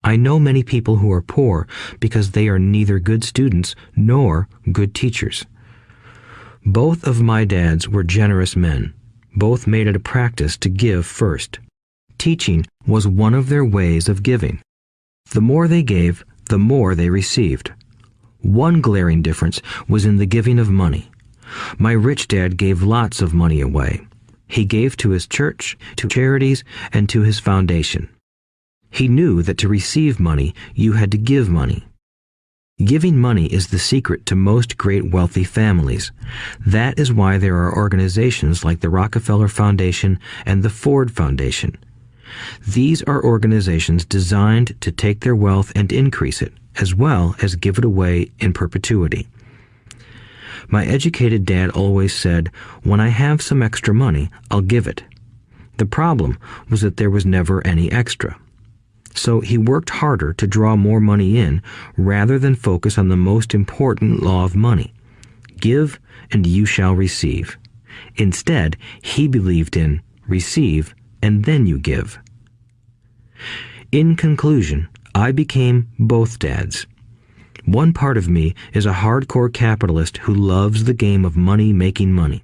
I know many people who are poor because they are neither good students nor good teachers. Both of my dads were generous men. Both made it a practice to give first. Teaching was one of their ways of giving. The more they gave, the more they received. One glaring difference was in the giving of money. My rich dad gave lots of money away. He gave to his church, to charities, and to his foundation. He knew that to receive money, you had to give money. Giving money is the secret to most great wealthy families. That is why there are organizations like the Rockefeller Foundation and the Ford Foundation. These are organizations designed to take their wealth and increase it, as well as give it away in perpetuity. My educated dad always said, "When I have some extra money, I'll give it." The problem was that there was never any extra. So he worked harder to draw more money in rather than focus on the most important law of money. Give and you shall receive. Instead, he believed in receive and then you give. In conclusion, I became both dads. One part of me is a hardcore capitalist who loves the game of money making money.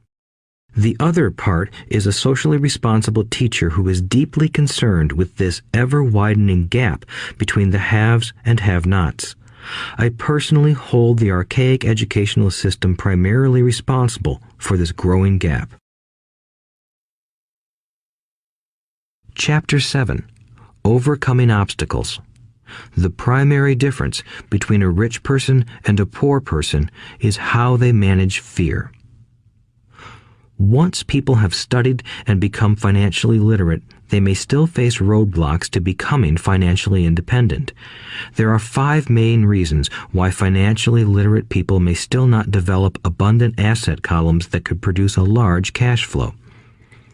The other part is a socially responsible teacher who is deeply concerned with this ever-widening gap between the haves and have-nots. I personally hold the archaic educational system primarily responsible for this growing gap. Chapter 7. Overcoming Obstacles. The primary difference between a rich person and a poor person is how they manage fear. Once people have studied and become financially literate, they may still face roadblocks to becoming financially independent. There are 5 main reasons why financially literate people may still not develop abundant asset columns that could produce a large cash flow.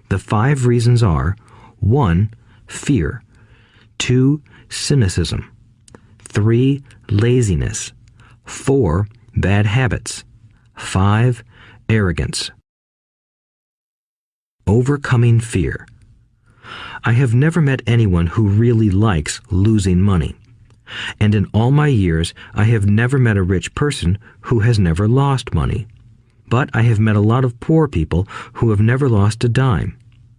The 5 reasons are: 1. Fear. 2. Cynicism. 3. Laziness. 4. Bad habits. 5. Arrogance. Overcoming fear. I have never met anyone who really likes losing money. And in all my years, I have never met a rich person who has never lost money. But I have met a lot of poor people who have never lost a dime.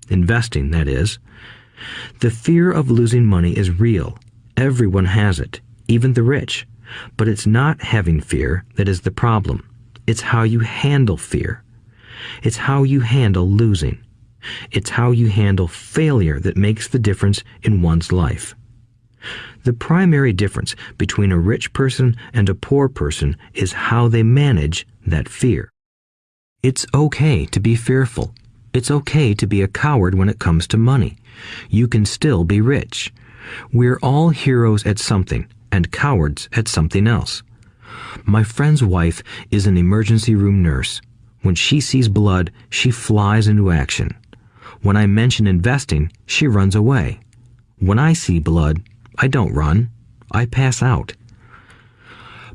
Investing, that is. The fear of losing money is real. Everyone has it, even the rich. But it's not having fear that is the problem. It's how you handle fear. It's how you handle losing. It's how you handle failure that makes the difference in one's life. The primary difference between a rich person and a poor person is how they manage that fear. It's okay to be fearful. It's okay to be a coward when it comes to money. You can still be rich. We're all heroes at something and cowards at something else. My friend's wife is an emergency room nurse. When she sees blood, she flies into action. When I mention investing, she runs away. When I see blood, I don't run. I pass out.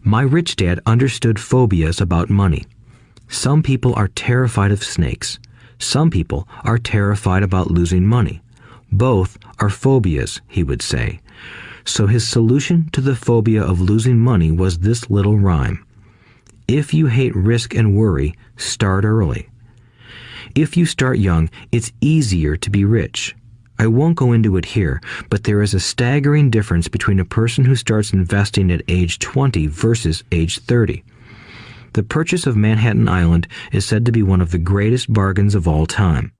My rich dad understood phobias about money. Some people are terrified of snakes. Some people are terrified about losing money. Both are phobias, he would say. So his solution to the phobia of losing money was this little rhyme. If you hate risk and worry, start early. If you start young, it's easier to be rich. I won't go into it here, but there is a staggering difference between a person who starts investing at age 20 versus age 30. The purchase of Manhattan Island is said to be one of the greatest bargains of all time.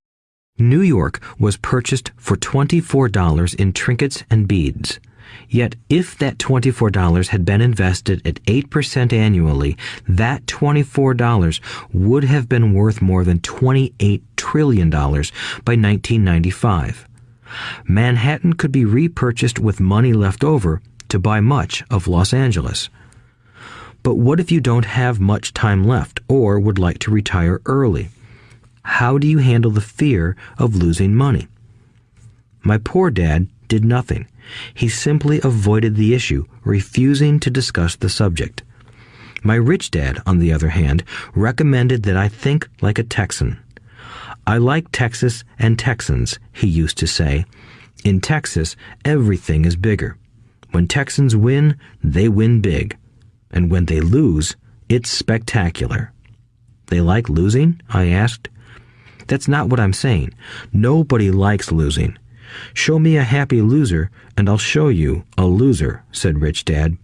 New York was purchased for $24 in trinkets and beads. Yet if that $24 had been invested at 8% annually, that $24 would have been worth more than $28 trillion by 1995. Manhattan could be repurchased with money left over to buy much of Los Angeles. But what if you don't have much time left or would like to retire early? How do you handle the fear of losing money? My poor dad did nothing. He simply avoided the issue, refusing to discuss the subject. My rich dad, on the other hand, recommended that I think like a Texan. I like Texas and Texans, he used to say. In Texas, everything is bigger. When Texans win, they win big. And when they lose, it's spectacular. They like losing? I asked. That's not what I'm saying. Nobody likes losing. Show me a happy loser, and I'll show you a loser, said Rich Dad.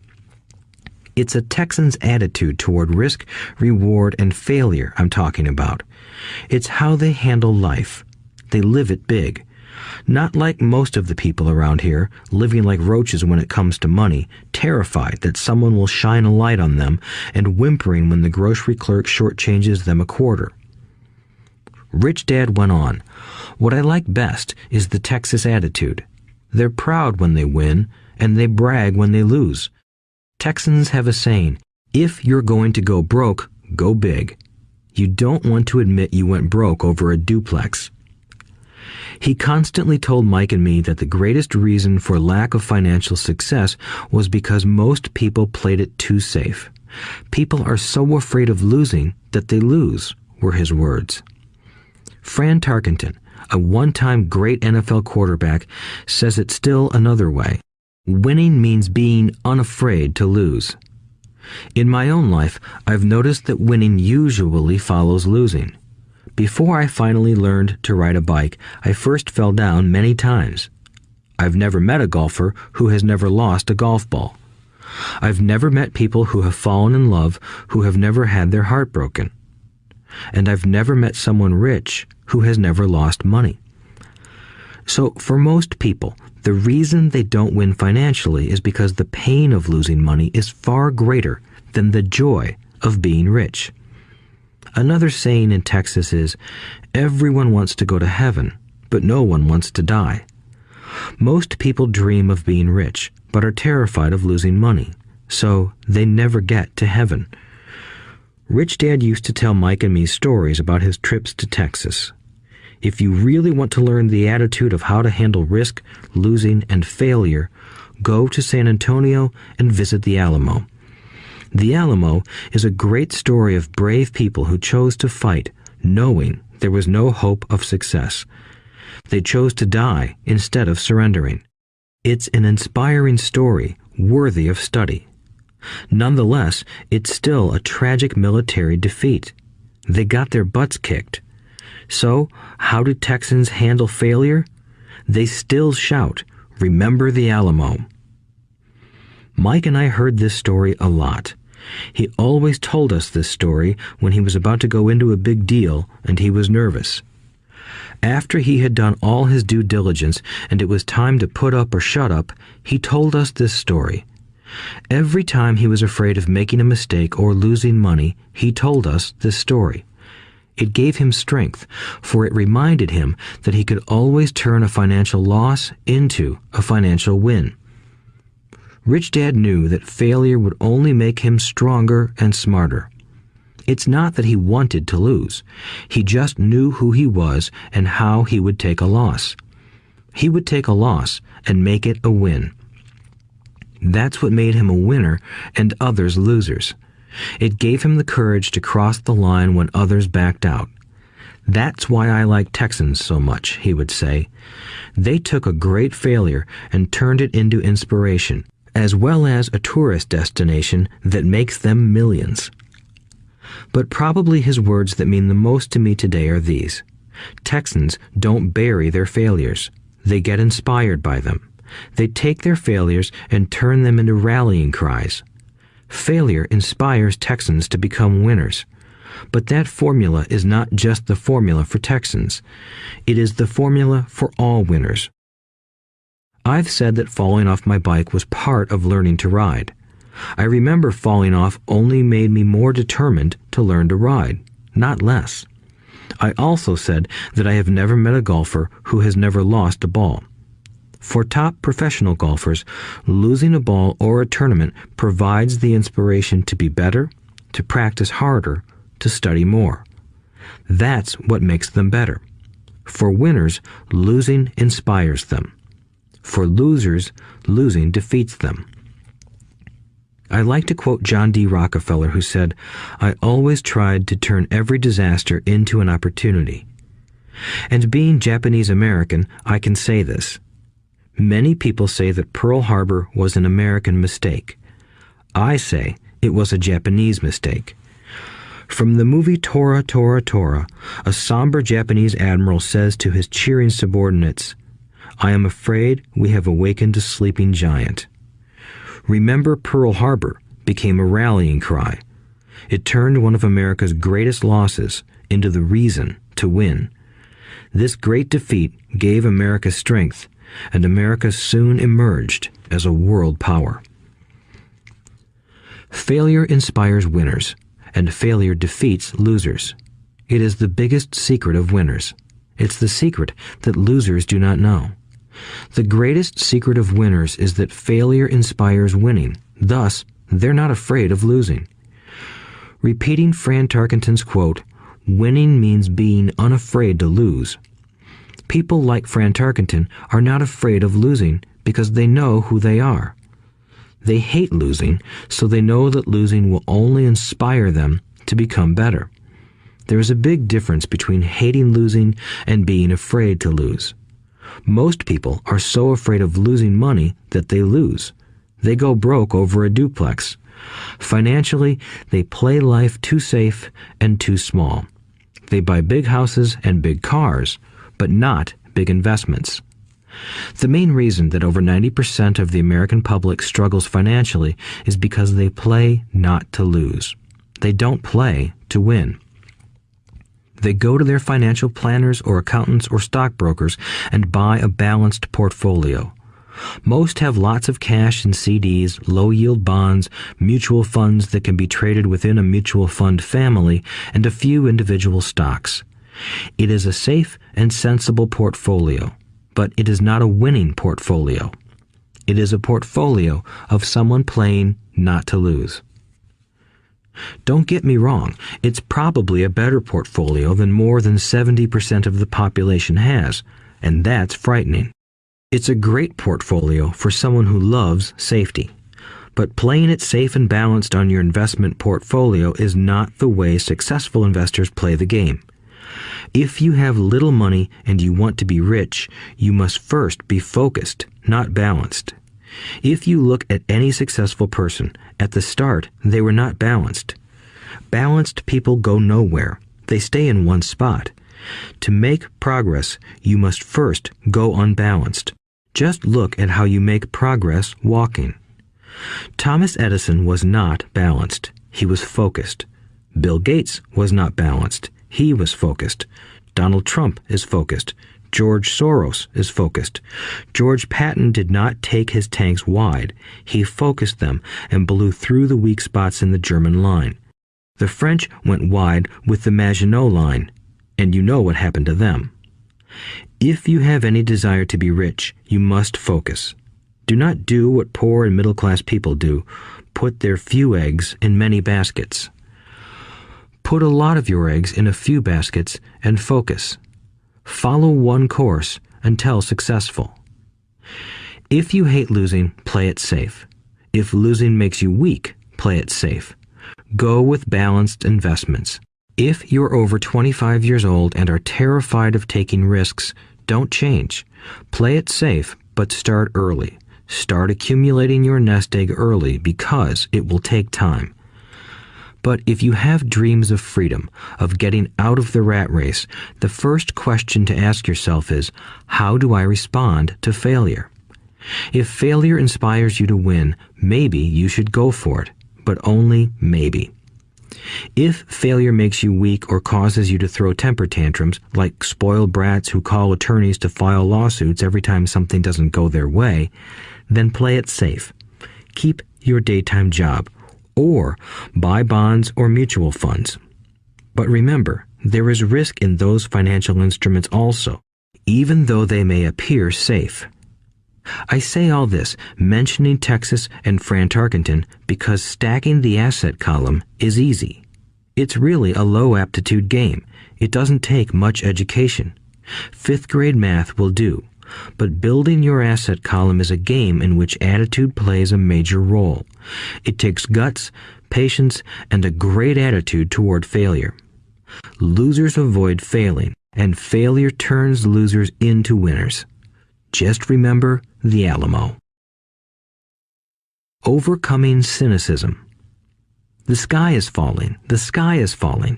It's a Texan's attitude toward risk, reward, and failure I'm talking about. It's how they handle life. They live it big. Not like most of the people around here, living like roaches when it comes to money, terrified that someone will shine a light on them and whimpering when the grocery clerk shortchanges them a quarter. Rich Dad went on, "What I like best is the Texas attitude. They're proud when they win, and they brag when they lose. Texans have a saying, if you're going to go broke, go big. You don't want to admit you went broke over a duplex." He constantly told Mike and me that the greatest reason for lack of financial success was because most people played it too safe. People are so afraid of losing that they lose, were his words. Fran Tarkenton, a one-time great NFL quarterback, says it still another way. Winning means being unafraid to lose. In my own life, I've noticed that winning usually follows losing. Before I finally learned to ride a bike, I first fell down many times. I've never met a golfer who has never lost a golf ball. I've never met people who have fallen in love who have never had their heart broken. And I've never met someone rich who has never lost money. So for most people, the reason they don't win financially is because the pain of losing money is far greater than the joy of being rich. Another saying in Texas is, everyone wants to go to heaven, but no one wants to die. Most people dream of being rich, but are terrified of losing money, so they never get to heaven. Rich Dad used to tell Mike and me stories about his trips to Texas. If you really want to learn the attitude of how to handle risk, losing, and failure, go to San Antonio and visit the Alamo. The Alamo is a great story of brave people who chose to fight, knowing there was no hope of success. They chose to die instead of surrendering. It's an inspiring story worthy of study. Nonetheless, it's still a tragic military defeat. They got their butts kicked. So, how do Texans handle failure? They still shout, "Remember the Alamo." Mike and I heard this story a lot. He always told us this story when he was about to go into a big deal and he was nervous. After he had done all his due diligence and it was time to put up or shut up, he told us this story. Every time he was afraid of making a mistake or losing money, he told us this story. It gave him strength, for it reminded him that he could always turn a financial loss into a financial win. Rich Dad knew that failure would only make him stronger and smarter. It's not that he wanted to lose. He just knew who he was and how he would take a loss. He would take a loss and make it a win. That's what made him a winner and others losers. It gave him the courage to cross the line when others backed out. That's why I like Texans so much, he would say. They took a great failure and turned it into inspiration, as well as a tourist destination that makes them millions. But probably his words that mean the most to me today are these. Texans don't bury their failures. They get inspired by them. They take their failures and turn them into rallying cries. Failure inspires Texans to become winners. But that formula is not just the formula for Texans. It is the formula for all winners. I've said that falling off my bike was part of learning to ride. I remember falling off only made me more determined to learn to ride, not less. I also said that I have never met a golfer who has never lost a ball. For top professional golfers, losing a ball or a tournament provides the inspiration to be better, to practice harder, to study more. That's what makes them better. For winners, losing inspires them. For losers, losing defeats them. I like to quote John D. Rockefeller, who said, "I always tried to turn every disaster into an opportunity." And being Japanese American, I can say this. Many people say that Pearl Harbor was an American mistake. I say it was a Japanese mistake. From the movie Tora, Tora, Tora, a somber Japanese admiral says to his cheering subordinates, "I am afraid we have awakened a sleeping giant." Remember Pearl Harbor became a rallying cry. It turned one of America's greatest losses into the reason to win. This great defeat gave America strength, and America soon emerged as a world power. Failure inspires winners, and failure defeats losers. It is the biggest secret of winners. It's the secret that losers do not know. The greatest secret of winners is that failure inspires winning. Thus, they're not afraid of losing. Repeating Fran Tarkenton's quote, "Winning means being unafraid to lose." People like Fran Tarkenton are not afraid of losing because they know who they are. They hate losing, so they know that losing will only inspire them to become better. There is a big difference between hating losing and being afraid to lose. Most people are so afraid of losing money that they lose. They go broke over a duplex. Financially, they play life too safe and too small. They buy big houses and big cars, but not big investments. The main reason that over 90% of the American public struggles financially is because they play not to lose. They don't play to win. They go to their financial planners or accountants or stockbrokers and buy a balanced portfolio. Most have lots of cash in CDs, low-yield bonds, mutual funds that can be traded within a mutual fund family, and a few individual stocks. It is a safe and sensible portfolio, but it is not a winning portfolio. It is a portfolio of someone playing not to lose. Don't get me wrong, it's probably a better portfolio than more than 70% of the population has, and that's frightening. It's a great portfolio for someone who loves safety. But playing it safe and balanced on your investment portfolio is not the way successful investors play the game. If you have little money and you want to be rich, you must first be focused, not balanced. If you look at any successful person, at the start, they were not balanced. Balanced people go nowhere. They stay in one spot. To make progress, you must first go unbalanced. Just look at how you make progress walking. Thomas Edison was not balanced. He was focused. Bill Gates was not balanced. He was focused. Donald Trump is focused. George Soros is focused. George Patton did not take his tanks wide. He focused them and blew through the weak spots in the German line. The French went wide with the Maginot Line, and you know what happened to them. If you have any desire to be rich, you must focus. Do not do what poor and middle-class people do, put their few eggs in many baskets. Put a lot of your eggs in a few baskets and focus. Follow one course until successful. If you hate losing, play it safe. If losing makes you weak, play it safe. Go with balanced investments. If you're over 25 years old and are terrified of taking risks, don't change. Play it safe, but start early. Start accumulating your nest egg early because it will take time. But if you have dreams of freedom, of getting out of the rat race, the first question to ask yourself is, how do I respond to failure? If failure inspires you to win, maybe you should go for it, but only maybe. If failure makes you weak or causes you to throw temper tantrums, like spoiled brats who call attorneys to file lawsuits every time something doesn't go their way, then play it safe. Keep your daytime job, or buy bonds or mutual funds. But remember, there is risk in those financial instruments also, even though they may appear safe. I say all this, mentioning Texas and Fran Tarkenton, because stacking the asset column is easy. It's really a low-aptitude game. It doesn't take much education. 5th grade math will do. But building your asset column is a game in which attitude plays a major role. It takes guts, patience, and a great attitude toward failure. Losers avoid failing, and failure turns losers into winners. Just remember the Alamo. Overcoming cynicism. The sky is falling. The sky is falling.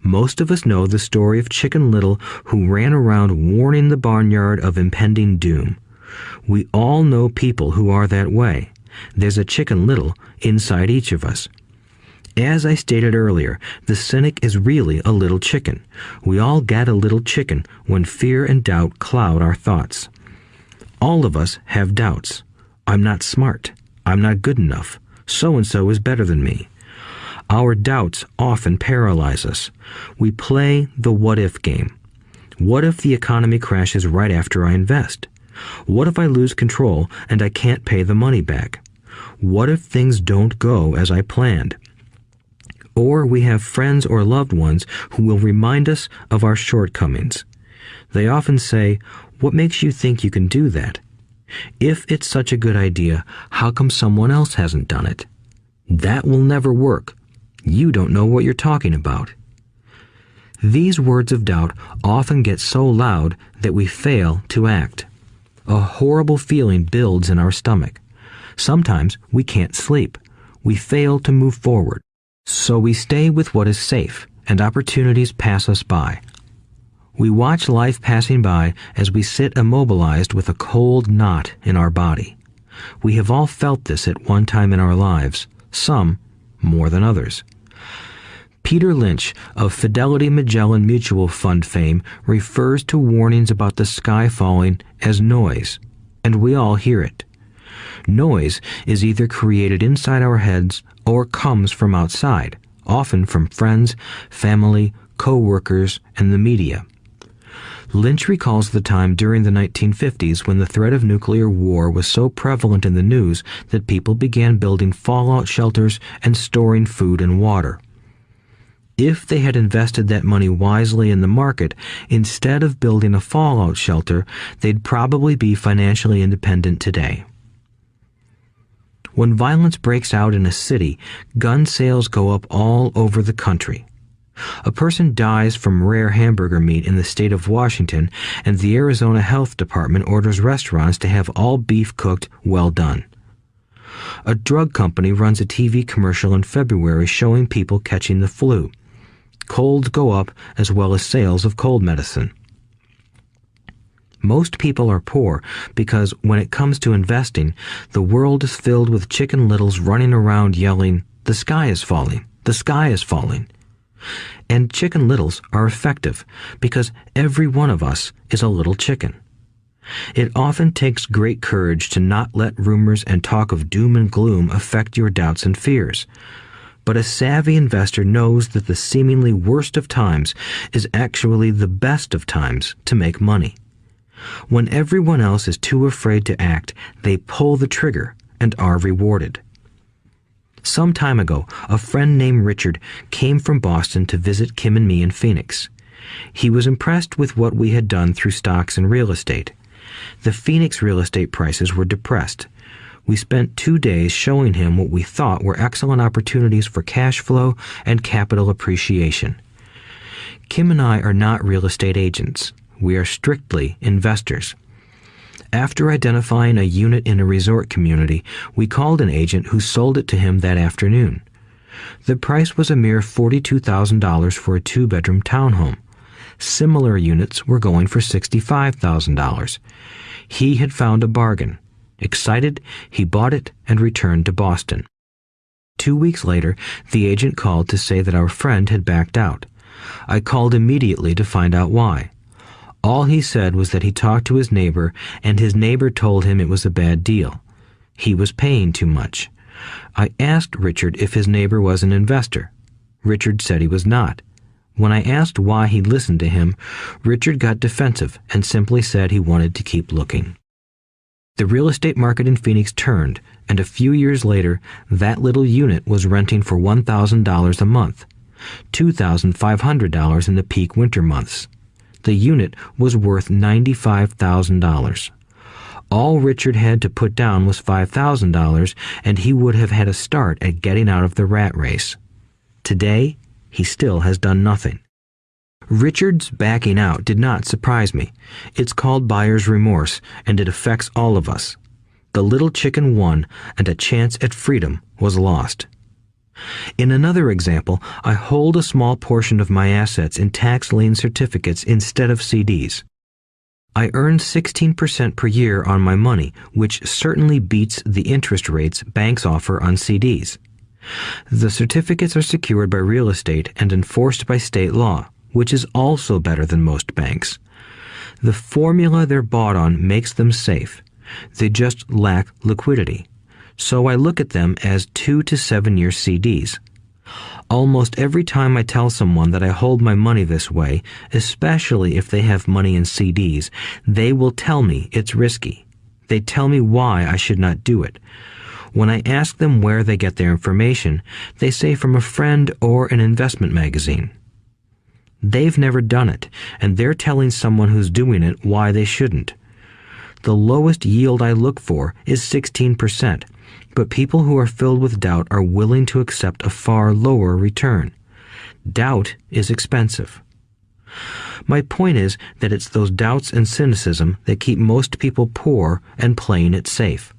Most of us know the story of Chicken Little, who ran around warning the barnyard of impending doom. We all know people who are that way. There's a Chicken Little inside each of us. As I stated earlier, the cynic is really a little chicken. We all get a little chicken when fear and doubt cloud our thoughts. All of us have doubts. I'm not smart. I'm not good enough. So-and-so is better than me. Our doubts often paralyze us. We play the what-if game. What if the economy crashes right after I invest? What if I lose control and I can't pay the money back? What if things don't go as I planned? Or we have friends or loved ones who will remind us of our shortcomings. They often say, "What makes you think you can do that? If it's such a good idea, how come someone else hasn't done it? That will never work. You don't know what you're talking about." These words of doubt often get so loud that we fail to act. A horrible feeling builds in our stomach. Sometimes we can't sleep. We fail to move forward. So we stay with what is safe, and opportunities pass us by. We watch life passing by as we sit immobilized with a cold knot in our body. We have all felt this at one time in our lives, some more than others. Peter Lynch of Fidelity Magellan Mutual Fund fame refers to warnings about the sky falling as noise, and we all hear it. Noise is either created inside our heads or comes from outside, often from friends, family, co-workers, and the media. Lynch recalls the time during the 1950s when the threat of nuclear war was so prevalent in the news that people began building fallout shelters and storing food and water. If they had invested that money wisely in the market, instead of building a fallout shelter, they'd probably be financially independent today. When violence breaks out in a city, gun sales go up all over the country. A person dies from rare hamburger meat in the state of Washington, and the Arizona Health Department orders restaurants to have all beef cooked well done. A drug company runs a TV commercial in February showing people catching the flu. Colds go up as well as sales of cold medicine. Most people are poor because when it comes to investing, the world is filled with Chicken Littles running around yelling, "The sky is falling, the sky is falling." And Chicken Littles are effective because every one of us is a little chicken. It often takes great courage to not let rumors and talk of doom and gloom affect your doubts and fears. But a savvy investor knows that the seemingly worst of times is actually the best of times to make money. When everyone else is too afraid to act, they pull the trigger and are rewarded. Some time ago, a friend named Richard came from Boston to visit Kim and me in Phoenix. He was impressed with what we had done through stocks and real estate. The Phoenix real estate prices were depressed. We spent 2 days showing him what we thought were excellent opportunities for cash flow and capital appreciation. Kim and I are not real estate agents. We are strictly investors. After identifying a unit in a resort community, we called an agent who sold it to him that afternoon. The price was a mere $42,000 for a 2-bedroom townhome. Similar units were going for $65,000. He had found a bargain. Excited, he bought it and returned to Boston. 2 weeks later, the agent called to say that our friend had backed out. I called immediately to find out why. All he said was that he talked to his neighbor, and his neighbor told him it was a bad deal. He was paying too much. I asked Richard if his neighbor was an investor. Richard said he was not. When I asked why he listened to him, Richard got defensive and simply said he wanted to keep looking. The real estate market in Phoenix turned, and a few years later, that little unit was renting for $1,000 a month, $2,500 in the peak winter months. The unit was worth $95,000. All Richard had to put down was $5,000, and he would have had a start at getting out of the rat race. Today, he still has done nothing. Richard's backing out did not surprise me. It's called buyer's remorse, and it affects all of us. The little chicken won, and a chance at freedom was lost. In another example, I hold a small portion of my assets in tax lien certificates instead of CDs. I earn 16% per year on my money, which certainly beats the interest rates banks offer on CDs. The certificates are secured by real estate and enforced by state law, which is also better than most banks. The formula they're bought on makes them safe. They just lack liquidity. So I look at them as 2 to 7 year CDs. Almost every time I tell someone that I hold my money this way, especially if they have money in CDs, they will tell me it's risky. They tell me why I should not do it. When I ask them where they get their information, they say from a friend or an investment magazine. They've never done it, and they're telling someone who's doing it why they shouldn't. The lowest yield I look for is 16%, but people who are filled with doubt are willing to accept a far lower return. Doubt is expensive. My point is that it's those doubts and cynicism that keep most people poor and playing it safe.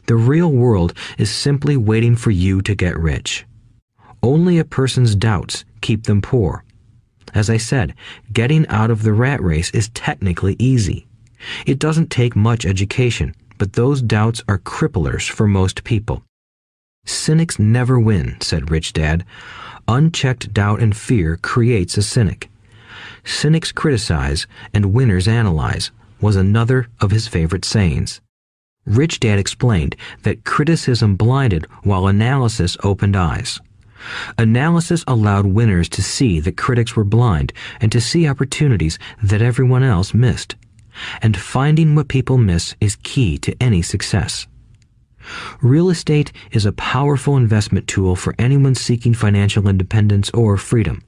The real world is simply waiting for you to get rich. Only a person's doubts keep them poor. As I said, getting out of the rat race is technically easy. It doesn't take much education, but those doubts are cripplers for most people. Cynics never win, said Rich Dad. Unchecked doubt and fear creates a cynic. Cynics criticize and winners analyze was another of his favorite sayings. Rich Dad explained that criticism blinded while analysis opened eyes. Analysis allowed winners to see that critics were blind and to see opportunities that everyone else missed. And finding what people miss is key to any success. Real estate is a powerful investment tool for anyone seeking financial independence or freedom.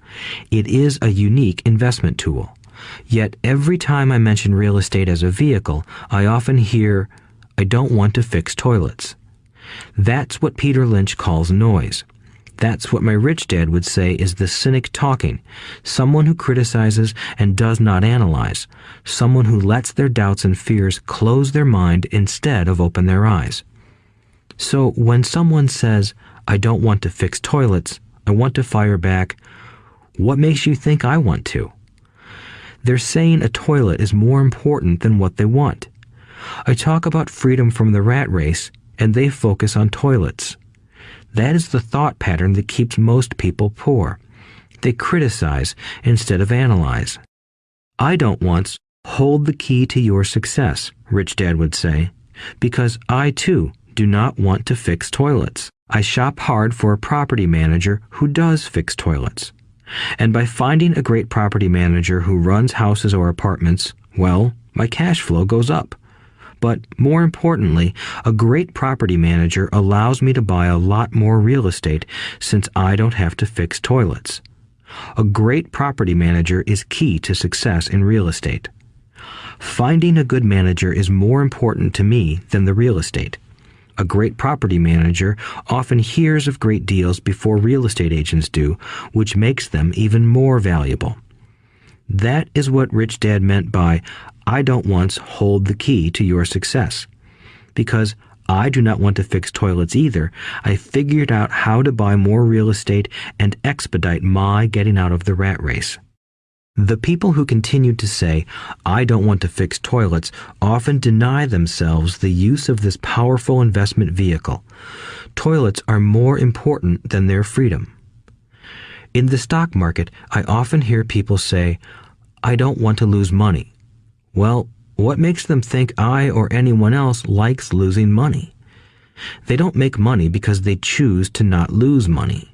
It is a unique investment tool. Yet every time I mention real estate as a vehicle, I often hear, "I don't want to fix toilets." That's what Peter Lynch calls noise. That's what my rich dad would say is the cynic talking, someone who criticizes and does not analyze, someone who lets their doubts and fears close their mind instead of open their eyes. So when someone says, "I don't want to fix toilets, I want to fire back," what makes you think I want to? They're saying a toilet is more important than what they want. I talk about freedom from the rat race, and they focus on toilets. That is the thought pattern that keeps most people poor. They criticize instead of analyze. I don't once hold the key to your success, Rich Dad would say, because I too do not want to fix toilets. I shop hard for a property manager who does fix toilets. And by finding a great property manager who runs houses or apartments, well, my cash flow goes up. But more importantly, a great property manager allows me to buy a lot more real estate since I don't have to fix toilets. A great property manager is key to success in real estate. Finding a good manager is more important to me than the real estate. A great property manager often hears of great deals before real estate agents do, which makes them even more valuable. That is what Rich Dad meant by, I don't once hold the key to your success. Because I do not want to fix toilets either, I figured out how to buy more real estate and expedite my getting out of the rat race. The people who continue to say, I don't want to fix toilets, often deny themselves the use of this powerful investment vehicle. Toilets are more important than their freedom. In the stock market, I often hear people say, I don't want to lose money. Well, what makes them think I or anyone else likes losing money? They don't make money because they choose to not lose money.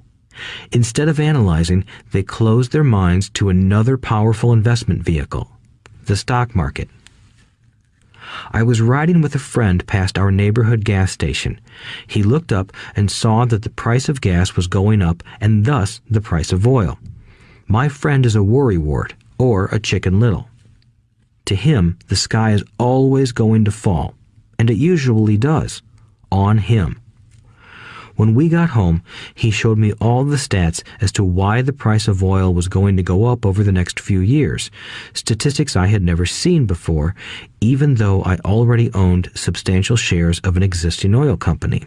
Instead of analyzing, they close their minds to another powerful investment vehicle, the stock market. I was riding with a friend past our neighborhood gas station. He looked up and saw that the price of gas was going up and thus the price of oil. My friend is a worrywart, or a Chicken Little. To him, the sky is always going to fall, and it usually does, on him. When we got home, he showed me all the stats as to why the price of oil was going to go up over the next few years, statistics I had never seen before, even though I already owned substantial shares of an existing oil company.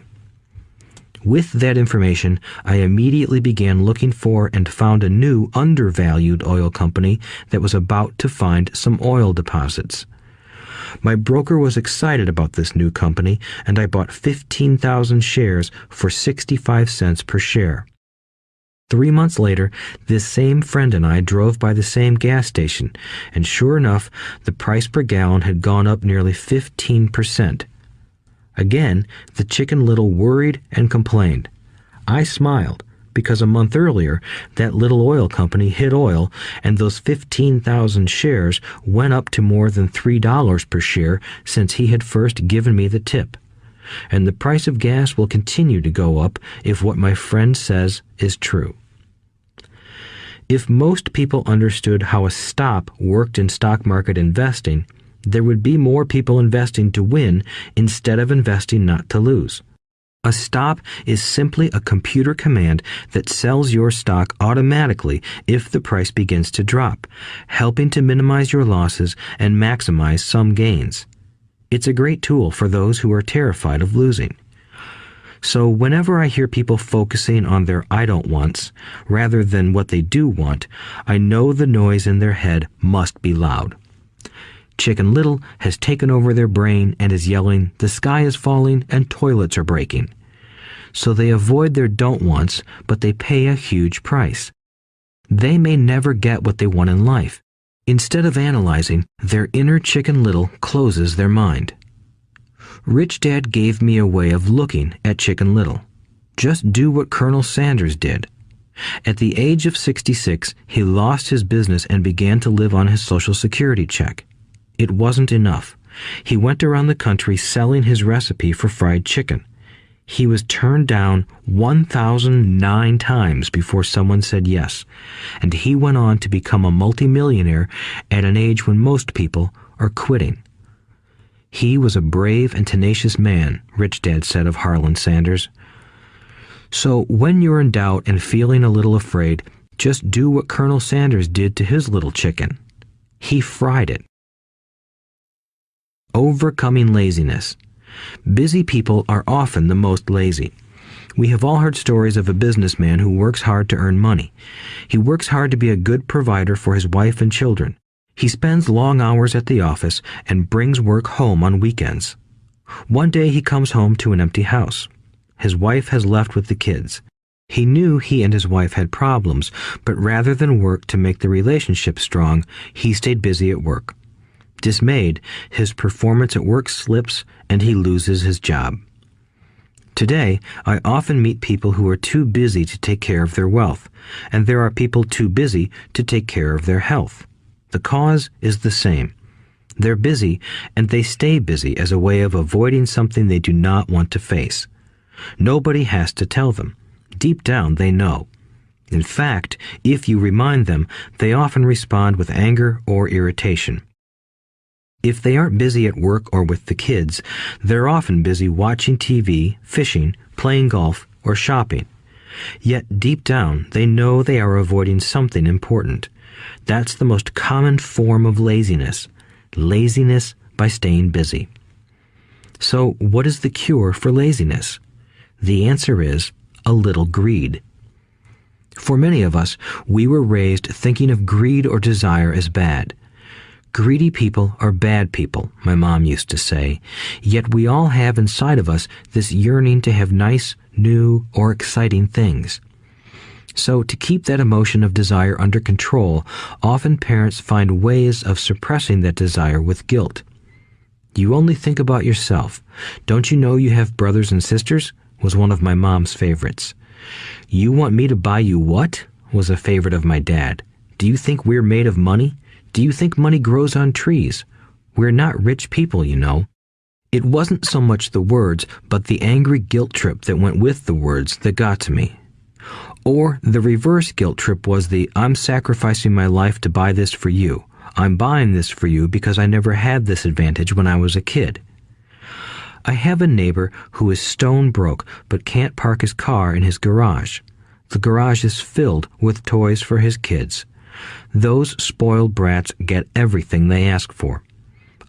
With that information, I immediately began looking for and found a new undervalued oil company that was about to find some oil deposits. My broker was excited about this new company, and I bought 15,000 shares for 65 cents per share. 3 months later, this same friend and I drove by the same gas station, and sure enough, the price per gallon had gone up nearly 15%. Again, the Chicken Little worried and complained. I smiled, because a month earlier, that little oil company hit oil, and those 15,000 shares went up to more than $3 per share since he had first given me the tip. And the price of gas will continue to go up if what my friend says is true. If most people understood how a stop worked in stock market investing, there would be more people investing to win instead of investing not to lose. A stop is simply a computer command that sells your stock automatically if the price begins to drop, helping to minimize your losses and maximize some gains. It's a great tool for those who are terrified of losing. So whenever I hear people focusing on their I don't wants rather than what they do want, I know the noise in their head must be loud. Chicken Little has taken over their brain and is yelling, the sky is falling and toilets are breaking. So they avoid their don't wants, but they pay a huge price. They may never get what they want in life. Instead of analyzing, their inner Chicken Little closes their mind. Rich Dad gave me a way of looking at Chicken Little. Just do what Colonel Sanders did. At the age of 66, he lost his business and began to live on his Social Security check. It wasn't enough. He went around the country selling his recipe for fried chicken. He was turned down 1,009 times before someone said yes, and he went on to become a multimillionaire at an age when most people are quitting. He was a brave and tenacious man, Rich Dad said of Harlan Sanders. So when you're in doubt and feeling a little afraid, just do what Colonel Sanders did to his little chicken. He fried it. Overcoming laziness. Busy people are often the most lazy. We have all heard stories of a businessman who works hard to earn money. He works hard to be a good provider for his wife and children. He spends long hours at the office and brings work home on weekends. One day he comes home to an empty house. His wife has left with the kids. He knew he and his wife had problems, but rather than work to make the relationship strong, he stayed busy at work. Dismayed, his performance at work slips and he loses his job. Today, I often meet people who are too busy to take care of their wealth, and there are people too busy to take care of their health. The cause is the same. They're busy, and they stay busy as a way of avoiding something they do not want to face. Nobody has to tell them. Deep down, they know. In fact, if you remind them, they often respond with anger or irritation. If they aren't busy at work or with the kids, they're often busy watching TV, fishing, playing golf, or shopping. Yet deep down, they know they are avoiding something important. That's the most common form of laziness. Laziness by staying busy. So, what is the cure for laziness? The answer is a little greed. For many of us, we were raised thinking of greed or desire as bad. Greedy people are bad people, my mom used to say, yet we all have inside of us this yearning to have nice, new, or exciting things. So to keep that emotion of desire under control, often parents find ways of suppressing that desire with guilt. You only think about yourself. Don't you know you have brothers and sisters? Was one of my mom's favorites. You want me to buy you what? Was a favorite of my dad. Do you think we're made of money? Do you think money grows on trees? We're not rich people, you know. It wasn't so much the words, but the angry guilt trip that went with the words that got to me. Or the reverse guilt trip was the I'm sacrificing my life to buy this for you. I'm buying this for you because I never had this advantage when I was a kid. I have a neighbor who is stone broke but can't park his car in his garage. The garage is filled with toys for his kids. Those spoiled brats get everything they ask for.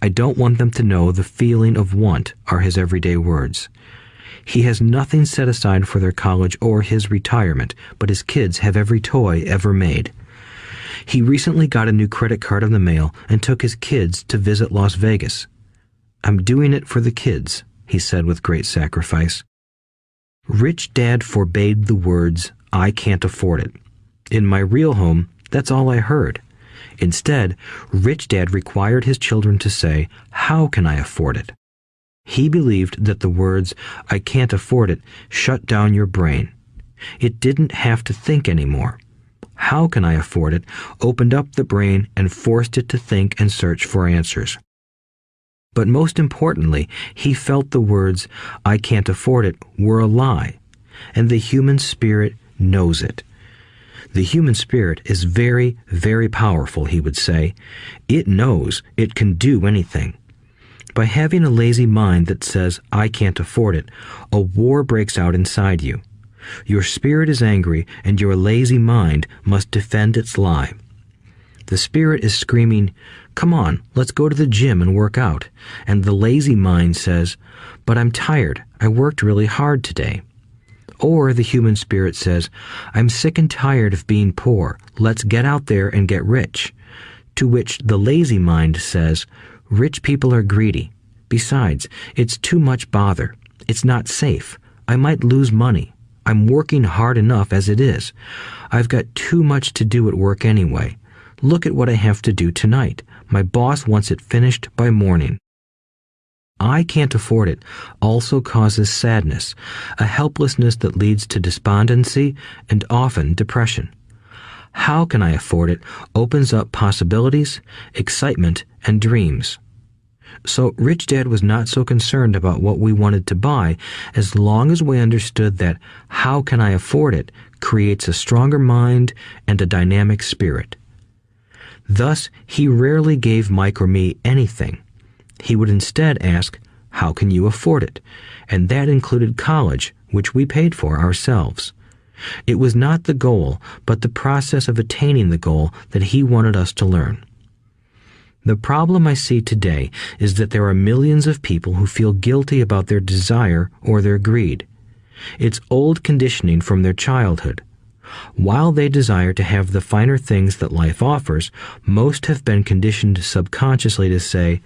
I don't want them to know the feeling of want are his everyday words. He has nothing set aside for their college or his retirement, but his kids have every toy ever made. He recently got a new credit card in the mail and took his kids to visit Las Vegas. I'm doing it for the kids, he said with great sacrifice. Rich Dad forbade the words, I can't afford it. In my real home, that's all I heard. Instead, Rich Dad required his children to say, how can I afford it? He believed that the words, I can't afford it, shut down your brain. It didn't have to think anymore. How can I afford it opened up the brain and forced it to think and search for answers. But most importantly, he felt the words, I can't afford it, were a lie, and the human spirit knows it. The human spirit is very, very powerful, he would say. It knows it can do anything. By having a lazy mind that says, I can't afford it, a war breaks out inside you. Your spirit is angry, and your lazy mind must defend its lie. The spirit is screaming, come on, let's go to the gym and work out. And the lazy mind says, but I'm tired. I worked really hard today. Or the human spirit says, I'm sick and tired of being poor. Let's get out there and get rich. To which the lazy mind says, rich people are greedy. Besides, it's too much bother. It's not safe. I might lose money. I'm working hard enough as it is. I've got too much to do at work anyway. Look at what I have to do tonight. My boss wants it finished by morning. I can't afford it also causes sadness, a helplessness that leads to despondency and often depression. How can I afford it opens up possibilities, excitement, and dreams. So Rich Dad was not so concerned about what we wanted to buy as long as we understood that how can I afford it creates a stronger mind and a dynamic spirit. Thus, he rarely gave Mike or me anything. He would instead ask, how can you afford it? And that included college, which we paid for ourselves. It was not the goal, but the process of attaining the goal that he wanted us to learn. The problem I see today is that there are millions of people who feel guilty about their desire or their greed. It's old conditioning from their childhood. While they desire to have the finer things that life offers, most have been conditioned subconsciously to say,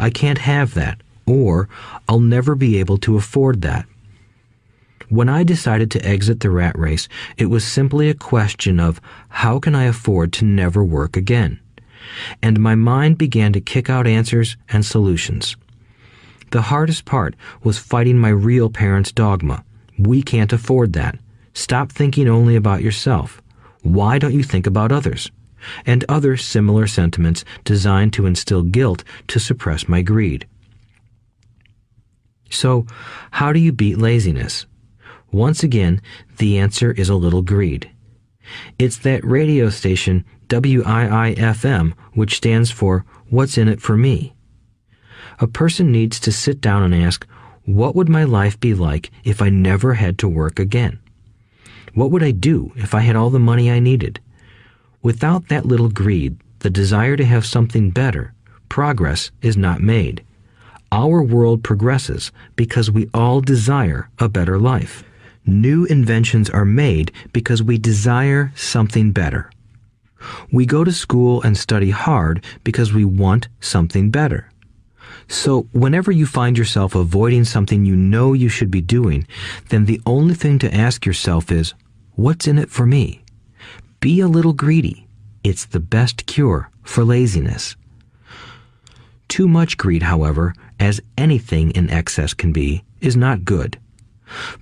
I can't have that, or I'll never be able to afford that. When I decided to exit the rat race, it was simply a question of how can I afford to never work again? And my mind began to kick out answers and solutions. The hardest part was fighting my real parents' dogma. We can't afford that. Stop thinking only about yourself. Why don't you think about others? And other similar sentiments designed to instill guilt to suppress my greed. So, how do you beat laziness? Once again, the answer is a little greed. It's that radio station WIIFM, which stands for What's in It for Me? A person needs to sit down and ask, what would my life be like if I never had to work again? What would I do if I had all the money I needed? Without that little greed, the desire to have something better, progress is not made. Our world progresses because we all desire a better life. New inventions are made because we desire something better. We go to school and study hard because we want something better. So whenever you find yourself avoiding something you know you should be doing, then the only thing to ask yourself is, what's in it for me? Be a little greedy. It's the best cure for laziness. Too much greed, however, as anything in excess can be, is not good.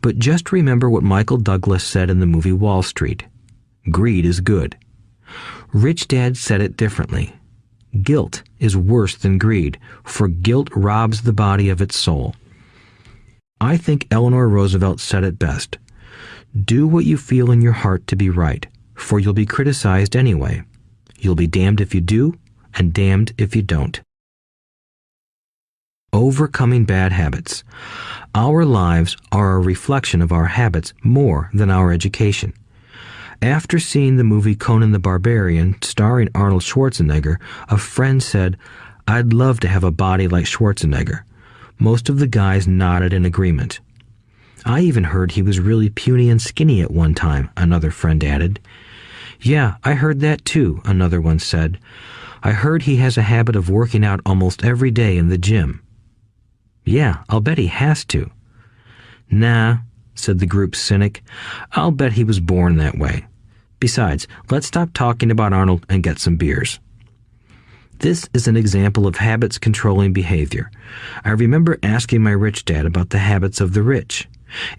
But just remember what Michael Douglas said in the movie Wall Street. Greed is good. Rich Dad said it differently. Guilt is worse than greed, for guilt robs the body of its soul. I think Eleanor Roosevelt said it best. Do what you feel in your heart to be right, for you'll be criticized anyway. You'll be damned if you do, and damned if you don't. Overcoming bad habits. Our lives are a reflection of our habits more than our education. After seeing the movie Conan the Barbarian, starring Arnold Schwarzenegger, a friend said, "I'd love to have a body like Schwarzenegger." Most of the guys nodded in agreement. "I even heard he was really puny and skinny at one time," another friend added. "Yeah, I heard that too," another one said. "I heard he has a habit of working out almost every day in the gym." "Yeah, I'll bet he has to." "Nah," said the group's cynic. "I'll bet he was born that way. Besides, let's stop talking about Arnold and get some beers." This is an example of habits controlling behavior. I remember asking my rich dad about the habits of the rich.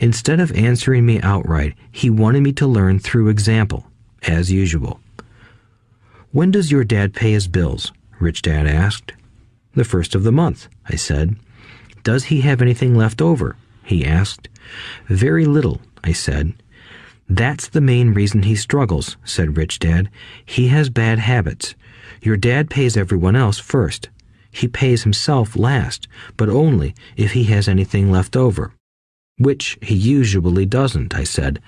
Instead of answering me outright, he wanted me to learn through example, as usual. "When does your dad pay his bills?" Rich Dad asked. "The first of the month," I said. "Does he have anything left over?" he asked. "Very little," I said. "That's the main reason he struggles," said Rich Dad. "He has bad habits. Your dad pays everyone else first. He pays himself last, but only if he has anything left over." "Which he usually doesn't," I said.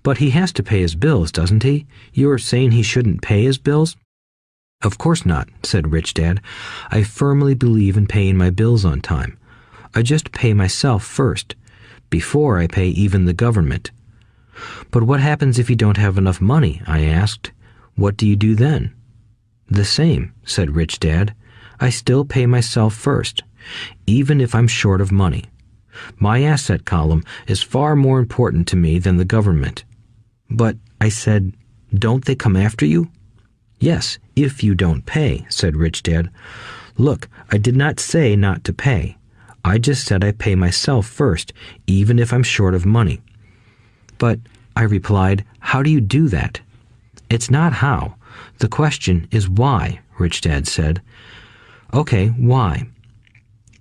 "But he has to pay his bills, doesn't he? You're saying he shouldn't pay his bills?" "Of course not," said Rich Dad. "I firmly believe in paying my bills on time. I just pay myself first, before I pay even the government." "But what happens if you don't have enough money?" I asked. "What do you do then?" "The same," said Rich Dad. "I still pay myself first, even if I'm short of money. My asset column is far more important to me than the government." "But," I said, "don't they come after you?" "Yes, if you don't pay," said Rich Dad. "Look, I did not say not to pay. I just said I pay myself first, even if I'm short of money." "But," I replied, "how do you do that?" "It's not how. The question is why," Rich Dad said. "Okay, why?"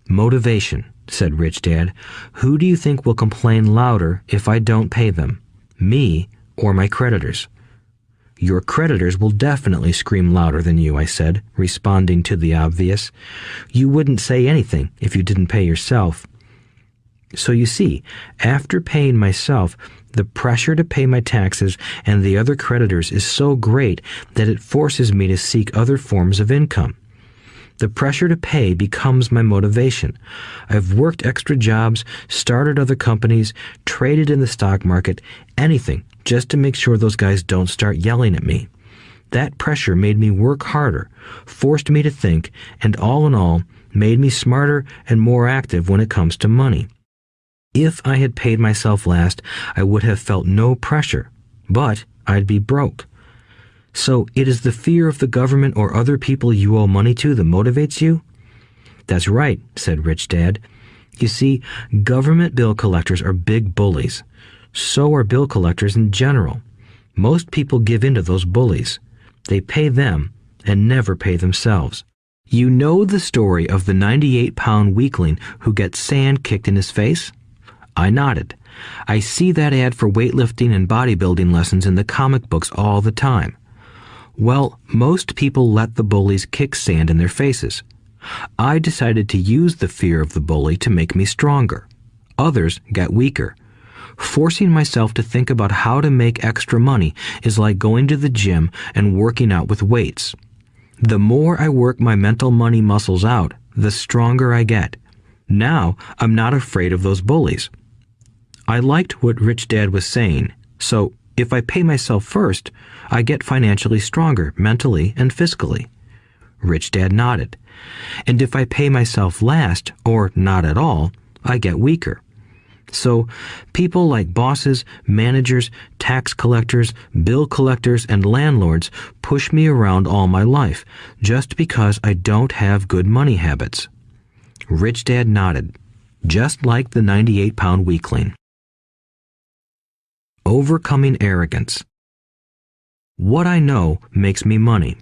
"Motivation," said Rich Dad. "Who do you think will complain louder if I don't pay them? Me or my creditors?" "Your creditors will definitely scream louder than you," I said, responding to the obvious. "You wouldn't say anything if you didn't pay yourself." So you see, after paying myself, the pressure to pay my taxes and the other creditors is so great that it forces me to seek other forms of income. The pressure to pay becomes my motivation. I've worked extra jobs, started other companies, traded in the stock market, anything, just to make sure those guys don't start yelling at me. That pressure made me work harder, forced me to think, and all in all, made me smarter and more active when it comes to money. If I had paid myself last, I would have felt no pressure, but I'd be broke. So it is the fear of the government or other people you owe money to that motivates you? That's right, said Rich Dad. You see, government bill collectors are big bullies. So are bill collectors in general. Most people give in to those bullies. They pay them and never pay themselves. You know the story of the 98-pound weakling who gets sand kicked in his face? I nodded. I see that ad for weightlifting and bodybuilding lessons in the comic books all the time. Well, most people let the bullies kick sand in their faces. I decided to use the fear of the bully to make me stronger. Others got weaker. Forcing myself to think about how to make extra money is like going to the gym and working out with weights. The more I work my mental money muscles out, the stronger I get. Now, I'm not afraid of those bullies. I liked what Rich Dad was saying, so if I pay myself first, I get financially stronger mentally and fiscally. Rich Dad nodded. And if I pay myself last, or not at all, I get weaker. So, people like bosses, managers, tax collectors, bill collectors, and landlords push me around all my life just because I don't have good money habits. Rich Dad nodded, just like the 98-pound weakling. Overcoming arrogance. What I know makes me money.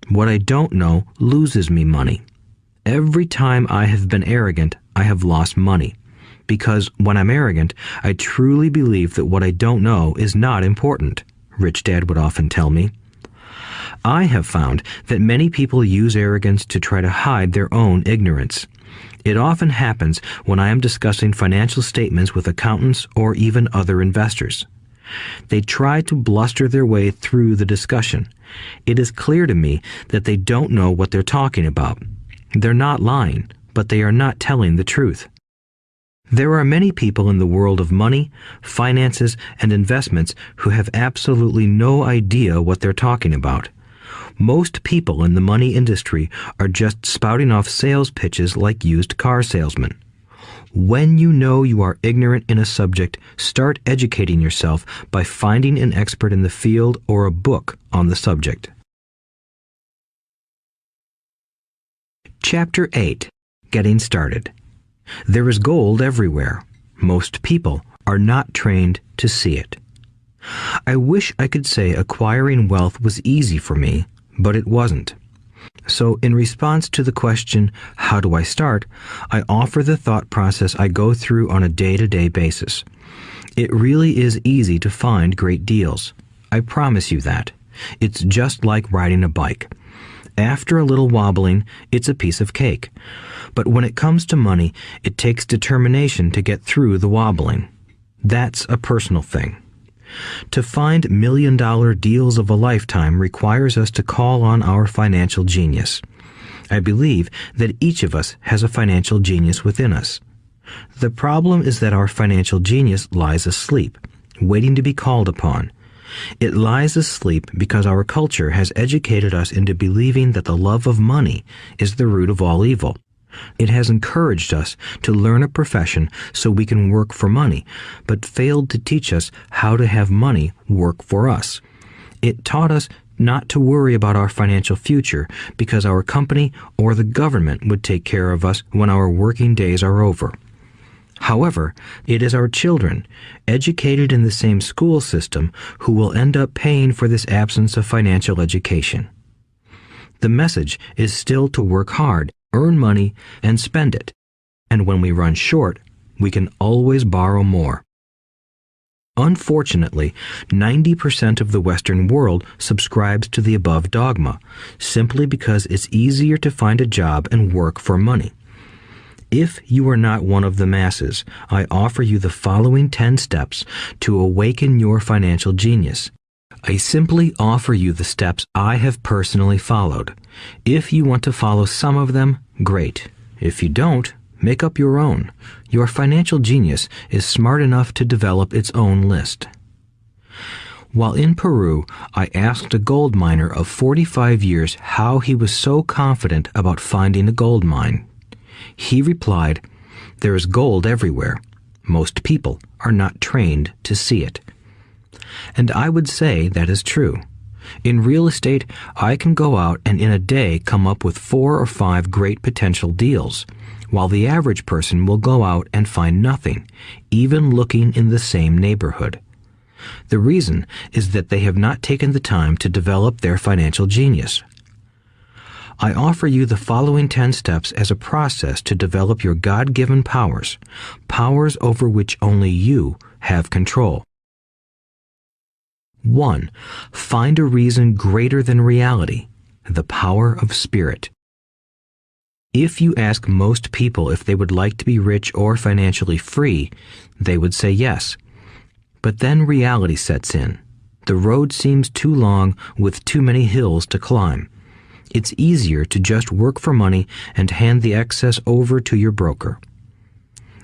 What I don't know loses me money. Every time I have been arrogant, I have lost money. Because when I'm arrogant, I truly believe that what I don't know is not important, Rich Dad would often tell me. I have found that many people use arrogance to try to hide their own ignorance. It often happens when I am discussing financial statements with accountants or even other investors. They try to bluster their way through the discussion. It is clear to me that they don't know what they're talking about. They're not lying, but they are not telling the truth. There are many people in the world of money, finances, and investments who have absolutely no idea what they're talking about. Most people in the money industry are just spouting off sales pitches like used car salesmen. When you know you are ignorant in a subject, start educating yourself by finding an expert in the field or a book on the subject. Chapter 8. Getting Started. There is gold everywhere. Most people are not trained to see it. I wish I could say acquiring wealth was easy for me, but it wasn't. So in response to the question, how do I start, I offer the thought process I go through on a day-to-day basis. It really is easy to find great deals. I promise you that. It's just like riding a bike. After a little wobbling, it's a piece of cake. But when it comes to money, it takes determination to get through the wobbling. That's a personal thing. To find million-dollar deals of a lifetime requires us to call on our financial genius. I believe that each of us has a financial genius within us. The problem is that our financial genius lies asleep, waiting to be called upon. It lies asleep because our culture has educated us into believing that the love of money is the root of all evil. It has encouraged us to learn a profession so we can work for money, but failed to teach us how to have money work for us. It taught us not to worry about our financial future because our company or the government would take care of us when our working days are over. However, it is our children, educated in the same school system, who will end up paying for this absence of financial education. The message is still to work hard, earn money, and spend it. And when we run short, we can always borrow more. Unfortunately, 90% of the Western world subscribes to the above dogma, simply because it's easier to find a job and work for money. If you are not one of the masses, I offer you the following 10 steps to awaken your financial genius. I simply offer you the steps I have personally followed. If you want to follow some of them, great. If you don't, make up your own. Your financial genius is smart enough to develop its own list. While in Peru, I asked a gold miner of 45 years how he was so confident about finding a gold mine. He replied, "There is gold everywhere. Most people are not trained to see it." And I would say that is true. In real estate, I can go out and in a day come up with 4 or 5 great potential deals. while the average person will go out and find nothing, even looking in the same neighborhood. The reason is that they have not taken the time to develop their financial genius. I offer you the following 10 steps as a process to develop your God-given powers, powers over which only you have control. 1. Find a reason greater than reality, the power of spirit. If you ask most people if they would like to be rich or financially free, they would say yes. But then reality sets in. The road seems too long with too many hills to climb. It's easier to just work for money and hand the excess over to your broker.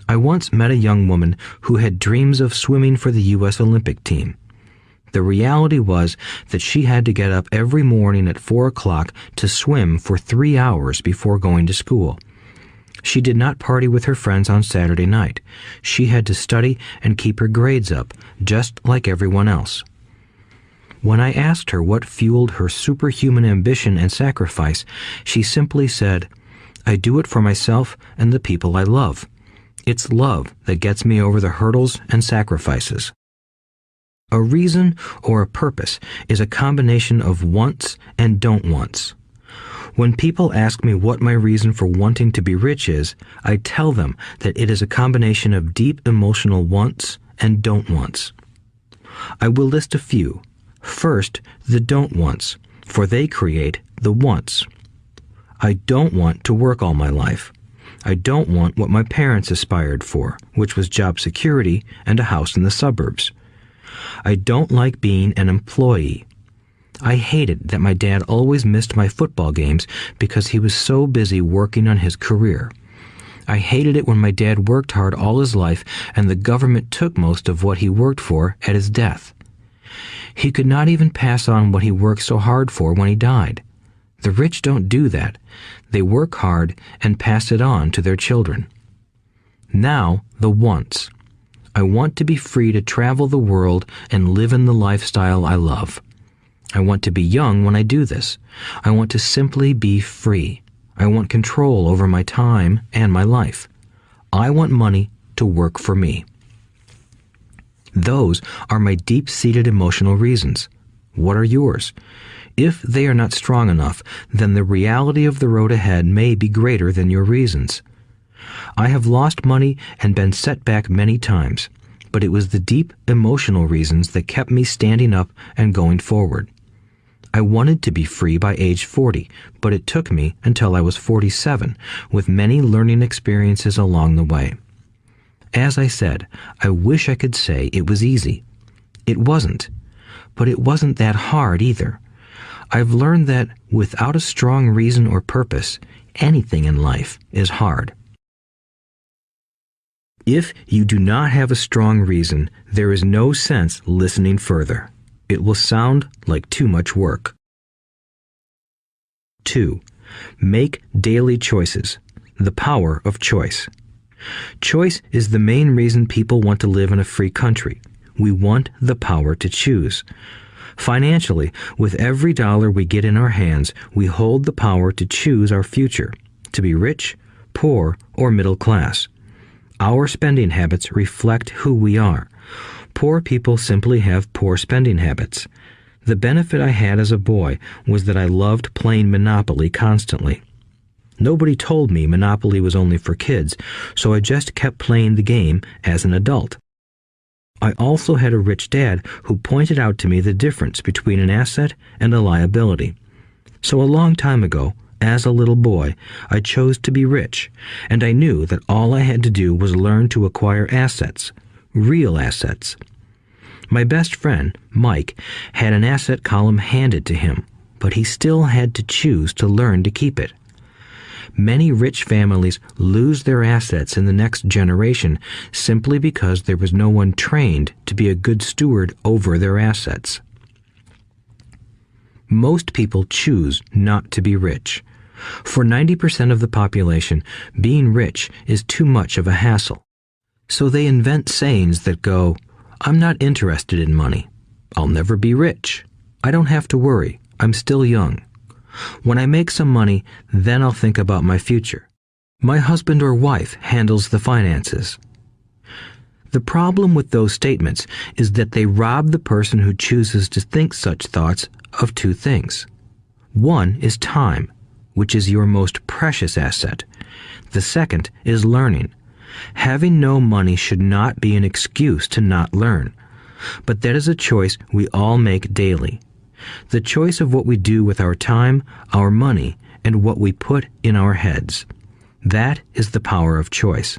I once met a young woman who had dreams of swimming for the U.S. Olympic team. The reality was that she had to get up every morning at 4 o'clock to swim for 3 hours before going to school. She did not party with her friends on Saturday night. She had to study and keep her grades up, just like everyone else. When I asked her what fueled her superhuman ambition and sacrifice, she simply said, "I do it for myself and the people I love. It's love that gets me over the hurdles and sacrifices." A reason or a purpose is a combination of wants and don't wants. When people ask me what my reason for wanting to be rich is, I tell them that it is a combination of deep emotional wants and don't wants. I will list a few. First, the don't wants, for they create the wants. I don't want to work all my life. I don't want what my parents aspired for, which was job security and a house in the suburbs. I don't like being an employee. I hated that my dad always missed my football games because he was so busy working on his career. I hated it when my dad worked hard all his life and the government took most of what he worked for at his death. He could not even pass on what he worked so hard for when he died. The rich don't do that. They work hard and pass it on to their children. Now, the wants. I want to be free to travel the world and live in the lifestyle I love. I want to be young when I do this. I want to simply be free. I want control over my time and my life. I want money to work for me. Those are my deep-seated emotional reasons. What are yours? If they are not strong enough, then the reality of the road ahead may be greater than your reasons. I have lost money and been set back many times, but it was the deep emotional reasons that kept me standing up and going forward. I wanted to be free by age 40, but it took me until I was 47, with many learning experiences along the way. As I said, I wish I could say it was easy. It wasn't, but it wasn't that hard either. I've learned that without a strong reason or purpose, anything in life is hard. If you do not have a strong reason, there is no sense listening further. It will sound like too much work. 2. Make daily choices. The power of choice. Choice is the main reason people want to live in a free country. We want the power to choose. Financially, with every dollar we get in our hands, we hold the power to choose our future, to be rich, poor, or middle class. Our spending habits reflect who we are. Poor people simply have poor spending habits. The benefit I had as a boy was that I loved playing Monopoly constantly. Nobody told me Monopoly was only for kids, so I just kept playing the game as an adult. I also had a rich dad who pointed out to me the difference between an asset and a liability. So a long time ago, as a little boy, I chose to be rich, and I knew that all I had to do was learn to acquire assets, real assets. My best friend, Mike, had an asset column handed to him, but he still had to choose to learn to keep it. Many rich families lose their assets in the next generation simply because there was no one trained to be a good steward over their assets. Most people choose not to be rich. For 90% of the population, being rich is too much of a hassle. So they invent sayings that go, "I'm not interested in money. I'll never be rich. I don't have to worry. I'm still young. When I make some money, then I'll think about my future." My husband or wife handles the finances. The problem with those statements is that they rob the person who chooses to think such thoughts of two things. One is time, which is your most precious asset. The second is learning. Having no money should not be an excuse to not learn, but that is a choice we all make daily. The choice of what we do with our time, our money, and what we put in our heads. That is the power of choice.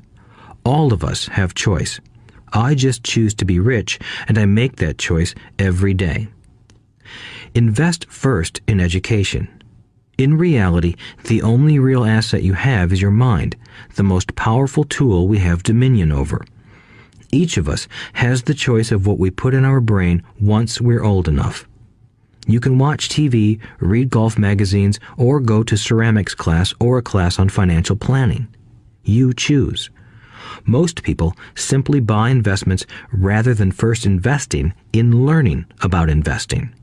All of us have choice. I just choose to be rich, and I make that choice every day. Invest first in education. In reality, the only real asset you have is your mind, the most powerful tool we have dominion over. Each of us has the choice of what we put in our brain once we're old enough. You can watch TV, read golf magazines, or go to ceramics class or a class on financial planning. You choose. Most people simply buy investments rather than first investing in learning about investing.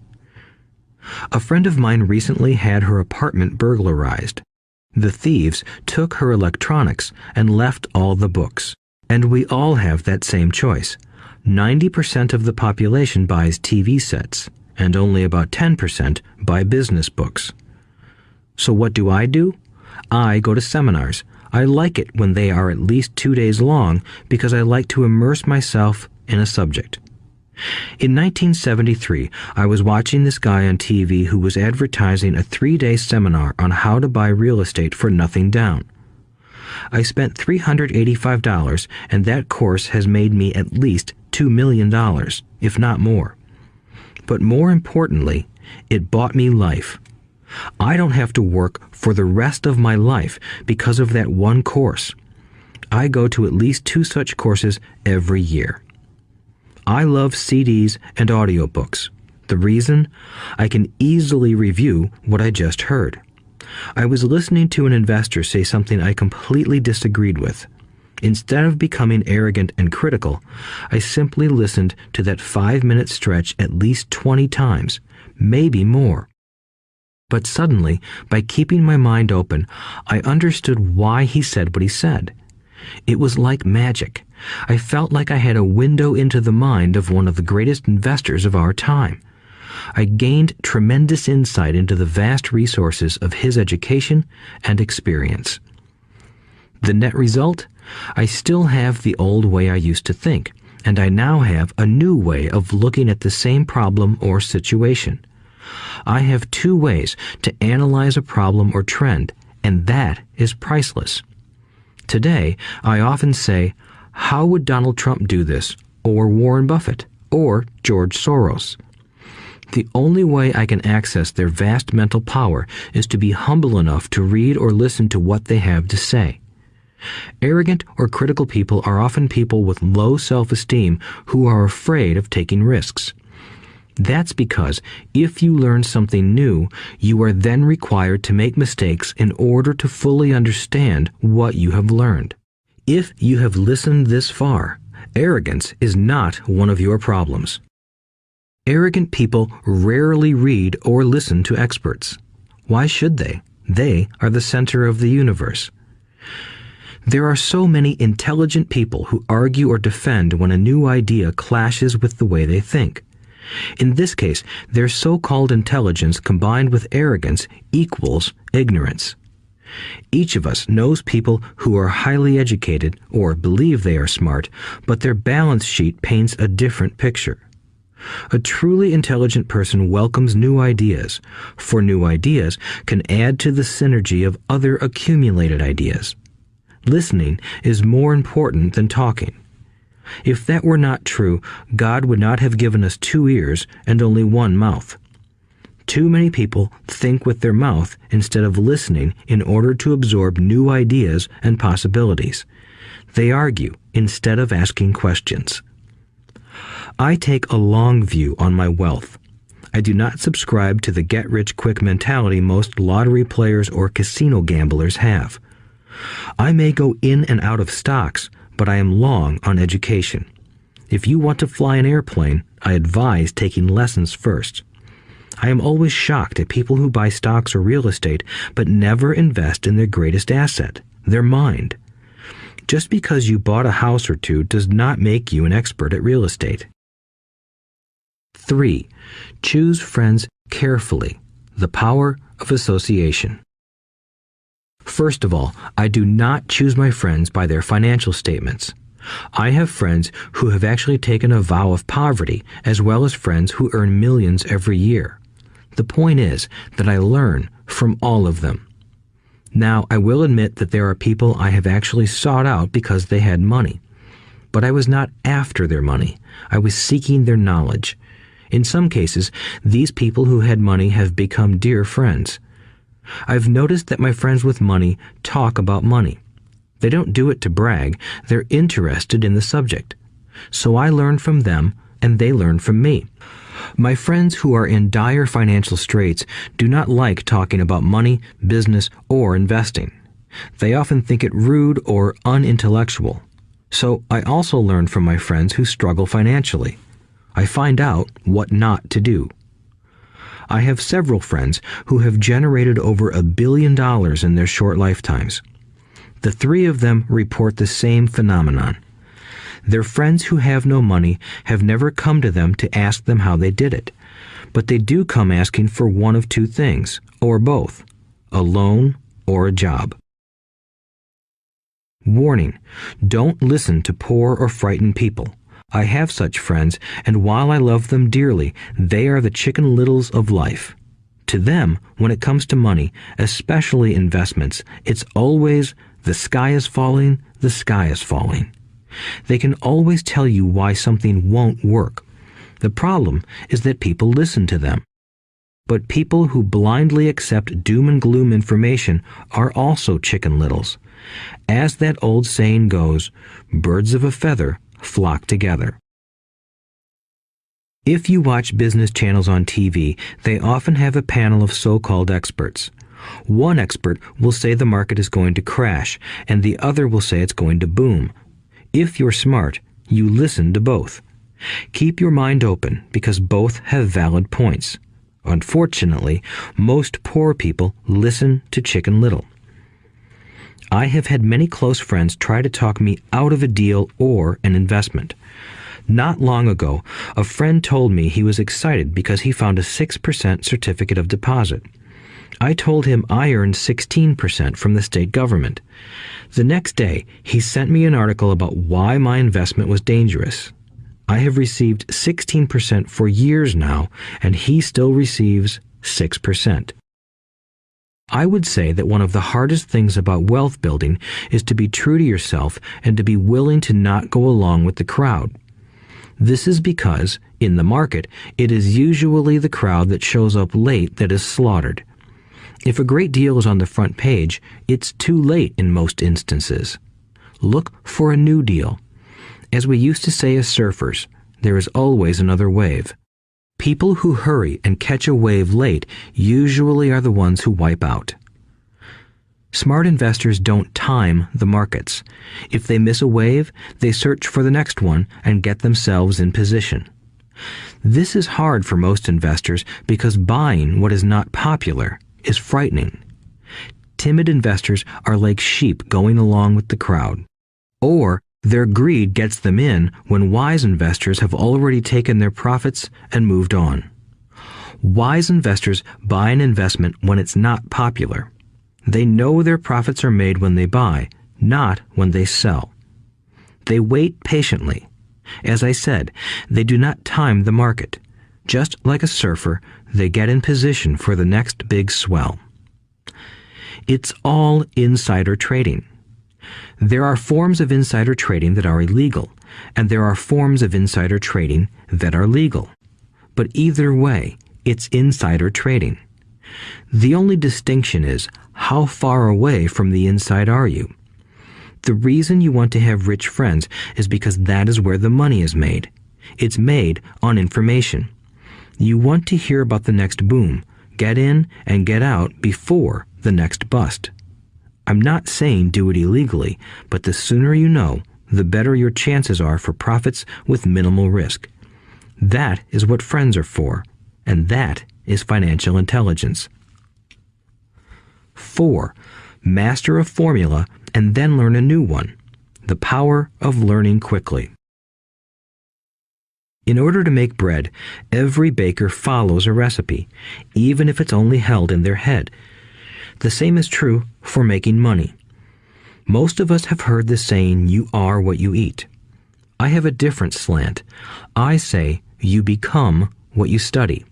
A friend of mine recently had her apartment burglarized. The thieves took her electronics and left all the books. And we all have that same choice. 90% of the population buys TV sets, and only about 10% buy business books. So what do? I go to seminars. I like it when they are at least 2 days long because I like to immerse myself in a subject. In 1973, I was watching this guy on TV who was advertising a 3-day seminar on how to buy real estate for nothing down. I spent $385, and that course has made me at least $2 million, if not more. But more importantly, it bought me life. I don't have to work for the rest of my life because of that one course. I go to at least 2 such courses every year. I love CDs and audiobooks. The reason? I can easily review what I just heard. I was listening to an investor say something I completely disagreed with. Instead of becoming arrogant and critical, I simply listened to that 5-minute stretch at least 20 times, maybe more. But suddenly, by keeping my mind open, I understood why he said what he said. It was like magic. I felt like I had a window into the mind of one of the greatest investors of our time. I gained tremendous insight into the vast resources of his education and experience. The net result? I still have the old way I used to think, and I now have a new way of looking at the same problem or situation. I have 2 ways to analyze a problem or trend, and that is priceless. Today, I often say, how would Donald Trump do this, or Warren Buffett, or George Soros? The only way I can access their vast mental power is to be humble enough to read or listen to what they have to say. Arrogant or critical people are often people with low self-esteem who are afraid of taking risks. That's because if you learn something new, you are then required to make mistakes in order to fully understand what you have learned. If you have listened this far, arrogance is not one of your problems. Arrogant people rarely read or listen to experts. Why should they? They are the center of the universe. There are so many intelligent people who argue or defend when a new idea clashes with the way they think. In this case, their so-called intelligence combined with arrogance equals ignorance. Each of us knows people who are highly educated or believe they are smart, but their balance sheet paints a different picture. A truly intelligent person welcomes new ideas, for new ideas can add to the synergy of other accumulated ideas. Listening is more important than talking. If that were not true, God would not have given us 2 ears and only 1 mouth. Too many people think with their mouth instead of listening in order to absorb new ideas and possibilities. They argue instead of asking questions. I take a long view on my wealth. I do not subscribe to the get-rich-quick mentality most lottery players or casino gamblers have. I may go in and out of stocks, but I am long on education. If you want to fly an airplane, I advise taking lessons first. I am always shocked at people who buy stocks or real estate but never invest in their greatest asset, their mind. Just because you bought a house or two does not make you an expert at real estate. 3. Choose friends carefully. The power of association. First of all, I do not choose my friends by their financial statements. I have friends who have actually taken a vow of poverty, as well as friends who earn millions every year. The point is that I learn from all of them. Now, I will admit that there are people I have actually sought out because they had money. But I was not after their money. I was seeking their knowledge. In some cases, these people who had money have become dear friends. I've noticed that my friends with money talk about money. They don't do it to brag. They're interested in the subject. So I learn from them, and they learn from me. My friends who are in dire financial straits do not like talking about money, business, or investing. They often think it rude or unintellectual. So I also learn from my friends who struggle financially. I find out what not to do. I have several friends who have generated over $1 billion in their short lifetimes. The 3 of them report the same phenomenon. Their friends who have no money have never come to them to ask them how they did it, but they do come asking for one of 2 things, or both, a loan or a job. Warning: don't listen to poor or frightened people. I have such friends, and while I love them dearly, they are the Chicken Littles of life. To them, when it comes to money, especially investments, it's always, the sky is falling, the sky is falling. They can always tell you why something won't work. The problem is that people listen to them. But people who blindly accept doom and gloom information are also Chicken Littles. As that old saying goes, birds of a feather flock together. If you watch business channels on TV, they often have a panel of so-called experts. One expert will say the market is going to crash, and the other will say it's going to boom. If you're smart, you listen to both. Keep your mind open, because both have valid points. Unfortunately, most poor people listen to Chicken Little. I have had many close friends try to talk me out of a deal or an investment. Not long ago, a friend told me he was excited because he found a 6% certificate of deposit. I told him I earned 16% from the state government. The next day, he sent me an article about why my investment was dangerous. I have received 16% for years now, and he still receives 6%. I would say that one of the hardest things about wealth building is to be true to yourself and to be willing to not go along with the crowd. This is because, in the market, it is usually the crowd that shows up late that is slaughtered. If a great deal is on the front page, it's too late in most instances. Look for a new deal. As we used to say as surfers, there is always another wave. People who hurry and catch a wave late usually are the ones who wipe out. Smart investors don't time the markets. If they miss a wave, they search for the next one and get themselves in position. This is hard for most investors because buying what is not popular is frightening. Timid investors are like sheep going along with the crowd. Or their greed gets them in when wise investors have already taken their profits and moved on. Wise investors buy an investment when it's not popular. They know their profits are made when they buy, not when they sell. They wait patiently. As I said, they do not time the market. Just like a surfer, they get in position for the next big swell. It's all insider trading. There are forms of insider trading that are illegal, and there are forms of insider trading that are legal. But either way, it's insider trading. The only distinction is, how far away from the inside are you? The reason you want to have rich friends is because that is where the money is made. It's made on information. You want to hear about the next boom, get in and get out before the next bust. I'm not saying do it illegally, but the sooner you know, the better your chances are for profits with minimal risk. That is what friends are for, and that is financial intelligence. 4. Master a formula and then learn a new one. The power of learning quickly. In order to make bread, every baker follows a recipe, even if it's only held in their head. The same is true for making money. Most of us have heard the saying, "You are what you eat." I have a different slant. I say, "You become what you study."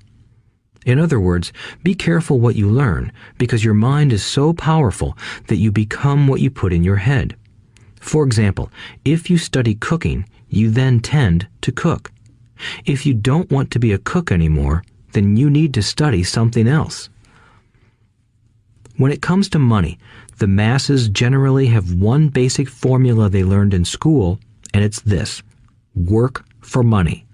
In other words, be careful what you learn, because your mind is so powerful that you become what you put in your head. For example, if you study cooking, you then tend to cook. If you don't want to be a cook anymore, then you need to study something else. When it comes to money, the masses generally have one basic formula they learned in school, and it's this: work for money.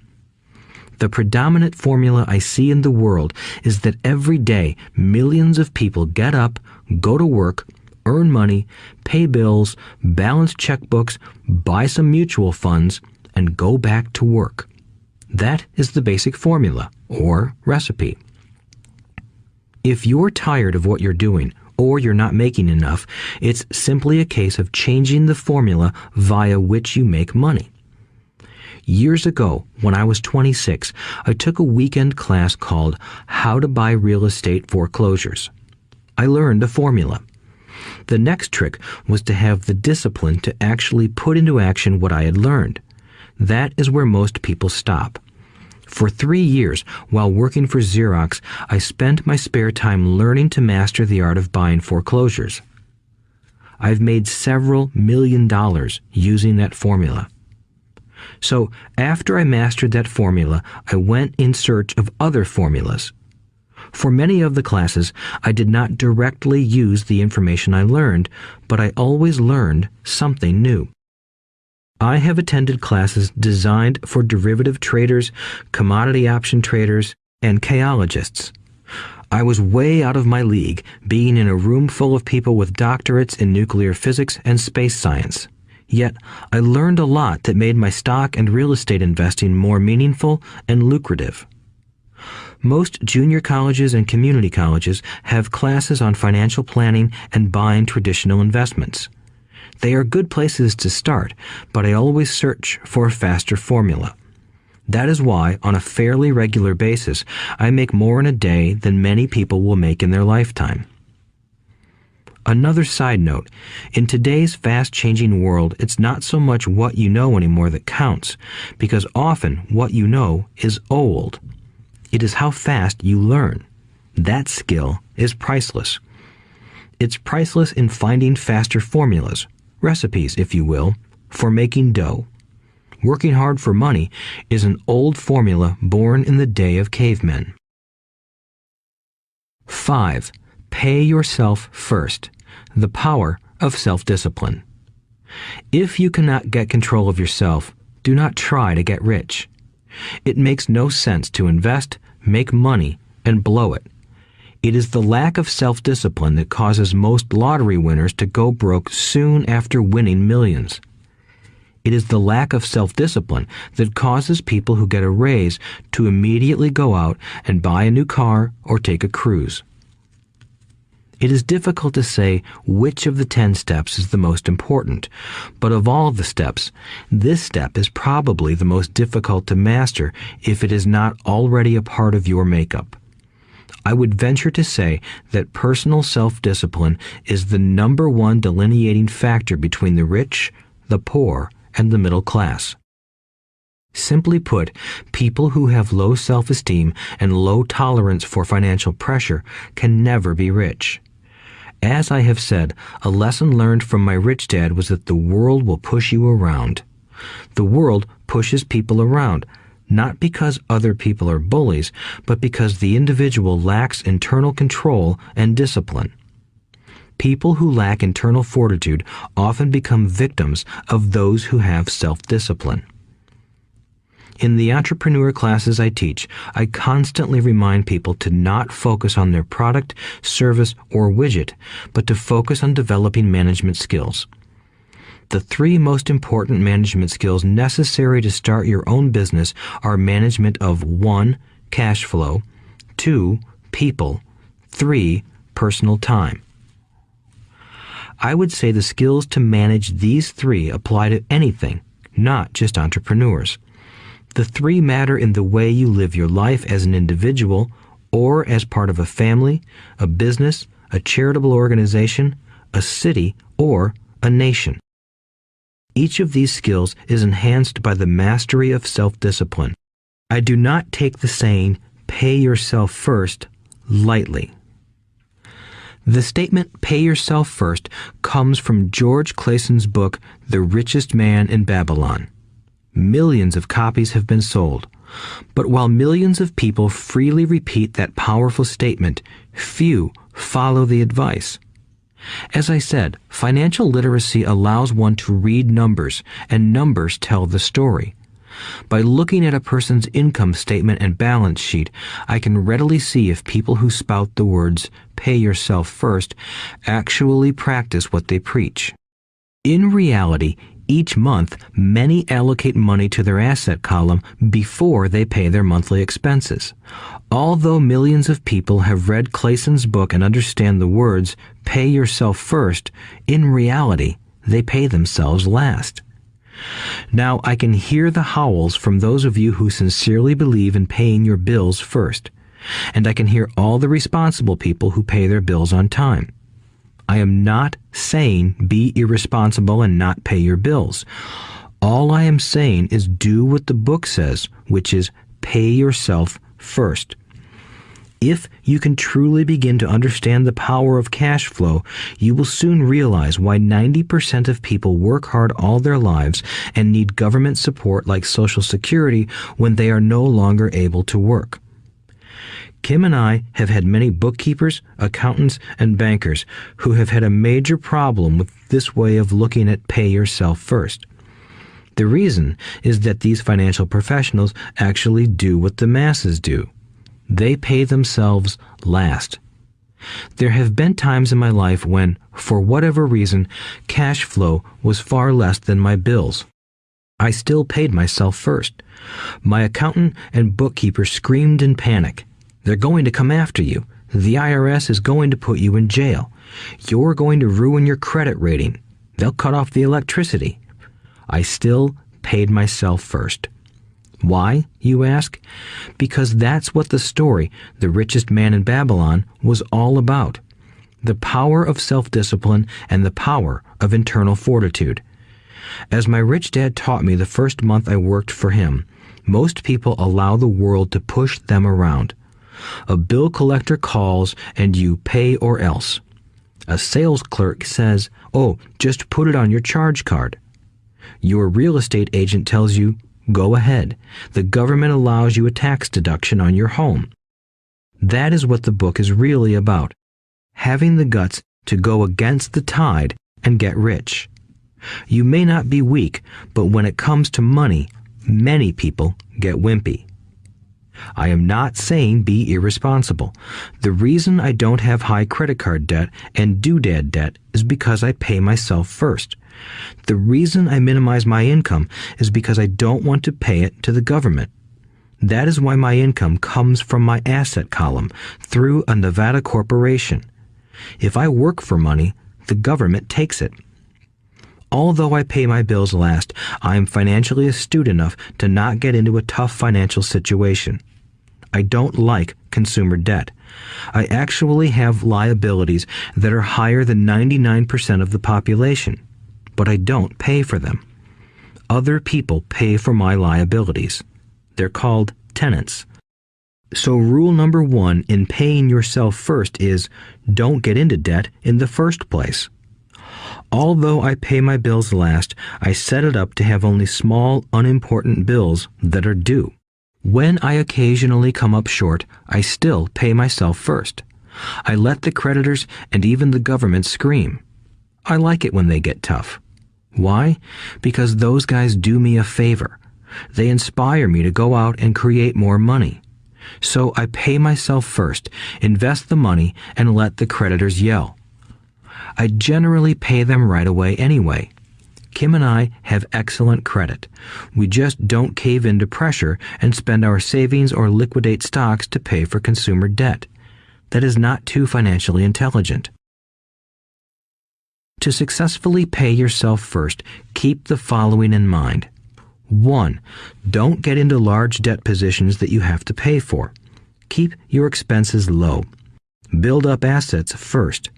The predominant formula I see in the world is that every day millions of people get up, go to work, earn money, pay bills, balance checkbooks, buy some mutual funds, and go back to work. That is the basic formula, or recipe. If you're tired of what you're doing, or you're not making enough, it's simply a case of changing the formula via which you make money. Years ago, when I was 26, I took a weekend class called How to Buy Real Estate Foreclosures. I learned the formula. The next trick was to have the discipline to actually put into action what I had learned. That is where most people stop. For 3 years, while working for Xerox, I spent my spare time learning to master the art of buying foreclosures. I've made several $1,000,000 using that formula. So, after I mastered that formula, I went in search of other formulas. For many of the classes, I did not directly use the information I learned, but I always learned something new. I have attended classes designed for derivative traders, commodity option traders, and chaologists. I was way out of my league, being in a room full of people with doctorates in nuclear physics and space science. Yet, I learned a lot that made my stock and real estate investing more meaningful and lucrative. Most junior colleges and community colleges have classes on financial planning and buying traditional investments. They are good places to start, but I always search for a faster formula. That is why, on a fairly regular basis, I make more in a day than many people will make in their lifetime. Another side note, in today's fast-changing world, it's not so much what you know anymore that counts, because often what you know is old. It is how fast you learn. That skill is priceless. It's priceless in finding faster formulas, recipes, if you will, for making dough. Working hard for money is an old formula born in the day of cavemen. 5. Pay yourself first. The power of self-discipline. If you cannot get control of yourself, do not try to get rich. It makes no sense to invest, make money, and blow it. It is the lack of self-discipline that causes most lottery winners to go broke soon after winning millions. It is the lack of self-discipline that causes people who get a raise to immediately go out and buy a new car or take a cruise. It is difficult to say which of the 10 steps is the most important, but of all the steps, this step is probably the most difficult to master if it is not already a part of your makeup. I would venture to say that personal self-discipline is the number one delineating factor between the rich, the poor, and the middle class. Simply put, people who have low self-esteem and low tolerance for financial pressure can never be rich. As I have said, a lesson learned from my rich dad was that the world will push you around. The world pushes people around, not because other people are bullies, but because the individual lacks internal control and discipline. People who lack internal fortitude often become victims of those who have self-discipline. In the entrepreneur classes I teach, I constantly remind people to not focus on their product, service, or widget, but to focus on developing management skills. The 3 most important management skills necessary to start your own business are management of 1. Cash flow, 2. People, 3. Personal time. I would say the skills to manage these three apply to anything, not just entrepreneurs. The three matter in the way you live your life as an individual or as part of a family, a business, a charitable organization, a city, or a nation. Each of these skills is enhanced by the mastery of self-discipline. I do not take the saying, "pay yourself first," lightly. The statement, "pay yourself first," comes from George Clayson's book, The Richest Man in Babylon. Millions of copies have been sold. But while millions of people freely repeat that powerful statement, few follow the advice. As I said, financial literacy allows one to read numbers, and numbers tell the story. By looking at a person's income statement and balance sheet, I can readily see if people who spout the words, "pay yourself first," actually practice what they preach. In reality, each month, many allocate money to their asset column before they pay their monthly expenses. Although millions of people have read Clayson's book and understand the words, "pay yourself first," in reality, they pay themselves last. Now, I can hear the howls from those of you who sincerely believe in paying your bills first, and I can hear all the responsible people who pay their bills on time. I am not saying be irresponsible and not pay your bills. All I am saying is do what the book says, which is pay yourself first. If you can truly begin to understand the power of cash flow, you will soon realize why 90% of people work hard all their lives and need government support like Social Security when they are no longer able to work. Kim and I have had many bookkeepers, accountants, and bankers who have had a major problem with this way of looking at pay yourself first. The reason is that these financial professionals actually do what the masses do. They pay themselves last. There have been times in my life when, for whatever reason, cash flow was far less than my bills. I still paid myself first. My accountant and bookkeeper screamed in panic. "They're going to come after you. The IRS is going to put you in jail. You're going to ruin your credit rating. They'll cut off the electricity." I still paid myself first. Why, you ask? Because that's what the story, The Richest Man in Babylon, was all about. The power of self-discipline and the power of internal fortitude. As my rich dad taught me the first month I worked for him, most people allow the world to push them around. A bill collector calls and you pay or else. A sales clerk says, "Oh, just put it on your charge card." Your real estate agent tells you, "Go ahead. The government allows you a tax deduction on your home." That is what the book is really about. Having the guts to go against the tide and get rich. You may not be weak, but when it comes to money, many people get wimpy. I am not saying be irresponsible. The reason I don't have high credit card debt and doodad debt is because I pay myself first. The reason I minimize my income is because I don't want to pay it to the government. That is why my income comes from my asset column through a Nevada corporation. If I work for money, the government takes it. Although I pay my bills last, I am financially astute enough to not get into a tough financial situation. I don't like consumer debt. I actually have liabilities that are higher than 99% of the population, but I don't pay for them. Other people pay for my liabilities. They're called tenants. So rule number 1 in paying yourself first is don't get into debt in the first place. Although I pay my bills last, I set it up to have only small, unimportant bills that are due. When I occasionally come up short, I still pay myself first. I let the creditors and even the government scream. I like it when they get tough. Why? Because those guys do me a favor. They inspire me to go out and create more money. So I pay myself first, invest the money, and let the creditors yell. I generally pay them right away anyway. Kim and I have excellent credit. We just don't cave into pressure and spend our savings or liquidate stocks to pay for consumer debt. That is not too financially intelligent. To successfully pay yourself first, keep the following in mind. 1. Don't get into large debt positions that you have to pay for. Keep your expenses low. Build up assets first,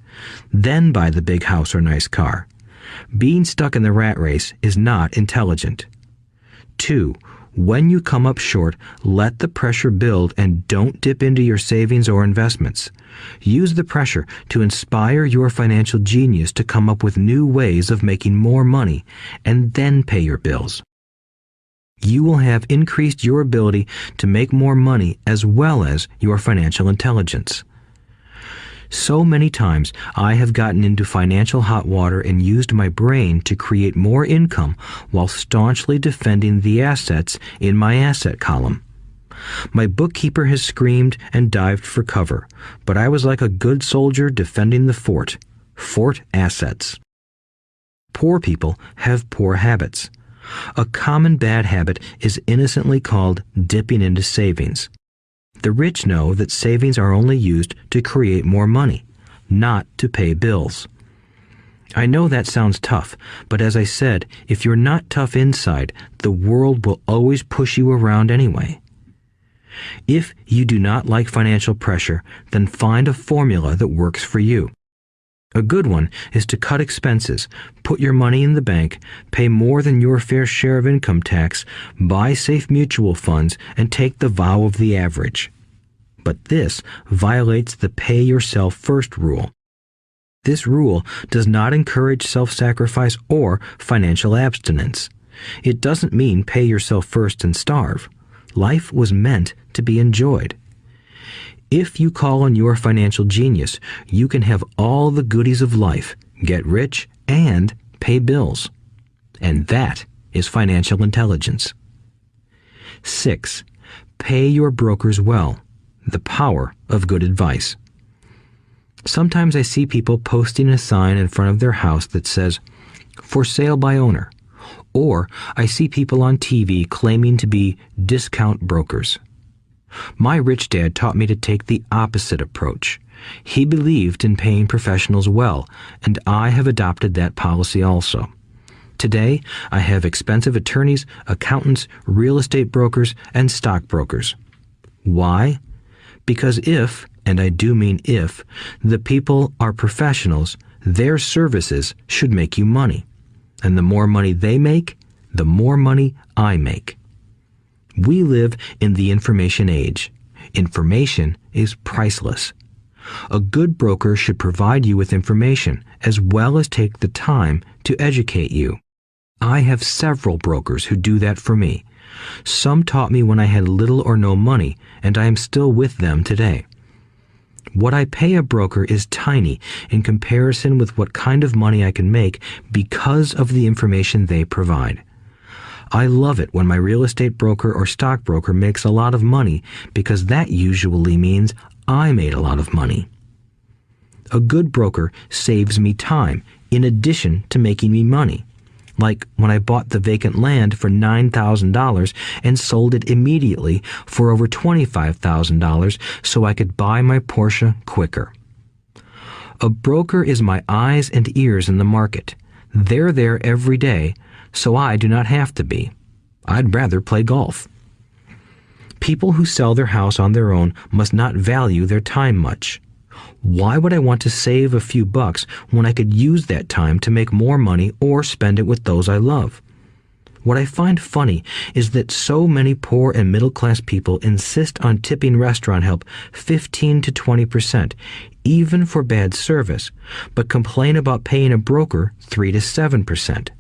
then buy the big house or nice car. Being stuck in the rat race is not intelligent. 2. When you come up short, let the pressure build and don't dip into your savings or investments. Use the pressure to inspire your financial genius to come up with new ways of making more money and then pay your bills. You will have increased your ability to make more money as well as your financial intelligence. So many times I have gotten into financial hot water and used my brain to create more income while staunchly defending the assets in my asset column. My bookkeeper has screamed and dived for cover, but I was like a good soldier defending the fort. Fort assets. Poor people have poor habits. A common bad habit is innocently called dipping into savings. The rich know that savings are only used to create more money, not to pay bills. I know that sounds tough, but as I said, if you're not tough inside, the world will always push you around anyway. If you do not like financial pressure, then find a formula that works for you. A good one is to cut expenses, put your money in the bank, pay more than your fair share of income tax, buy safe mutual funds, and take the vow of the average. But this violates the pay yourself first rule. This rule does not encourage self-sacrifice or financial abstinence. It doesn't mean pay yourself first and starve. Life was meant to be enjoyed. If you call on your financial genius, you can have all the goodies of life, get rich, and pay bills. And that is financial intelligence. 6. Pay your brokers well. The power of good advice. Sometimes I see people posting a sign in front of their house that says, "For sale by owner." Or I see people on TV claiming to be discount brokers. My rich dad taught me to take the opposite approach. He believed in paying professionals well, and I have adopted that policy also. Today, I have expensive attorneys, accountants, real estate brokers, and stockbrokers. Why? Because if, and I do mean if, the people are professionals, their services should make you money. And the more money they make, the more money I make. We live in the information age. Information is priceless. A good broker should provide you with information as well as take the time to educate you. I have several brokers who do that for me. Some taught me when I had little or no money, and I am still with them today. What I pay a broker is tiny in comparison with what kind of money I can make because of the information they provide. I love it when my real estate broker or stockbroker makes a lot of money because that usually means I made a lot of money. A good broker saves me time in addition to making me money. Like when I bought the vacant land for $9,000 and sold it immediately for over $25,000 so I could buy my Porsche quicker. A broker is my eyes and ears in the market. They're there every day, so I do not have to be. I'd rather play golf. People who sell their house on their own must not value their time much. Why would I want to save a few bucks when I could use that time to make more money or spend it with those I love? What I find funny is that so many poor and middle-class people insist on tipping restaurant help 15 to 20%, even for bad service, but complain about paying a broker 3 to 7%.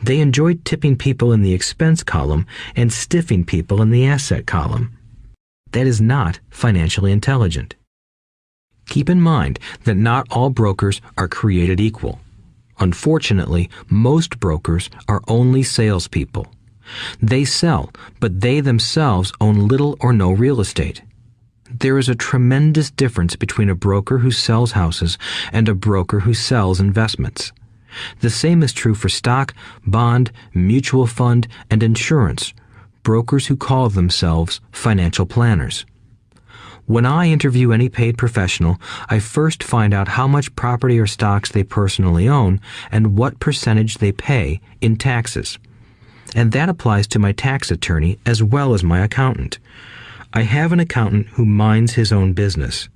They enjoy tipping people in the expense column and stiffing people in the asset column. That is not financially intelligent. Keep in mind that not all brokers are created equal. Unfortunately, most brokers are only salespeople. They sell, but they themselves own little or no real estate. There is a tremendous difference between a broker who sells houses and a broker who sells investments. The same is true for stock, bond, mutual fund, and insurance, brokers who call themselves financial planners. When I interview any paid professional, I first find out how much property or stocks they personally own and what percentage they pay in taxes. And that applies to my tax attorney as well as my accountant. I have an accountant who minds his own business.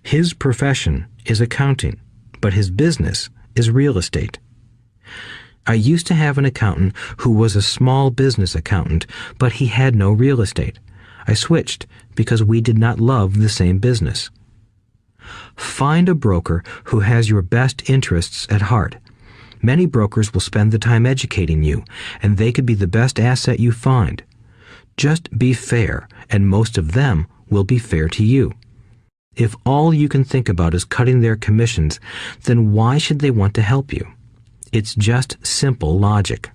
His profession is accounting, but his business is real estate. I used to have an accountant who was a small business accountant, but he had no real estate. I switched because we did not love the same business. Find a broker who has your best interests at heart. Many brokers will spend the time educating you, and they could be the best asset you find. Just be fair, and most of them will be fair to you. If all you can think about is cutting their commissions, then why should they want to help you? It's just simple logic.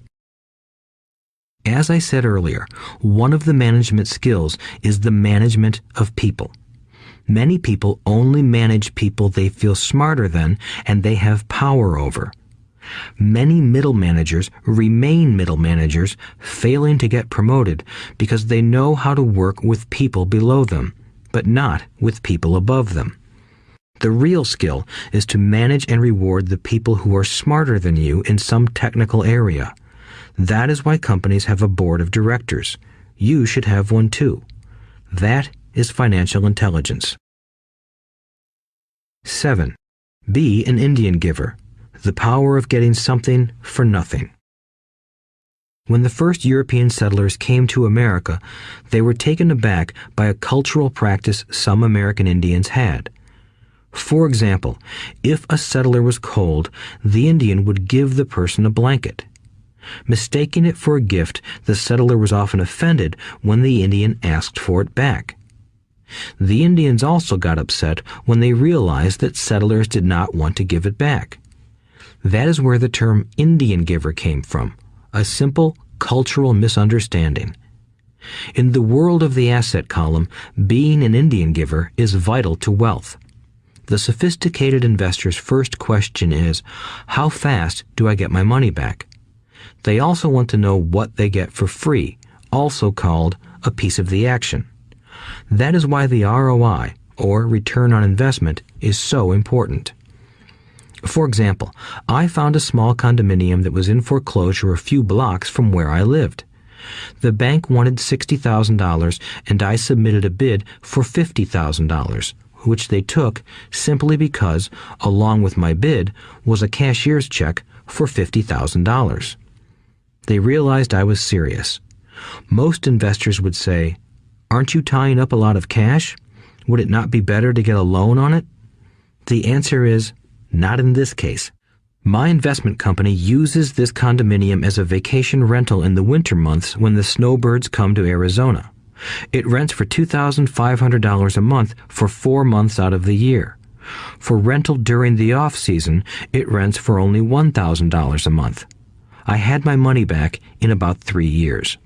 As I said earlier, one of the management skills is the management of people. Many people only manage people they feel smarter than and they have power over. Many middle managers remain middle managers, failing to get promoted because they know how to work with people below them, but not with people above them. The real skill is to manage and reward the people who are smarter than you in some technical area. That is why companies have a board of directors. You should have one too. That is financial intelligence. 7. Be an Indian giver. The power of getting something for nothing. When the first European settlers came to America, they were taken aback by a cultural practice some American Indians had. For example, if a settler was cold, the Indian would give the person a blanket. Mistaking it for a gift, the settler was often offended when the Indian asked for it back. The Indians also got upset when they realized that settlers did not want to give it back. That is where the term Indian giver came from, a simple cultural misunderstanding. In the world of the asset column, being an Indian giver is vital to wealth. The sophisticated investor's first question is, how fast do I get my money back? They also want to know what they get for free, also called a piece of the action. That is why the ROI, or return on investment, is so important. For example, I found a small condominium that was in foreclosure a few blocks from where I lived. The bank wanted $60,000 and I submitted a bid for $50,000, which they took simply because, along with my bid, was a cashier's check for $50,000. They realized I was serious. Most investors would say, "Aren't you tying up a lot of cash? Would it not be better to get a loan on it?" The answer is, not in this case. My investment company uses this condominium as a vacation rental in the winter months when the snowbirds come to Arizona. It rents for $2,500 a month for 4 months out of the year. For rental during the off-season, it rents for only $1,000 a month. I had my money back in about 3 years.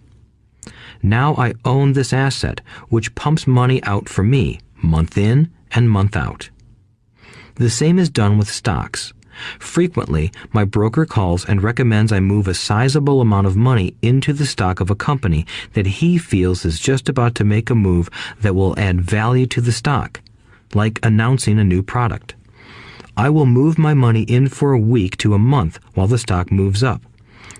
Now I own this asset, which pumps money out for me, month in and month out. The same is done with stocks. Frequently, my broker calls and recommends I move a sizable amount of money into the stock of a company that he feels is just about to make a move that will add value to the stock, like announcing a new product. I will move my money in for a week to a month while the stock moves up.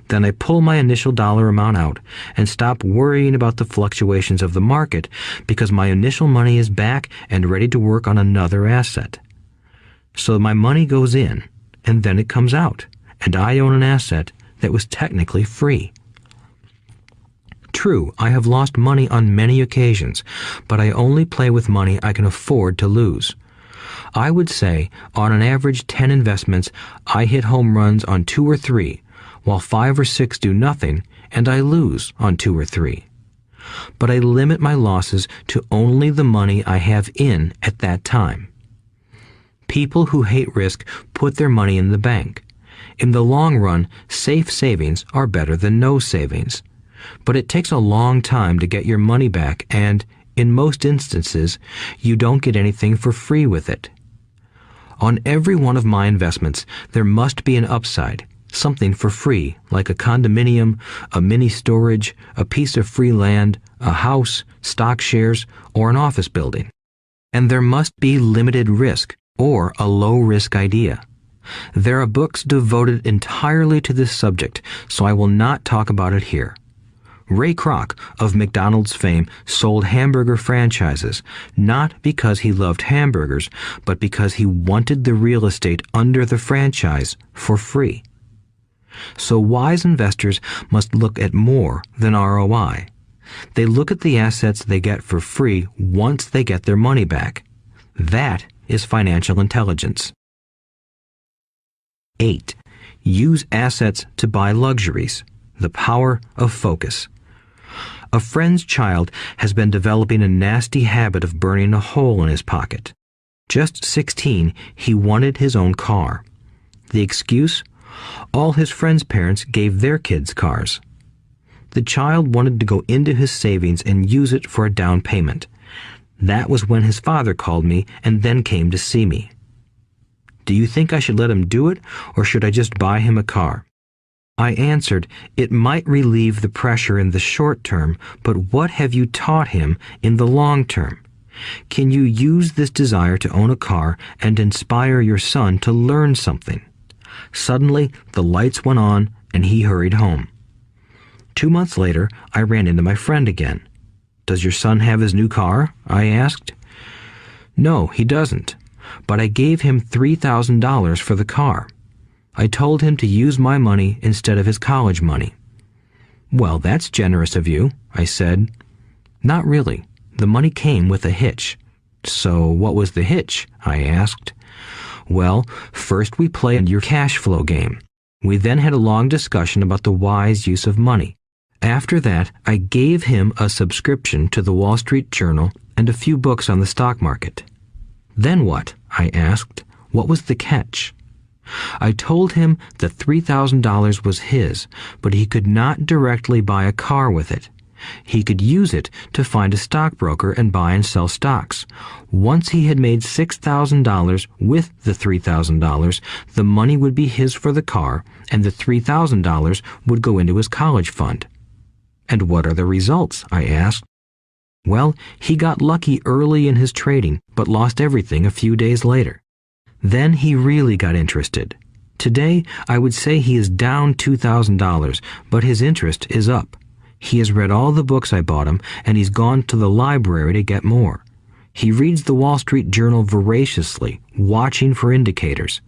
Then I pull my initial dollar amount out and stop worrying about the fluctuations of the market because my initial money is back and ready to work on another asset. So my money goes in, and then it comes out, and I own an asset that was technically free. True, I have lost money on many occasions, but I only play with money I can afford to lose. I would say, on an average 10 investments, I hit home runs on 2 or 3, while 5 or 6 do nothing, and I lose on 2 or 3. But I limit my losses to only the money I have in at that time. People who hate risk put their money in the bank. In the long run, safe savings are better than no savings. But it takes a long time to get your money back, and, in most instances, you don't get anything for free with it. On every one of my investments, there must be an upside, something for free, like a condominium, a mini storage, a piece of free land, a house, stock shares, or an office building. And there must be limited risk or a low-risk idea. There are books devoted entirely to this subject, so I will not talk about it here. Ray Kroc of McDonald's fame sold hamburger franchises, not because he loved hamburgers, but because he wanted the real estate under the franchise for free. So wise investors must look at more than ROI. They look at the assets they get for free once they get their money back. That is financial intelligence. 8. Use assets to buy luxuries. The power of focus. A friend's child has been developing a nasty habit of burning a hole in his pocket. Just 16, he wanted his own car. The excuse? All his friends' parents gave their kids cars. The child wanted to go into his savings and use it for a down payment. That was when his father called me and then came to see me. Do you think I should let him do it, or should I just buy him a car? I answered, it might relieve the pressure in the short term, but what have you taught him in the long term? Can you use this desire to own a car and inspire your son to learn something? Suddenly, the lights went on and he hurried home. 2 months later, I ran into my friend again. Does your son have his new car? I asked. No, he doesn't, but I gave him $3,000 for the car. I told him to use my money instead of his college money. Well, that's generous of you, I said. Not really. The money came with a hitch. So what was the hitch? I asked. Well, first we played your cash flow game. We then had a long discussion about the wise use of money. After that, I gave him a subscription to the Wall Street Journal and a few books on the stock market. Then what? I asked. What was the catch? I told him that $3,000 was his, but he could not directly buy a car with it. He could use it to find a stockbroker and buy and sell stocks. Once he had made $6,000 with the $3,000, the money would be his for the car, and the $3,000 would go into his college fund. And what are the results? I asked. Well, he got lucky early in his trading, but lost everything a few days later. Then he really got interested. Today, I would say he is down $2,000, but his interest is up. He has read all the books I bought him, and he's gone to the library to get more. He reads the Wall Street Journal voraciously, watching for indicators.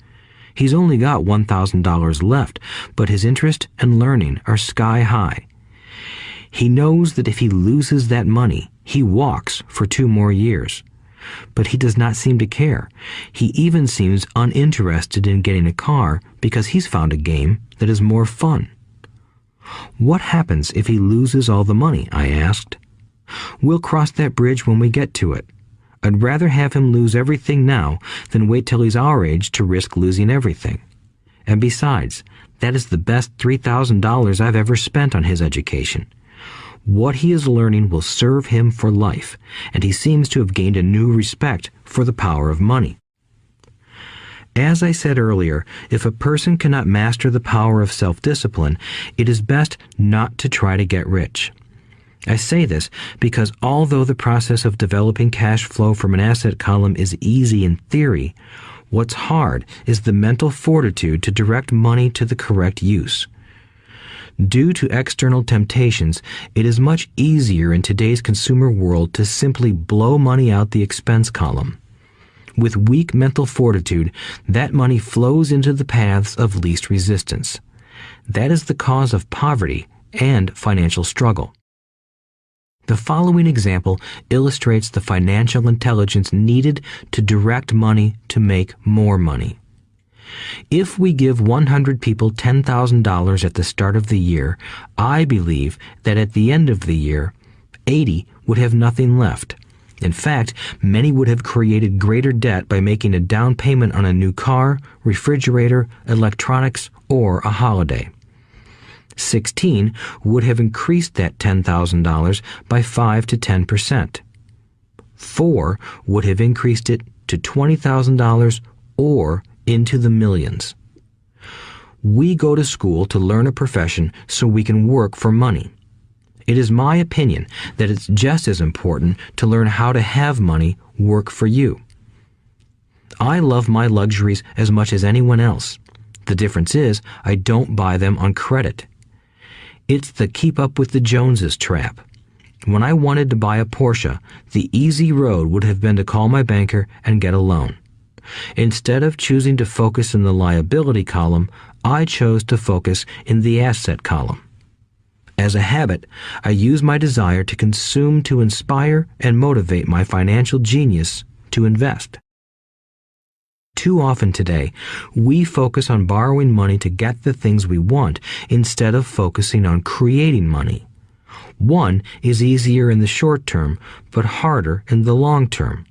He's only got $1,000 left, but his interest and learning are sky high. He knows that if he loses that money, he walks for 2 more years. But he does not seem to care. He even seems uninterested in getting a car because he's found a game that is more fun. What happens if he loses all the money? I asked. We'll cross that bridge when we get to it. I'd rather have him lose everything now than wait till he's our age to risk losing everything. And besides, that is the best $3,000 I've ever spent on his education. What he is learning will serve him for life, and he seems to have gained a new respect for the power of money. As I said earlier, if a person cannot master the power of self-discipline, it is best not to try to get rich. I say this because although the process of developing cash flow from an asset column is easy in theory, what's hard is the mental fortitude to direct money to the correct use. Due to external temptations, it is much easier in today's consumer world to simply blow money out the expense column. With weak mental fortitude, that money flows into the paths of least resistance. That is the cause of poverty and financial struggle. The following example illustrates the financial intelligence needed to direct money to make more money. If we give 100 people $10,000 at the start of the year, I believe that at the end of the year, 80 would have nothing left. In fact, many would have created greater debt by making a down payment on a new car, refrigerator, electronics, or a holiday. 16 would have increased that $10,000 by 5 to 10%. 4 would have increased it to $20,000 or into the millions. We go to school to learn a profession so we can work for money. It is my opinion that it's just as important to learn how to have money work for you. I love my luxuries as much as anyone else. The difference is I don't buy them on credit. It's the keep up with the Joneses trap. When I wanted to buy a Porsche, the easy road would have been to call my banker and get a loan. Instead of choosing to focus in the liability column, I chose to focus in the asset column. As a habit, I use my desire to consume to inspire and motivate my financial genius to invest. Too often today, we focus on borrowing money to get the things we want instead of focusing on creating money. One is easier in the short term, but harder in the long term.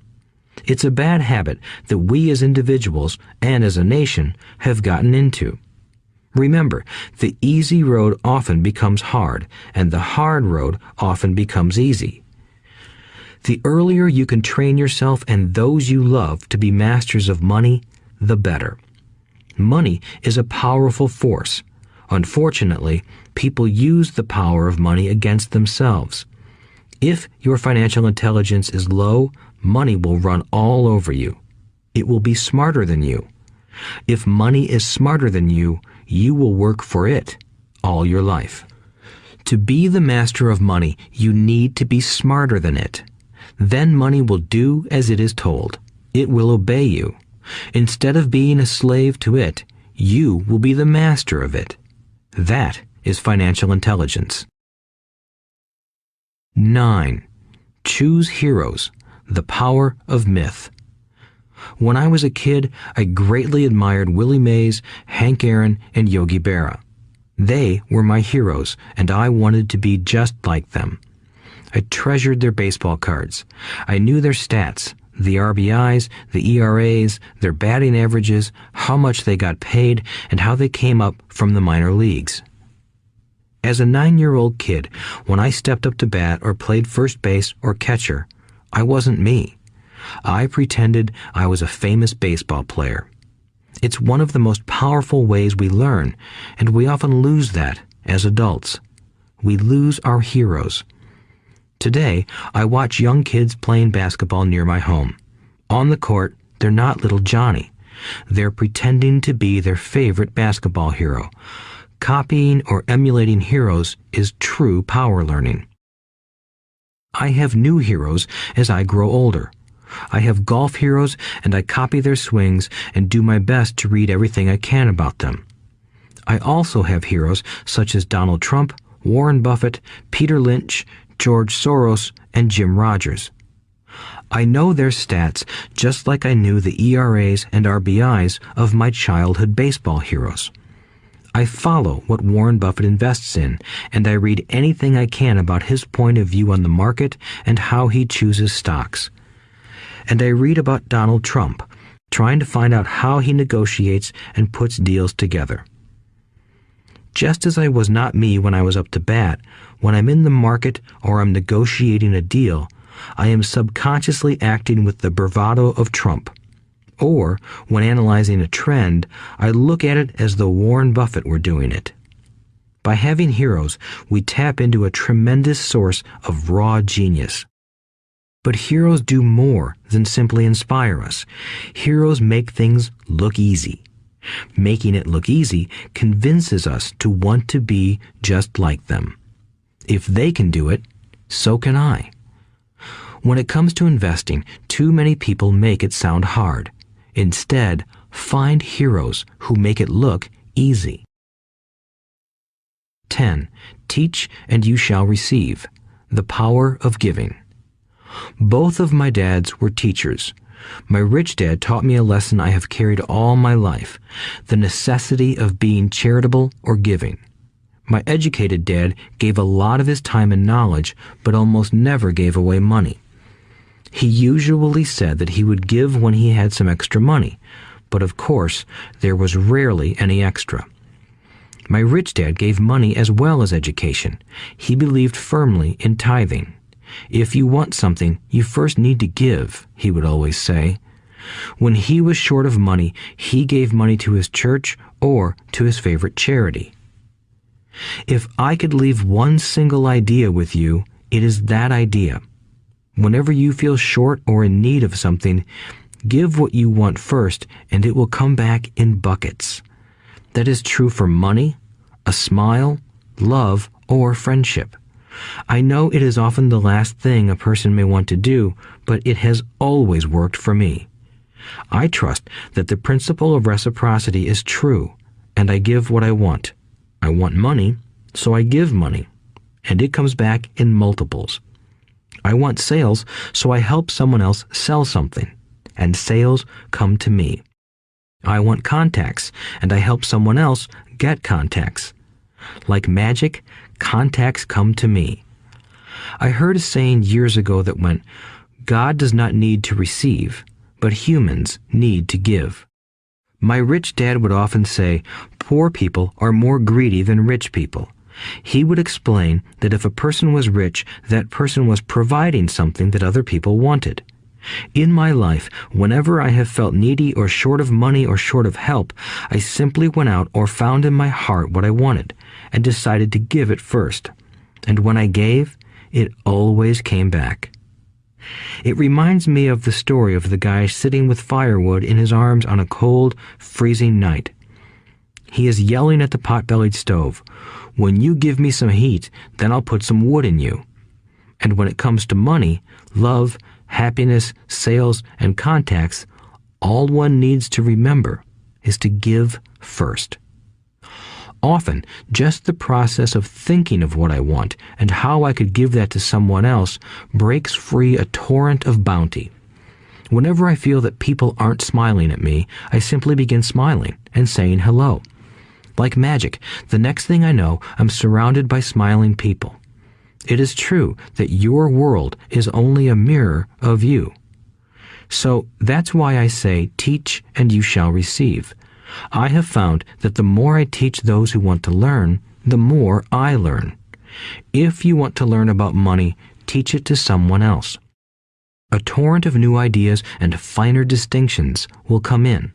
It's a bad habit that we as individuals and as a nation have gotten into. Remember, the easy road often becomes hard, and the hard road often becomes easy. The earlier you can train yourself and those you love to be masters of money, the better. Money is a powerful force. Unfortunately, people use the power of money against themselves. If your financial intelligence is low, money will run all over you. It will be smarter than you. If money is smarter than you, you will work for it all your life. To be the master of money, you need to be smarter than it. Then money will do as it is told. It will obey you. Instead of being a slave to it, you will be the master of it. That is financial intelligence. 9. Choose heroes. The power of myth. When I was a kid, I greatly admired Willie Mays, Hank Aaron, and Yogi Berra. They were my heroes, and I wanted to be just like them. I treasured their baseball cards. I knew their stats, the RBIs, the ERAs, their batting averages, how much they got paid, and how they came up from the minor leagues. As a 9-year-old kid, when I stepped up to bat or played first base or catcher, I wasn't me. I pretended I was a famous baseball player. It's one of the most powerful ways we learn, and we often lose that as adults. We lose our heroes. Today, I watch young kids playing basketball near my home. On the court, they're not little Johnny. They're pretending to be their favorite basketball hero. Copying or emulating heroes is true power learning. I have new heroes as I grow older. I have golf heroes, and I copy their swings and do my best to read everything I can about them. I also have heroes such as Donald Trump, Warren Buffett, Peter Lynch, George Soros, and Jim Rogers. I know their stats just like I knew the ERAs and RBIs of my childhood baseball heroes. I follow what Warren Buffett invests in, and I read anything I can about his point of view on the market and how he chooses stocks. And I read about Donald Trump, trying to find out how he negotiates and puts deals together. Just as I was not me when I was up to bat, when I'm in the market or I'm negotiating a deal, I am subconsciously acting with the bravado of Trump. Or, when analyzing a trend, I look at it as though Warren Buffett were doing it. By having heroes, we tap into a tremendous source of raw genius. But heroes do more than simply inspire us. Heroes make things look easy. Making it look easy convinces us to want to be just like them. If they can do it, so can I. When it comes to investing, too many people make it sound hard. Instead, find heroes who make it look easy. 10. Teach and you shall receive. The power of giving. Both of my dads were teachers. My rich dad taught me a lesson I have carried all my life, the necessity of being charitable or giving. My educated dad gave a lot of his time and knowledge, but almost never gave away money. He usually said that he would give when he had some extra money, but of course, there was rarely any extra. My rich dad gave money as well as education. He believed firmly in tithing. If you want something, you first need to give, he would always say. When he was short of money, he gave money to his church or to his favorite charity. If I could leave one single idea with you, it is that idea. Whenever you feel short or in need of something, give what you want first, and it will come back in buckets. That is true for money, a smile, love, or friendship. I know it is often the last thing a person may want to do, but it has always worked for me. I trust that the principle of reciprocity is true, and I give what I want. I want money, so I give money, and it comes back in multiples. I want sales, so I help someone else sell something, and sales come to me. I want contacts, and I help someone else get contacts. Like magic, contacts come to me. I heard a saying years ago that went, "God does not need to receive, but humans need to give." My rich dad would often say, poor people are more greedy than rich people. He would explain that if a person was rich, that person was providing something that other people wanted. In my life, whenever I have felt needy or short of money or short of help, I simply went out or found in my heart what I wanted and decided to give it first. And when I gave, it always came back. It reminds me of the story of the guy sitting with firewood in his arms on a cold, freezing night. He is yelling at the pot-bellied stove, "When you give me some heat, then I'll put some wood in you." And when it comes to money, love, happiness, sales, and contacts, all one needs to remember is to give first. Often, just the process of thinking of what I want and how I could give that to someone else breaks free a torrent of bounty. Whenever I feel that people aren't smiling at me, I simply begin smiling and saying hello. Like magic, the next thing I know, I'm surrounded by smiling people. It is true that your world is only a mirror of you. So that's why I say, teach and you shall receive. I have found that the more I teach those who want to learn, the more I learn. If you want to learn about money, teach it to someone else. A torrent of new ideas and finer distinctions will come in.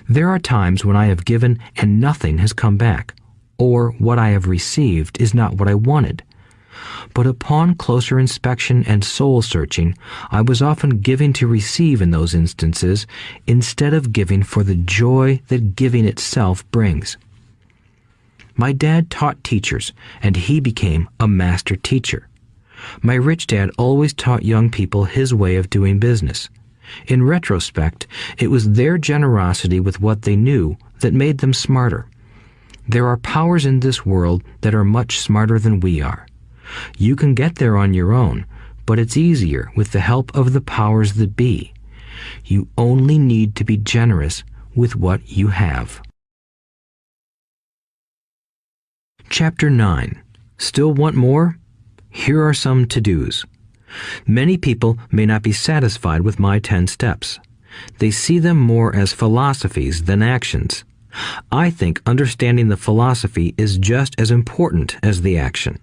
There are times when I have given and nothing has come back, or what I have received is not what I wanted. But upon closer inspection and soul-searching, I was often giving to receive in those instances, instead of giving for the joy that giving itself brings. My dad taught teachers, and he became a master teacher. My rich dad always taught young people his way of doing business. In retrospect, it was their generosity with what they knew that made them smarter. There are powers in this world that are much smarter than we are. You can get there on your own, but it's easier with the help of the powers that be. You only need to be generous with what you have. Chapter 9. Still want more? Here are some to-dos. Many people may not be satisfied with my 10 steps. They see them more as philosophies than actions. I think understanding the philosophy is just as important as the action.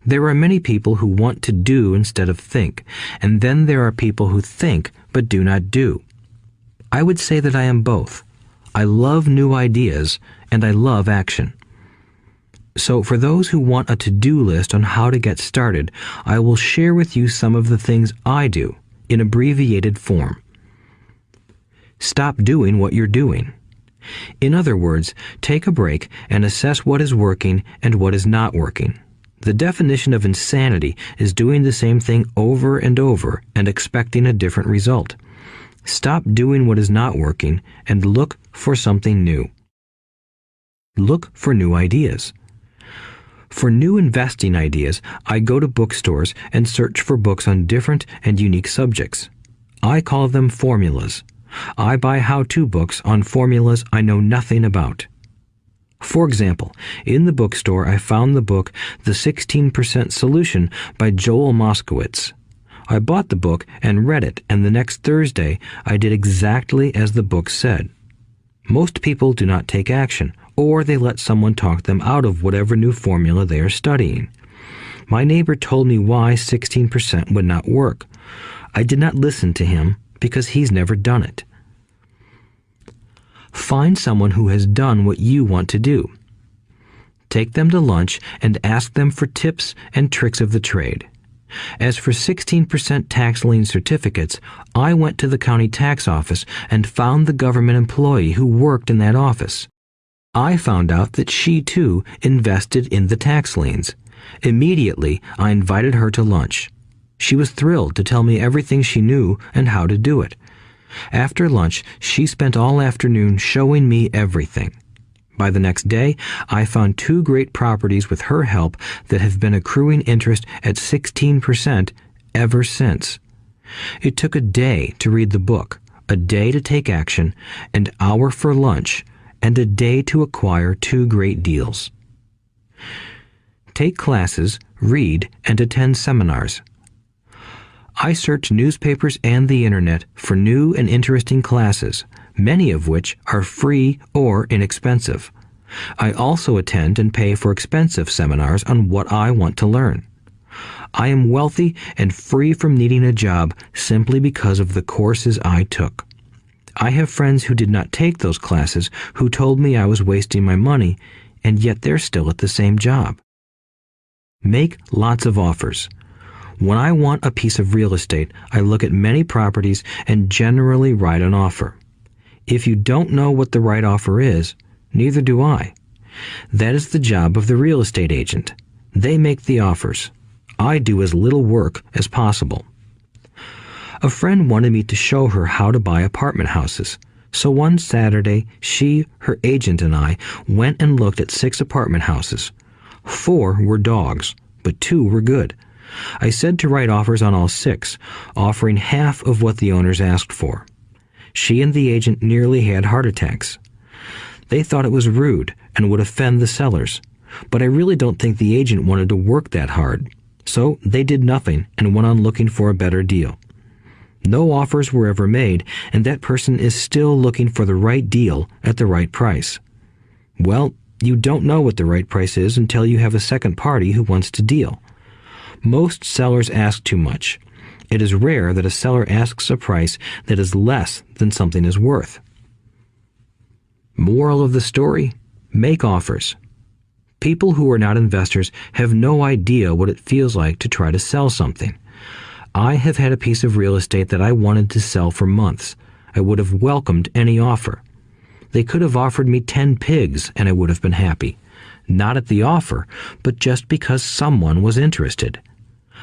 There are many people who want to do instead of think, and then there are people who think but do not do. I would say that I am both. I love new ideas, and I love action. So for those who want a to-do list on how to get started, I will share with you some of the things I do in abbreviated form. Stop doing what you're doing. In other words, take a break and assess what is working and what is not working. The definition of insanity is doing the same thing over and over and expecting a different result. Stop doing what is not working and look for something new. Look for new ideas. For new investing ideas, I go to bookstores and search for books on different and unique subjects. I call them formulas. I buy how-to books on formulas I know nothing about. For example, in the bookstore I found the book The 16% Solution by Joel Moskowitz. I bought the book and read it, and the next Thursday I did exactly as the book said. Most people do not take action, or they let someone talk them out of whatever new formula they are studying. My neighbor told me why 16% would not work. I did not listen to him because he's never done it. Find someone who has done what you want to do. Take them to lunch and ask them for tips and tricks of the trade. As for 16% tax lien certificates, I went to the county tax office and found the government employee who worked in that office. I found out that she too invested in the tax liens. Immediately, I invited her to lunch. She was thrilled to tell me everything she knew and how to do it. After lunch, she spent all afternoon showing me everything. By the next day, I found 2 great properties with her help that have been accruing interest at 16% ever since. It took a day to read the book, a day to take action, an hour for lunch, and a day to acquire 2 great deals. Take classes, read, and attend seminars. I search newspapers and the internet for new and interesting classes, many of which are free or inexpensive. I also attend and pay for expensive seminars on what I want to learn. I am wealthy and free from needing a job simply because of the courses I took. I have friends who did not take those classes who told me I was wasting my money, and yet they're still at the same job. Make lots of offers. When I want a piece of real estate, I look at many properties and generally write an offer. If you don't know what the right offer is, neither do I. That is the job of the real estate agent. They make the offers. I do as little work as possible. A friend wanted me to show her how to buy apartment houses. So one Saturday, she, her agent, and I went and looked at 6 apartment houses. 4 were dogs, but 2 were good. I said to write offers on all 6, offering half of what the owners asked for. She and the agent nearly had heart attacks. They thought it was rude and would offend the sellers, but I really don't think the agent wanted to work that hard. So they did nothing and went on looking for a better deal. No offers were ever made, and that person is still looking for the right deal at the right price. Well, you don't know what the right price is until you have a second party who wants to deal. Most sellers ask too much. It is rare that a seller asks a price that is less than something is worth. Moral of the story: make offers. People who are not investors have no idea what it feels like to try to sell something. I have had a piece of real estate that I wanted to sell for months. I would have welcomed any offer. They could have offered me 10 pigs and I would have been happy. Not at the offer, but just because someone was interested.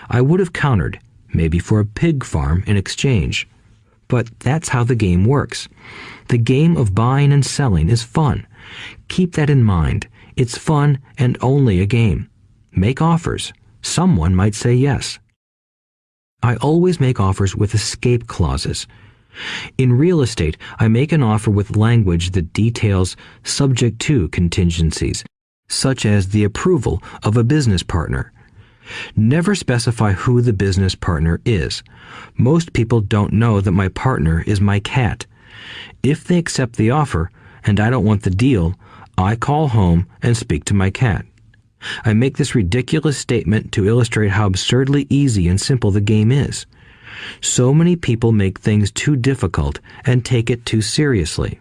I would have countered, maybe for a pig farm in exchange. But that's how the game works. The game of buying and selling is fun. Keep that in mind. It's fun and only a game. Make offers. Someone might say yes. I always make offers with escape clauses. In real estate, I make an offer with language that details subject to contingencies, such as the approval of a business partner. Never specify who the business partner is. Most people don't know that my partner is my cat. If they accept the offer, and I don't want the deal, I call home and speak to my cat. I make this ridiculous statement to illustrate how absurdly easy and simple the game is. So many people make things too difficult and take it too seriously.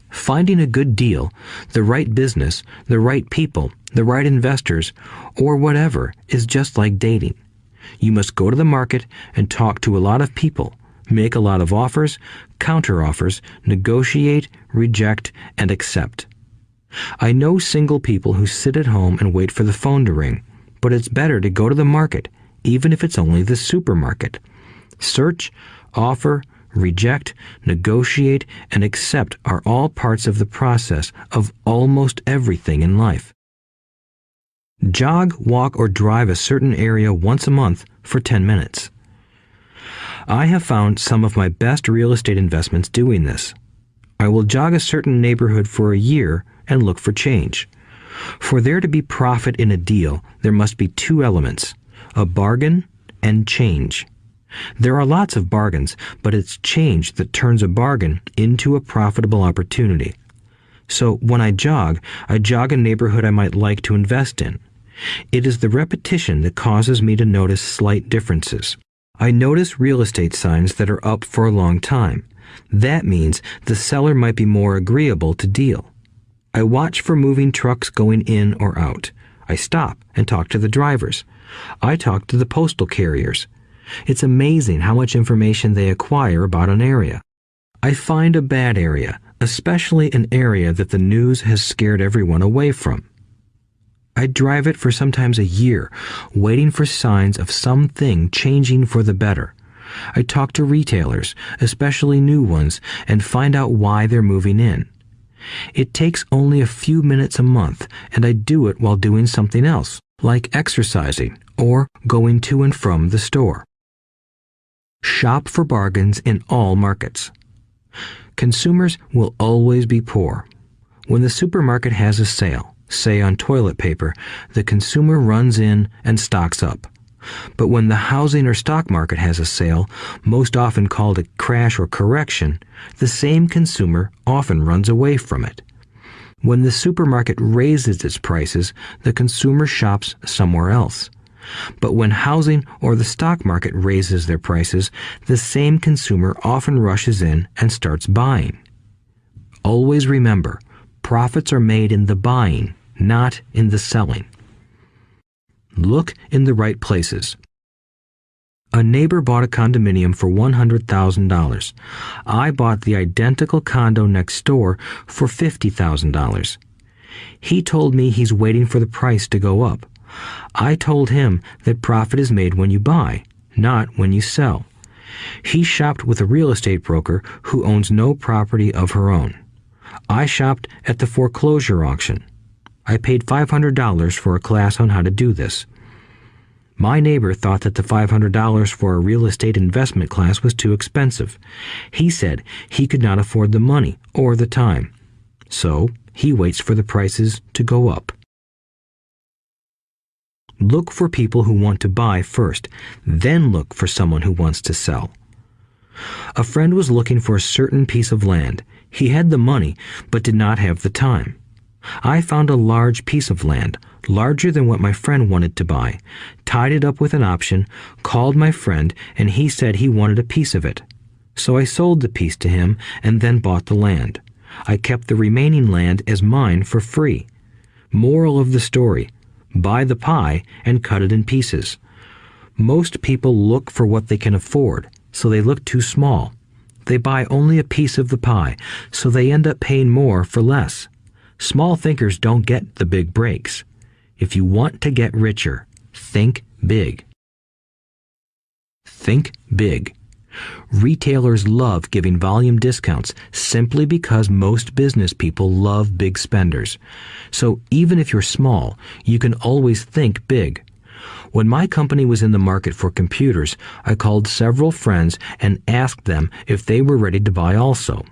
Finding a good deal, the right business, the right people, the right investors, or whatever is just like dating. You must go to the market and talk to a lot of people, make a lot of offers, counter-offers, negotiate, reject, and accept. I know single people who sit at home and wait for the phone to ring, but it's better to go to the market, even if it's only the supermarket. Search, offer, reject, negotiate, and accept are all parts of the process of almost everything in life. Jog, walk, or drive a certain area once a month for 10 minutes. I have found some of my best real estate investments doing this. I will jog a certain neighborhood for a year and look for change. For there to be profit in a deal, there must be 2 elements: a bargain and change. There are lots of bargains, but it's change that turns a bargain into a profitable opportunity. So when I jog a neighborhood I might like to invest in. It is the repetition that causes me to notice slight differences. I notice real estate signs that are up for a long time. That means the seller might be more agreeable to deal. I watch for moving trucks going in or out. I stop and talk to the drivers. I talk to the postal carriers. It's amazing how much information they acquire about an area. I find a bad area, especially an area that the news has scared everyone away from. I drive it for sometimes a year, waiting for signs of something changing for the better. I talk to retailers, especially new ones, and find out why they're moving in. It takes only a few minutes a month, and I do it while doing something else, like exercising or going to and from the store. Shop for bargains in all markets. Consumers will always be poor. When the supermarket has a sale, say on toilet paper, the consumer runs in and stocks up. But when the housing or stock market has a sale, most often called a crash or correction, the same consumer often runs away from it. When the supermarket raises its prices, the consumer shops somewhere else. But when housing or the stock market raises their prices, the same consumer often rushes in and starts buying. Always remember, profits are made in the buying, not in the selling. Look in the right places. A neighbor bought a condominium for $100,000. I bought the identical condo next door for $50,000. He told me he's waiting for the price to go up. I told him that profit is made when you buy, not when you sell. He shopped with a real estate broker who owns no property of her own. I shopped at the foreclosure auction. I paid $500 for a class on how to do this. My neighbor thought that the $500 for a real estate investment class was too expensive. He said he could not afford the money or the time. So he waits for the prices to go up. Look for people who want to buy first, then look for someone who wants to sell. A friend was looking for a certain piece of land. He had the money, but did not have the time. I found a large piece of land, larger than what my friend wanted to buy, tied it up with an option, called my friend, and he said he wanted a piece of it. So I sold the piece to him and then bought the land. I kept the remaining land as mine for free. Moral of the story: buy the pie and cut it in pieces. Most people look for what they can afford, so they look too small. They buy only a piece of the pie, so they end up paying more for less. Small thinkers don't get the big breaks. If you want to get richer, think big. Think big. Retailers love giving volume discounts simply because most business people love big spenders. So even if you're small, you can always think big. When my company was in the market for computers, I called several friends and asked them if they were ready to buy also.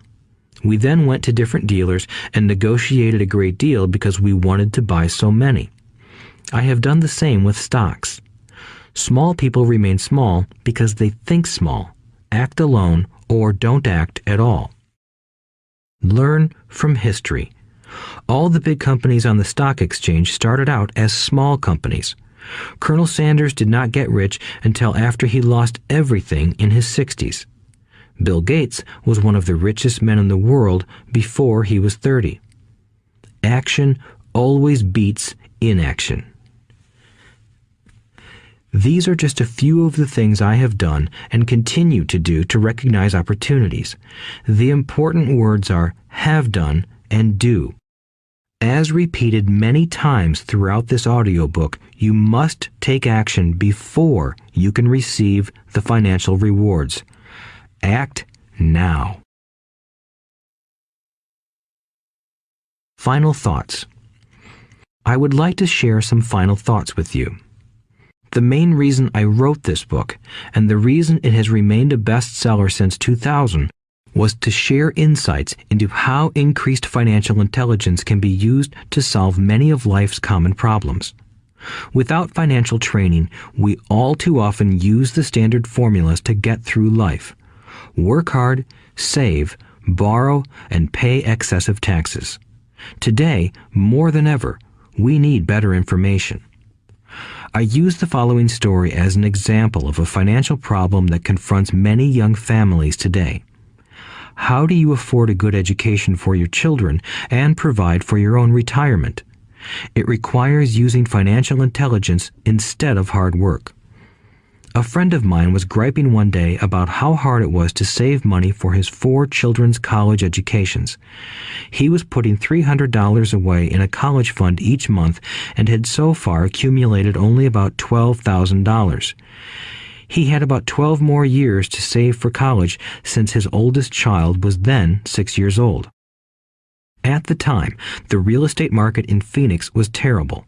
We then went to different dealers and negotiated a great deal because we wanted to buy so many. I have done the same with stocks. Small people remain small because they think small, act alone, or don't act at all. Learn from history. All the big companies on the stock exchange started out as small companies. Colonel Sanders did not get rich until after he lost everything in his 60s. Bill Gates was one of the richest men in the world before he was 30. Action always beats inaction. These are just a few of the things I have done and continue to do to recognize opportunities. The important words are have done and do. As repeated many times throughout this audiobook, you must take action before you can receive the financial rewards. Act now. Final thoughts. I would like to share some final thoughts with you. The main reason I wrote this book, and the reason it has remained a bestseller since 2000, was to share insights into how increased financial intelligence can be used to solve many of life's common problems. Without financial training, we all too often use the standard formulas to get through life. Work hard, save, borrow, and pay excessive taxes. Today, more than ever, we need better information. I use the following story as an example of a financial problem that confronts many young families today. How do you afford a good education for your children and provide for your own retirement? It requires using financial intelligence instead of hard work. A friend of mine was griping one day about how hard it was to save money for his 4 children's college educations. He was putting $300 away in a college fund each month and had so far accumulated only about $12,000. He had about 12 more years to save for college since his oldest child was then 6 years old. At the time, the real estate market in Phoenix was terrible.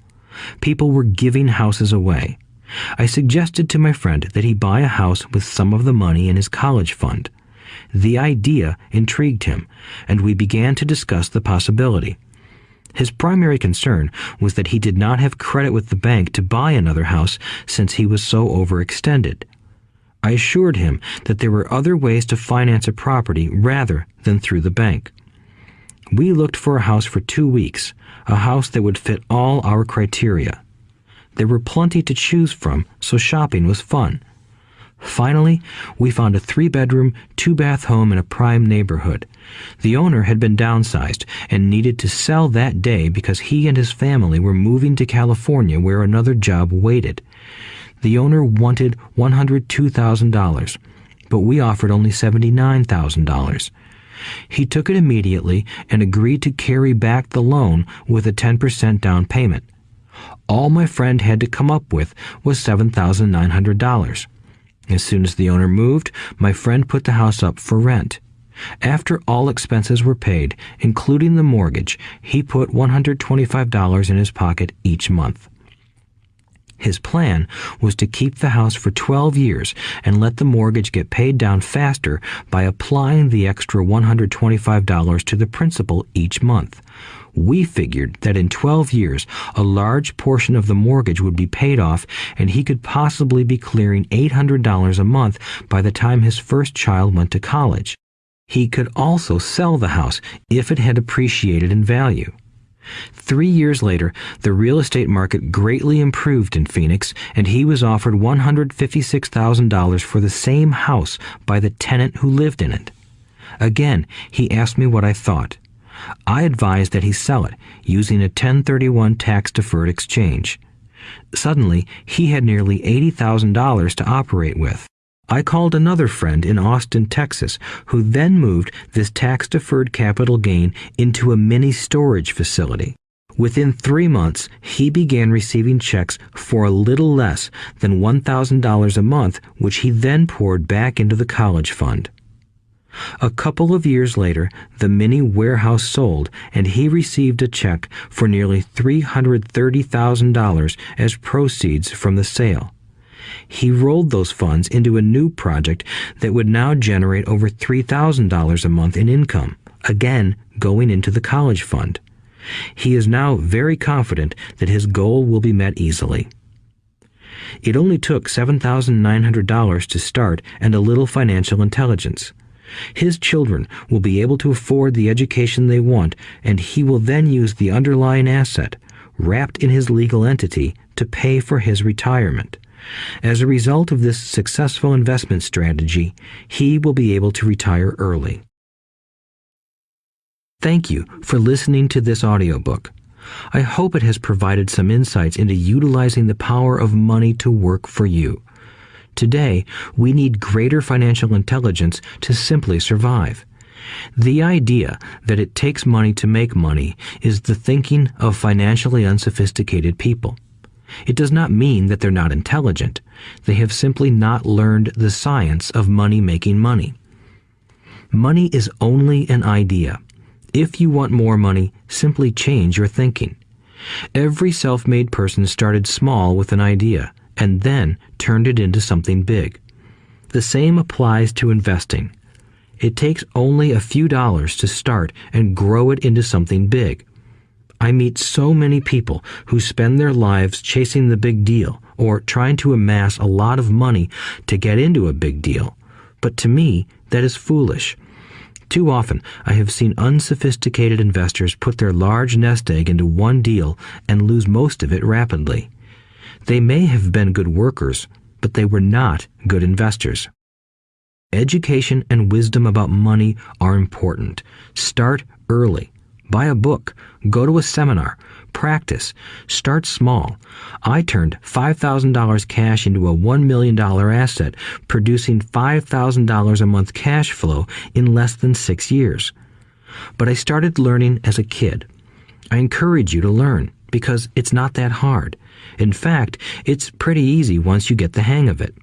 People were giving houses away. I suggested to my friend that he buy a house with some of the money in his college fund. The idea intrigued him, and we began to discuss the possibility. His primary concern was that he did not have credit with the bank to buy another house since he was so overextended. I assured him that there were other ways to finance a property rather than through the bank. We looked for a house for 2 weeks, a house that would fit all our criteria. There were plenty to choose from, so shopping was fun. Finally, we found a 3-bedroom, 2-bath home in a prime neighborhood. The owner had been downsized and needed to sell that day because he and his family were moving to California where another job waited. The owner wanted $102,000, but we offered only $79,000. He took it immediately and agreed to carry back the loan with a 10% down payment. All my friend had to come up with was $7,900. As soon as the owner moved, my friend put the house up for rent. After all expenses were paid, including the mortgage, he put $125 in his pocket each month. His plan was to keep the house for 12 years and let the mortgage get paid down faster by applying the extra $125 to the principal each month. We figured that in 12 years, a large portion of the mortgage would be paid off and he could possibly be clearing $800 a month by the time his first child went to college. He could also sell the house if it had appreciated in value. 3 years later, the real estate market greatly improved in Phoenix, and he was offered $156,000 for the same house by the tenant who lived in it. Again, he asked me what I thought. I advised that he sell it, using a 1031 tax-deferred exchange. Suddenly, he had nearly $80,000 to operate with. I called another friend in Austin, Texas, who then moved this tax-deferred capital gain into a mini storage facility. Within 3 months, he began receiving checks for a little less than $1,000 a month, which he then poured back into the college fund. A couple of years later, the mini warehouse sold, and he received a check for nearly $330,000 as proceeds from the sale. He rolled those funds into a new project that would now generate over $3,000 a month in income, again going into the college fund. He is now very confident that his goal will be met easily. It only took $7,900 to start and a little financial intelligence. His children will be able to afford the education they want, and he will then use the underlying asset, wrapped in his legal entity, to pay for his retirement. As a result of this successful investment strategy, he will be able to retire early. Thank you for listening to this audiobook. I hope it has provided some insights into utilizing the power of money to work for you. Today, we need greater financial intelligence to simply survive. The idea that it takes money to make money is the thinking of financially unsophisticated people. It does not mean that they're not intelligent. They have simply not learned the science of making money. Money is only an idea. If you want more money, simply change your thinking. Every self-made person started small with an idea and then turned it into something big. The same applies to investing. It takes only a few dollars to start and grow it into something big. I meet so many people who spend their lives chasing the big deal or trying to amass a lot of money to get into a big deal. But to me, that is foolish. Too often, I have seen unsophisticated investors put their large nest egg into one deal and lose most of it rapidly. They may have been good workers, but they were not good investors. Education and wisdom about money are important. Start early. Buy a book, go to a seminar, practice, start small. I turned $5,000 cash into a $1 million asset, producing $5,000 a month cash flow in less than 6 years. But I started learning as a kid. I encourage you to learn because it's not that hard. In fact, it's pretty easy once you get the hang of it.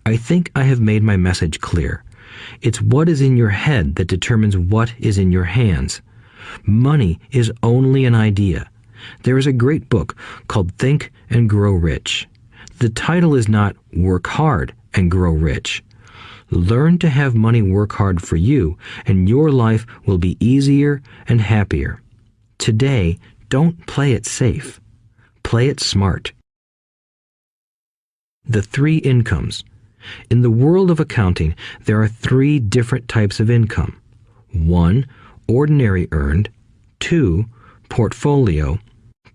I think I have made my message clear. It's what is in your head that determines what is in your hands. Money is only an idea. There is a great book called Think and Grow Rich. The title is not Work Hard and Grow Rich. Learn to have money work hard for you, and your life will be easier and happier. Today, don't play it safe. Play it smart. The 3 incomes. In the world of accounting, there are 3 different types of income. 1. Ordinary earned. 2. Portfolio.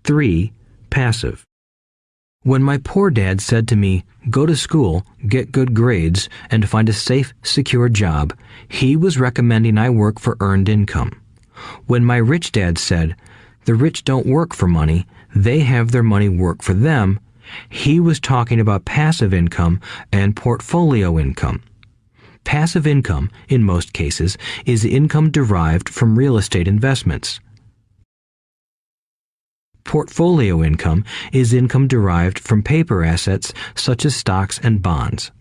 3. Passive. When my poor dad said to me, "Go to school, get good grades, and find a safe, secure job," he was recommending I work for earned income. When my rich dad said, "The rich don't work for money, they have their money work for them," he was talking about passive income and portfolio income. Passive income, in most cases, is income derived from real estate investments. Portfolio income is income derived from paper assets such as stocks and bonds.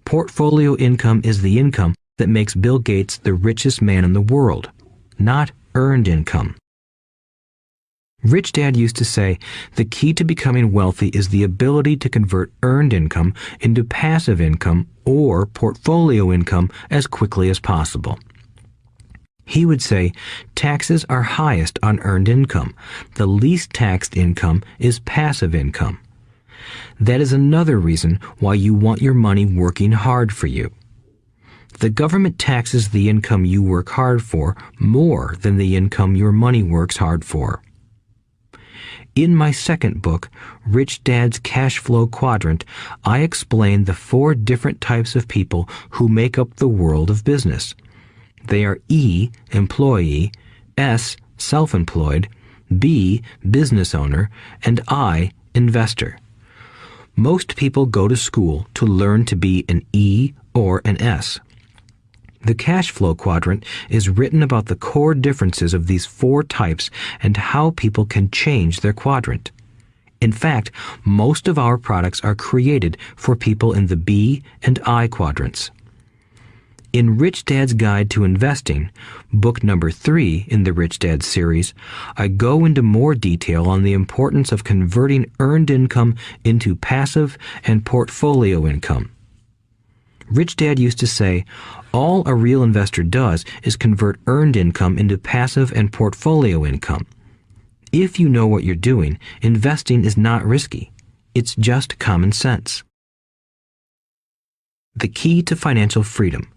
Portfolio income is the income that makes Bill Gates the richest man in the world, not earned income. Rich Dad used to say, the key to becoming wealthy is the ability to convert earned income into passive income or portfolio income as quickly as possible. He would say, taxes are highest on earned income. The least taxed income is passive income. That is another reason why you want your money working hard for you. The government taxes the income you work hard for more than the income your money works hard for. In my second book, Rich Dad's Cash Flow Quadrant, I explain the 4 different types of people who make up the world of business. They are E, employee, S, self-employed, B, business owner, and I, investor. Most people go to school to learn to be an E or an S. The cash flow quadrant is written about the core differences of these 4 types and how people can change their quadrant. In fact, most of our products are created for people in the B and I quadrants. In Rich Dad's Guide to Investing, book number 3 in the Rich Dad series, I go into more detail on the importance of converting earned income into passive and portfolio income. Rich Dad used to say, all a real investor does is convert earned income into passive and portfolio income. If you know what you're doing, investing is not risky. It's just common sense. The key to financial freedom.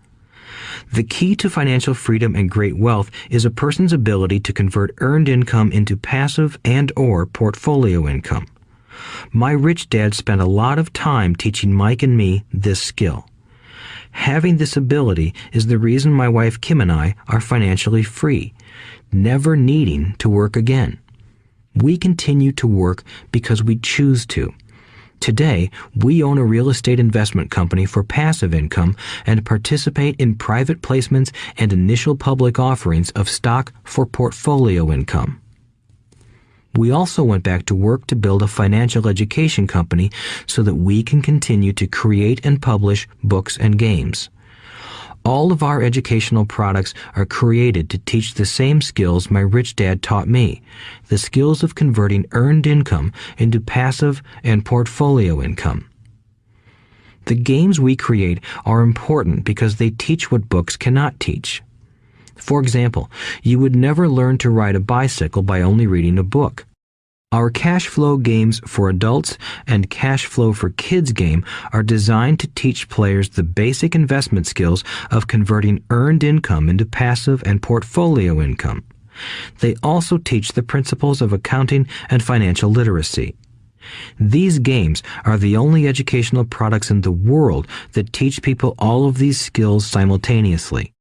The key to financial freedom and great wealth is a person's ability to convert earned income into passive and/or portfolio income. My rich dad spent a lot of time teaching Mike and me this skill. Having this ability is the reason my wife Kim and I are financially free, never needing to work again. We continue to work because we choose to. Today, we own a real estate investment company for passive income and participate in private placements and initial public offerings of stock for portfolio income. We also went back to work to build a financial education company so that we can continue to create and publish books and games. All of our educational products are created to teach the same skills my rich dad taught me, the skills of converting earned income into passive and portfolio income. The games we create are important because they teach what books cannot teach. For example, you would never learn to ride a bicycle by only reading a book. Our cash flow games for adults and cash flow for kids game are designed to teach players the basic investment skills of converting earned income into passive and portfolio income. They also teach the principles of accounting and financial literacy. These games are the only educational products in the world that teach people all of these skills simultaneously.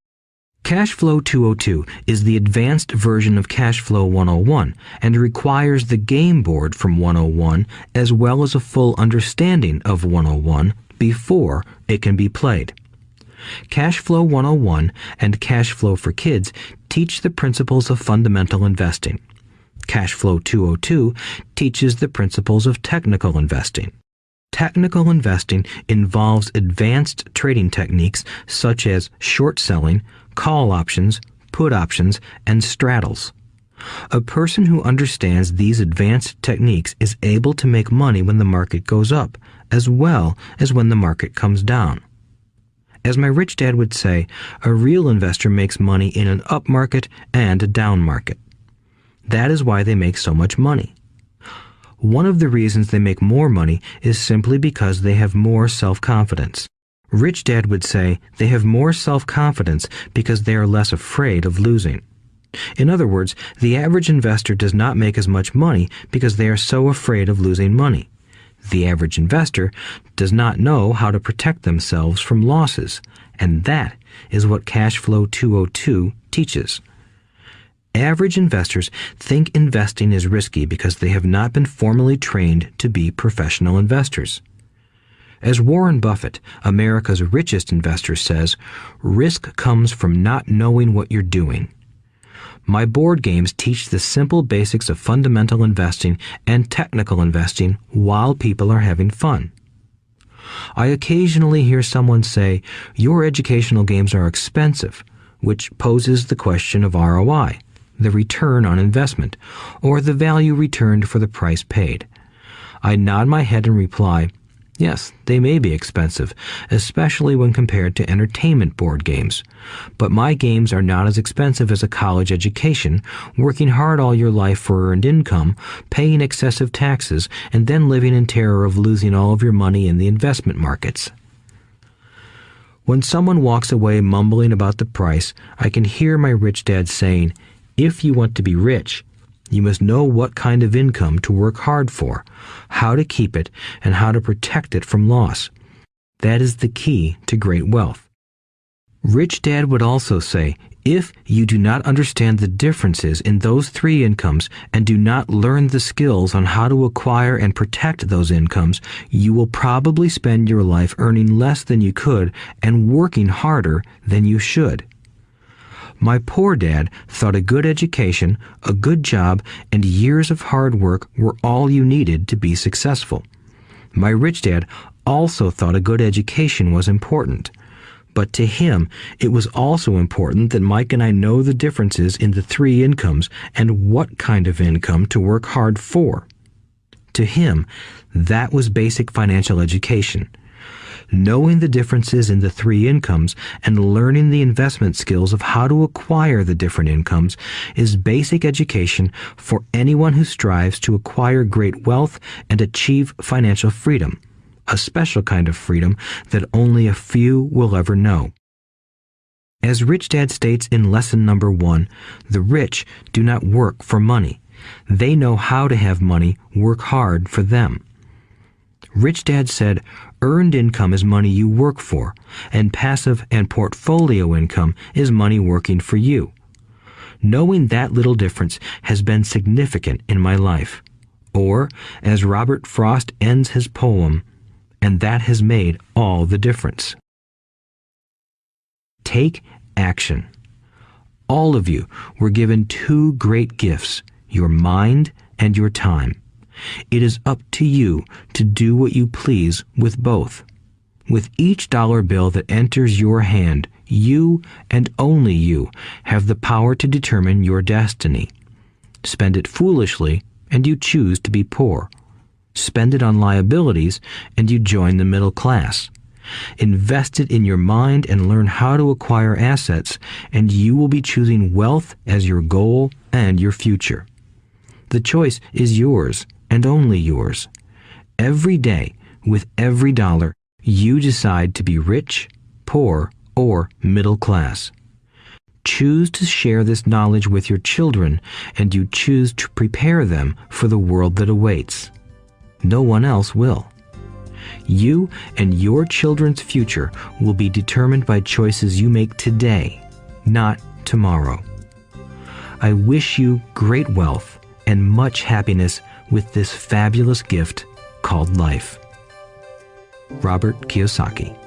Cash Flow 202 is the advanced version of Cash Flow 101 and requires the game board from 101 as well as a full understanding of 101 before it can be played. Cash Flow 101 and Cash Flow for Kids teach the principles of fundamental investing. Cash Flow 202 teaches the principles of technical investing. Technical investing involves advanced trading techniques such as short selling, call options, put options, and straddles. A person who understands these advanced techniques is able to make money when the market goes up, as well as when the market comes down. As my rich dad would say, a real investor makes money in an up market and a down market. That is why they make so much money. One of the reasons they make more money is simply because they have more self-confidence. Rich Dad would say they have more self-confidence because they are less afraid of losing. In other words, the average investor does not make as much money because they are so afraid of losing money. The average investor does not know how to protect themselves from losses, and that is what Cash Flow 202 teaches. Average investors think investing is risky because they have not been formally trained to be professional investors. As Warren Buffett, America's richest investor, says, risk comes from not knowing what you're doing. My board games teach the simple basics of fundamental investing and technical investing while people are having fun. I occasionally hear someone say, your educational games are expensive, which poses the question of ROI, the return on investment, or the value returned for the price paid. I nod my head and reply, yes, they may be expensive, especially when compared to entertainment board games. But my games are not as expensive as a college education, working hard all your life for earned income, paying excessive taxes, and then living in terror of losing all of your money in the investment markets. When someone walks away mumbling about the price, I can hear my rich dad saying, if you want to be rich, you must know what kind of income to work hard for, how to keep it, and how to protect it from loss. That is the key to great wealth. Rich Dad would also say, if you do not understand the differences in those three incomes and do not learn the skills on how to acquire and protect those incomes, you will probably spend your life earning less than you could and working harder than you should. My poor dad thought a good education, a good job, and years of hard work were all you needed to be successful. My rich dad also thought a good education was important. But to him, it was also important that Mike and I know the differences in the three incomes and what kind of income to work hard for. To him, that was basic financial education. Knowing the differences in the three incomes and learning the investment skills of how to acquire the different incomes is basic education for anyone who strives to acquire great wealth and achieve financial freedom, a special kind of freedom that only a few will ever know. As Rich Dad states in lesson number 1, the rich do not work for money. They know how to have money work hard for them. Rich Dad said, earned income is money you work for, and passive and portfolio income is money working for you. Knowing that little difference has been significant in my life. Or, as Robert Frost ends his poem, and that has made all the difference. Take action. All of you were given two great gifts, your mind and your time. It is up to you to do what you please with both. With each dollar bill that enters your hand, you and only you have the power to determine your destiny. Spend it foolishly, and you choose to be poor. Spend it on liabilities, and you join the middle class. Invest it in your mind and learn how to acquire assets, and you will be choosing wealth as your goal and your future. The choice is yours, and only yours. Every day, with every dollar, you decide to be rich, poor, or middle class. Choose to share this knowledge with your children, and you choose to prepare them for the world that awaits. No one else will. You and your children's future will be determined by choices you make today, not tomorrow. I wish you great wealth and much happiness with this fabulous gift called life. Robert Kiyosaki.